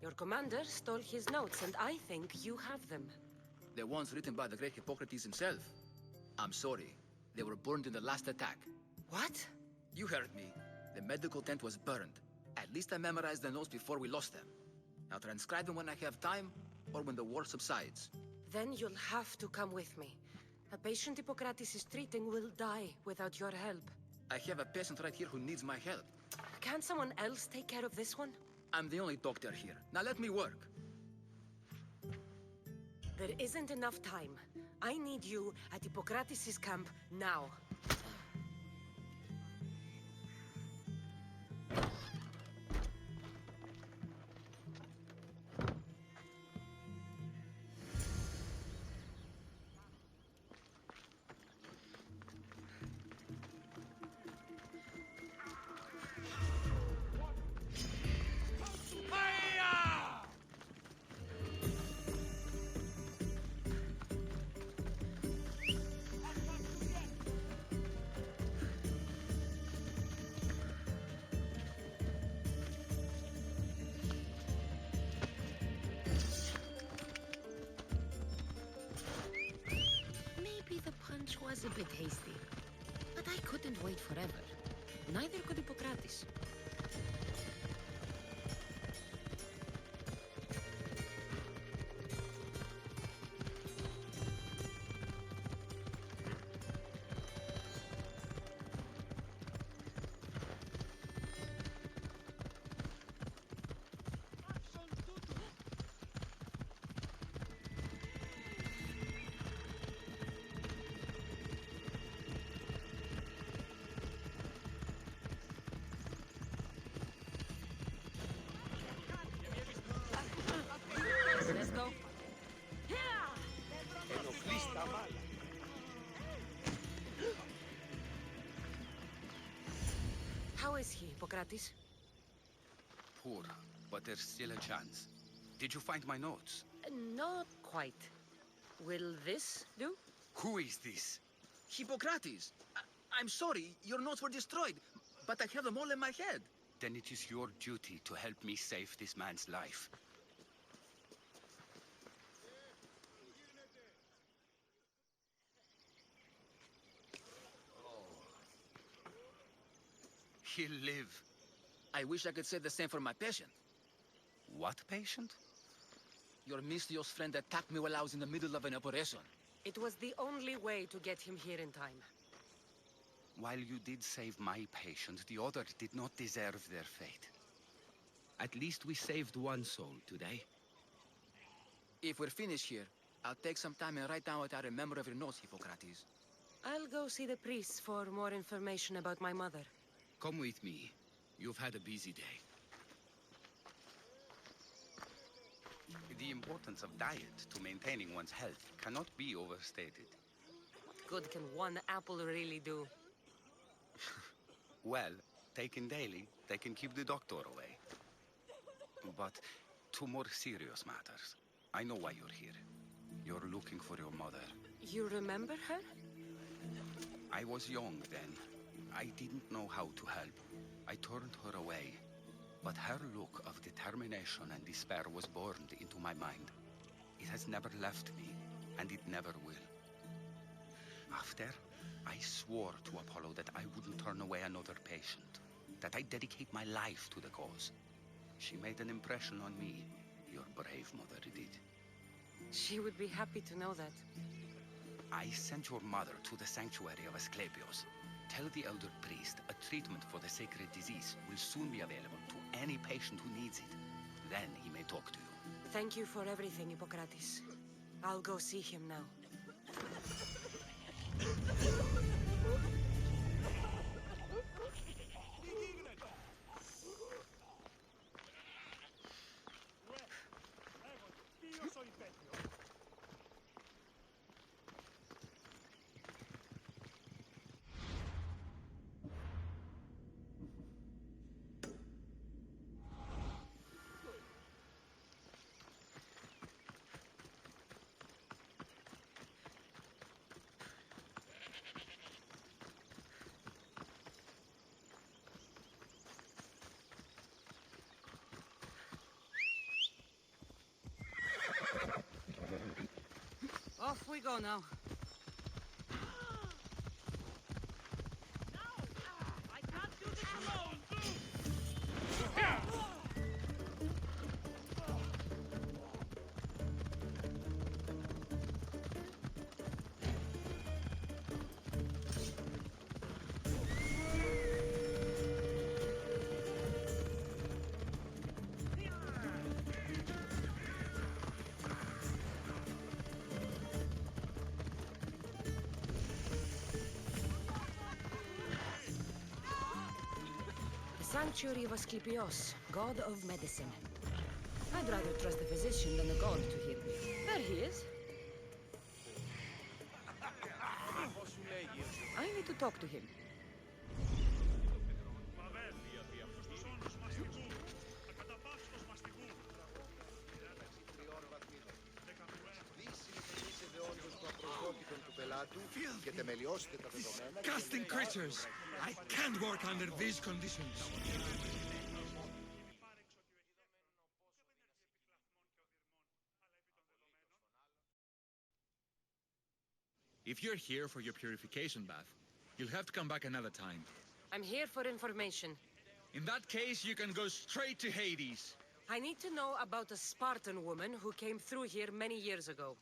Your commander stole his notes, and I think you have them. The ones written by the great Hippocrates himself? I'm sorry. They were burned in the last attack. What? You heard me. The medical tent was burned. At least I memorized the notes before we lost them. I'll transcribe them when I have time, or when the war subsides. Then you'll have to come with me. A patient Hippocrates is treating will die without your help. I have a patient right here who needs my help. Can't someone else take care of this one? I'm the only doctor here. Now let me work. There isn't enough time. I need you at Hippocrates' camp now. Was a bit hasty, but I couldn't wait forever. Neither could Hippocrates. Let's go. How is he, Hippocrates? Poor, but there's still a chance. Did you find my notes? Not quite. Will this do? Who is this? Hippocrates! I'm sorry, your notes were destroyed, but I have them all in my head. Then it is your duty to help me save this man's life. He'll live. I wish I could say the same for my patient. What patient? Your Mystios friend attacked me while I was in the middle of an operation. It was the only way to get him here in time. While you did save my patient, the other did not deserve their fate. At least we saved one soul today. If we're finished here, I'll take some time and write down what I remember of your notes, Hippocrates. I'll go see the priests for more information about my mother. Come with me. You've had a busy day. The importance of diet to maintaining one's health cannot be overstated. What good can one apple really do? Well, taken daily, they can keep the doctor away. But to more serious matters. I know why you're here. You're looking for your mother. You remember her? I was young then. I didn't know how to help. I turned her away. But her look of determination and despair was burned into my mind. It has never left me, and it never will. After, I swore to Apollo that I wouldn't turn away another patient, that I'd dedicate my life to the cause. She made an impression on me. Your brave mother did. She would be happy to know that. I sent your mother to the sanctuary of Asclepios. Tell the elder priest a treatment for the sacred disease will soon be available to any patient who needs it. Then he may talk to you. Thank you for everything, Hippocrates. I'll go see him now. Off we go now. Sanctuary of Asclepios, god of medicine. I'd rather trust a physician than a god to heal me. There he is. I need to talk to him. Disgusting creatures! I can't work under these conditions. If you're here for your purification bath, you'll have to come back another time. I'm here for information. In that case, you can go straight to Hades. I need to know about a Spartan woman who came through here many years ago.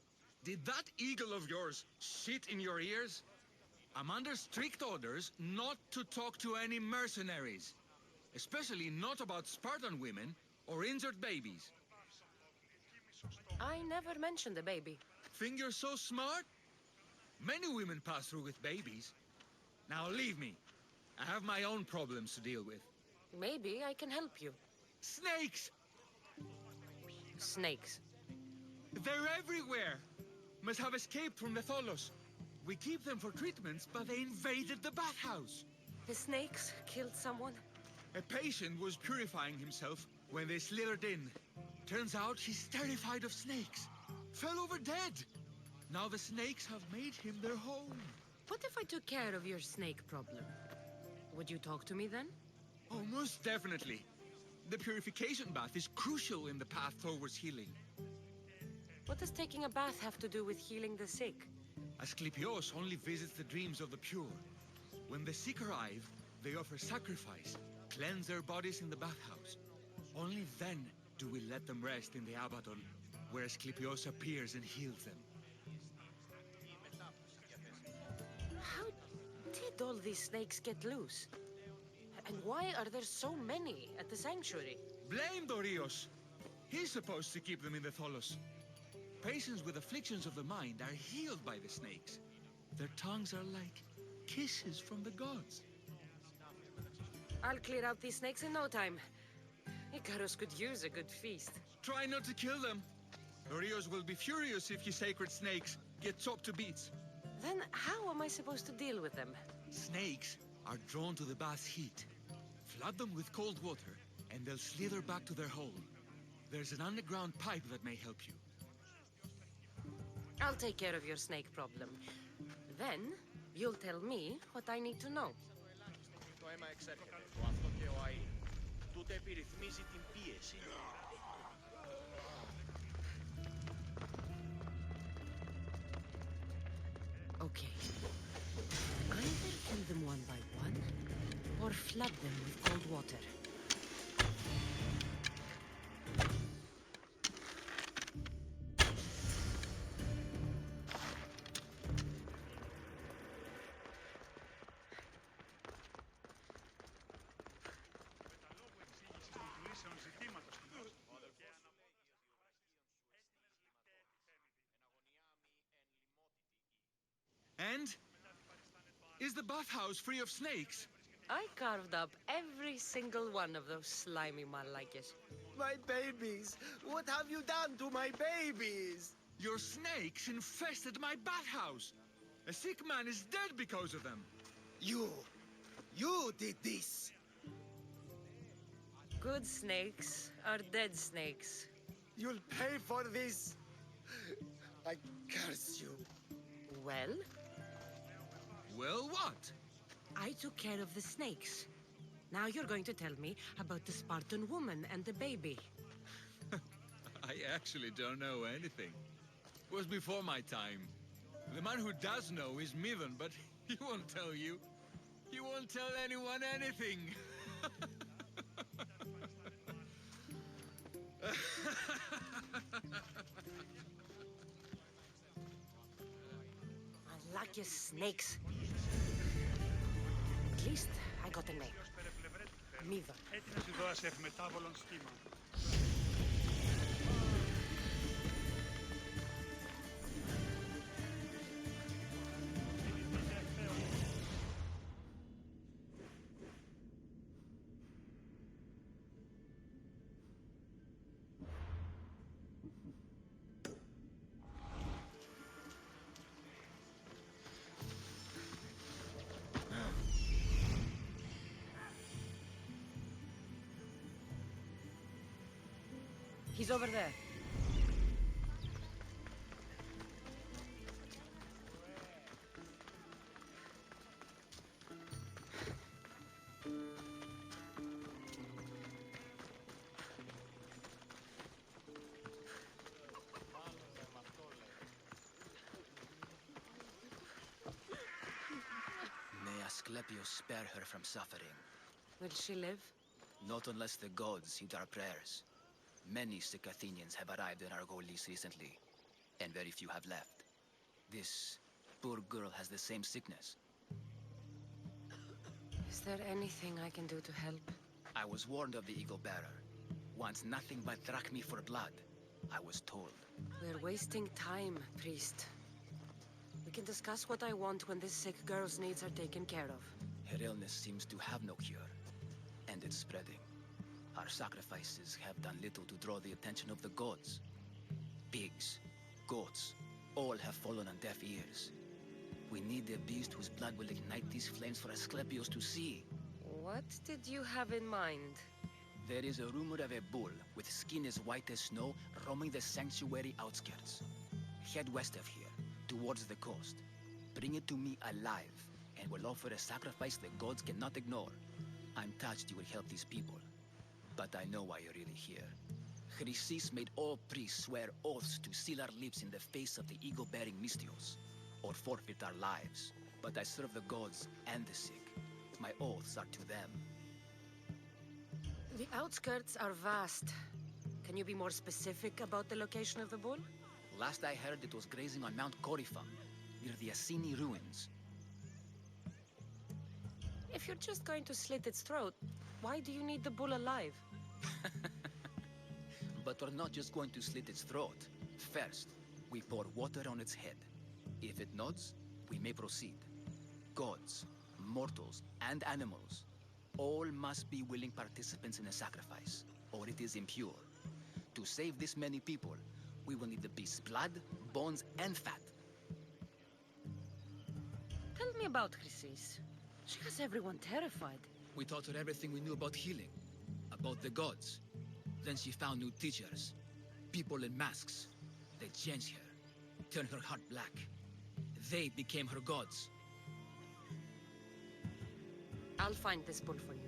Did that eagle of yours shit in your ears? I'm under strict orders not to talk to any mercenaries. Especially not about Spartan women or injured babies. I never mentioned a baby. Think you're so smart? Many women pass through with babies. Now leave me. I have my own problems to deal with. Maybe I can help you. Snakes! Snakes. They're everywhere! Must have escaped from the Tholos. We keep them for treatments, but they invaded the bathhouse. The snakes killed someone? A patient was purifying himself when they slithered in. Turns out he's terrified of snakes. Fell over dead. Now the snakes have made him their home. What if I took care of your snake problem? Would you talk to me then? Oh, most definitely. The purification bath is crucial in the path towards healing. What does taking a bath have to do with healing the sick? Asclepios only visits the dreams of the pure. When the sick arrive, they offer sacrifice, cleanse their bodies in the bathhouse. Only then do we let them rest in the Abaddon, where Asclepios appears and heals them. How did all these snakes get loose? And why are there so many at the sanctuary? Blame Dorios! He's supposed to keep them in the Tholos. Patients with afflictions of the mind are healed by the snakes. Their tongues are like kisses from the gods. I'll clear out these snakes in no time. Icarus could use a good feast. Try not to kill them. Dorios will be furious if you sacred snakes get chopped to bits. Then how am I supposed to deal with them? Snakes are drawn to the bath's heat. Flood them with cold water, and they'll slither back to their hole. There's an underground pipe that may help you. I'll take care of your snake problem. Then, you'll tell me what I need to know. Το αίμα εξέρχεται. Το αυτό και ο αΐ. Τούτε επιρρυθμίζει την πίεση. Okay. Kill them one by one, or flood them with cold water. And? Is the bathhouse free of snakes? I carved up every single one of those slimy malakes. My babies! What have you done to my babies? Your snakes infested my bathhouse! A sick man is dead because of them! You did this! Good snakes are dead snakes. You'll pay for this! I curse you. Well? Well, what? I took care of the snakes. Now you're going to tell me about the Spartan woman and the baby. I actually don't know anything. It was before my time. The man who does know is Midon, but he won't tell you. He won't tell anyone anything. I like your snakes. At least I got a name. Midon. Έτσι να σου δώσει ευμετάβολον σχήμα. He's over there. May Asclepius spare her from suffering. Will she live? Not unless the gods heed our prayers. Many sick Athenians have arrived in Argolis recently, and very few have left. This poor girl has the same sickness. Is there anything I can do to help? I was warned of the Eagle Bearer. Wants nothing but drachmi for blood, I was told. We're wasting time, priest. We can discuss what I want when this sick girl's needs are taken care of. Her illness seems to have no cure, and it's spreading. Our sacrifices have done little to draw the attention of the gods. Pigs, goats, all have fallen on deaf ears. We need a beast whose blood will ignite these flames for Asclepius to see. What did you have in mind? There is a rumor of a bull with skin as white as snow roaming the sanctuary outskirts. Head west of here, towards the coast. Bring it to me alive, and we'll offer a sacrifice the gods cannot ignore. I'm touched you will help these people. But I know why you're really here. Chrysis made all priests swear oaths to seal our lips in the face of the eagle-bearing Mystios, or forfeit our lives. But I serve the gods and the sick. My oaths are to them. The outskirts are vast. Can you be more specific about the location of the bull? Last I heard, it was grazing on Mount Coryphon, near the Assini ruins. If you're just going to slit its throat, why do you need the bull alive? But we're not just going to slit its throat. First, we pour water on its head. If it nods, we may proceed. Gods, mortals, and animals, all must be willing participants in a sacrifice, or it is impure. To save this many people, we will need the beast's blood, bones, and fat. Tell me about Chrysis. She has everyone terrified. We taught her everything we knew about healing, about the gods. Then she found new teachers, people in masks. They changed her, turned her heart black. They became her gods. I'll find this bull for you.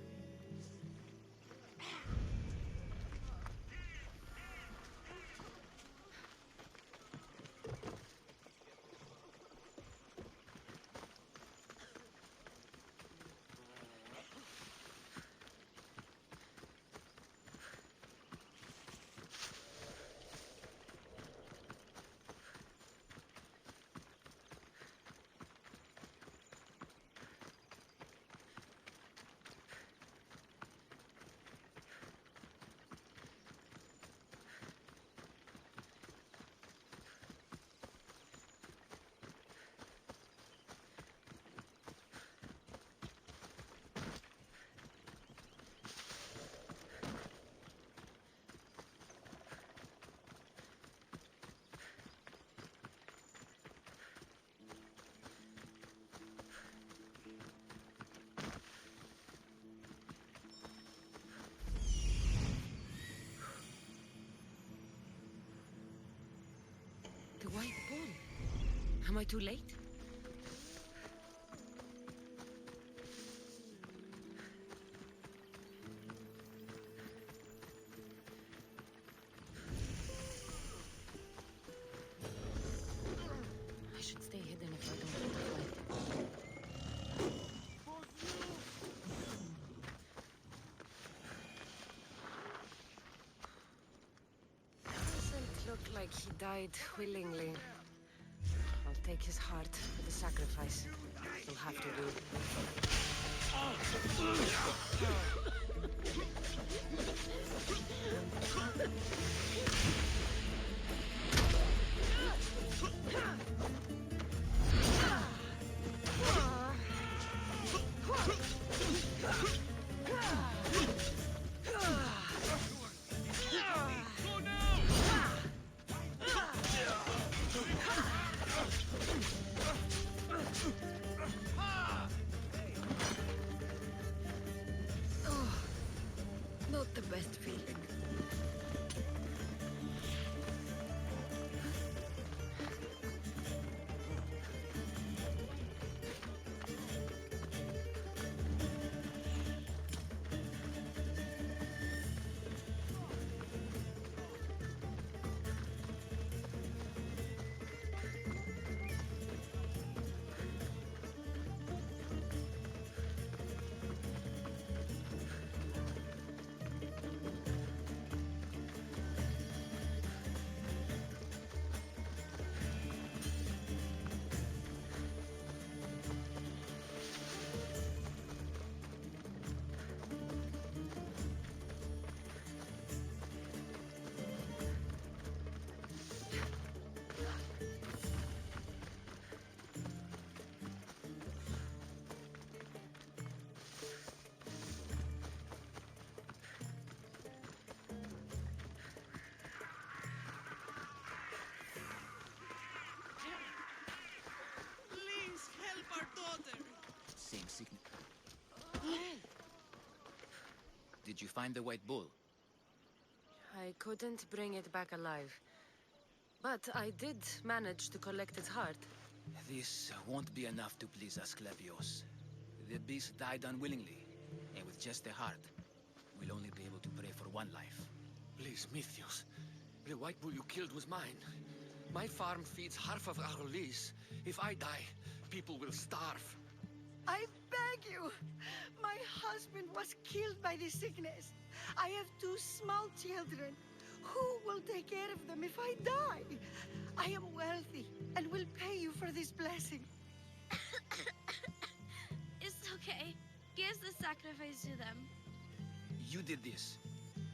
white bull. Am I too late? I should stay hidden if I don't want to fight. Doesn't look like he died willingly. I'll take his heart for the sacrifice. He'll have to do. Not the best feeling. Same sickness. Did you find the white bull? I couldn't bring it back alive. But I did manage to collect its heart. This won't be enough to please Asclepios. The beast died unwillingly, and with just the heart, we'll only be able to pray for one life. Please, Mythios. The white bull you killed was mine. My farm feeds half of our lease. If I die, people will starve. I beg you! My husband was killed by this sickness. I have 2 small children. Who will take care of them if I die? I am wealthy and will pay you for this blessing. It's okay. Give the sacrifice to them. You did this.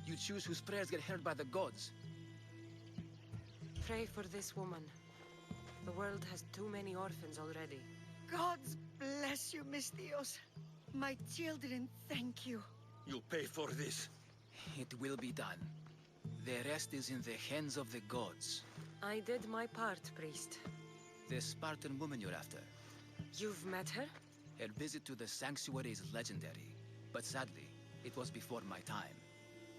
You choose whose prayers get heard by the gods. Pray for this woman. The world has too many orphans already. Gods bless you, Mystios. My children thank you. You'll pay for this. It will be done. The rest is in the hands of the gods. I did my part, priest. The Spartan woman you're after. You've met her? Her visit to the sanctuary is legendary, but sadly, it was before my time.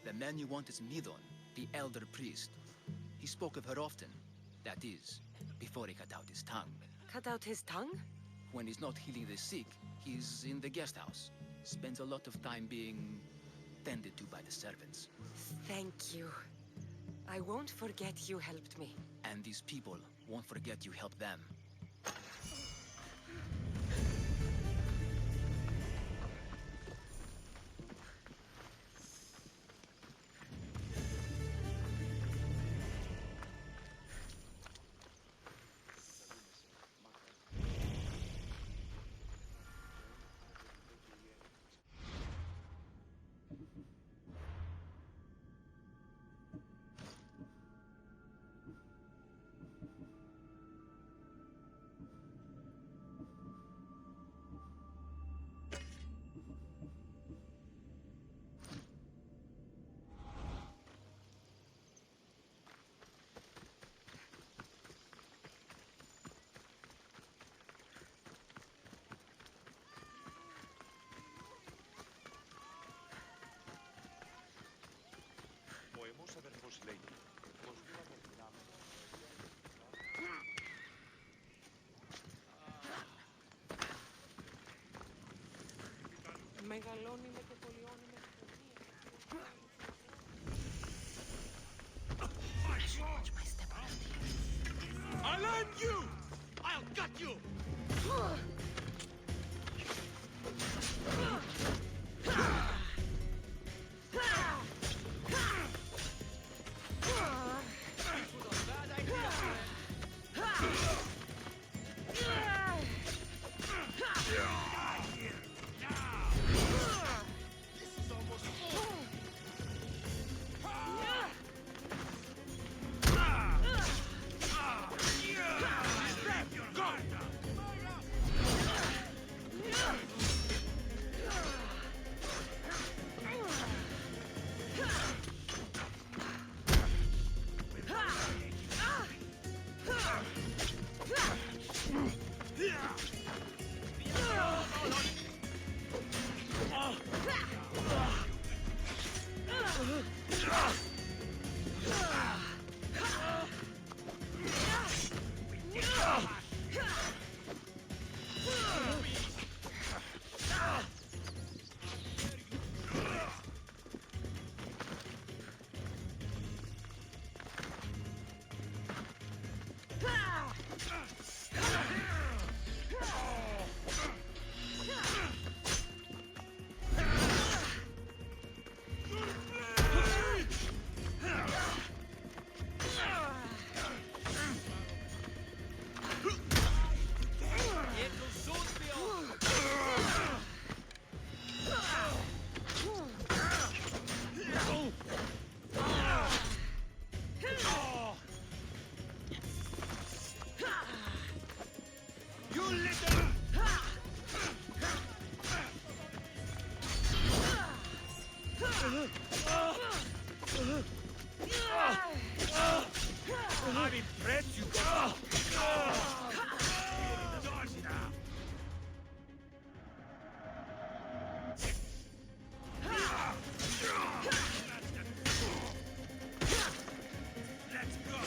The man you want is Midon, the elder priest. He spoke of her often. That is, before he cut out his tongue. Cut out his tongue? When he's not healing the sick, he's in the guest house. Spends a lot of time being tended to by the servants. Thank you. I won't forget you helped me. And these people won't forget you helped them. Ο αιμός αδερφός λέγει πως δούλαμε δυνάμεις. You! I'll gut you! I'm impressed you got dodge now. Let's go.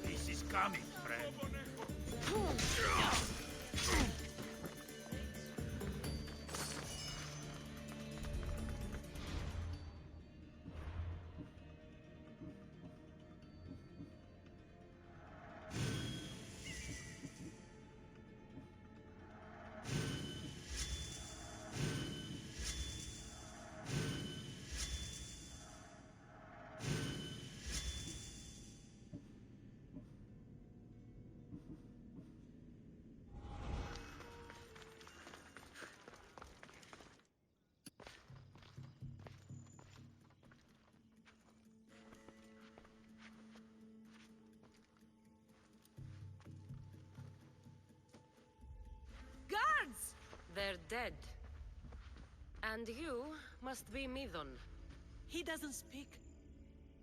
This is coming, friend. Guards! They're dead. And you must be Midon. He doesn't speak.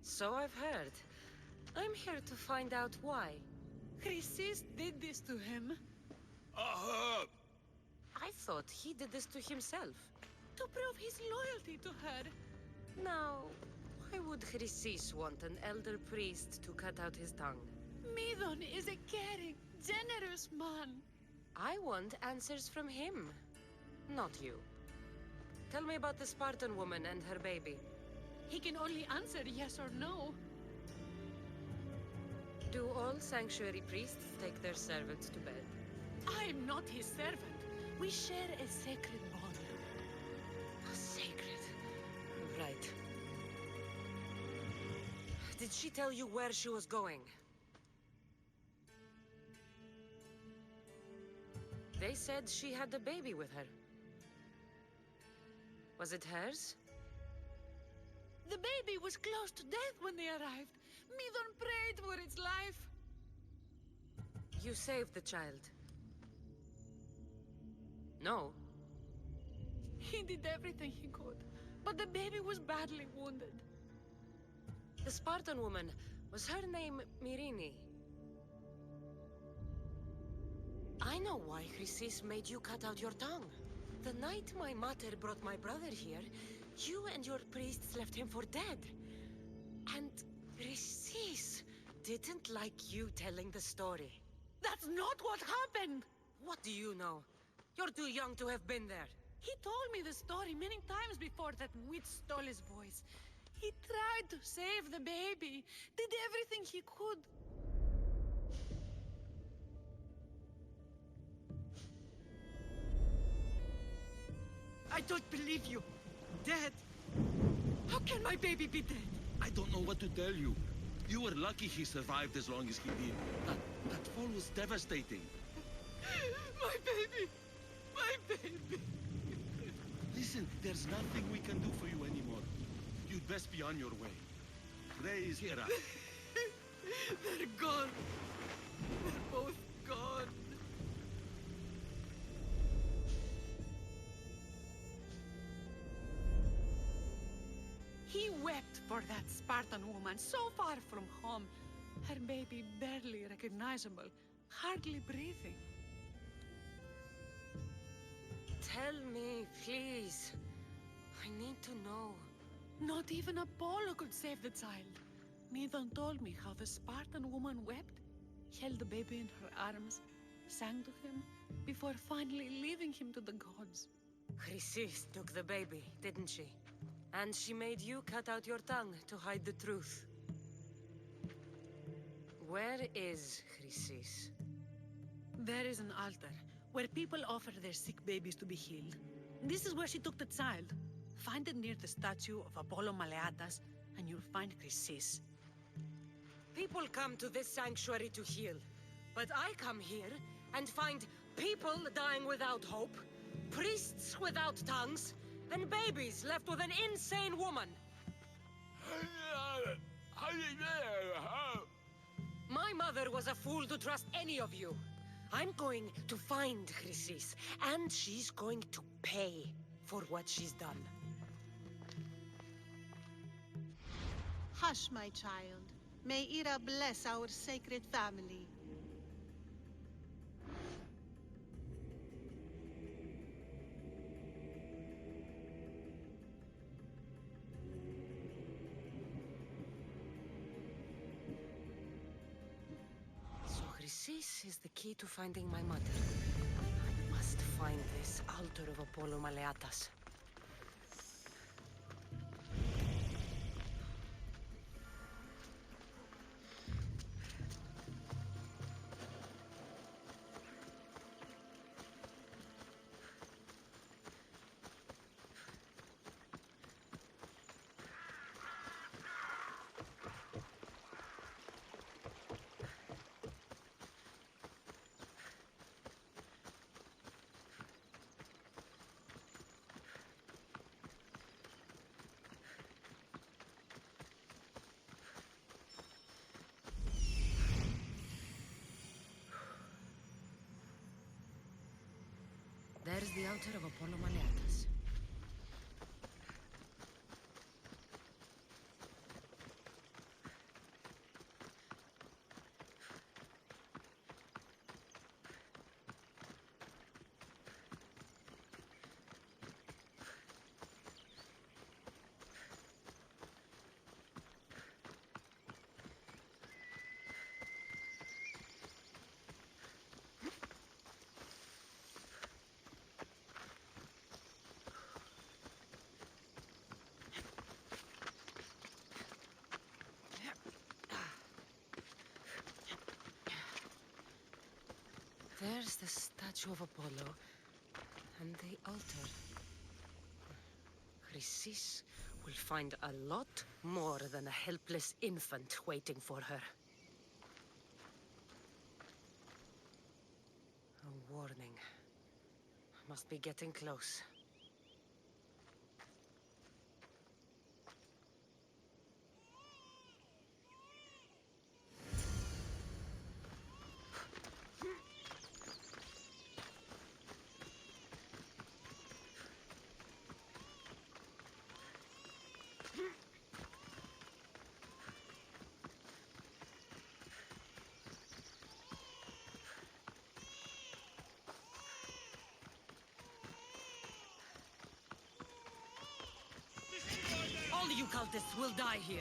So I've heard. I'm here to find out why. Chrysis did this to him. I thought he did this to himself. To prove his loyalty to her. Now, why would Chrysis want an elder priest to cut out his tongue? Midon is a caring, generous man. I want answers from him, not you. Tell me about the Spartan woman and her baby. He can only answer yes or no. Do all sanctuary priests take their servants to bed? I'm not his servant. We share a sacred bond. Sacred. Right. Did she tell you where she was going? They said she had a baby with her. Was it hers? The baby was close to death when they arrived. Midon prayed for its life. You saved the child. No. He did everything he could, but the baby was badly wounded. The Spartan woman, was her name Myrine? I know why Chrysis made you cut out your tongue. The night my mater brought my brother here, you and your priests left him for dead. And Chrysis didn't like you telling the story. That's not what happened! What do you know? You're too young to have been there. He told me the story many times before that witch stole his voice. He tried to save the baby, did everything he could. I don't believe you. Dead? How can my baby be dead? I don't know what to tell you. You were lucky he survived as long as he did. That fall was devastating. My baby! My baby! Listen, there's nothing we can do for you anymore. You'd best be on your way. Praise Hera. They're gone. They're both gone. He wept for that Spartan woman so far from home. Her baby barely recognizable, hardly breathing. Tell me, please. I need to know. Not even Apollo could save the child. Medon told me how the Spartan woman wept, held the baby in her arms, sang to him, before finally leaving him to the gods. Chrysis took the baby, didn't she? And she made you cut out your tongue to hide the truth. Where is Chrysis? There is an altar, where people offer their sick babies to be healed. This is where she took the child. Find it near the statue of Apollo Maleatas, and you'll find Chrysis. People come to this sanctuary to heal, but I come here and find people dying without hope, priests without tongues, and babies left with an insane woman. My mother was a fool to trust any of you. I'm going to find Chrysis, and she's going to pay for what she's done. Hush, my child. May Ira bless our sacred family. So Chrysis is the key to finding my mother. I must find this altar of Apollo Maleatas. There's the altar of Apollo Maleatas. There's the statue of Apollo, and the altar. Chrysis will find a lot more than a helpless infant waiting for her. A warning. Must be getting close. All you cultists will die here.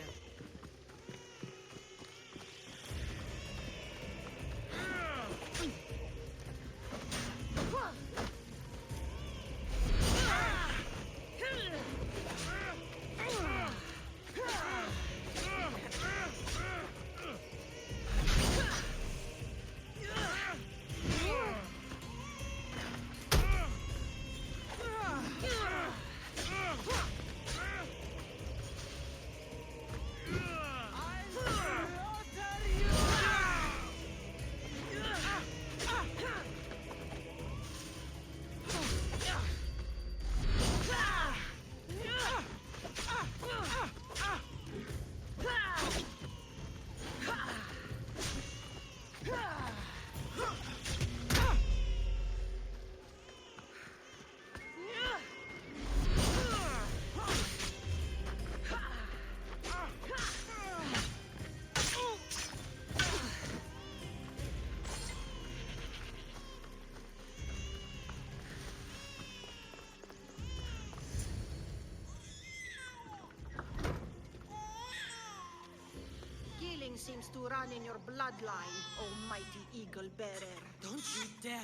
Suffering seems to run in your bloodline, oh mighty eagle bearer. Don't you dare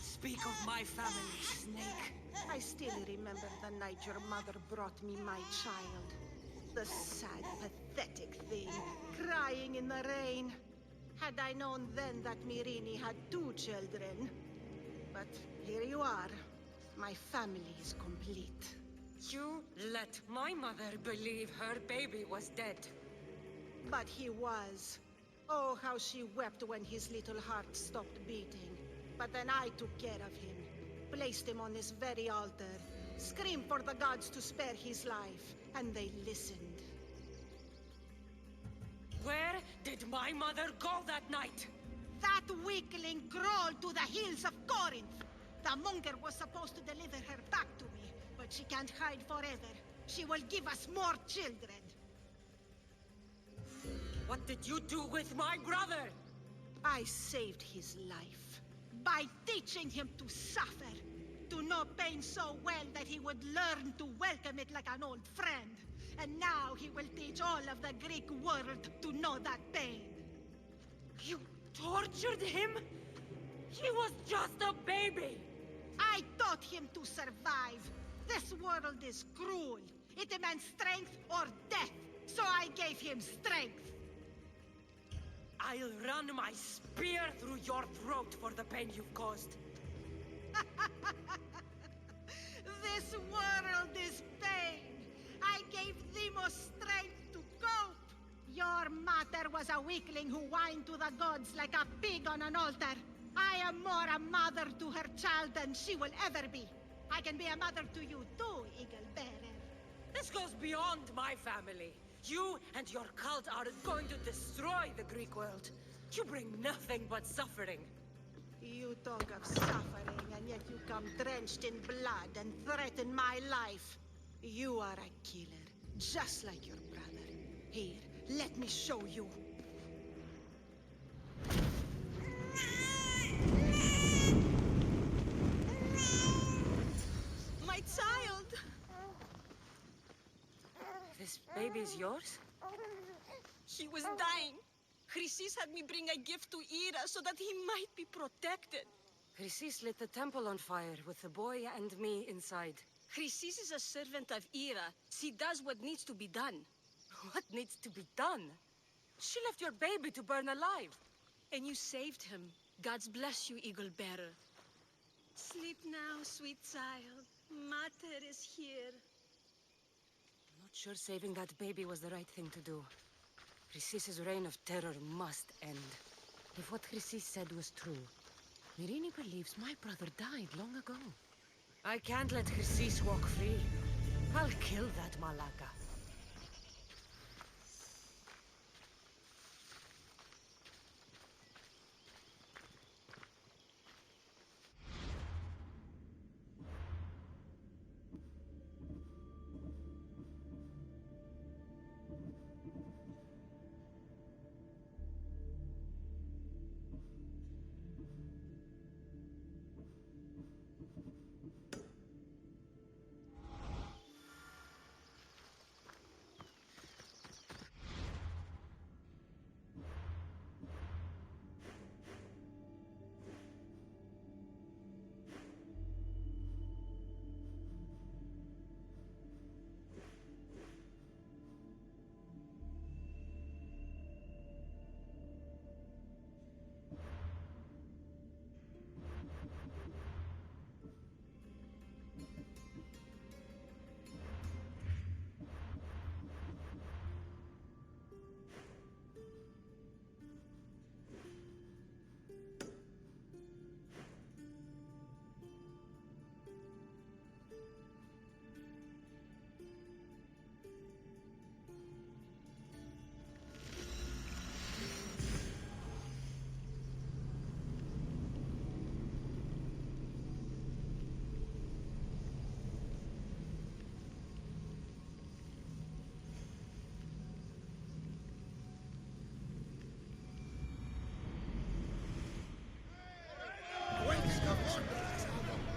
speak of my family, Snake. I still remember the night your mother brought me my child. The sad, pathetic thing, crying in the rain. Had I known then that Myrrine had 2 children. But here you are. My family is complete. You let my mother believe her baby was dead. But he was. Oh, how she wept when his little heart stopped beating. But then I took care of him, placed him on this very altar, screamed for the gods to spare his life, and they listened. Where did my mother go that night? That weakling crawled to the hills of Corinth. The monger was supposed to deliver her back to me, but she can't hide forever. She will give us more children. What did you do with my brother? I saved his life by teaching him to suffer, to know pain so well that he would learn to welcome it like an old friend. And now he will teach all of the Greek world to know that pain. You tortured him? He was just a baby. I taught him to survive. This world is cruel. It demands strength or death. So I gave him strength. I'll run my spear through your throat for the pain you've caused. This world is pain. I gave Demos strength to cope. Your mother was a weakling who whined to the gods like a pig on an altar. I am more a mother to her child than she will ever be. I can be a mother to you too, Eagle Bearer. This goes beyond my family. You and your cult are going to destroy the Greek world. You bring nothing but suffering. You talk of suffering, and yet you come drenched in blood and threaten my life. You are a killer, just like your brother. Here, let me show you. My child! This baby's yours? He was dying. Chrysis had me bring a gift to Ira so that he might be protected. Chrysis lit the temple on fire with the boy and me inside. Chrysis is a servant of Ira. She does what needs to be done. What needs to be done? She left your baby to burn alive. And you saved him. God's bless you, Eagle Bearer. Sleep now, sweet child. Mater is here. I'm not sure saving that baby was the right thing to do. Chrysis' reign of terror must end. If what Chrysis said was true, Myrrine believes my brother died long ago. I can't let Chrysis walk free. I'll kill that Malaka.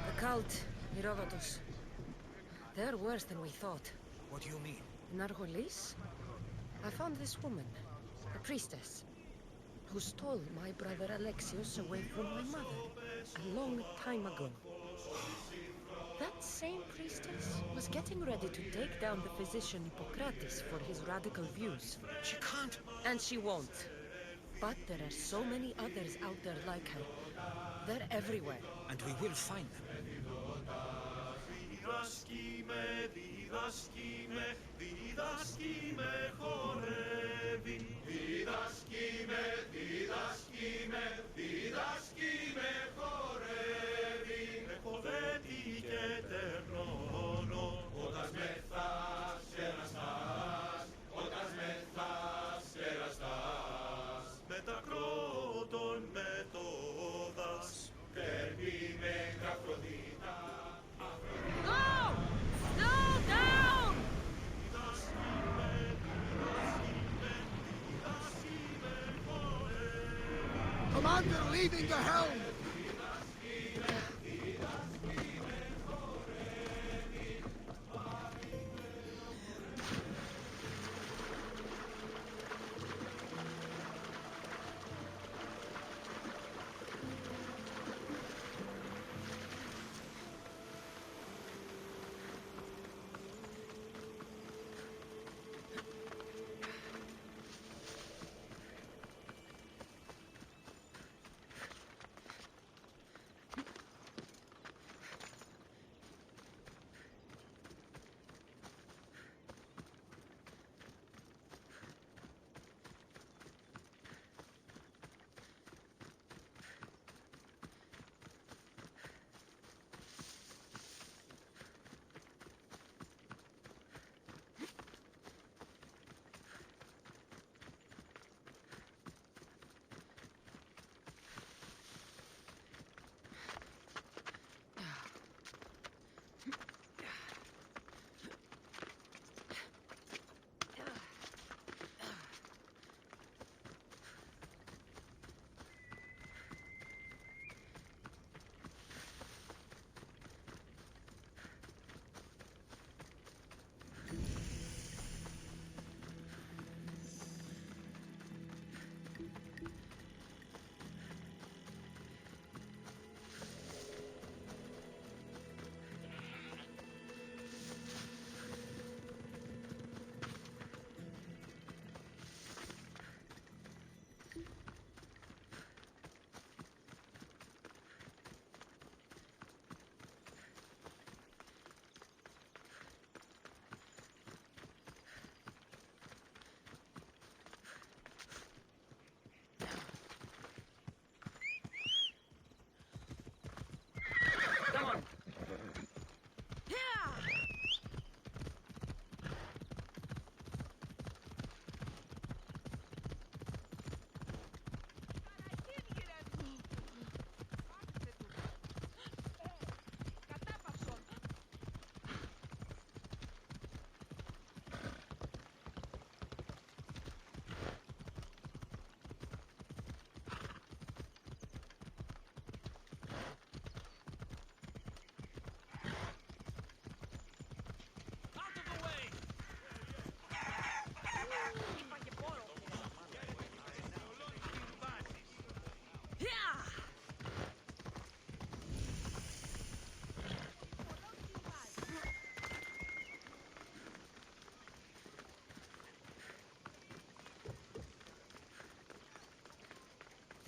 The cult, Herodotus. They're worse than we thought. What do you mean? In Argolis, I found this woman, a priestess who stole my brother Alexios away from my mother a long time ago. That same priestess was getting ready to take down the physician Hippocrates for his radical views. She can't. And she won't. But there are so many others out there like her. They're everywhere. And we will find them. Commander leading the helm!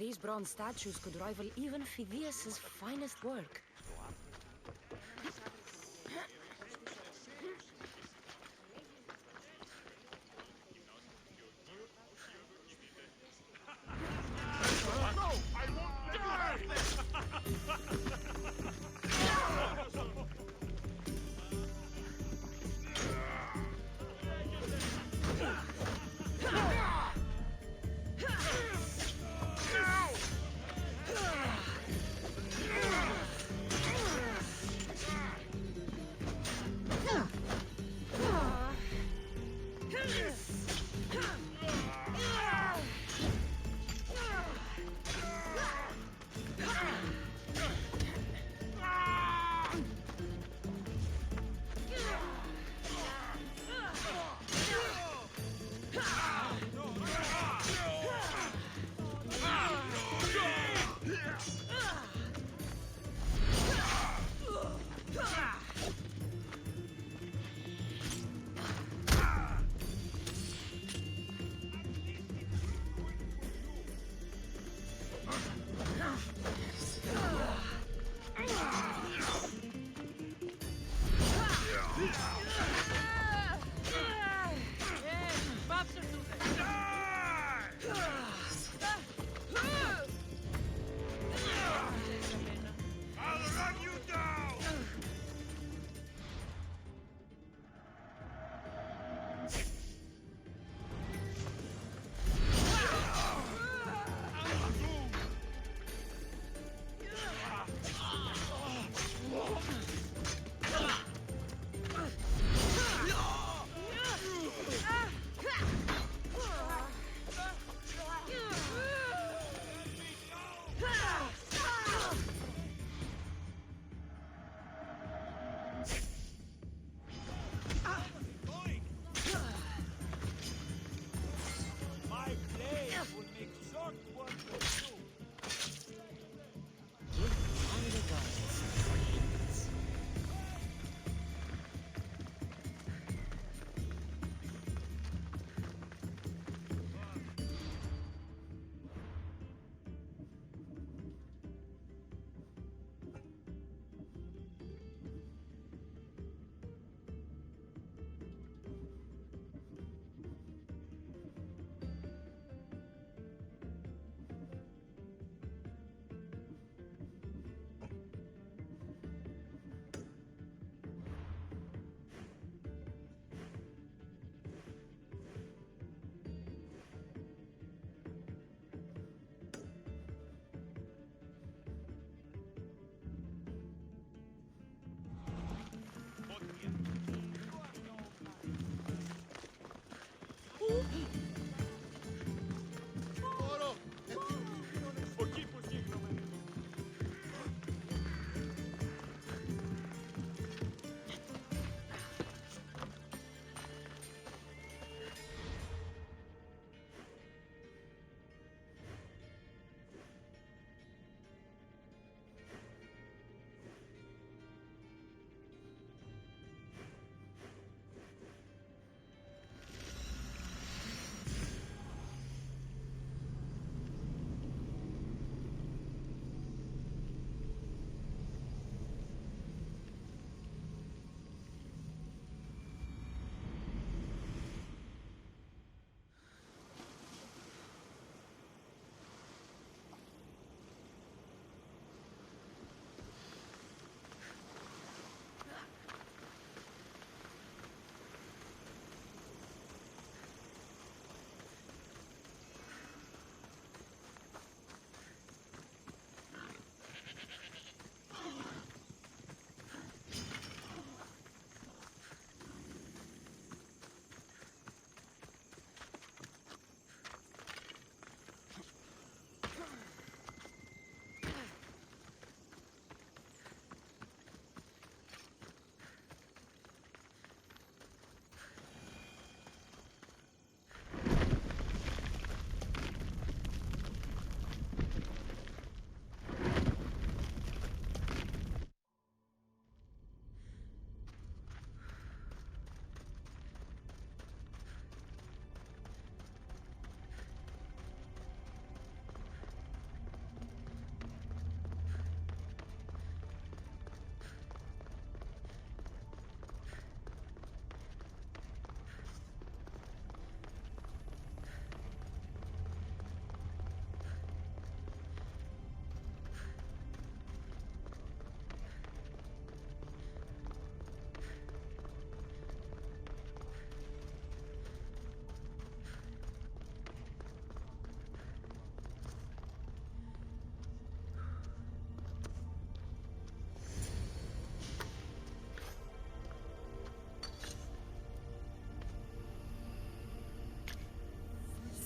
These bronze statues could rival even Phidias' finest work.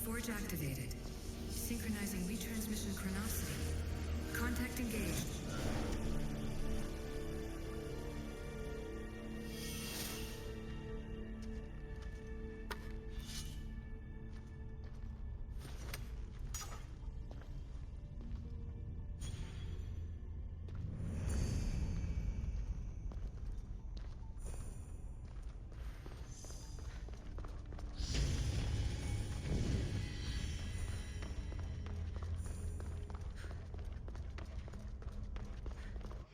Forge activated. Synchronizing retransmission chronicity. Contact engaged.